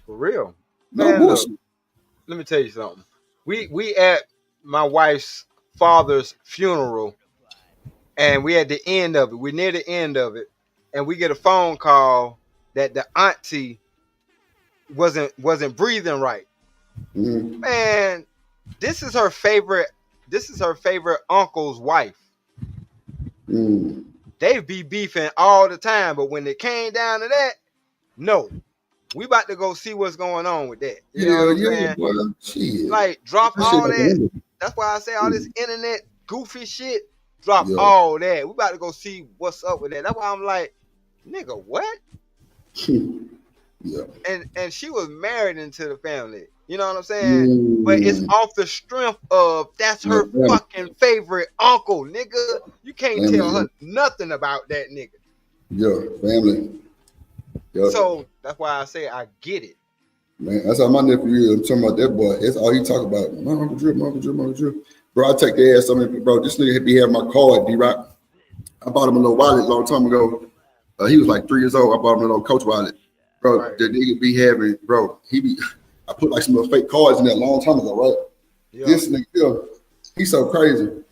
For real. No bullshit. Look, let me tell you something. We at my wife's father's funeral, and we at the end of it. We're near the end of it, and we get a phone call that the auntie wasn't breathing right. Mm-hmm. Man, this is her favorite uncle's wife. Mm. They be beefing all the time, but when it came down to that, no. We about to go see what's going on with that. You know what I'm saying? Well, shit. Like, drop all that. That's why I say all this internet goofy shit. Drop all that. We about to go see what's up with that. That's why I'm like, nigga, what? Yeah. And she was married into the family. You know what I'm saying? But it's off the strength of that's her fucking favorite uncle, nigga. You can't tell her nothing about that nigga. Yeah, family. Yep. So that's why I say I get it. Man, that's how my nephew is. I'm talking about that boy. That's all he talk about. My Uncle Drip. Bro, I take the ass. Bro, this nigga be having my card, D-Rock. I bought him a little wallet a long time ago. He was like 3 years old. I bought him a little Coach wallet. Bro, right. The nigga be having, bro, I put like some little fake cards in there a long time ago, right? Yeah. This nigga, he's so crazy.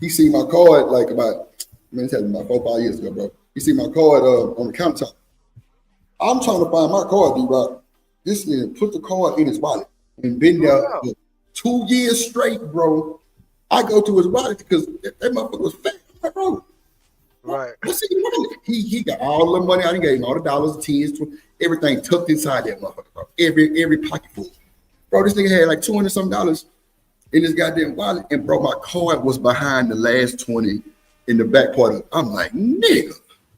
He seen my card like it's happened about 4 or 5 years ago, bro. He seen my card on the countertop. I'm trying to find my card, D-Rock. This nigga put the card in his wallet and been there for 2 years straight, bro. I go to his wallet because that motherfucker was fat, bro. Right. What's in the wallet? He got all the money out. He gave him all the dollars, tens, everything tucked inside that motherfucker, bro. Every pocket full. Bro, this nigga had like $200-something in his goddamn wallet, and bro, my card was behind the last 20 in the back part of it. I'm like, nigga.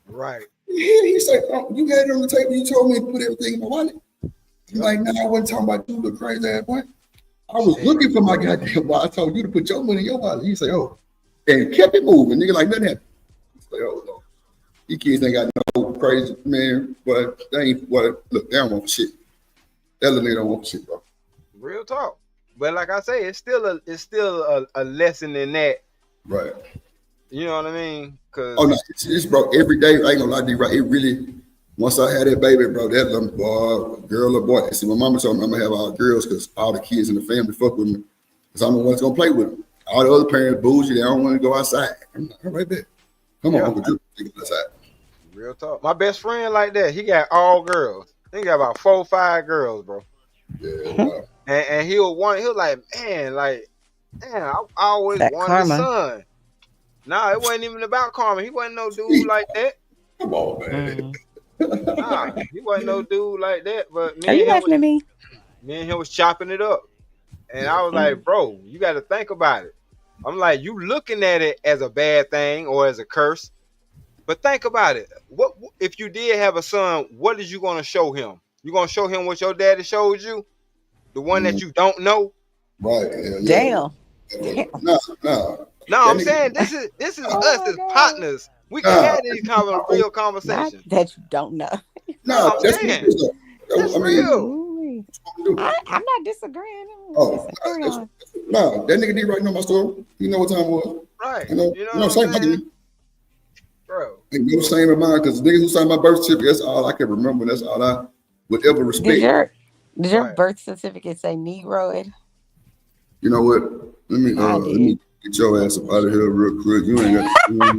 Right. He said, you had it on the table. You told me to put everything in my wallet. I'm like, nah, I wasn't talking about you, little crazy ass boy. I was looking for my goddamn wallet. I told you to put your money in your wallet. He said, oh, and kept it moving, nigga, like nothing happened. Like, oh no, these kids ain't got no crazy man, but they ain't look, they don't want shit. That little nigga don't want shit, bro. Real talk. But like I say, it's still a lesson in that. Right. You know what I mean? Cause no, it's bro, every day, I ain't gonna lie to you, right? It really, once I had that baby, bro, that little boy, girl or boy. See, my mama told me I'm gonna have all girls because all the kids in the family fuck with me. Because I'm the one that's gonna play with them. All the other parents bougie, they don't want to go outside. I'm like, all right, bet. Come on, Uncle Drew, take it outside. Real talk. My best friend like that, he got all girls. He got about 4 or 5 girls, bro. Yeah, wow. And he was like, man, I always wanted a son. Nah, it wasn't even about karma. He wasn't no dude like that. Come on, man. Nah, he wasn't no dude like that. But Are you laughing at me? Me and him was chopping it up. And I was like, bro, you got to think about it. I'm like, you looking at it as a bad thing or as a curse. But think about it. What if you did have a son, what is you going to show him? You going to show him what your daddy showed you? The one that you don't know? Right. Yeah. No, I'm saying this is us as partners. We can have these kind of real conversations. That you don't know. No, that's saying. That's real. I'm not disagreeing. No, that nigga did right know my story. You know what time it was. Right. You know same thing. Bro. Ain't no same in mine because niggas who signed my birth certificate, that's all I can remember. That's all I would ever respect. Did your birth certificate say Negroid? You know what? Let me get your ass up out of here real quick. You ain't got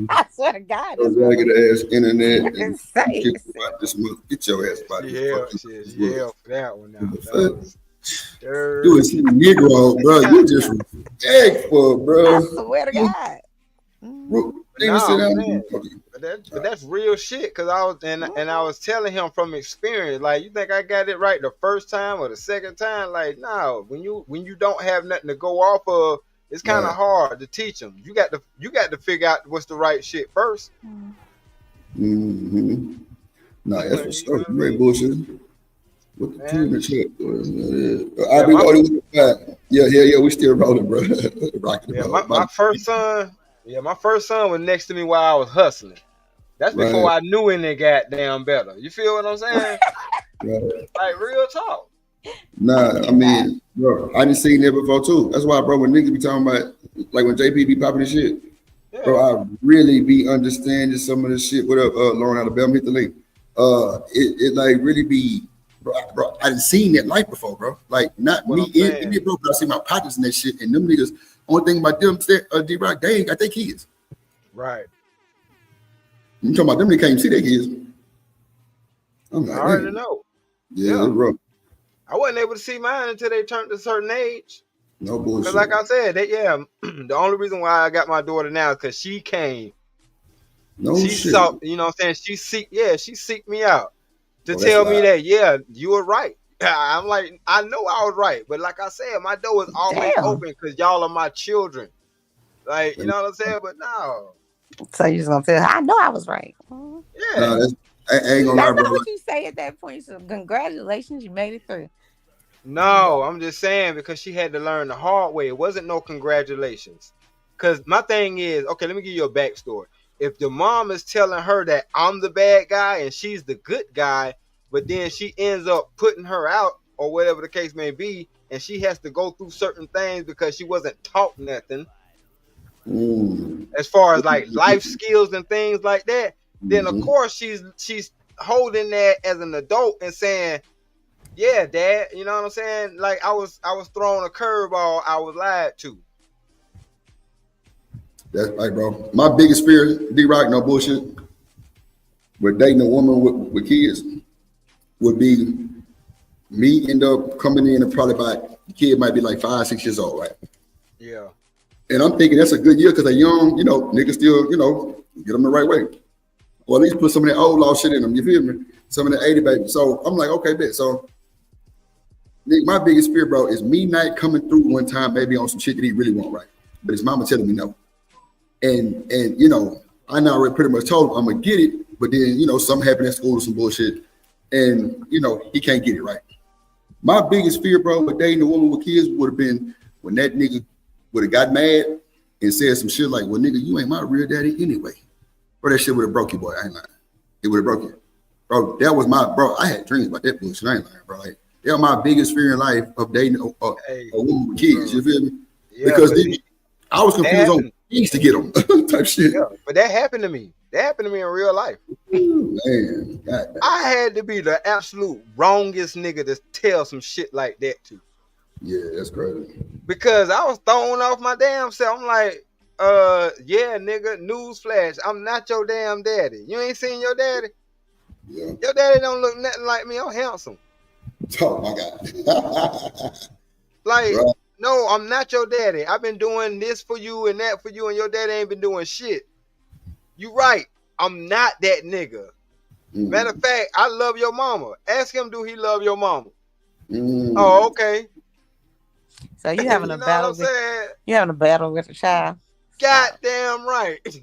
I swear to God. ragged ass internet. Get Get your ass up out of here. Yeah, for that one now. You was a Negro, bro. You just respectful, bro. I swear to God. But that's real shit. Cause I was and I was telling him from experience, like, you think I got it right the first time or the second time? Like, no. When you don't have nothing to go off of, it's kind of hard to teach them. You got to figure out what's the right shit first. Mm-hmm. Nah, that's what's up. You ain't bullshit. What the two in the chat? Yeah, we still rolling, bro. Rocking my first son was next to me while I was hustling. That's before I knew any goddamn better. You feel what I'm saying? Like, real talk. Nah, I mean, bro, I didn't see that before too. That's why, bro, when niggas be talking about, like when JP be popping this shit, bro, I really be understanding some of this shit. What up, Lauren Alabama, hit the link. It like really be, bro, I didn't seen that life before, bro. Like, not me, bro, but I see my partners and that shit, and them niggas, only thing about them, D-Rock, they ain't got their kids. Right. You talking about them, they can't even see their kids. I'm like, I already know. Yeah, bro. I wasn't able to see mine until they turned a certain age. No bullshit. Because like I said, the only reason why I got my daughter now is because she came. She saw, you know what I'm saying? She seeked me out to tell me that, you were right. I'm like, I know I was right. But like I said, my door is always open because y'all are my children. Like, you know what I'm saying? But no. So you're just going to tell her, I know I was right. Yeah. I ain't gonna lie, bro. That's not what you say at that point. So congratulations, you made it through. No, I'm just saying because she had to learn the hard way. It wasn't no congratulations. Because my thing is, okay, let me give you a backstory. If the mom is telling her that I'm the bad guy and she's the good guy, but then she ends up putting her out or whatever the case may be, and she has to go through certain things because she wasn't taught nothing, as far as like life skills and things like that, then of course she's holding that as an adult and saying, yeah, Dad, you know what I'm saying? Like I was thrown a curveball, I was lied to. That's right, bro. My biggest fear, D-Rock, no bullshit, with dating a woman with kids would be me end up coming in and probably the kid might be like 5, 6 years old, right? Yeah. And I'm thinking that's a good year because they're young, niggas still, get them the right way. Or at least put some of that old law shit in them, you feel me? Some of the 80 baby. So I'm like, okay, bet. So my biggest fear, bro, is me not coming through one time maybe on some shit that he really want, right? But his mama telling me no. And I now already pretty much told him I'm gonna get it, but then, something happened at school or some bullshit. And, he can't get it right. My biggest fear, bro, with dating a woman with kids would have been when that nigga would have got mad and said some shit like, well, nigga, you ain't my real daddy anyway. Bro, that shit would have broke you, boy. I ain't lying. It would have broke you. Bro, that was I had dreams about that bullshit. I ain't lying, bro. Like, that was my biggest fear in life of dating a woman with kids. You feel me? Yeah, because I was confused on things to get them type shit. Yeah, but that happened to me. That happened to me in real life. Man, God. I had to be the absolute wrongest nigga to tell some shit like that to. Yeah, that's crazy. Because I was thrown off my damn self. I'm like, yeah, nigga, newsflash, I'm not your damn daddy. You ain't seen your daddy? Yeah. Your daddy don't look nothing like me. I'm handsome. Oh my God. Like, right. No, I'm not your daddy. I've been doing this for you and that for you, and your daddy ain't been doing shit. You right. I'm not that nigga. Matter of fact, I love your mama. Ask him, do he love your mama? Oh, okay. So you having a battle? You having a battle with a child? Goddamn right. He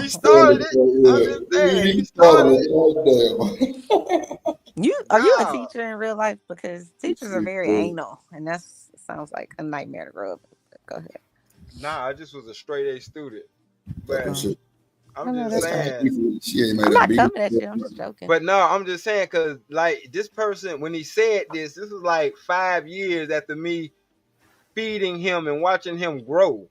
started it. I'm just saying. He started it. Are you a teacher in real life? Because teachers are very anal, and that sounds like a nightmare to grow up with. Go ahead. Nah, I just was a straight A student. But I'm No, just saying. I'm not coming at you. I'm just joking. But no, I'm just saying because like this person, when he said this was like 5 years after me feeding him and watching him grow.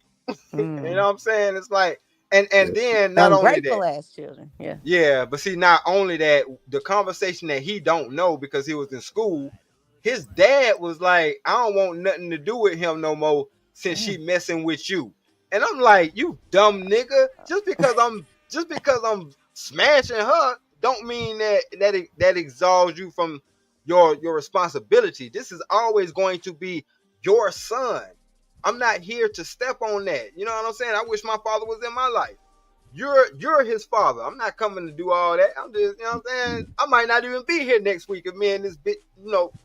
You know what I'm saying? It's like, and then not only ungrateful ass children. Yeah. Yeah, but see, not only that, the conversation that he don't know because he was in school, his dad was like, I don't want nothing to do with him no more since she messing with you. And I'm like, you dumb nigga, just because I'm smashing her don't mean that exalts you from your responsibility. This is always going to be your son. I'm not here to step on that. You know what I'm saying? I wish my father was in my life. You're his father. I'm not coming to do all that. I'm just, you know what I'm saying? I might not even be here next week if me and this bitch,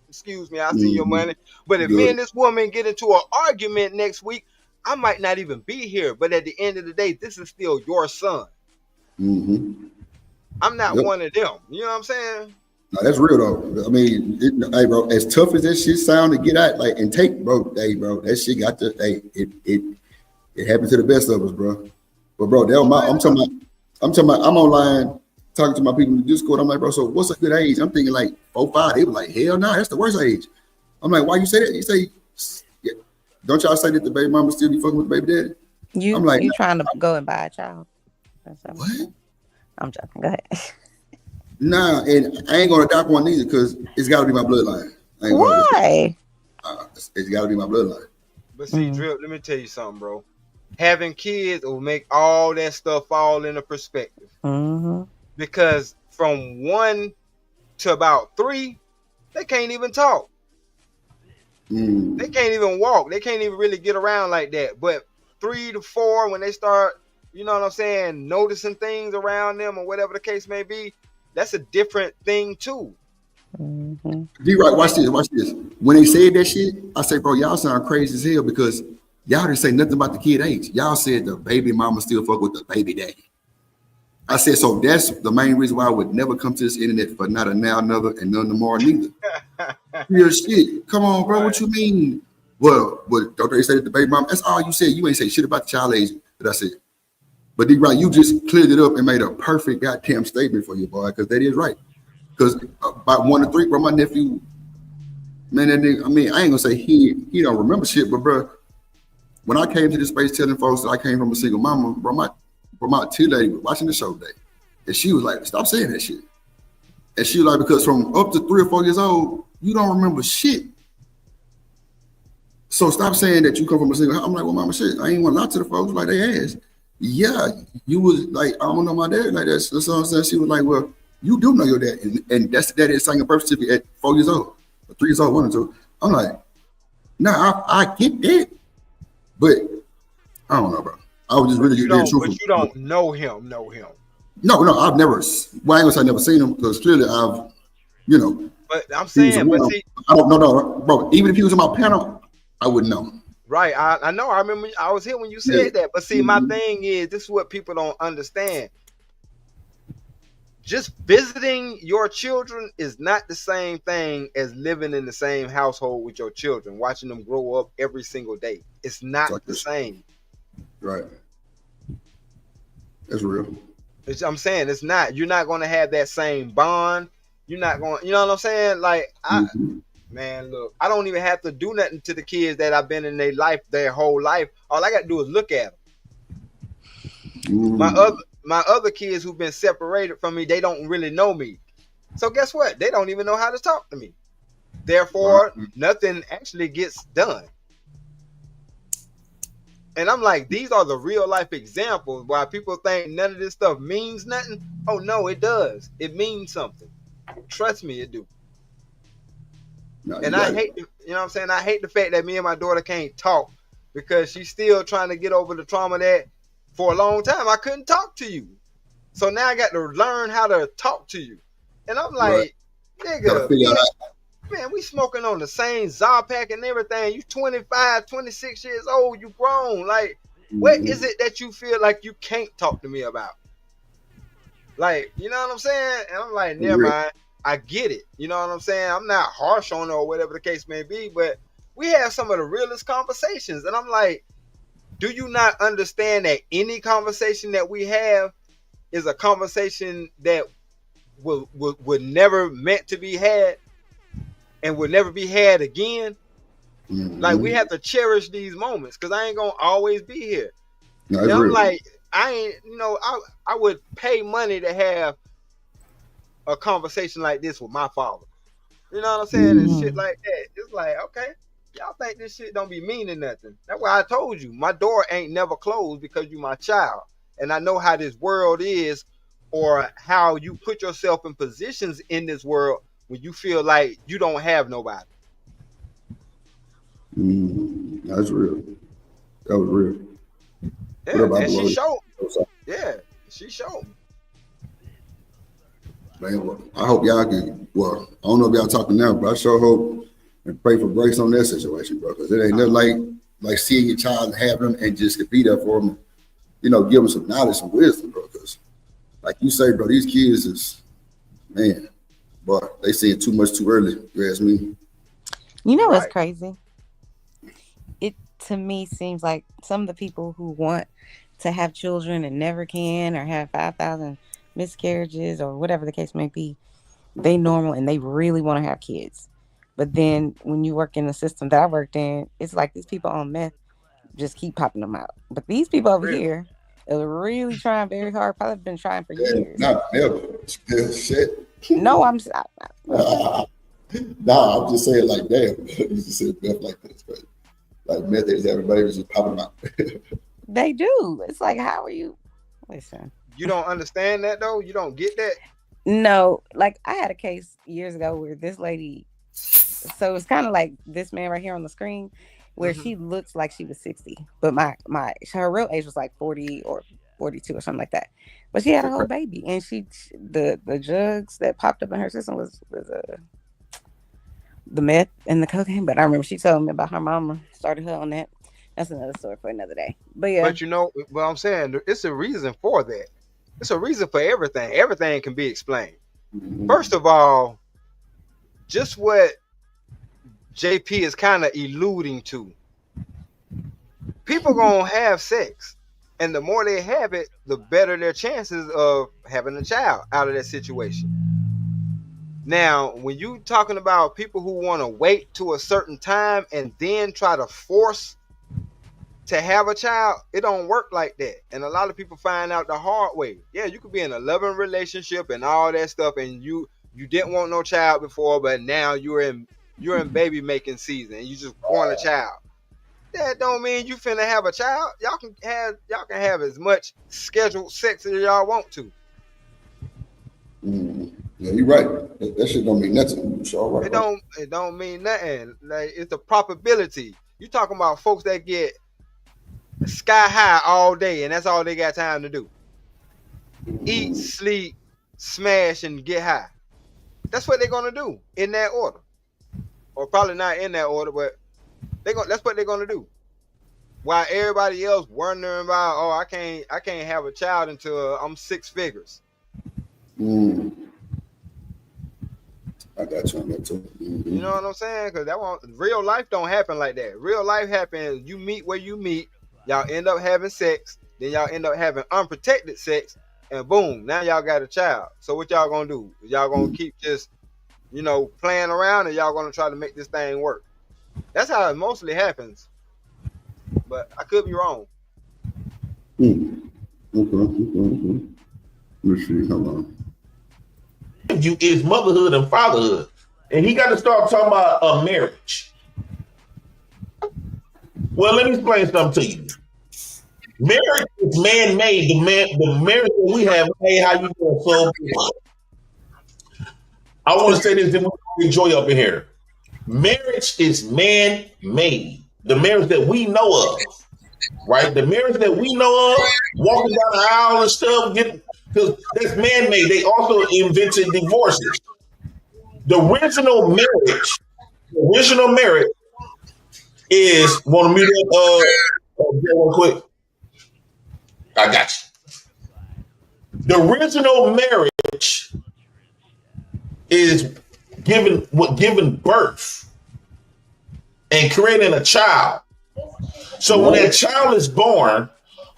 excuse me, I see your money. But if me and this woman get into an argument next week, I might not even be here. But at the end of the day, this is still your son. I'm not one of them. You know what I'm saying? No, that's real though. I mean, hey, bro, as tough as that shit sound to get out, like, and take, bro, hey, bro, that shit got to, hey, it happened to the best of us, bro. But bro, I'm talking about, I'm online talking to my people in the Discord. I'm like, bro, so what's a good age? I'm thinking like 4, 5. They were like, hell no, that's the worst age. I'm like, why you say that? You say, yeah. Don't y'all say that the baby mama still be fucking with the baby daddy? I'm like, you trying to go and buy a child? What? I'm joking. Go ahead. Nah, and I ain't gonna adopt one either because it's got to be my bloodline. Why? It's got to be my bloodline. But see, Drip, let me tell you something, bro. Having kids will make all that stuff fall into perspective. Because from 1 to about 3, they can't even talk. They can't even walk. They can't even really get around like that. But 3 to 4, when they start, you know what I'm saying, noticing things around them or whatever the case may be, that's a different thing too. D-Right, watch this. When they said that shit, I say, bro, y'all sound crazy as hell because y'all didn't say nothing about the kid age. Y'all said the baby mama still fuck with the baby daddy. I said, so that's the main reason why I would never come to this internet for not a now, another, and none tomorrow neither. Real shit. Come on, bro. What you mean? Well, don't they say that the baby mama? That's all you said. You ain't say shit about the child age that I said. But D-Right, you just cleared it up and made a perfect goddamn statement for you, boy, because that is right. Because about 1 to 3, bro, my nephew, man, that nigga, I mean, I ain't gonna say he don't remember shit, but bro, when I came to this space telling folks that I came from a single mama, bro, my tea lady was watching the show today, and she was like, "Stop saying that shit." And she was like, "Because from up to 3 or 4 years old, you don't remember shit. So stop saying that you come from a single." I'm like, "Well, mama, shit, I ain't want to lie to the folks like they asked. Yeah, you was like, I don't know my dad like that." That's what I'm saying. She was like, "Well, you do know your dad, and that's the dad is signing a birth certificate at 4 years old, or 3 years old, 1 or 2." I'm like, "Nah, I get that, but I don't know, bro. I was just really truthful." But you don't know him. No, I've never. Well, I ain't gonna say I never seen him because clearly I've, But I'm saying, but see, I don't know, bro. Even if he was on my panel, I wouldn't know. Right, I know. I remember I was here when you said that. But see, my thing is, this is what people don't understand. Just visiting your children is not the same thing as living in the same household with your children, watching them grow up every single day. It's not the same. Right. That's real. I'm saying it's not. You're not going to have that same bond. You're not going. You know what I'm saying? Like, man, look, I don't even have to do nothing to the kids that I've been in their life, their whole life. All I got to do is look at them. My other kids who've been separated from me, they don't really know me. So guess what? They don't even know how to talk to me. Therefore, nothing actually gets done. And I'm like, these are the real life examples why people think none of this stuff means nothing. Oh no, it does. It means something. Trust me, it do. And I hate, you know what I'm saying? I hate the fact that me and my daughter can't talk because she's still trying to get over the trauma that for a long time I couldn't talk to you. So now I got to learn how to talk to you. And I'm like, nigga, man, we smoking on the same Zarpack and everything. You 25, 26 years old, you grown. Like, what is it that you feel like you can't talk to me about? Like, you know what I'm saying? And I'm like, never mind. I get it. You know what I'm saying? I'm not harsh on her or whatever the case may be, but we have some of the realest conversations. And I'm like, do you not understand that any conversation that we have is a conversation that would never meant to be had and will never be had again? Like, we have to cherish these moments because I ain't gonna always be here. No, and I'm like, I ain't, I would pay money to have a conversation like this with my father. You know what I'm saying? And shit like that. It's like, okay, y'all think this shit don't be meaning nothing. That's why I told you, my door ain't never closed because you my child. And I know how this world is or how you put yourself in positions in this world when you feel like you don't have nobody. That's real. That was real. Yeah, and she showed. Yeah, she showed me. Man, well, I hope y'all can. Well, I don't know if y'all talking now, but I sure hope and pray for grace on that situation, bro. Because it ain't nothing like seeing your child and having them and just be there for them. You know, give them some knowledge and wisdom, bro. Because, like you say, bro, these kids is, man, but they see it too much too early. You ask me. You know what's crazy? It to me seems like some of the people who want to have children and never can, or have 5,000 miscarriages or whatever the case may be, they normal and they really want to have kids. But then when you work in the system that I worked in, it's like these people on meth just keep popping them out. But these people over here are really trying very hard. Probably been trying for years. Not never. Shit. No, I'm just saying like, damn. You just said meth like this, but like meth is everybody was just popping out. They do. It's like, how are you? Listen. You don't understand that though? You don't get that? No, like I had a case years ago where this lady, so it's kind of like this man right here on the screen, where she looks like she was 60, but her real age was like 40 or 42 or something like that. But she had a whole baby, and the drugs that popped up in her system was the meth and the cocaine. But I remember she told me about her mama started her on that. That's another story for another day. But yeah. But you know what I'm saying? It's a reason for that. It's a reason for everything. Everything can be explained. First of all, just what JP is kind of alluding to. People gonna have sex, and the more they have it, the better their chances of having a child out of that situation. Now, when you talking about people who want to wait to a certain time and then try to force to have a child, it don't work like that. And a lot of people find out the hard way. Yeah, you could be in a loving relationship and all that stuff, and you didn't want no child before, but now you're in baby making season and you just want a child. That don't mean you finna have a child. Y'all can have as much scheduled sex as y'all want to. Yeah, you're right. That shit don't mean nothing. Sure, right, it don't mean nothing. Like, it's the probability. You talking about folks that get sky high all day and that's all they got time to do. Eat, sleep, smash, and get high. That's what they're gonna do in that order. Or probably not in that order, but that's what they're gonna do. While everybody else wondering about, oh, I can't have a child until I'm 6 figures. I got you on that too. You know what I'm saying? Because real life don't happen like that. Real life happens. You meet where you meet. Y'all end up having sex. Then y'all end up having unprotected sex, and boom, now y'all got a child. So what y'all gonna do? Y'all gonna keep just, playing around, and y'all gonna try to make this thing work? That's how it mostly happens. But I could be wrong. Okay. Let's see. Hold on. Is motherhood and fatherhood, and he got to start talking about a marriage. Well, let me explain something to you. Marriage is man-made. The marriage that we have. Hey, how you doing? So, I want to say this, then we enjoy up in here. Marriage is man-made. The marriage that we know of, right? The marriage that we know of, walking down the aisle and stuff, because that's man-made. They also invented divorces. The original marriage is, want to mute up real quick? I got you. The original marriage is giving birth and creating a child. So when that child is born,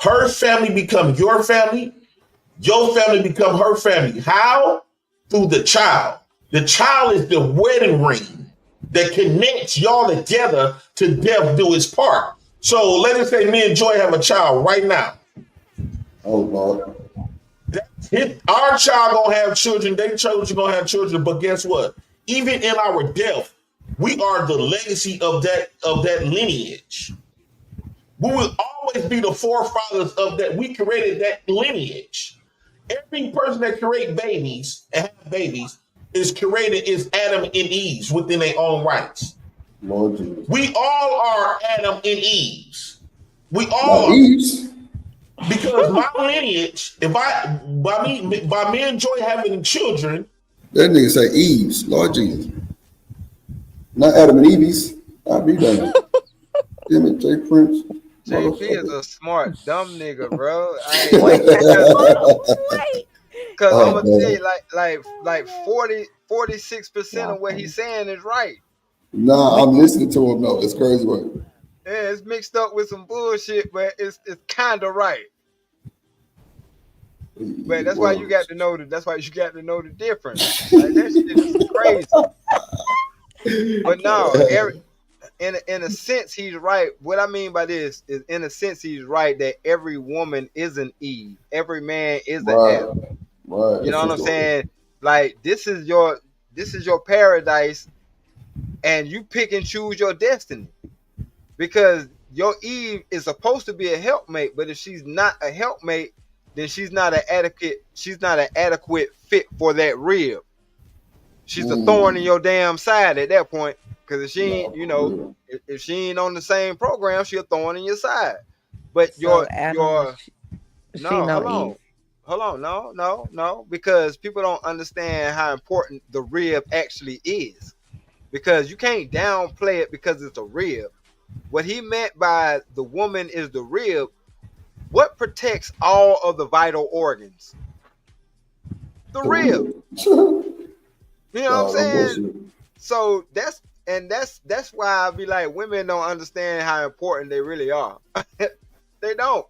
her family become your family become her family. How? Through the child. The child is the wedding ring that connects y'all together to death do its part. So let us say me and Joy have a child right now. Oh Lord. Our child gonna have children, their children gonna have children, but guess what? Even in our death, we are the legacy of that lineage. We will always be the forefathers of that. We created that lineage. Every person that create babies and have babies is Adam and Eve within their own rights. Lord Jesus. We all are Adam and Eve. We all are. Eves. Because my lineage, by me and Joy having children. That nigga say Eves, Lord Jesus. Not Adam and Eve's. I'll be damned. Damn it, J Prince. JP is a smart, dumb nigga, bro. Because I'm gonna tell you, like 46% of what he's saying is right. Nah, I'm listening to him though. It's crazy work. Yeah, it's mixed up with some bullshit, but it's kind of right. But that's why you got to know that's why you got to know the difference. Like that shit is crazy. But no, in a sense, he's right. What I mean by this is, in a sense, he's right that every woman is an Eve, every man is an Adam. Right. You know what I'm saying? Like this is your paradise, and you pick and choose your destiny, because your Eve is supposed to be a helpmate, but if she's not a helpmate, then she's not an adequate fit for that rib. She's a thorn in your damn side at that point. Because if she ain't, if she ain't on the same program, she'll thorn in your side. But So hold on, no, because people don't understand how important the rib actually is. Because you can't downplay it because it's a rib. What he meant by the woman is the rib. What protects all of the vital organs? The rib. You know what I'm saying? So that's why I be like, women don't understand how important they really are. They don't.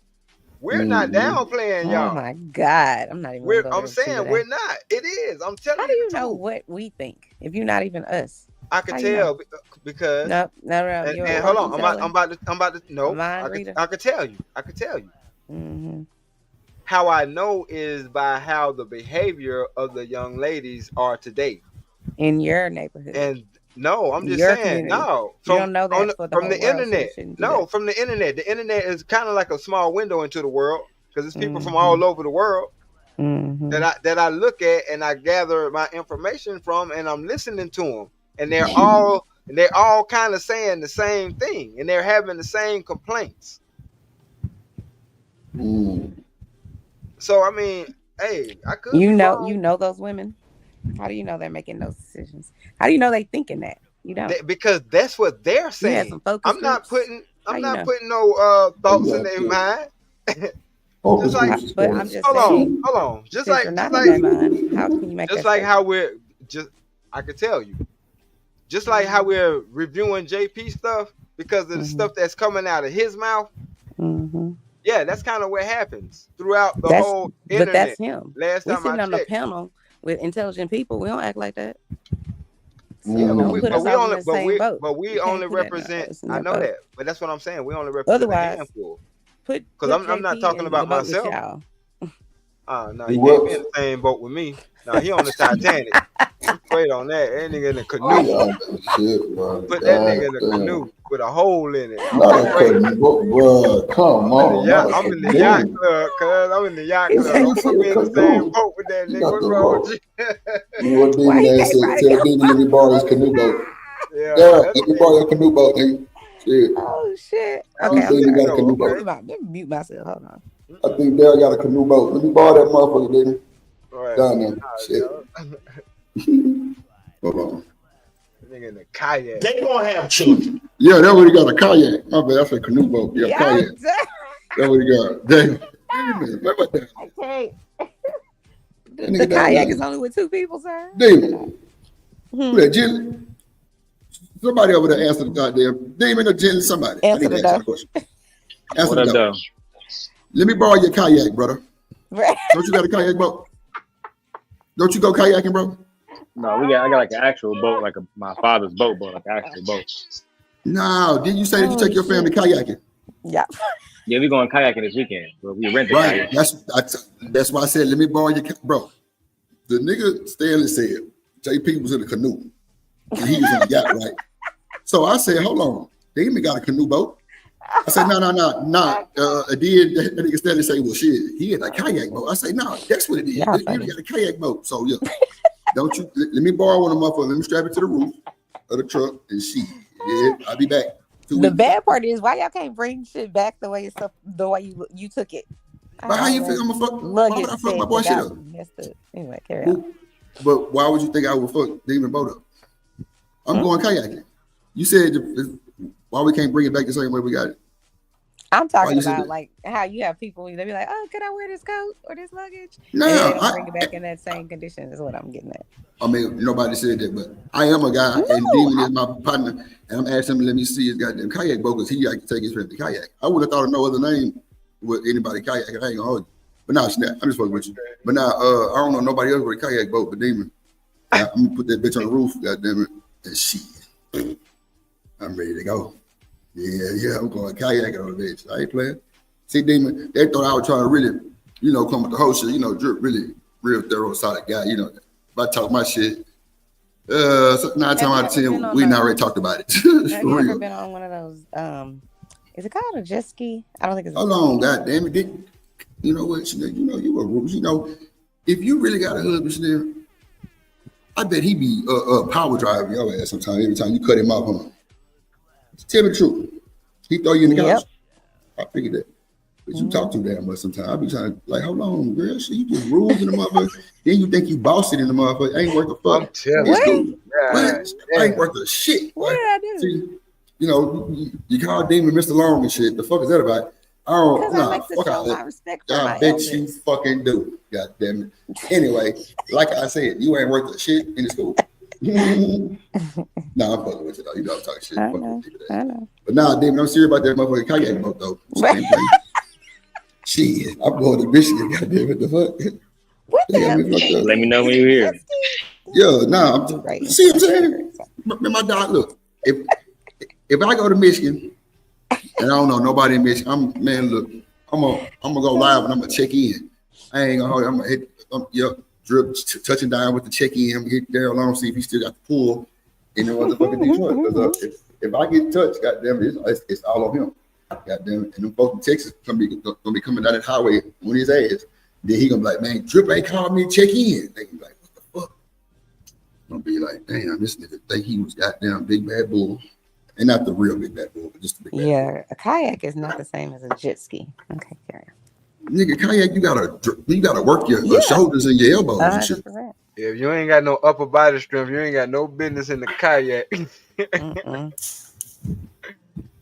We're not downplaying y'all. Oh my God, I'm not even. I'm saying we're not. It is. I'm telling you. How do you know what we think if you're not even us? I can tell because no. And hold on, I'm about to. No, I could tell you. I could tell you. Mm-hmm. How I know is by how the behavior of the young ladies are today in your neighborhood. And no, I'm just saying, no. You don't know that from the internet. No, from the internet. The internet is kind of like a small window into the world, because it's people from all over the world that I look at and I gather my information from, and I'm listening to them, and they're all kind of saying the same thing, and they're having the same complaints. So I mean, hey, I could. You know those women. How do you know they're making those decisions? How do you know they thinking that? You don't, because that's what they're saying. I'm not putting no thoughts in their mind. Just like, but I'm just saying, hold on. Just like how can you make just that like statement? how we're I could tell you. Just like how we're reviewing JP stuff because of the stuff that's coming out of his mouth. Yeah, that's kind of what happens throughout the whole internet. But that's him. Last we time sitting I on checked. the panel with intelligent people. We don't act like that. Yeah, but we only represent. I know that, but that's what I'm saying. We only represent a handful. Because I'm not talking about myself. No, he can't be in the same boat with me. No, he on the Titanic. I'm straight on that. That nigga in the canoe. Put that nigga in the canoe with a hole in it. Come on. I'm in the yacht club, cuz. I'm in the yacht club. Don't put me in the same boat with that nigga. What's wrong with you? What Demon ass said, tell Demon let me borrow his canoe boat. Yeah, let me borrow your canoe boat, nigga. Shit. Oh shit. Okay, David got a canoe boat. Let me mute myself. Hold on. I think Dale got a canoe boat. Let me borrow that motherfucker, David. Right. Down there. Shit. Hold on. Nigga in the kayak. They gonna have children. Yeah, that what he got, a kayak. My bad, that's a canoe boat. Yeah, kayak. That what he got. Damn. Remember that? Okay. The kayak is only with 2 people, sir. Demon. Who that, Jilly? Somebody over there answer the goddamn Demon or Jilly, somebody. Answer the question. Answer the door. Let me borrow your kayak, brother. Don't you got a kayak boat? Don't you go kayaking, bro? No, I got like an actual boat, like my father's boat, like an actual boat. No, didn't you say that you take your family kayaking? Yeah. Yeah, we going kayaking this weekend. But we rent a kayak. That's why I said, let me borrow your bro. The nigga Stanley said JP was in a canoe. And he was in a yacht, right? So I said, hold on. They even got a canoe boat. I said, no. Then that nigga Stanley say, well, shit, he had a kayak boat. I say, no, that's what it is. Yeah, You got a kayak boat. So, yeah, don't you, let me borrow one of them motherfuckers. Let me strap it to the roof of the truck and shit. Yeah, I'll be back. The bad part is why y'all can't bring shit back the way you took it. But how you think I'm gonna fuck? Why would I fuck my boy shit up? Anyway, carry on. But why would you think I would fuck Demon boat up? I'm going kayaking. You said why we can't bring it back the same way we got it? I'm talking about like how you have people, they be like, oh, can I wear this coat or this luggage? No, and they don't bring it back in that same condition is what I'm getting at. I mean, nobody said that, but I am a guy, and Demon is my partner, and I'm asking him to let me see his goddamn kayak boat because he like to take his friend to kayak. I would have thought of no other name with anybody kayak. I ain't gonna hold you. But now, I'm just fucking with you. But now, I don't know nobody else with a kayak boat but Demon. I'm gonna put that bitch on the roof, goddamn it, and shit. I'm ready to go. Yeah, I'm going kayaking on the bitch. I ain't playing. See, Demon, they thought I was trying to really, come with the whole shit. Drip, really, real thorough, solid guy. If I talk my shit, 9 times out of 10, we already talked about it. Have you ever been on one of those? Is it called a jet ski? I don't think it's. Hold on, goddamn it! You know what, Chanel? You a rules. If you really got a husband, Chanel, I bet he be power driving your ass sometimes. Every time you cut him off, huh? Tell me the truth. He throw you in the couch. I figured that. But you talk too damn much sometimes. I be trying to like, hold on, girl. Shit, you get rules in the motherfucker. Then you think you bossing in the motherfucker. Ain't worth a fuck. I'm telling you. What? Ain't worth a shit. What did I do? See, you call Demon Mr. Long and shit. The fuck is that about? I don't know. Fuck out my respect for I my bet elders. you fucking do. God damn it. Anyway, like I said, you ain't worth a shit in the school. Nah, I'm fucking with you though. You know I'm talking shit. I know. But nah, Demon, I'm serious about that motherfucking kayak boat though. Shit, I'm going to Michigan. Goddamn it, the fuck. What the hell? Let me know when you're here. Yeah, nah. See what I'm saying? My dog, look. If I go to Michigan and I don't know nobody in Michigan, I'm gonna go live and I'm gonna check in. I ain't gonna hold. I'm gonna hit. Drip touching down with the check in. I'm gonna hit Daryl Long, see if he still got the pool in the motherfucking Detroit. Because if I get touched, goddamn it, it's all on him. Goddamn it. And them folks in Texas gonna be coming down that highway on his ass. Then he gonna be like, man, Drip ain't called me to check in. They gonna be like, what the fuck? I'm gonna be like, damn, this nigga think he was goddamn big bad bull. And not the real big bad bull, but just the big bad bull. A kayak is not the same as a jet ski. Okay, carry on. Nigga, kayak, you gotta work your shoulders and your elbows and shit. If you ain't got no upper body strength, you ain't got no business in the kayak.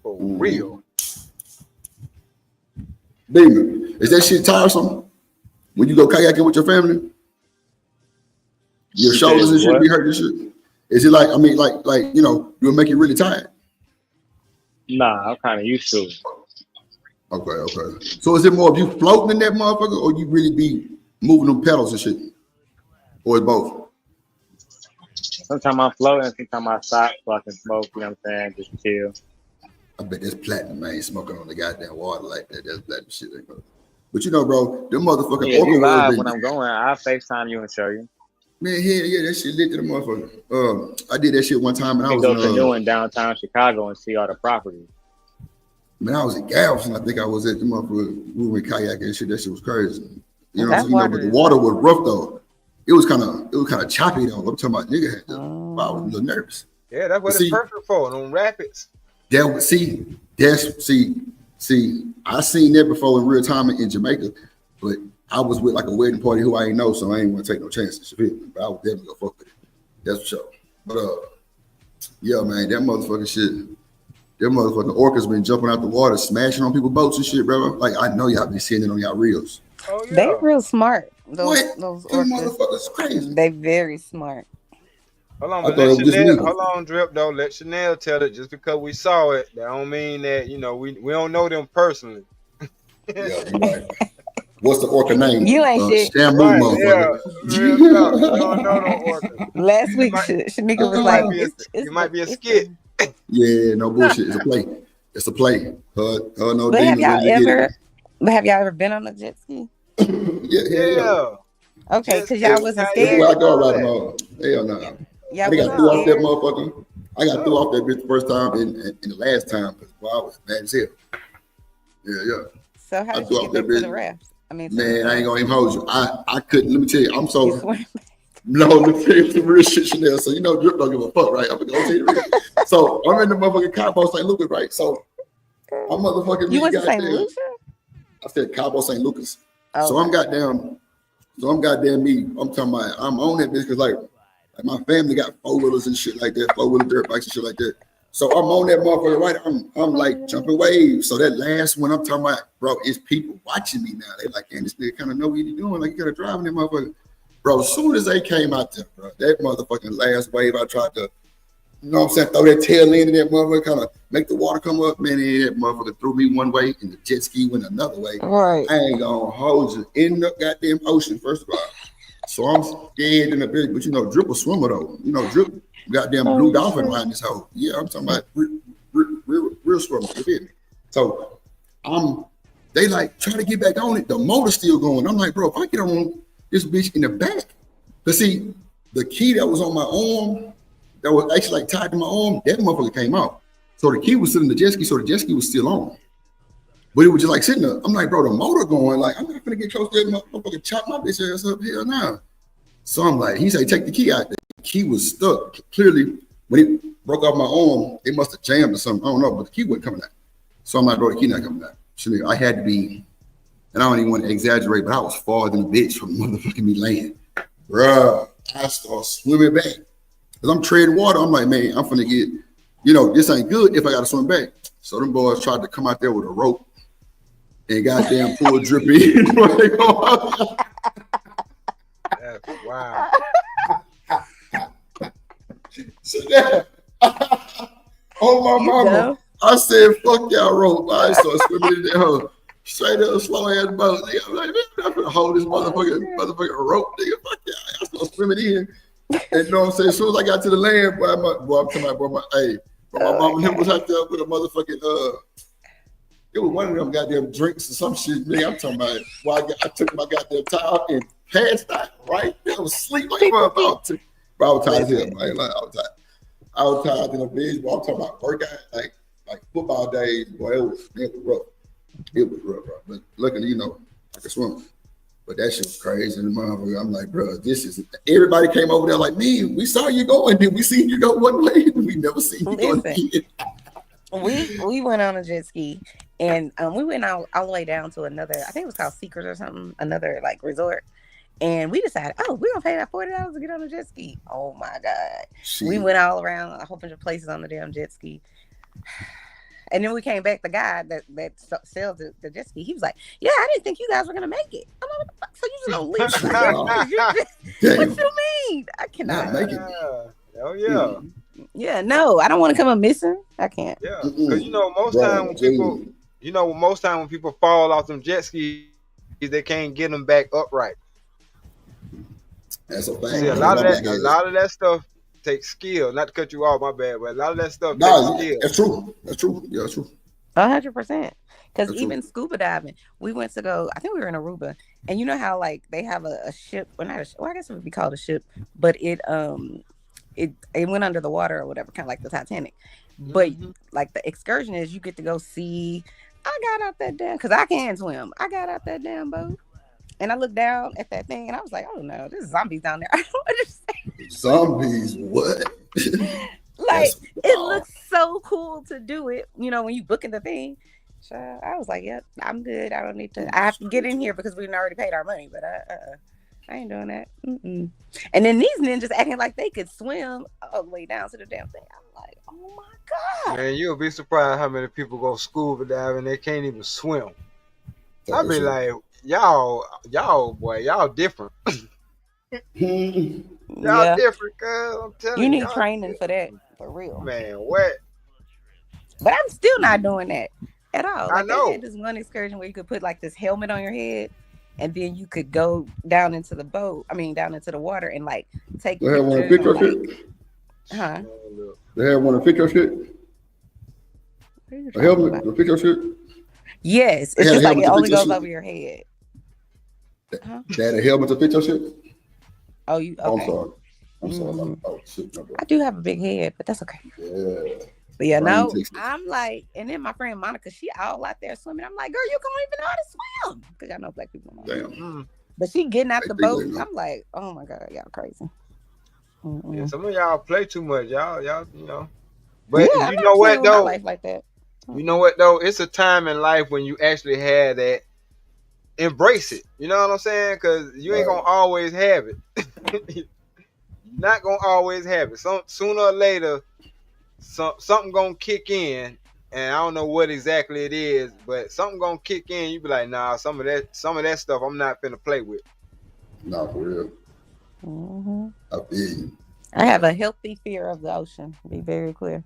For real. Demon, is that shit tiresome when you go kayaking with your family? Your shoulders and shit be hurting shit. Is it like, you'll make you really tired? Nah, I'm kind of used to it. Okay. So is it more of you floating in that motherfucker, or you really be moving them pedals and shit? Or it's both? Sometimes I'm floating, sometimes I stop so I can smoke, you know what I'm saying? Just chill. I bet that's platinum, man. Smoking on the goddamn water like that. That's platinum shit. But bro, them motherfucking if you live when I'm going, I'll FaceTime you and show you. Man, yeah, that shit lit to the motherfucker. I did that shit one time, and I was go canoeing downtown Chicago and see all the properties. Man, I was in Galveston. I think I was at the motherfucker. We were kayaking and shit. That shit was crazy. But the water was rough though. It was kind of choppy though. I'm talking about nigga. I was a little nervous. Yeah, that's what it's perfect for. On rapids. I seen that before in real time in Jamaica, but I was with like a wedding party who I ain't know, so I ain't want to take no chances. But I would definitely go fuck with it. That's for sure. But yeah, man, that motherfucking shit. Them motherfucking orcas been jumping out the water, smashing on people's boats and shit, bro. Like, I know y'all been seeing it on y'all reels. Oh, yeah. They real smart. Those Them motherfuckers crazy. They very smart. Hold on, but let Chanel, hold on, Drip, though. Let Chanel tell it. Just because we saw it, that don't mean that, we don't know them personally. Yeah, you're right. What's the orca name? You ain't shit. Shamu, Right, motherfucker. yeah, real talk. You don't know no orcas. Last week, Shamika was like, it might be a skit. Yeah, no bullshit. It's a play. It's a play. No but have demons. Have y'all ever been on a jet ski? Yeah. Okay, because y'all wasn't scared. Where I go right now. Hell no. Yeah, I got threw off that motherfucker. I got threw off that bitch the first time and the last time because I was mad as hell. Yeah. So how did you get back to the rafts? I mean, man, I ain't gonna even hold you. I couldn't. Let me tell you, I'm so. No, let me tell you some real shit, Chanel. So you know, Drip don't give a fuck, right? I'm gonna tell you the real. So I'm in the motherfucking Cabo St. Lucas, right? So I'm motherfucking. You went to St. Lucia? I said Cabo St. Lucas. Oh, so I'm goddamn. So I'm goddamn me. I'm talking about. I'm on that bitch because like my family got 4-wheelers and shit like that, 4-wheeler dirt bikes and shit like that. So I'm on that motherfucker, right? I'm like jumping waves. So that last one I'm talking about, bro, is people watching me now. They like, and this nigga kind of know what he doing. Like, you gotta drive in that motherfucker. Bro, as soon as they came out there, bro, that motherfucking last wave, I tried to, you know what I'm saying, throw that tail end in that motherfucker, kind of make the water come up. Man, that motherfucker threw me one way and the jet ski went another way. Right. I ain't gonna hold you in the goddamn ocean, first of all. So I'm scared in the bit, but you know, Drip a swimmer though. You know, Drip goddamn blue dolphin around this hole. Yeah, I'm talking about real swimmer. You feel me? So they like trying to get back on it. The motor's still going. I'm like, bro, if I get on this bitch in the back, but see, the key that was on my arm, that was actually like tied to my arm, that motherfucker came out. So the key was still in the jet ski, so the jet ski was still on. But it was just like sitting there. I'm like, bro, the motor going, like, I'm not gonna get close to that motherfucker, chop my bitch ass up here now. So I'm like, he said, take the key out. The key was stuck. Clearly, when it broke off my arm, it must have jammed or something. I don't know, but the key wasn't coming out. So I'm like, bro, the key not coming out. So I had to be, and I don't even want to exaggerate, but I was farther than a bitch from motherfucking me laying. Bruh, I start swimming back. Because I'm treading water. I'm like, man, I'm finna get, you know, this ain't good if I got to swim back. So them boys tried to come out there with a rope and goddamn pull Drip in. That's wow. So that, oh my mama, I said, fuck y'all rope. I started swimming in that hole. Straight up, slow ass boat. Nigga, I'm like, man, I'm gonna hold this motherfucking rope, nigga. Fuck y'all. I started swimming in. And you know what I'm saying? As soon as I got to the land, boy, I'm talking about, my mom and him was out there with a motherfucking, it was one of them goddamn drinks or some shit. Me, I'm talking about, boy, I took my goddamn towel and passed out, right? I was asleep like a motherfucker. Bro, I was tired as hell, man. Like, I was tired in a bitch, but I'm talking about workout, like football days, boy, it was rough. It was rough, bro. But luckily, you know, I could swim. But that shit was crazy. And the motherfucker, I'm like, bro, this is, everybody came over there like, man, we saw you going, then we seen you go one way, and we never seen you go again. We went on a jet ski, and we went all the way down to another, I think it was called Secret or something, another like resort. And we decided, we're gonna pay that $40 to get on a jet ski. Oh my God. Shit. We went all around a whole bunch of places on the damn jet ski. And then we came back, the guy that sells the jet ski, he was like, yeah, I didn't think you guys were gonna make it. I'm like, what the fuck? So you just gonna leave? What you mean? I cannot make it. Oh yeah. Yeah, no, I don't want to come up missing. I can't. Yeah, because you know, most time when people fall off them jet skis, they can't get them back upright. That's a fact. See, a lot of that stuff takes skill. Not to cut you off, my bad, but a lot of that stuff takes skill. That's true. That's true. Yeah, that's true. 100%. Because even scuba diving, we went to go, I think we were in Aruba, and you know how like they have a ship, well, not a ship, well, I guess it would be called a ship, but it went under the water or whatever, kind of like the Titanic. But like the excursion is you get to go see. I got out that damn, because I can swim. I got out that damn boat. And I looked down at that thing and I was like, oh no, there's zombies down there. I don't understand. Zombies, what? Like, it looks so cool to do it, you know, when you book in the thing. So I was like, yep, I'm good. I don't need to. I have to get in here because we've already paid our money, but I ain't doing that. Mm-mm. And then these ninjas acting like they could swim all the way down to the damn thing. I'm like, oh my God. Man, you'll be surprised how many people go scuba diving, they can't even swim. I be like, y'all different. Y'all different, cuz I'm telling you. You need training for that, for real. Man, what? But I'm still not doing that at all. Like, I know. They had this one excursion where you could put like this helmet on your head, and then you could go down into the down into the water and like take pictures. They have one to fit your shit? Huh? They have one to fit your shit? A helmet to fit your shit? Yes. It's just like it only goes over your head. They had a helmet to fit your shit? Oh, you okay. I'm sorry. I'm sorry. Oh shit, no, I do have a big head, but that's okay. Yeah. But yeah, no, I'm like, and then my friend Monica, she all out there swimming. I'm like, girl, you don't even know how to swim, because y'all know black people. Damn. But she getting out the boat. I'm like, oh my god, y'all crazy. Yeah, some of y'all play too much, y'all, you know. But yeah, you know what though? My life like that. You know what though? It's a time in life when you actually have that. Embrace it. You know what I'm saying? Because you ain't gonna always have it. You're not gonna always have it. Sooner or later, something gonna kick in, and I don't know what exactly it is, but something gonna kick in. You be like, nah, some of that stuff I'm not finna play with. Nah, for real. I feel you. I have a healthy fear of the ocean. To be very clear.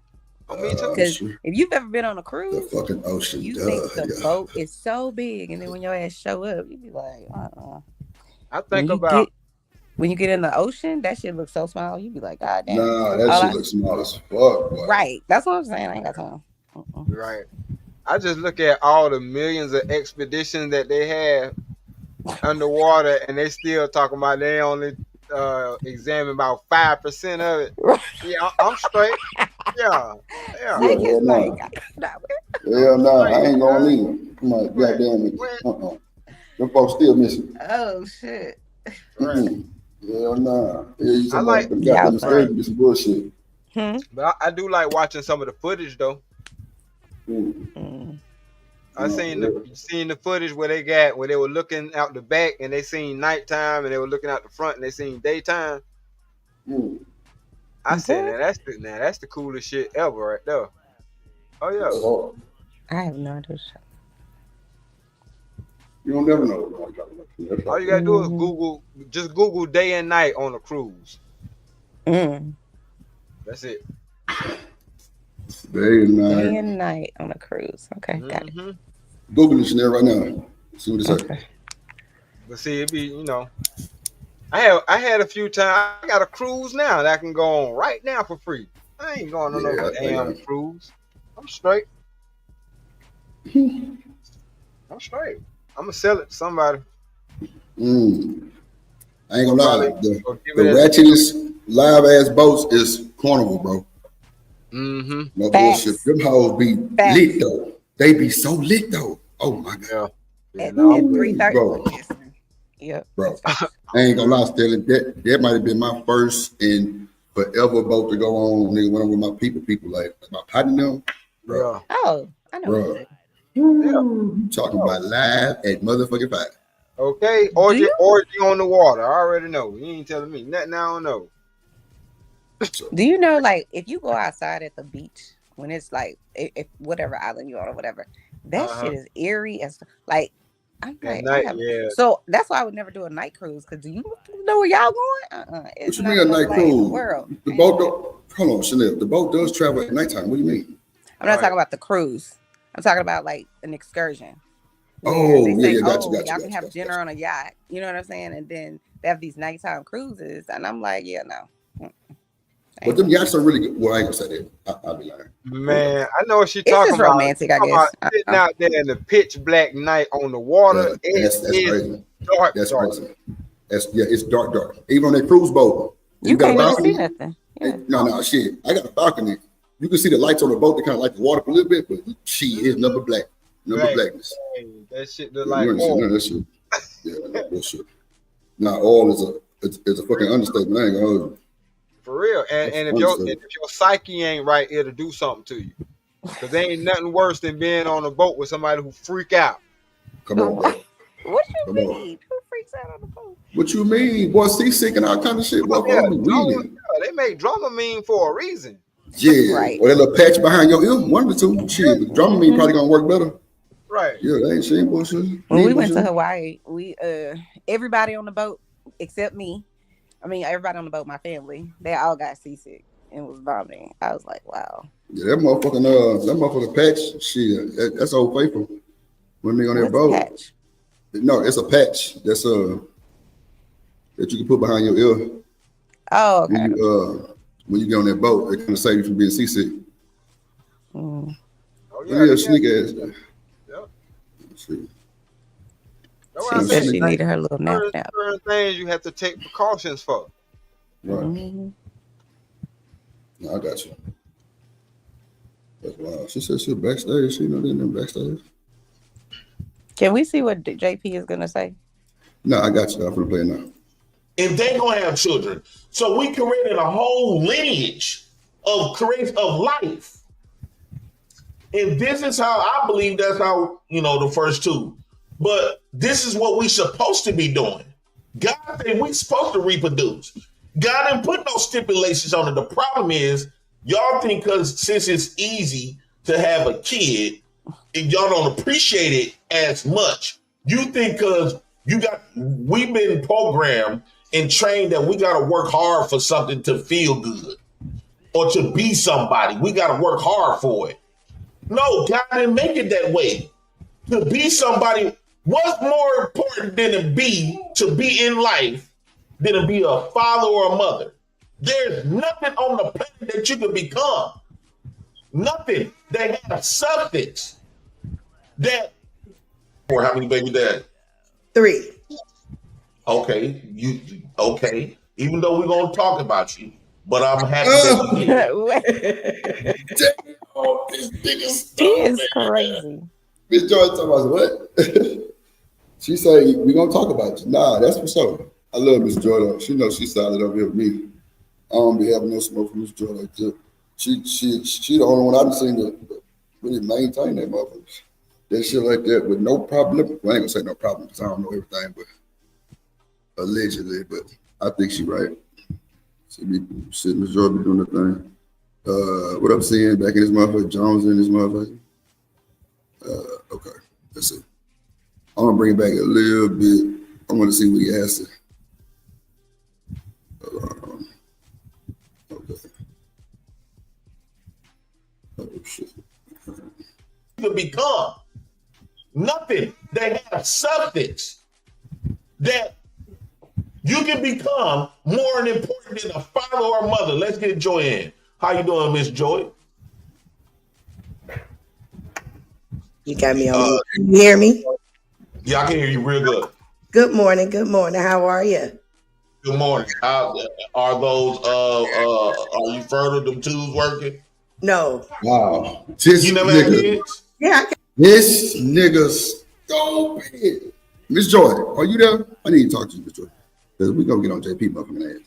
Me too. Because if you've ever been on a cruise, the fucking ocean, you think the boat is so big, and then when your ass show up, you be like, I think when you get in the ocean, that shit looks so small. You be like, God damn. Nah, that shit looks small as fuck. Boy. Right. That's what I'm saying. I ain't got time. Right. I just look at all the millions of expeditions that they have underwater, and they still talking about they only examine about 5% of it. Yeah, I'm straight. Yeah. Hell no. I ain't going either. Come on, goddamn it. Them folks still missing. Oh shit. Right. Hell nah. I like goddamn some bullshit. But I do like watching some of the footage though. I seen the footage where they were looking out the back and they seen nighttime, and they were looking out the front and they seen daytime. I said, that's the coolest shit ever right there. Oh yeah. I have no idea. You don't never know. All you gotta do is Google day and night on a cruise. That's it. Day and night on a cruise. Okay, got it. Google this there right now. See what it says. But see, it be, I had a few times. I got a cruise now that I can go on right now for free. I ain't going on no damn cruise. I'm straight. I'm straight. I'm gonna sell it to somebody. I ain't gonna lie. The ratchetest live ass boats is Carnival, bro. No bullshit. Them hoes be lit though. They be so lit though. Oh my god. At 3:30. Bro. Yep. Bro. I ain't gonna lie, Stelly. That might have been my first and forever boat to go on. Nigga, when I'm with my people like my partner now. Bro. Oh, I know. Bro. Talking about live at motherfucking 5. Okay, orgy on the water. I already know. You ain't telling me nothing I don't know. Do you know, like, if you go outside at the beach when it's like, if whatever island you're on or whatever, that shit is eerie as like. I'm like, so that's why I would never do a night cruise. Because do you know where y'all going? What you mean a night cruise? The boat hold on, Chanel. The boat does travel at nighttime. What do you mean? I'm not talking about the cruise. I'm talking about like an excursion. Oh, they say, gotcha. Y'all can have dinner on a yacht. You know what I'm saying? And then they have these nighttime cruises, and I'm like, no. But them yachts are really good. Well, I ain't gonna say that. I'll be lying. Man, I know what she's talking about. Romantic, I guess. Sitting out there in the pitch black night on the water. That's crazy. Dark. That's crazy. It's dark. Even on that cruise boat, you can't even see nothing. No, shit. I got a balcony. You can see the lights on the boat. They kind of light the water for a little bit, but she is number blackness. That shit look like oil. That shit. Yeah, that bullshit. Now oil is a fucking understatement. I ain't gonna hold you. For real. And if your psyche ain't right, it'll do something to you. Because there ain't nothing worse than being on a boat with somebody who freak out. Come on, bro. What you mean? Who freaks out on the boat? What you mean? Boy, seasick and all kind of shit. Boy, they make Dramamine for a reason. Yeah. Right. Or that little patch behind your ear. One of the two. Shit. Dramamine probably gonna work better. Right. Yeah, they ain't shit bullshit. When we went to Hawaii, we everybody on the boat except me. I mean, everybody on the boat, my family, they all got seasick and was vomiting. I was like, wow. Yeah, that motherfucking patch, shit, that's Old Faithful. When they on that boat. Patch? No, it's a patch. That's that you can put behind your ear. Oh, okay. When you get on that boat, it kind of save you from being seasick. Oh, yeah, sneak ass. Yep. See. She said she needed her little nap. Certain things you have to take precautions for. Right. Mm-hmm. No, I got you. That's wild. She said she was backstage. She not in them backstage. Can we see what JP is gonna say? No, I got you. I'm gonna play it now. If they gonna have children, so we created a whole lineage of life. And this is how I believe that's how, the first two. But this is what we supposed to be doing. God said we supposed to reproduce. God didn't put no stipulations on it. The problem is y'all think since it's easy to have a kid, y'all don't appreciate it as much. You think we've been programmed and trained that we got to work hard for something to feel good or to be somebody. We got to work hard for it. No, God didn't make it that way. To be somebody, what's more important than to be in life than to be a father or a mother? There's nothing on the planet that you can become. Nothing that has substance. Or how many baby daddy? 3. Okay, okay. Even though we're gonna talk about you, but I'm happy that you did. Oh, this nigga He is crazy. Miss Joy talking about what? She say we gonna talk about you. Nah, that's for sure. I love Miss Joy though. She knows she's solid up here with me. I don't be having no smoke from Miss Joy like that. She the only one I've seen that really maintain that motherfucker. That shit like that with no problem. Well, I ain't gonna say no problem because I don't know everything, but allegedly, but I think she right. She Miss Joy be doing the thing. What I'm seeing back in this motherfucker, Jones in this motherfucker. Okay, let's see. I'm gonna bring it back a little bit. I want to see what he has to. Okay. Oh shit. You can become nothing that has substance that you can become more important than a father or a mother. Let's get Joy in. How you doing, Miss Joy? You got me on. Can you hear me? Yeah, I can hear you real good. Good morning. Good morning. How are you? Good morning. Are those are you fertile? Them tubes working? No. Wow. This you never had nigga. kids? Yeah. This nigga stupid. Miss Joy, are you there? I need to talk to you, Miss Joy. Because we gonna get on JP motherfucking ass.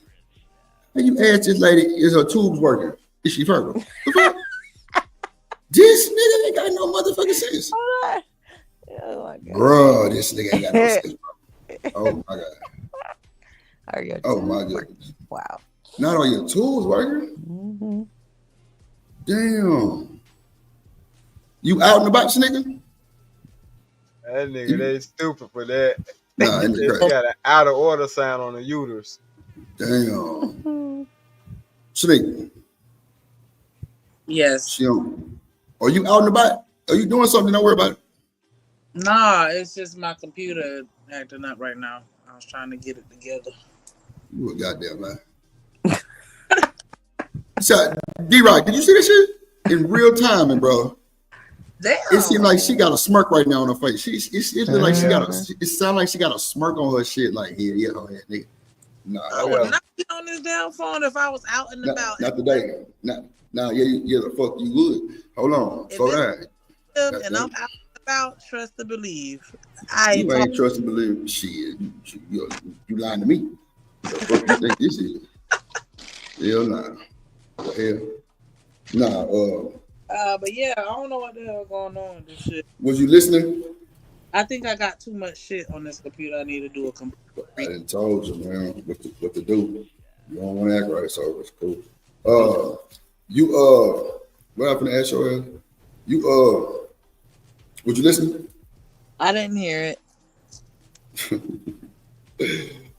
And you asked this lady, is her tubes working? Is she fertile? This nigga ain't got no motherfucking sense. Oh my God. Bro, this nigga ain't got no sense. Oh my God. Oh my goodness. Wow. Not all your tools working? Mm-hmm. Damn. You out and about, nigga? That nigga, they stupid for that. Nah, that nigga They got an out of order sign on the uterus. Damn. Snake. Yes. Are you out and about? Are you doing something? Don't worry about it. Nah, it's just my computer acting up right now. I was trying to get it together. You a goddamn man. So, D-Rock, did you see this shit? In real time, and bro. Damn. It seemed like she got a smirk right now on her face. It like she got it sounded like she got a smirk on her shit, like, yeah, nigga. Nah, I would not be on this damn phone if I was out and about. Not today. Nah, yeah, the fuck you would. Hold on. Slow down. And I'm out and about, trust to believe. You ain't trust and believe. Shit, you lying to me. The fuck you think this is? Hell nah. Hell. Nah, but yeah, I don't know what the hell going on with this shit. Was you listening? I think I got too much shit on this computer. I need to do a computer. I didn't told you, man, what to do. You don't want to act right, so it's cool. What happened to ask your ass? Would you listen? I didn't hear it.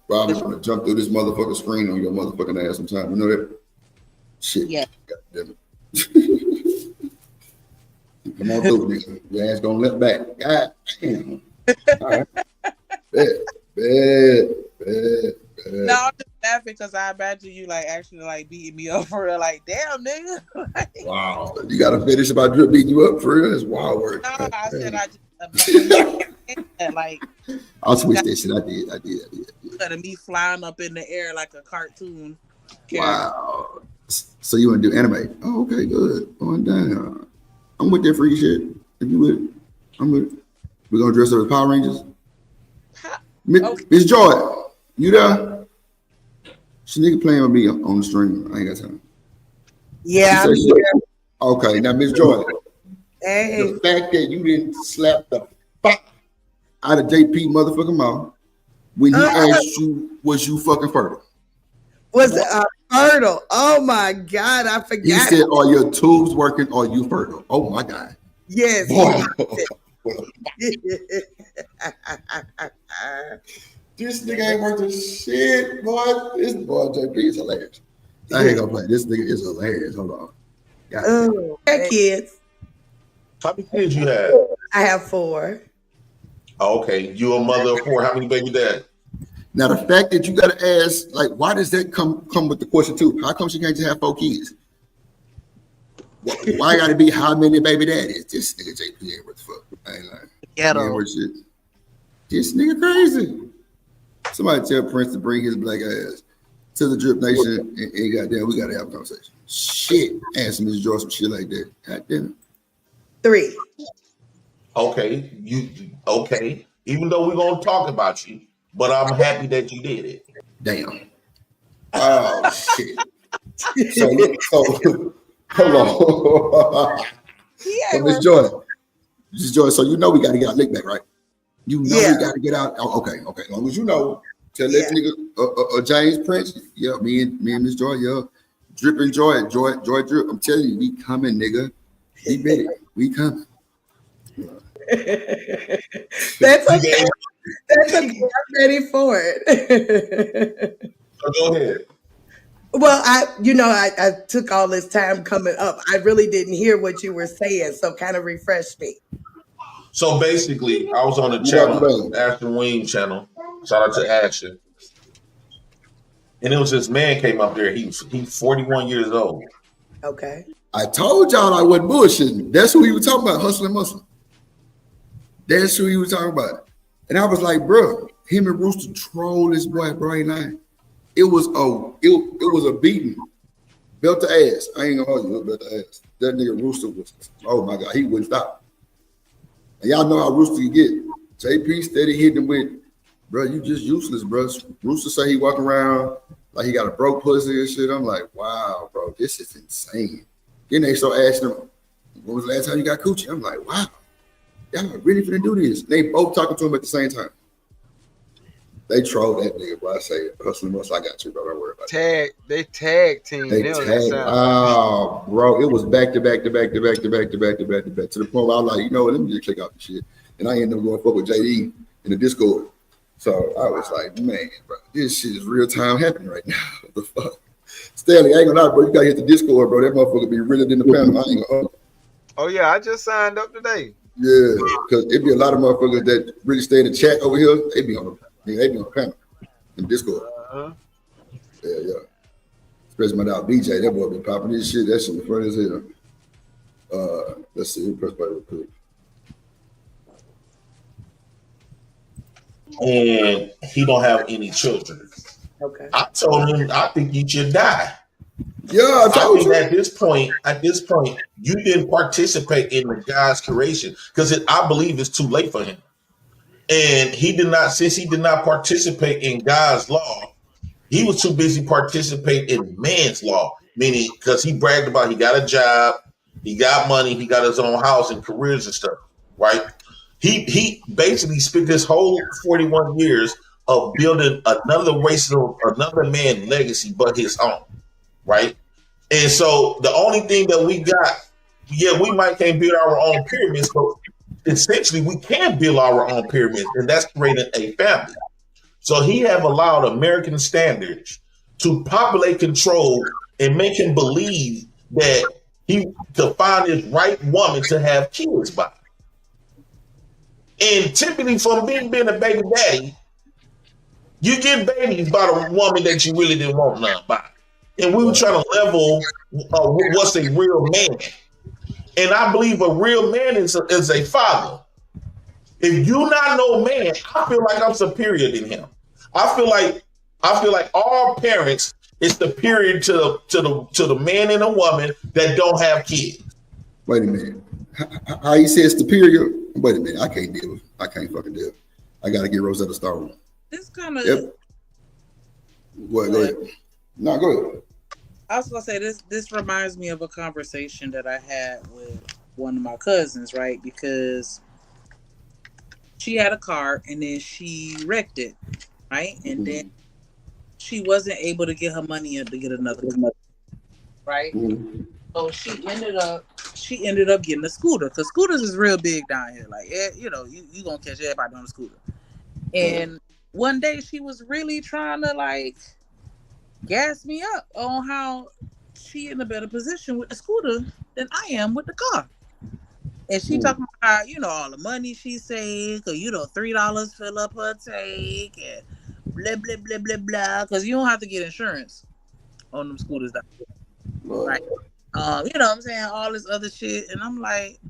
Robin's gonna jump through this motherfucking screen on your motherfucking ass sometime. You know that? Shit. Yeah. God damn it. Come on through, nigga. Your ass gonna let back. God damn. All right. Bad. No, I'm just laughing because I imagine you like actually like beating me up for real. Like, damn, nigga. Wow. You gotta finish about Drip beating you up for real. That's wild work. No, I said I just like I'll switch that shit. I did. Instead of me flying up in the air like a cartoon. Wow. So you want to do anime? Oh, okay, good. Going down. I'm with that freaky shit. If you with it, I'm with it. We're gonna dress up as Power Rangers. Miss Joy, you there? She nigga playing with me on the stream. I ain't got time. Yeah. Okay, now Miss Joy. Hey. The fact that you didn't slap the fuck out of JP motherfucking mouth when he asked you, was you fucking fertile? Was fertile? Oh my God, I forgot. He said, are your tubes working? Are you fertile? Oh my God. Yes. This nigga ain't worth a shit, boy. This boy JP is hilarious. I ain't gonna play. This nigga is hilarious. Hold on. Hey, kids. How many kids you have? I have 4. Oh, okay. You a mother of 4. How many baby dad? Now the fact that you gotta ask, like, why does that come with the question too? How come she can't just have 4 kids? Why gotta be how many baby daddies? This nigga JP ain't worth the fuck. I ain't lying. He ain't worth shit. This nigga crazy. Somebody tell Prince to bring his black ass to the Drip Nation and goddamn, we gotta have a conversation. Shit, answer Miss Joy some shit like that. Goddamn. 3. Okay, okay. Even though we're gonna talk about you, but I'm happy that you did it. Damn. Oh shit. So hold on. So Miss Joy, so you know we gotta get our lick back, right? You know we gotta get out. Oh, okay. As long as you know, tell that nigga James Prince. Yeah, me and Miss Joy, Drip and Joy Drip. I'm telling you, we coming, nigga. Be ready. We coming. That's okay. That's okay. I'm ready for it. Go ahead. Well, I took all this time coming up. I really didn't hear what you were saying, so kind of refresh me. So basically, I was on the channel, Ashton Wing channel. Shout out to Ashton. And it was this man came up there. He's 41 years old. Okay. I told y'all I wasn't bullshitting. That's who he was talking about, hustling muscle. That's who he was talking about. And I was like, bro, him and Rooster troll this boy, bro, ain't lying. It was a beating. Belt to ass. I ain't gonna hold you, belt to ass. That nigga Rooster was, oh my God, he wouldn't stop. And y'all know how Rooster can get. JP steady hitting him with, bro, you just useless, bro. Rooster say he walking around like he got a broke pussy and shit. I'm like, wow, bro, this is insane. Then they start asking him, when was the last time you got coochie? I'm like, wow, y'all really finna do this. They both talking to him at the same time. They troll that nigga, bro. I say, hustling muscle, I got you, bro. Don't worry about it. They tag team. Oh, bro, it was back to back to the point where I was like, you know what, let me just click off the shit. And I ended up going fuck with JD in the Discord. So I was like, man, bro, this shit is real time happening right now. What the fuck? Stanley, I ain't gonna lie, bro. You gotta hit the Discord, bro. That motherfucker be realer than the panel. I ain't gonna. Oh yeah, I just signed up today. Yeah, because it be a lot of motherfuckers that really stay in the chat over here. They be on the panel in Discord. Yeah. Especially my dog BJ, that boy be popping this shit. That shit was funny as hell. Let's see, press button real quick. And he don't have any children. Okay. I told him, I think you should die. Yeah, I told you. At this point, you didn't participate in the guy's creation because I believe it's too late for him. And since he did not participate in God's law, he was too busy participating in man's law, meaning because he bragged about he got a job, he got money, he got his own house and careers and stuff, right? He basically spent this whole 41 years of building another race of another man's legacy but his own, right? And so the only thing that we got, we might can't build our own pyramids, but essentially we can build our own pyramids, and that's creating a family. So he have allowed American standards to populate control and make him believe that he to find his right woman to have kids by. And typically from being a baby daddy, you get babies by the woman that you really didn't want none by. And we were trying to level what's a real man. And I believe a real man is a father. If you not know man, I feel like I'm superior than him. I feel like all parents It's superior to the man and a woman that don't have kids. Wait a minute. How you say it's superior? Wait a minute. I can't fucking deal. I gotta get Rosetta Stone. This kind of. Yep. What? Go ahead. No, go ahead. I was gonna say this reminds me of a conversation that I had with one of my cousins, right? Because she had a car and then she wrecked it, right? And then she wasn't able to get her money in to get another car, right? So she ended up getting a scooter, because scooters is real big down here. Like, you gonna catch everybody on a scooter. And one day she was really trying to like gas me up on how she in a better position with the scooter than I am with the car. And she talking about how, all the money she saved, cause $3 fill up her tank and blah blah blah blah blah. Cause you don't have to get insurance on them scooters down here, right? You know what I'm saying? All this other shit, and I'm like,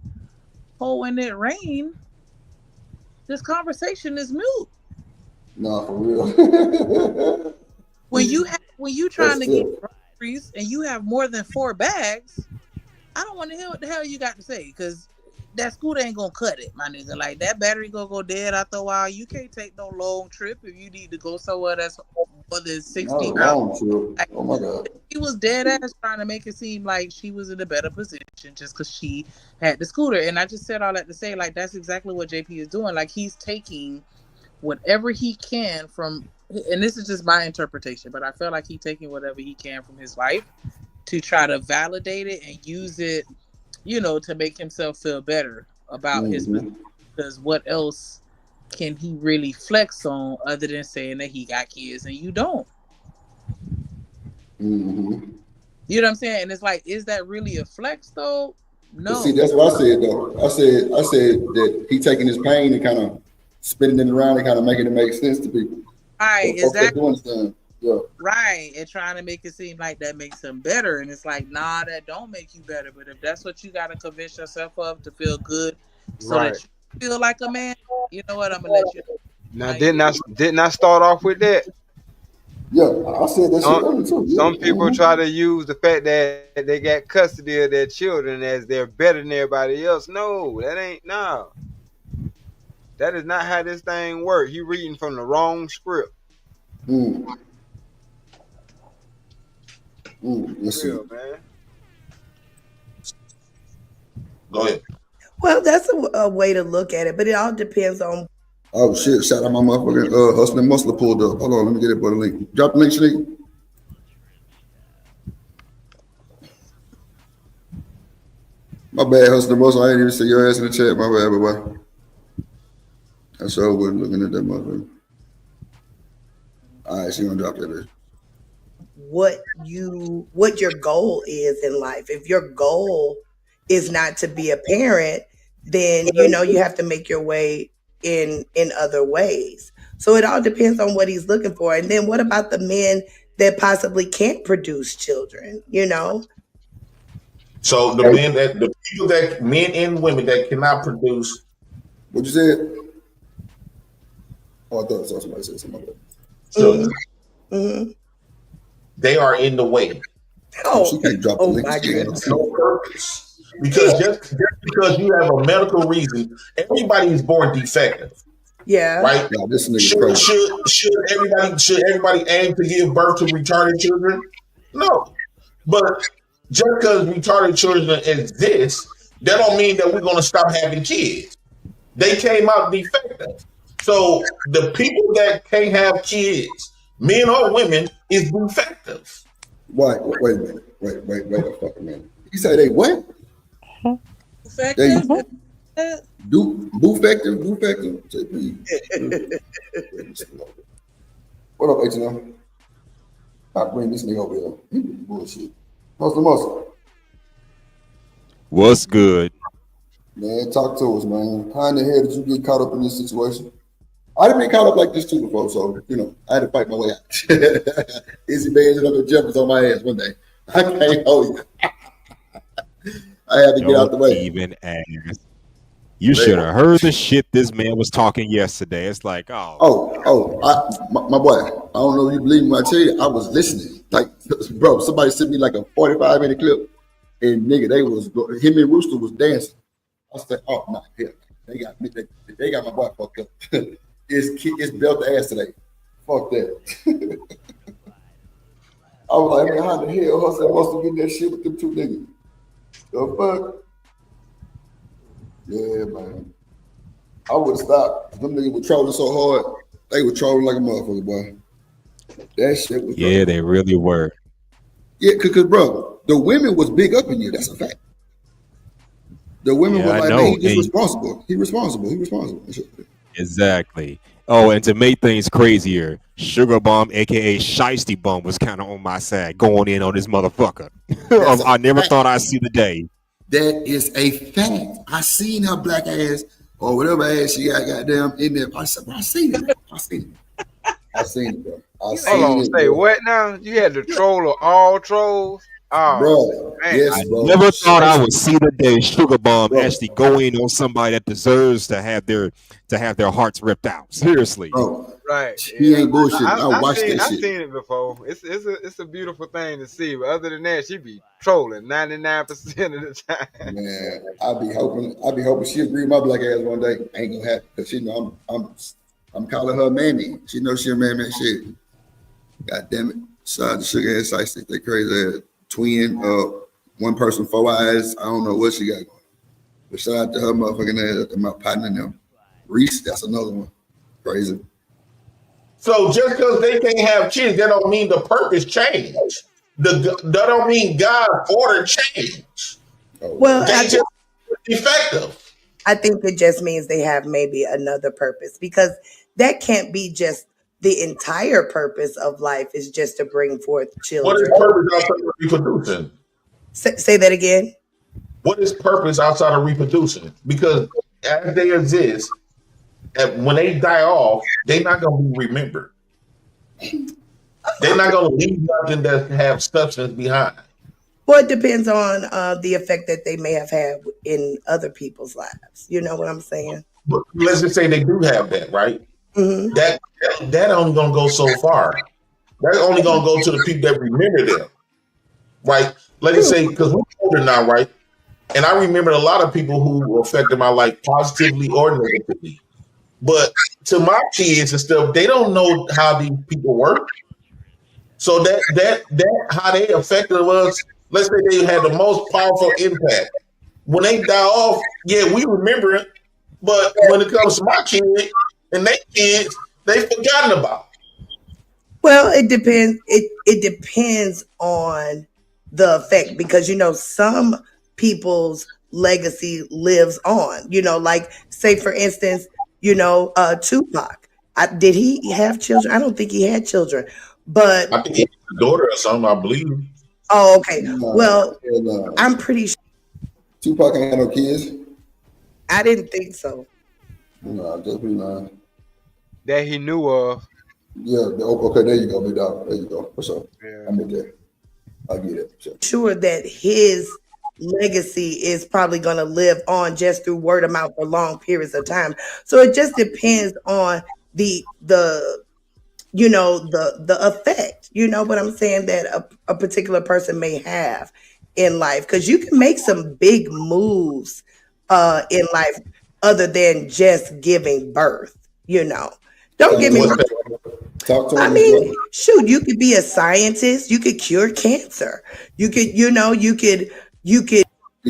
when it rain, this conversation is mute. No, for real. When you trying to get groceries and you have more than 4 bags, I don't want to hear what the hell you got to say, because that scooter ain't gonna cut it, my nigga. Like, that battery gonna go dead after a while. You can't take no long trip if you need to go somewhere that's more than 60 miles. Like, oh my God. She was dead ass trying to make it seem like she was in a better position just because she had the scooter. And I just said all that to say, like, that's exactly what JP is doing. Like, he's taking whatever he can from, and this is just my interpretation, but I feel like he's taking whatever he can from his life to try to validate it and use it, to make himself feel better about his business. Because what else can he really flex on other than saying that he got kids and you don't? You know what I'm saying? And it's like, is that really a flex though? No. But see, that's what I said though. I said that he taking his pain and kind of spinning it around and kind of making it make sense to people. Right, exactly. Yeah. Right, and trying to make it seem like that makes him better, and it's like, nah, that don't make you better. But if that's what you got to convince yourself of to feel good, so that you feel like a man, you know what? I'm gonna let you. Now, didn't I start off with that? Yeah, I said that shit earlier too. Yeah. Some people try to use the fact that they got custody of their children as they're better than everybody else. No, that ain't no. That is not how this thing works. You reading from the wrong script. Let's see. Man. Go ahead. Well, that's a way to look at it, but it all depends on. Oh shit! Shout out my motherfucking hustling muscle pulled up. Hold on, let me get it for the link. Drop the link, Shanique. My bad, hustling muscle. I ain't even see your ass in the chat. My bad, bye. I sure wasn't looking at that motherfucker. All right, she gonna drop that bitch. What your goal is in life. If your goal is not to be a parent, then you have to make your way in other ways. So it all depends on what he's looking for. And then what about the men that possibly can't produce children? So the men and women that cannot produce. What you said? Oh, I thought somebody said something like that. So they are in the way. She can't drop the link. My goodness. No purpose. Because just because you have a medical reason, everybody is born defective. Yeah. Right? Yeah, this nigga Should everybody aim to give birth to retarded children? No. But just because retarded children exist, that don't mean that we're gonna stop having kids. They came out defective. So the people that can't have kids, men or women, is defective. Wait a minute. Wait a fucking minute. You say they what? Defective? Defective? What up, H&M? I'll bring this nigga over here. He bullshit. Muscle. What's good? Man, talk to us, man. How in the hell did you get caught up in this situation? I didn't get caught up like this too before, so I had to fight my way out. Izzy Bears and other jumpers on my ass one day. I can't hold you. I had to get out the way. Even ask. You should have heard the shit this man was talking yesterday. It's like, my boy. I don't know if you believe me when I tell you, I was listening. Like bro, somebody sent me like a 45-minute clip, and nigga, him and Rooster was dancing. I said, oh my hell, they got me. They got my boy fucked up. It's belt the ass today. Fuck that. I was like, man, how the hell Hustle wants to get that shit with them two niggas? The fuck? Yeah, man. I would have stopped. Them niggas were trolling so hard. They were trolling like a motherfucker, boy. That shit was Yeah, they really were. Yeah, because, bro, the women was big up in you. That's a fact. The women were like, man, he just responsible. He responsible. Exactly. Oh, and to make things crazier, Sugar Bomb, aka Shiesty Bum, was kind of on my side, going in on this motherfucker. I never thought I'd see the day. That is a fact. I seen her black ass or whatever ass she got goddamn in there. I said, I seen it. I seen it, bro. Hold on, say what now? You had the troll of all trolls? Oh, bro, man. yes, bro. Never thought I would see the day Sugar Bomb actually go in on somebody that deserves to have their hearts ripped out. Seriously, bro. Right? He ain't bullshit. I watched that shit. I've seen it before. It's a beautiful thing to see. But other than that, she be trolling 99% of the time. Man, I be hoping she agree with my black ass one day. Ain't gonna happen because she know I'm calling her mammy. She knows she a man shit. God damn it. Shout out to Sugar ass Shiesty. They crazy ass. Twin, one person, 4 eyes. I don't know what she got going. But shout out to her motherfucking ass, my partner now. Reese, that's another one. Crazy. So just because they can't have kids, that don't mean the purpose changed. That don't mean God's order changed. Well, they just effective. I think it just means they have maybe another purpose, because that can't be just the entire purpose of life is just to bring forth children. What is purpose outside of reproducing? Say that again. What is purpose outside of reproducing? Because as they exist, when they die off, they're not going to be remembered. They're not going to leave nothing that have substance behind. Well, it depends on the effect that they may have had in other people's lives. You know what I'm saying? But let's just say they do have that, right? Mm-hmm. That only gonna go so far. That's only gonna go to the people that remember them, right? Let's just say, because we're older now, right? And I remember a lot of people who affected my life positively or negatively. But to my kids and stuff, they don't know how these people work. So that how they affected us. Let's say they had the most powerful impact. When they die off, yeah, we remember it. But when it comes to my kids and their kids, they've forgotten about. Well, it depends. It depends on the effect, because some people's legacy lives on. Like say for instance, Tupac. Did he have children? I don't think he had children, but I think he had a daughter or something, I believe. Oh, okay. Well, I'm pretty sure Tupac ain't had no kids. I didn't think so. No, definitely not. That he knew of. Yeah, okay, there you go, big dog. There you go. For sure. Yeah. I'm with that. I get it. Sure that his legacy is probably going to live on just through word of mouth for long periods of time. So it just depends on the effect, what I'm saying, that a particular person may have in life, because you can make some big moves in life other than just giving birth. Don't get me wrong. I mean, shoot, you could be a scientist. You could cure cancer. You could. Did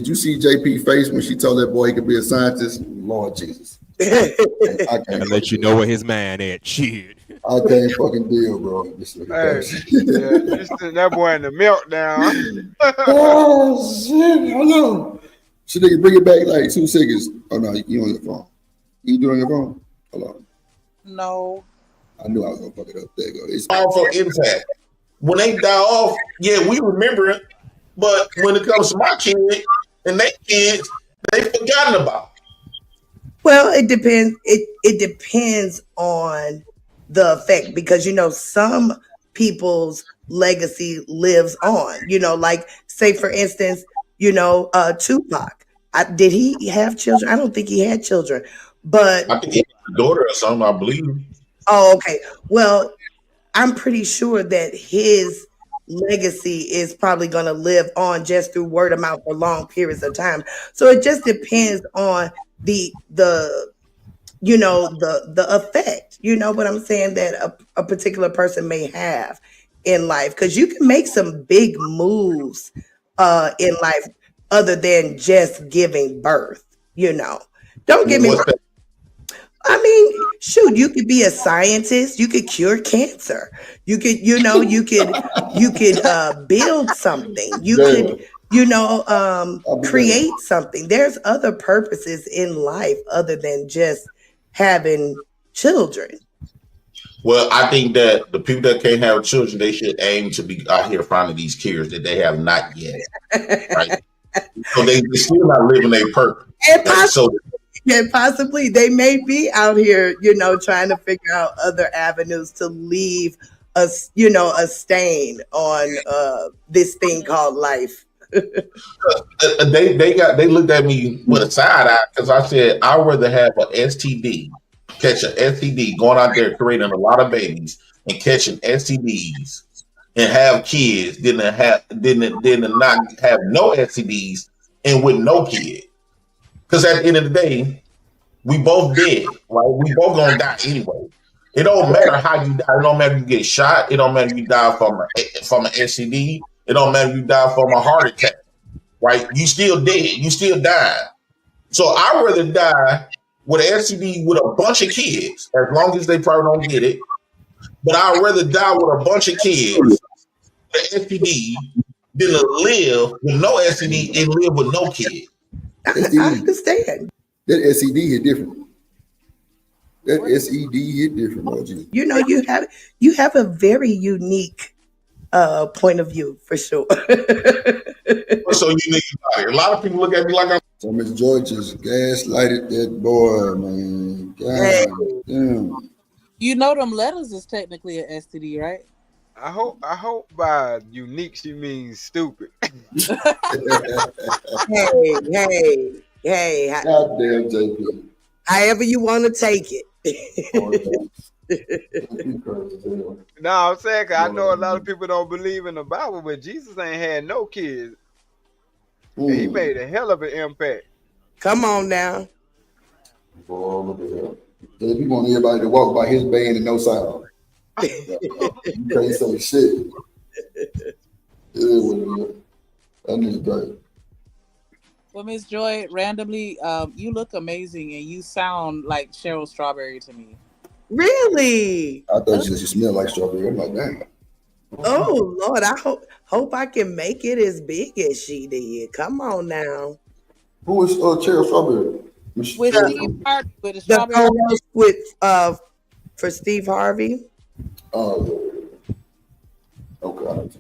you see JP face when she told that boy he could be a scientist? Lord Jesus. I can't let you know what his man at. Shit. I can't fucking deal, bro. Hey, that boy in the meltdown. Oh shit! Hold on. So they can bring it back like 2 seconds. Oh no, you on your phone? You do it on your phone? Hold on. No. I knew I was gonna fuck it up. There you go. It's powerful impact. When they die off, yeah, we remember it. But when it comes to my kids and their kids, they've forgotten about. Well, it depends. It depends on the effect, because some people's legacy lives on. Like say for instance, Tupac. Did he have children? I don't think he had children, but I think he had a daughter or something, I believe. Oh, okay. Well, I'm pretty sure that his legacy is probably going to live on just through word of mouth for long periods of time. So it just depends on the the effect, you know what I'm saying, that a particular person may have in life, because you can make some big moves in life other than just giving birth. Don't get me wrong. I mean, shoot, you could be a scientist, you could cure cancer, you could build something, you could create something. There's other purposes in life other than just having children. Well, I think that the people that can't have children, they should aim to be out here finding these cures that they have not yet. Right? So they're still not living their purpose. And possibly they may be out here, trying to figure out other avenues to leave a stain on this thing called life. They looked at me with a side eye because I said I'd rather have an STD, catch an STD, going out there creating a lot of babies and catching STDs and have kids than to not have no STDs and with no kid. Because at the end of the day, we both dead, right? We both gonna die anyway. It don't matter how you die. It don't matter if you get shot. It don't matter if you die from an STD. It don't matter if you die from a heart attack, right? You still dead. You still dying. So I'd rather die with an STD with a bunch of kids, as long as they probably don't get it. But I'd rather die with a bunch of kids with an STD than to live with no STD and live with no kid. I understand. That SED hit different. That SED hit different, Lord Jesus. You have a very unique point of view for sure. So unique about it. A lot of people look at me like I'm. So Miss George just gaslighted that boy, man. God damn. You know them letters is technically an STD, right? I hope by unique she means stupid. Hey. Goddamn JP. However you want to take it. No, I'm saying, 'cause I know a lot of people don't believe in the Bible, but Jesus ain't had no kids. And he made a hell of an impact. Come on now. Boy, look at him. JP want everybody to walk by his band and no sound. You can't say shit. It is what it is. That nigga great. Well, Miss Joy, randomly, you look amazing and you sound like Cheryl Strawberry to me. Really? I thought she smelled like strawberry. I'm like, damn. Oh Lord, I hope I can make it as big as she did. Come on now. Who is Cheryl Strawberry? With Steve Harvey, with the strawberry. The with for Steve Harvey. Oh, okay.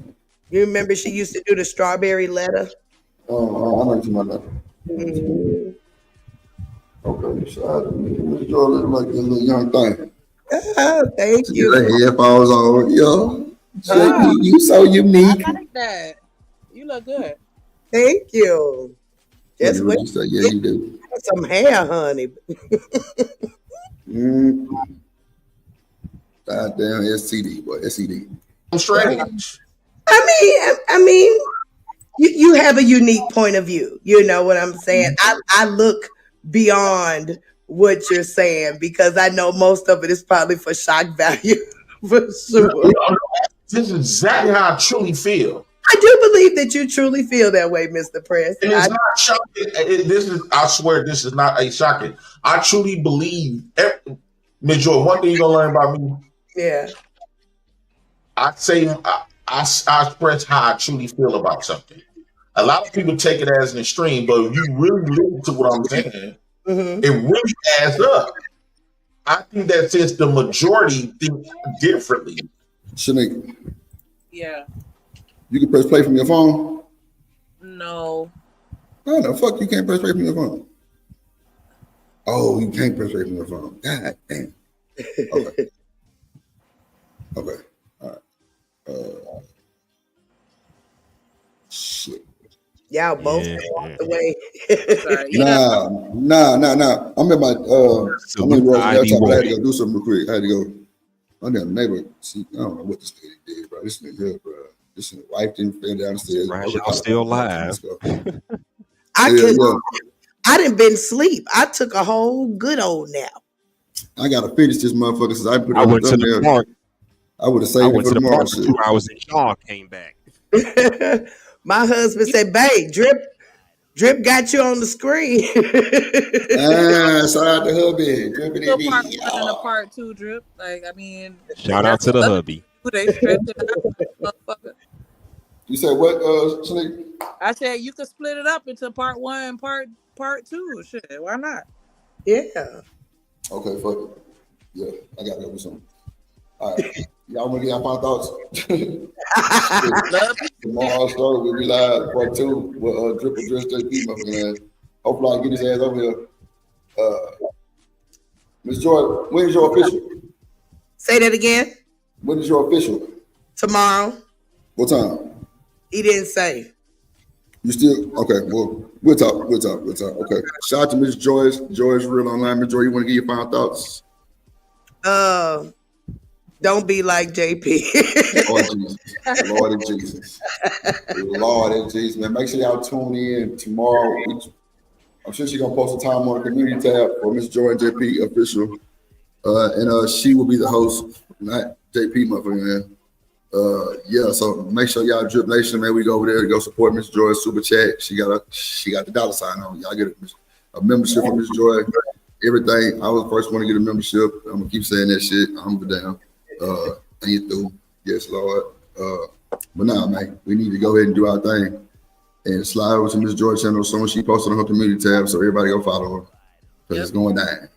You remember she used to do the strawberry letter? Oh, I know you about that. Mm-hmm. Okay, so Miss Joy look like a little young thing. Thank you. The headphones on, yo. You so unique. I like that. You look good. Thank you. Just wait. Yeah, you do. Some hair, honey. Goddamn STD, boy, STD. I'm strange. I mean, you have a unique point of view. You know what I'm saying? I look beyond what you're saying because I know most of it is probably for shock value, for sure. This is exactly how I truly feel. I do believe that you truly feel that way, Mr. Press. And it's not shocking. I swear, this is not a shocking. I truly believe. Miss Joy, one thing you're gonna learn about me. Yeah. I say I express how I truly feel about something. A lot of people take it as an extreme, but if you really listen to what I'm saying, it really adds up. I think that since the majority think differently. Shanique. Yeah. You can press play from your phone? No. Oh, no, fuck, you can't press play from your phone. Oh, you can't press play from your phone. God damn. Okay. Okay. All right. Shit. Y'all both walked away. Nah. I'm at my I'm in Royal. I had to go do something real quick. I had to go. I'm down the neighborhood. See, I don't know what this lady did, bro. This nigga here, bro. Listen, wife didn't fell down the stairs. Y'all still alive. I didn't been asleep. I took a whole good old nap. I gotta finish this motherfucker since I put it I on went the to the park. I would have saved it for tomorrow. For 2 hours and Sean came back. My husband said, "Babe, Drip got you on the screen." Shout out to hubby. Dripping in me. Part 1 and a part 2, Drip. Like, I mean, shout out to the hubby. They stretched it out, motherfucker. You said what, Slick? I said you could split it up into part 1 and part 2. Shit, why not? Yeah. Okay, fuck it. Yeah, I gotta go with something. All right. Y'all want to get our final thoughts? Tomorrow's story will be live, part 2, with Drip and Dress JP, motherfucking ass. Hopefully I can get his ass over here. Miss Joy, when is your official? Say that again. When is your official? Tomorrow. What time? He didn't say. You still okay? Well, we'll talk. Okay. Shout out to Miss Joyce. Joyce Real Online. Miss Joy, you want to give your final thoughts? Don't be like JP. Lord Jesus. Lord Jesus, man. Make sure y'all tune in tomorrow. I'm sure she's gonna post a time on the community tab for Miss Joy and JP official. And she will be the host, not JP, motherfucker, man. Yeah, so make sure y'all Drip Nation, man. We go over there to go support Miss Joy Super Chat. She got the dollar sign on. Y'all get a membership from Miss Joy. Everything. I was the first one to get a membership. I'm gonna keep saying that shit. I'm down. And you through. Yes, Lord. But nah, man, we need to go ahead and do our thing and slide over to Miss Joy channel as soon as she posted on her community tab, so everybody go follow her because it's going down.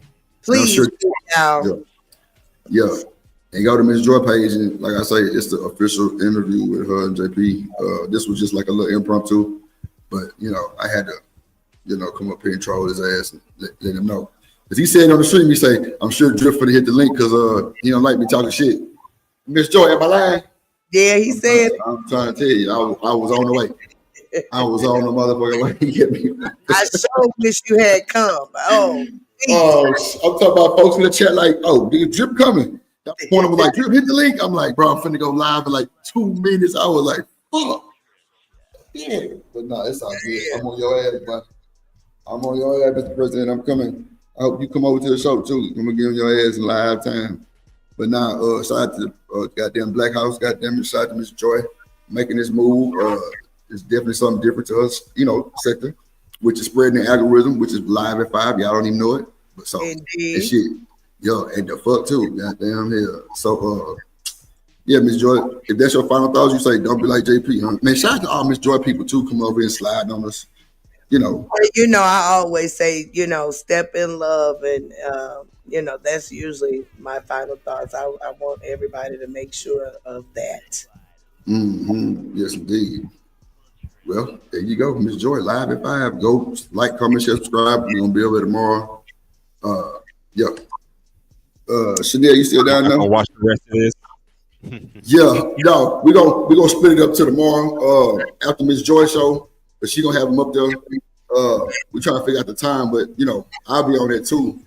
Please, yeah. And go to Miss Joy page, and like I say, it's the official interview with her and JP. This was just like a little impromptu, but I had to, come up here and troll his ass and let him know. Because he said on the stream, he say, "I'm sure Drip finna hit the link because he don't like me talking shit." Miss Joy, am I lying? Yeah, he said. I'm trying to tell you, I was on the way. I was on the motherfucking way to get me. I so wish you had come. I'm talking about folks in the chat like, "Oh, dude, Drip coming." That point was like, "Drip, hit the link." I'm like, "Bro, I'm finna go live in like 2 minutes." I was like, "Fuck." Yeah, but no, it's all good. I'm on your ass, but I'm on your ass, Mr. President. I'm coming. I hope you come over to the show too. I'm gonna get on your ass in live time. But now, shout out to goddamn Black House, goddamn shout out to Miss Joy making this move. It's definitely something different to us, sector, which is spreading the algorithm, which is live at 5. Y'all don't even know it, but so that shit, and the fuck too, goddamn hell. So, yeah, Miss Joy, if that's your final thoughts, you say don't be like JP, huh? Man, shout out to all Miss Joy people too. Come over and slide on us. I always say, step in love, and that's usually my final thoughts. I want everybody to make sure of that. Mm-hmm. Yes, indeed. Well, there you go, Miss Joy, live at 5. Go like, comment, share, subscribe. We're gonna be over there tomorrow. Yeah. Chanel, you still down there? I'm gonna watch the rest of this. We're gonna split it up to tomorrow after Miss Joy show. But she gonna have them up there. We trying to figure out the time, but I'll be on there too.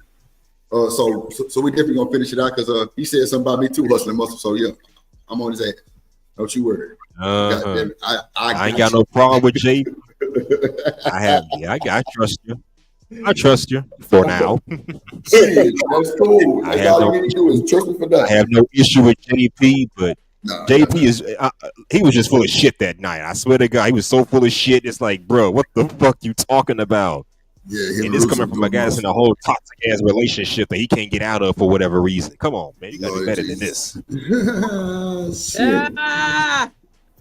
So we definitely gonna finish it out because he said something about me too, hustling muscle. So yeah, I'm on his ass. Don't you worry. God damn it. I ain't got no problem with Jay. I trust you. I trust you for now. That's cool. That's all you need to do is trust me for that. I have no issue with JP, but JP is he was just full of shit that night. I swear to God, he was so full of shit. It's like, bro, what the fuck you talking about? Yeah, and this coming from a guy that's in a whole toxic ass relationship that he can't get out of for whatever reason. Come on, man, you gotta be better than this. Shit. Yeah,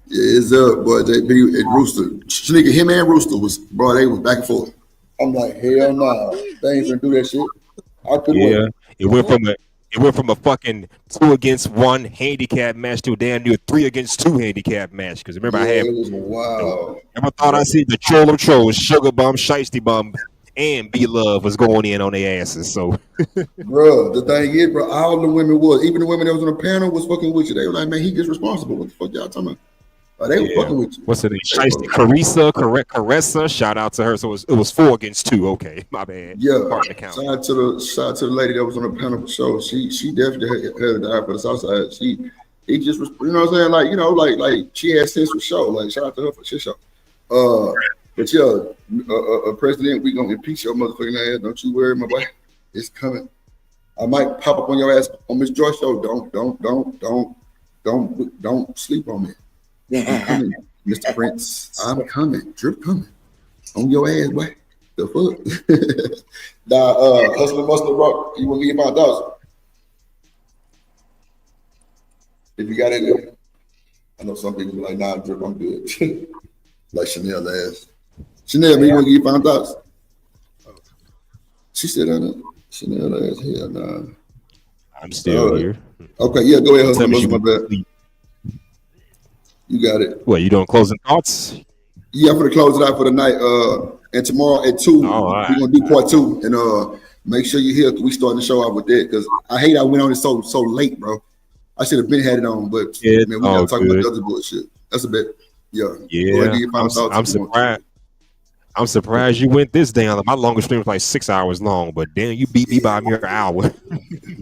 it's up, boy. JP and Rooster, Sneaker, him and Rooster they was back and forth. I'm like, hell no, they ain't gonna do that shit. I couldn't wait. It went from a fucking 2 against 1 handicap match to a damn near 3 against 2 handicap match. Because remember, it was wow. I thought I see the troll of trolls, Sugar Bum, Shiesty Bum, and B Love was going in on their asses. So, bro, the thing is, bro, all the women even the women that was on the panel was fucking with you. They were like, man, he gets responsible. What the fuck y'all talking about? They were fucking with you. What's her name? Carissa. Shout out to her. So it was 4 against 2. Okay, my bad. Yeah. Shout out to the lady that was on the panel show. She definitely had to die for the South Side. he just was, you know what I'm saying? Like, you know, like she had sense for sure. Like, shout out to her for shit show. But yeah, President, we gonna impeach your motherfucking ass. Don't you worry, my boy. It's coming. I might pop up on your ass on Miss Joyce show. Don't sleep on me. I'm coming, Mr. Prince. I'm coming. Drip coming. On your ass, boy. The fuck? Nah, Hustler Mustard, bro. You want to give my $1,000? If you got it, I know some people be like, nah, Drip, I'm good. Like Chanel ass. Chanel, me want to give you $5,000? She said that. Chanel ass, hell nah. I'm still here. Okay, yeah, go ahead, Hustler Mustard, my bad. You got it. What, you doing closing thoughts? Yeah, I'm gonna close it out for the night. And tomorrow at 2, we're gonna do part 2. And make sure you're here. We starting the show out with that because I hate I went on it so late, bro. I should have been had it on, but man, we gotta talk about the other bullshit. That's a bit. Yeah. Yeah. I'm surprised. I'm surprised you went this down. My longest stream was like 6 hours long, but damn, you beat me by a mere hour.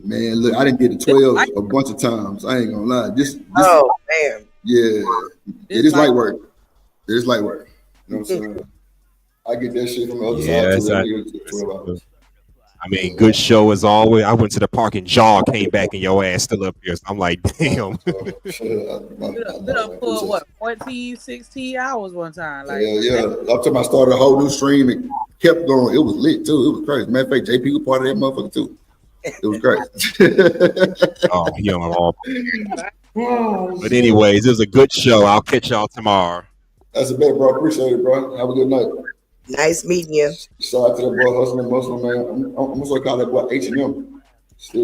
Man, look, I didn't get to 12 a bunch of times. I ain't gonna lie. This oh man. Yeah. It is light work. It is light work. You know what I'm saying? I get that shit from the other side too. 12 hours. I mean, good show as always. I went to the park and Jaw came back and your ass still up here. So I'm like, damn. Been up for what, 14, 16 hours one time. Like, yeah. Up till I started a whole new stream and kept going. It was lit too. It was crazy. Matter of fact, JP was part of that motherfucker too. It was crazy. Oh, yeah, all. But anyways, it was a good show. I'll catch y'all tomorrow. That's a bet, bro. Appreciate it, bro. Have a good night. Nice meeting you. Shout out to that boy Hustling Muscle, man. I'm gonna call that boy H&M.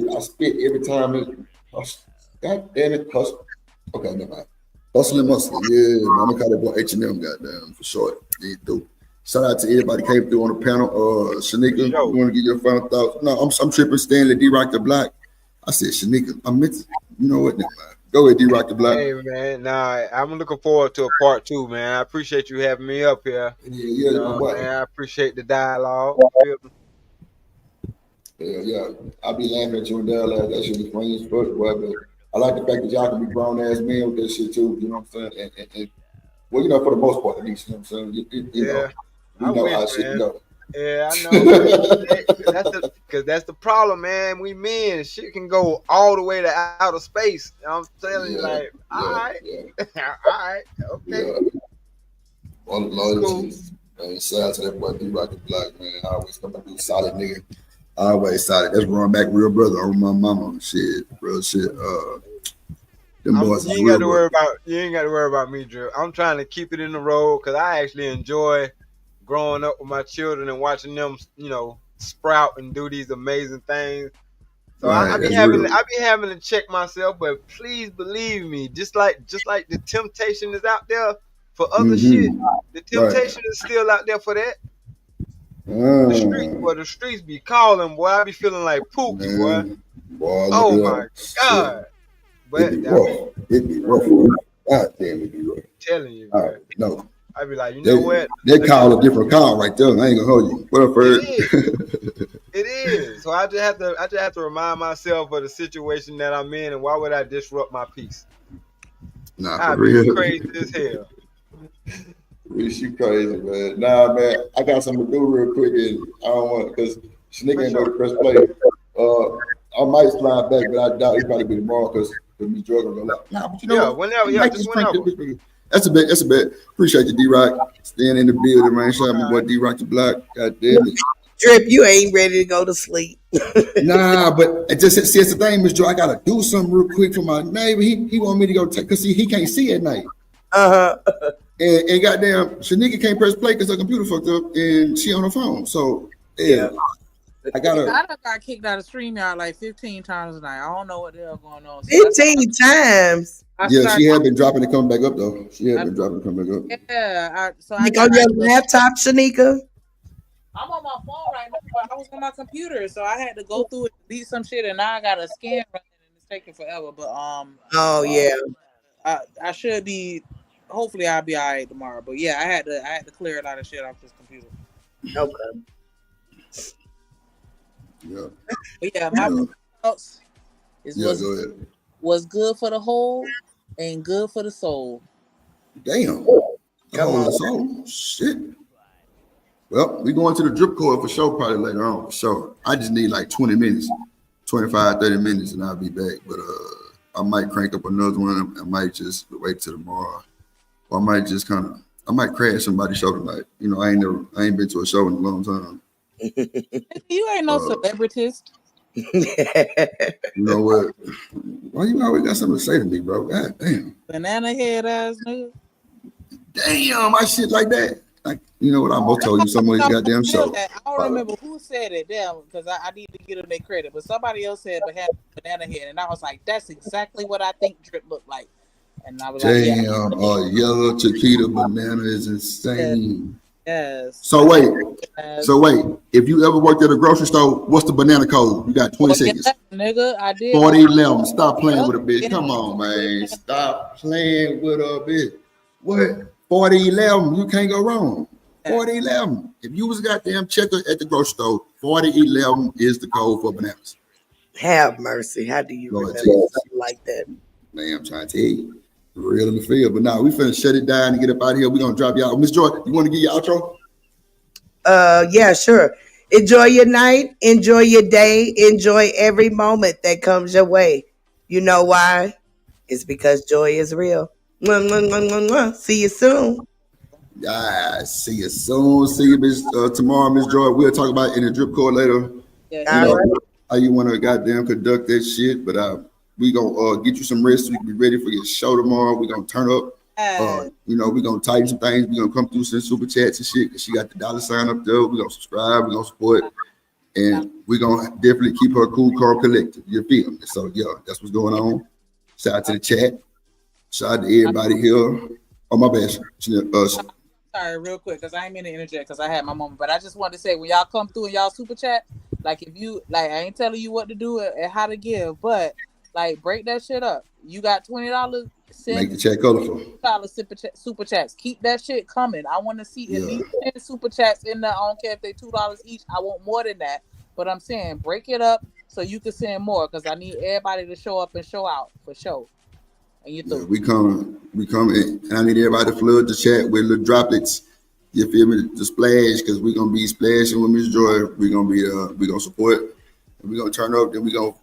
I spit every time. God damn it, Hustle. Okay, never mind. Hustling Muscle, yeah. Man, I'm gonna call that boy H&M, goddamn, for short. Yeah, do. Shout out to everybody who came through on the panel. Shanika, you want to get your final thoughts? No, I'm tripping. Stanley D-Rock the Black. I said Shanika. I meant to. You know what? Never mind. Go ahead, D-Rock the Black. Hey, man. Nah, I'm looking forward to a part 2, man. I appreciate you having me up here. Yeah, man, I appreciate the dialogue. Yeah. I be laughing at you and Dale like that shit is funny as fuck, boy. But I like the fact that y'all can be grown ass men with that shit too. You know what I'm saying? And well, you know, for the most part, at least, you know what I'm saying? You know, we know how shit go. Yeah, I know. That's the problem, man. We men, shit can go all the way to outer space. I'm telling you, like, all right, okay. All the loyalty, man. Shout out to that boy D-Rock the Black, man. I always come to be a solid nigga. Always solid. That's run back real brother on my mama. Shit, real shit. Them boys you ain't got to worry about me, Drew. I'm trying to keep it in the road because I actually enjoy growing up with my children and watching them, you know, sprout and do these amazing things. So I be having to check myself, but please believe me, just like the temptation is out there for other shit, the temptation is still out there for that. The streets be calling, boy. I be feeling like Pookie, boy. Oh my God. But it be rough. God damn, it be rough. I'm telling you, man. No. I be like, you know what? They call a different call right there. I ain't gonna hold you. What up, Ferd? It is. So I just have to remind myself of the situation that I'm in, and why would I disrupt my peace? Nah, I'd for real. be crazy as hell. You crazy, man. Nah, man. I got something to do real quick, and I don't want because Snick ain't go to press play. I might slide back, but I doubt he probably be tomorrow because me struggling a lot. Nah, but you know, whenever, just whenever. That's a bit. Appreciate you, D-Rock. Staying in the building, man. Shout out my boy D-Rock the Black. God damn it. Drip, you ain't ready to go to sleep. Nah, but it just see, it's the thing, Miss Joe. I gotta do something real quick for my neighbor. He want me to go take because he can't see at night. And goddamn, Shanika can't press play because her computer fucked up and she on her phone. So yeah. I got kicked out of StreamYard like 15 times a night. I don't know what the hell going on. 15 times. She had been dropping to come back up though. Yeah. I got on your laptop, Shanika. I'm on my phone right now, but I was on my computer, so I had to go through it, delete some shit, and now I got a scan running, and it's taking forever. But I should be. Hopefully, I'll be all right tomorrow. But yeah, I had to clear a lot of shit off this computer. Okay. Yeah. But yeah, my thoughts is go ahead. what's good for the whole ain't good for the soul. Damn. Come on. Soul. Shit. Well, we going to the drip core for sure probably later on. For sure. I just need like 20 minutes, 25, 30 minutes, and I'll be back. But I might crank up another one. I might just wait till tomorrow. Or I might just I might crash somebody's show tonight. You know, I ain't been to a show in a long time. You ain't no celebritist. You know what? Why you always got something to say to me, bro? God damn. Banana head ass nigga. Damn, my shit like that. Like, you know what? I almost told you somebody's goddamn show. I don't remember who said it, damn, because I need to give them their credit. But somebody else said banana head, and I was like, that's exactly what I think Drip looked like. And I was damn, like, yellow Chiquita banana is insane. Yes. So wait. If you ever worked at a grocery store, what's the banana code? You got 20 seconds. Nigga, I did. 4011. Stop playing with a bitch. Come on, man. Stop playing with a bitch. What? 4011. You can't go wrong. 4011. If you was a goddamn checker at the grocery store, 4011 is the code for bananas. Have mercy. How do you remember something like that? Man, I'm trying to tell you. Real in the field. But now we finna shut it down and get up out of here. We're gonna drop y'all. Miss Joy, you want to give your outro? Yeah, sure. Enjoy your night, enjoy your day, enjoy every moment that comes your way. You know why? It's because joy is real. Mwah, mwah, mwah, mwah, mwah. See you soon. Yeah, see you soon. See you tomorrow, Miss Joy. We'll talk about it in the drip core later. Yeah. How you want to goddamn conduct that shit, but we gonna get you some rest so you can be ready for your show tomorrow. We gonna turn up. We gonna tighten some things. We gonna come through some super chats and shit. Cause she got the $sign up there. We gonna subscribe. We gonna support, and we gonna definitely keep her cool, calm, collected. You feel me? So yeah, that's what's going on. Shout out to the chat. Shout out to everybody here. Oh my bad. Sorry, real quick, because I ain't mean to interject because I had my moment. But I just wanted to say, when y'all come through and y'all super chat, like if you I ain't telling you what to do and how to give, but like break that shit up. You got $20. Make the chat colorful. Super chats. Keep that shit coming. I want to see at least 10 super chats in there. I don't care if they $2 each. I want more than that. But I'm saying break it up so you can send more because I need everybody to show up and show out for sure. And you we coming, and I need everybody to flood the chat with little droplets. You feel me? The splash, because we're gonna be splashing with Miss Joy. We're gonna be we gonna support, and we're gonna turn up. Then we gonna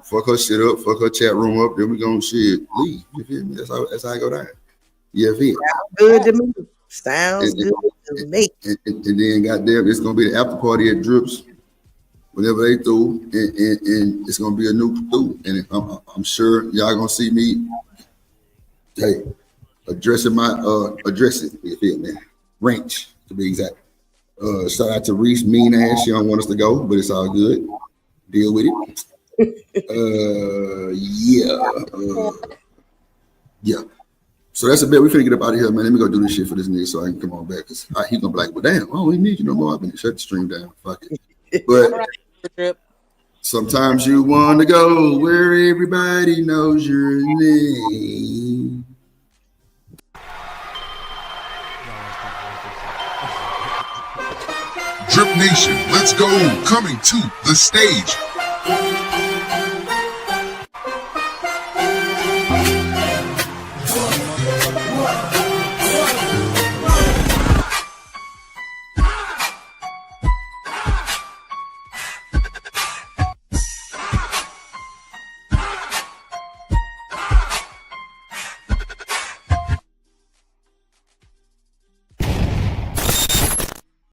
fuck her shit up, fuck her chat room up. Then we gonna leave. You feel me? That's how I go down. You feel? Sounds good to me. Sounds good to me. And then goddamn, it's gonna be the after party at Drips. Whenever they through, and it's gonna be a new through, and I'm sure y'all gonna see me. Hey, addressing you feel me? Ranch, to be exact. Shout out to Reese, mean ass. She don't want us to go, but it's all good. Deal with it. Yeah. So that's a bit. We finna get up out of here, man. Let me go do this shit for this nigga so I can come on back. Cause he gonna be like, well, damn, I don't even need you no more. I've been shut the stream down. Fuck it. But sometimes you want to go where everybody knows your name. Drip Nation, let's go. Coming to the stage.